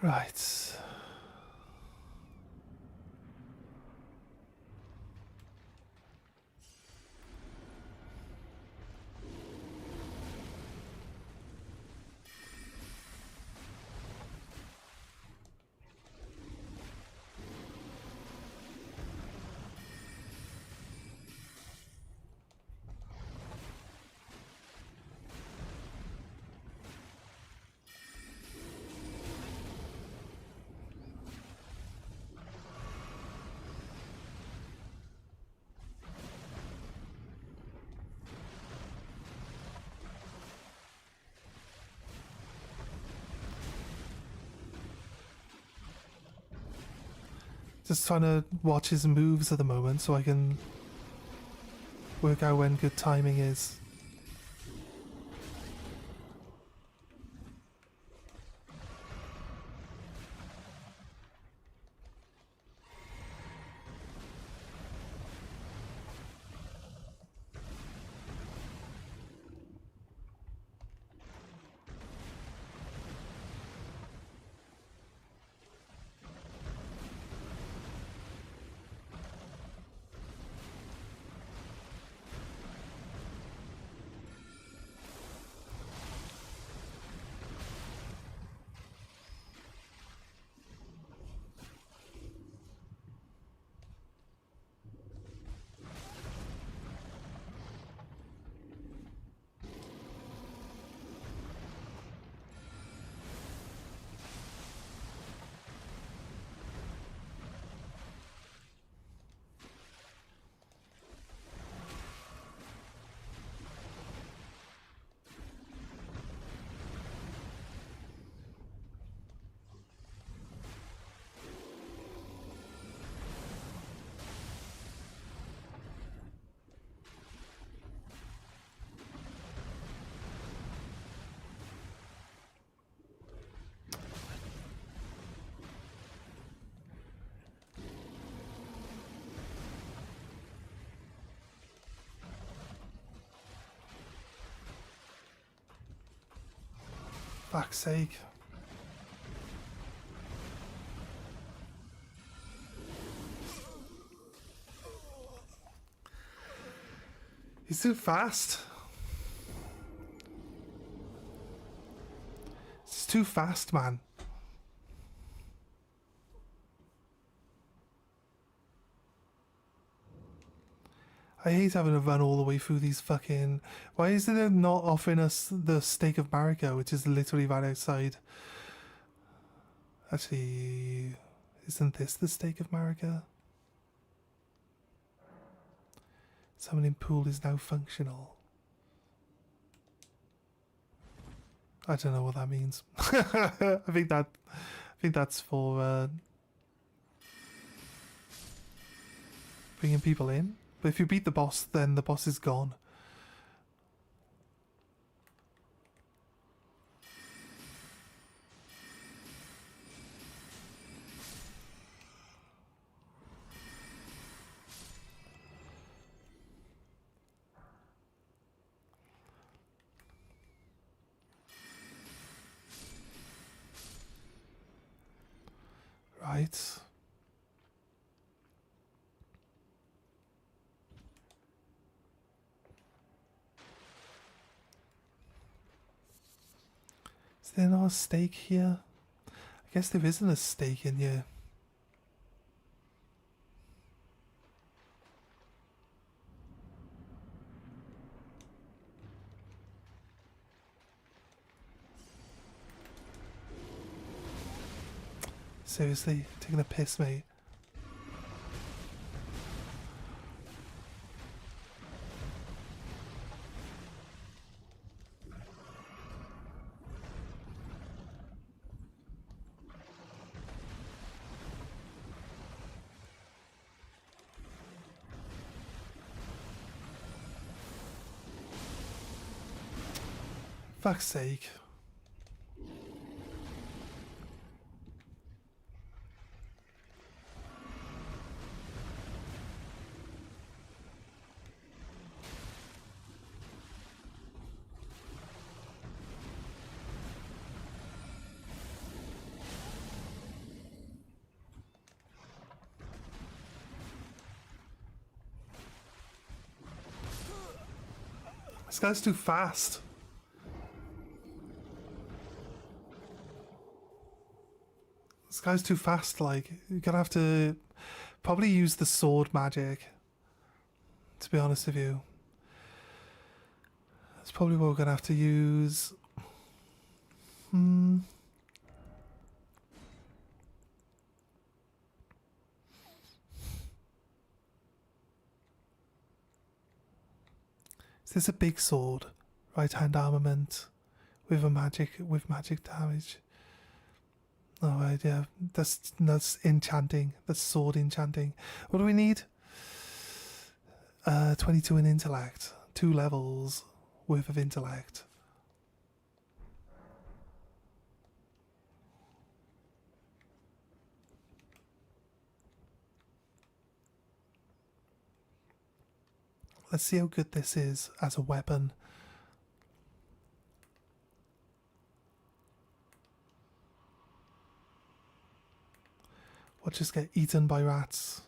Right. Just trying to watch his moves at the moment so I can work out when good timing is. Fuck's sake. He's too fast. It's too fast, man. I hate having to run all the way through these fucking... Why is it not offering us the Stake of Marika, which is literally right outside? Actually, isn't this the Stake of Marika? Summoning pool is now functional. I don't know what that means. I think that's for bringing people in. But if you beat the boss, then the boss is gone. Right. Is there not a stake here? I guess there isn't a stake in here. Seriously, taking a piss, mate. Fuck's sake. This guy's too fast. This guy's too fast, like, you're gonna have to probably use the sword magic, to be honest with you. That's probably what we're gonna have to use. Is this a big sword? Right hand armament with magic damage. Oh right, yeah. That's enchanting. That's sword enchanting. What do we need? 22 in intellect. 2 levels worth of intellect. Let's see how good this is as a weapon. Or just get eaten by rats.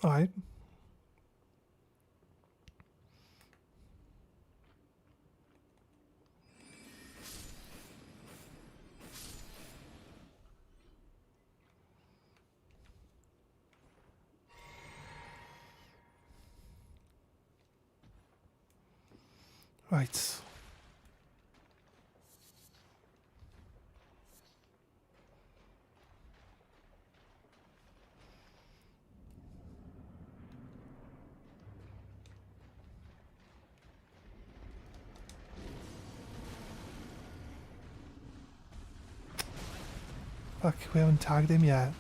Alright. Right. Fuck, we haven't tagged him yet.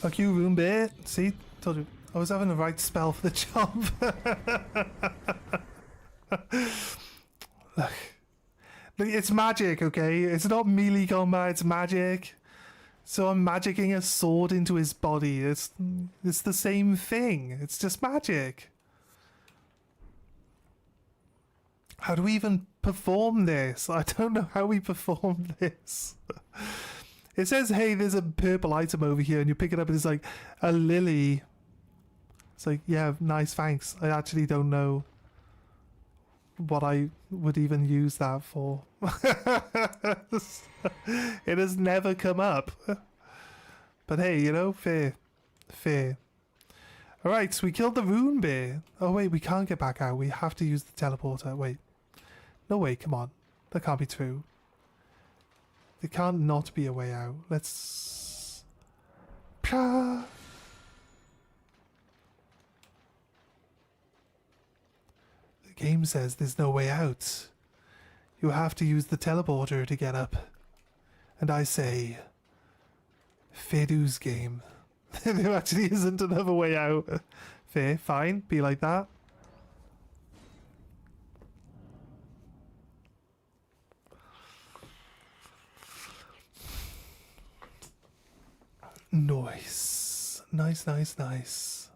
Fuck you, room bear. See? Told you. I was having the right spell for the job. Look. It's magic, okay? It's not melee combat, it's magic. So I'm magicking a sword into his body. It's the same thing. It's just magic. How do we even perform this? I don't know how we perform this. It says, hey, there's a purple item over here, and you pick it up and it's like a lily. It's like, yeah, nice, thanks. I actually don't know what I would even use that for. It has never come up. But hey, you know, fair. Fair. Alright, so we killed the rune bear. Oh wait, we can't get back out. We have to use the teleporter. Wait. No way, come on. That can't be true. There can't not be a way out. Let's... Pah! The game says there's no way out. You have to use the teleporter to get up. And I say... Fair dues, game. There actually isn't another way out. Fair, fine, be like that. Nice. Nice, nice, nice.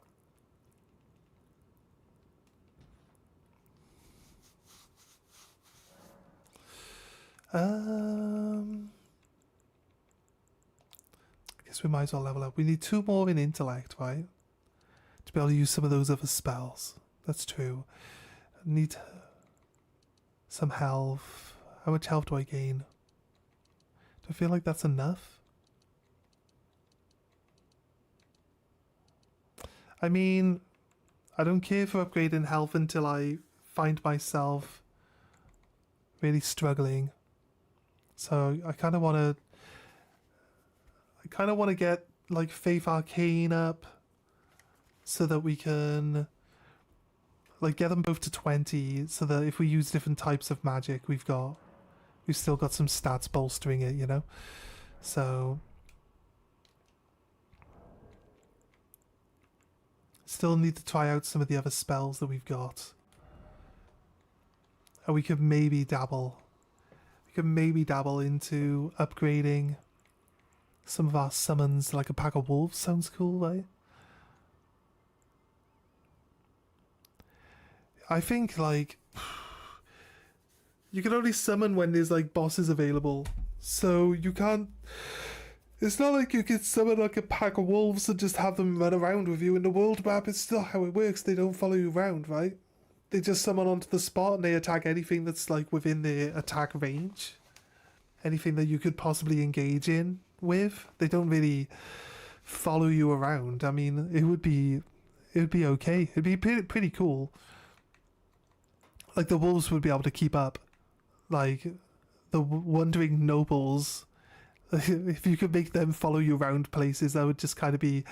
Guess we might as well level up. We need 2 more in intellect, right? To be able to use some of those other spells. That's true. Need some health. How much health do I gain? Do I feel like that's enough? I mean, I don't care for upgrading health until I find myself really struggling. So I kind of want to get like Faith Arcane up so that we can like get them both to 20 so that if we use different types of magic we've still got some stats bolstering it, you know? So still need to try out some of the other spells that we've got. And we could maybe dabble. We could maybe dabble into upgrading some of our summons, like a pack of wolves. Sounds cool, right? I think, like... You can only summon when there's, like, bosses available. So you can't... It's not like you can summon like a pack of wolves and just have them run around with you in the world map. It's still how it works. They don't follow you around, right? They just summon onto the spot and they attack anything that's like within their attack range. Anything that you could possibly engage in with. They don't really follow you around. I mean, it would be okay. It'd be pretty cool. Like the wolves would be able to keep up. Like the wandering nobles. If you could make them follow you around places, that would just kind of be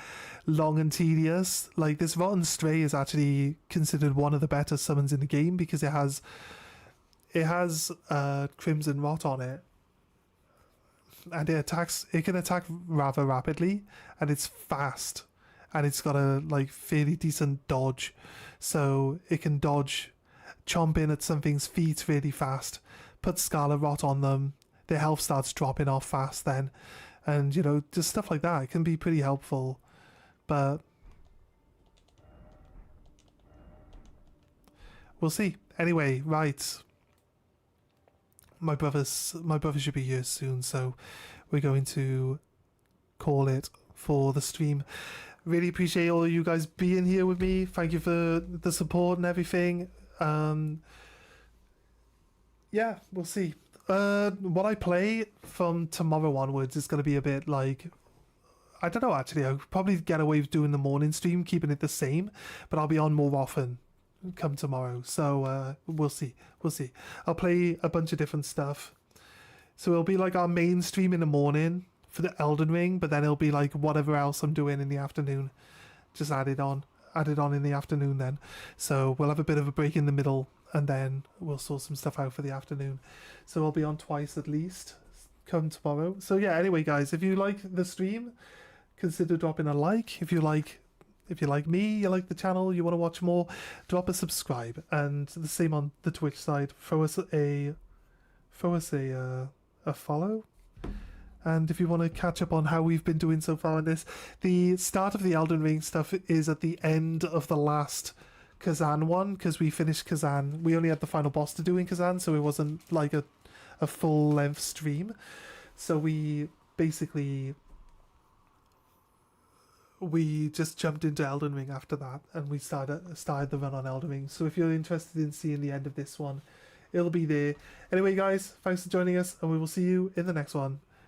long and tedious. Like this Rotten Stray is actually considered one of the better summons in the game because it has Crimson Rot on it, and it can attack rather rapidly, and it's fast, and it's got a like fairly decent dodge, so it can dodge, chomp in at something's feet really fast, put Scarlet Rot on them, their health starts dropping off fast then, and you know, just stuff like that. It can be pretty helpful, but we'll see. Anyway, right. My brother should be here soon, so we're going to call it for the stream. Really appreciate all of you guys being here with me. Thank you for the support and everything. Yeah, we'll see. What I play from tomorrow onwards is going to be a bit like, I don't know, actually. I'll probably get away with doing the morning stream, keeping it the same, but I'll be on more often come tomorrow. So we'll see. We'll see. I'll play a bunch of different stuff. So it'll be like our main stream in the morning for the Elden Ring, but then it'll be like whatever else I'm doing in the afternoon. Just add it on in the afternoon then. So we'll have a bit of a break in the middle, and then we'll sort some stuff out for the afternoon. So I'll be on twice at least come tomorrow. So yeah, anyway guys, if you like the stream, consider dropping a like. If you like me, you like the channel, you want to watch more, drop a subscribe. And the same on the Twitch side. Throw us a follow. And if you want to catch up on how we've been doing so far in this, the start of the Elden Ring stuff is at the end of the last Kazan one, because we finished Kazan. We only had the final boss to do in Kazan, so it wasn't like a full length stream. So we basically just jumped into Elden Ring after that, and we started the run on Elden Ring. So if you're interested in seeing the end of this one, it'll be there. Anyway guys, thanks for joining us, and we will see you in the next one.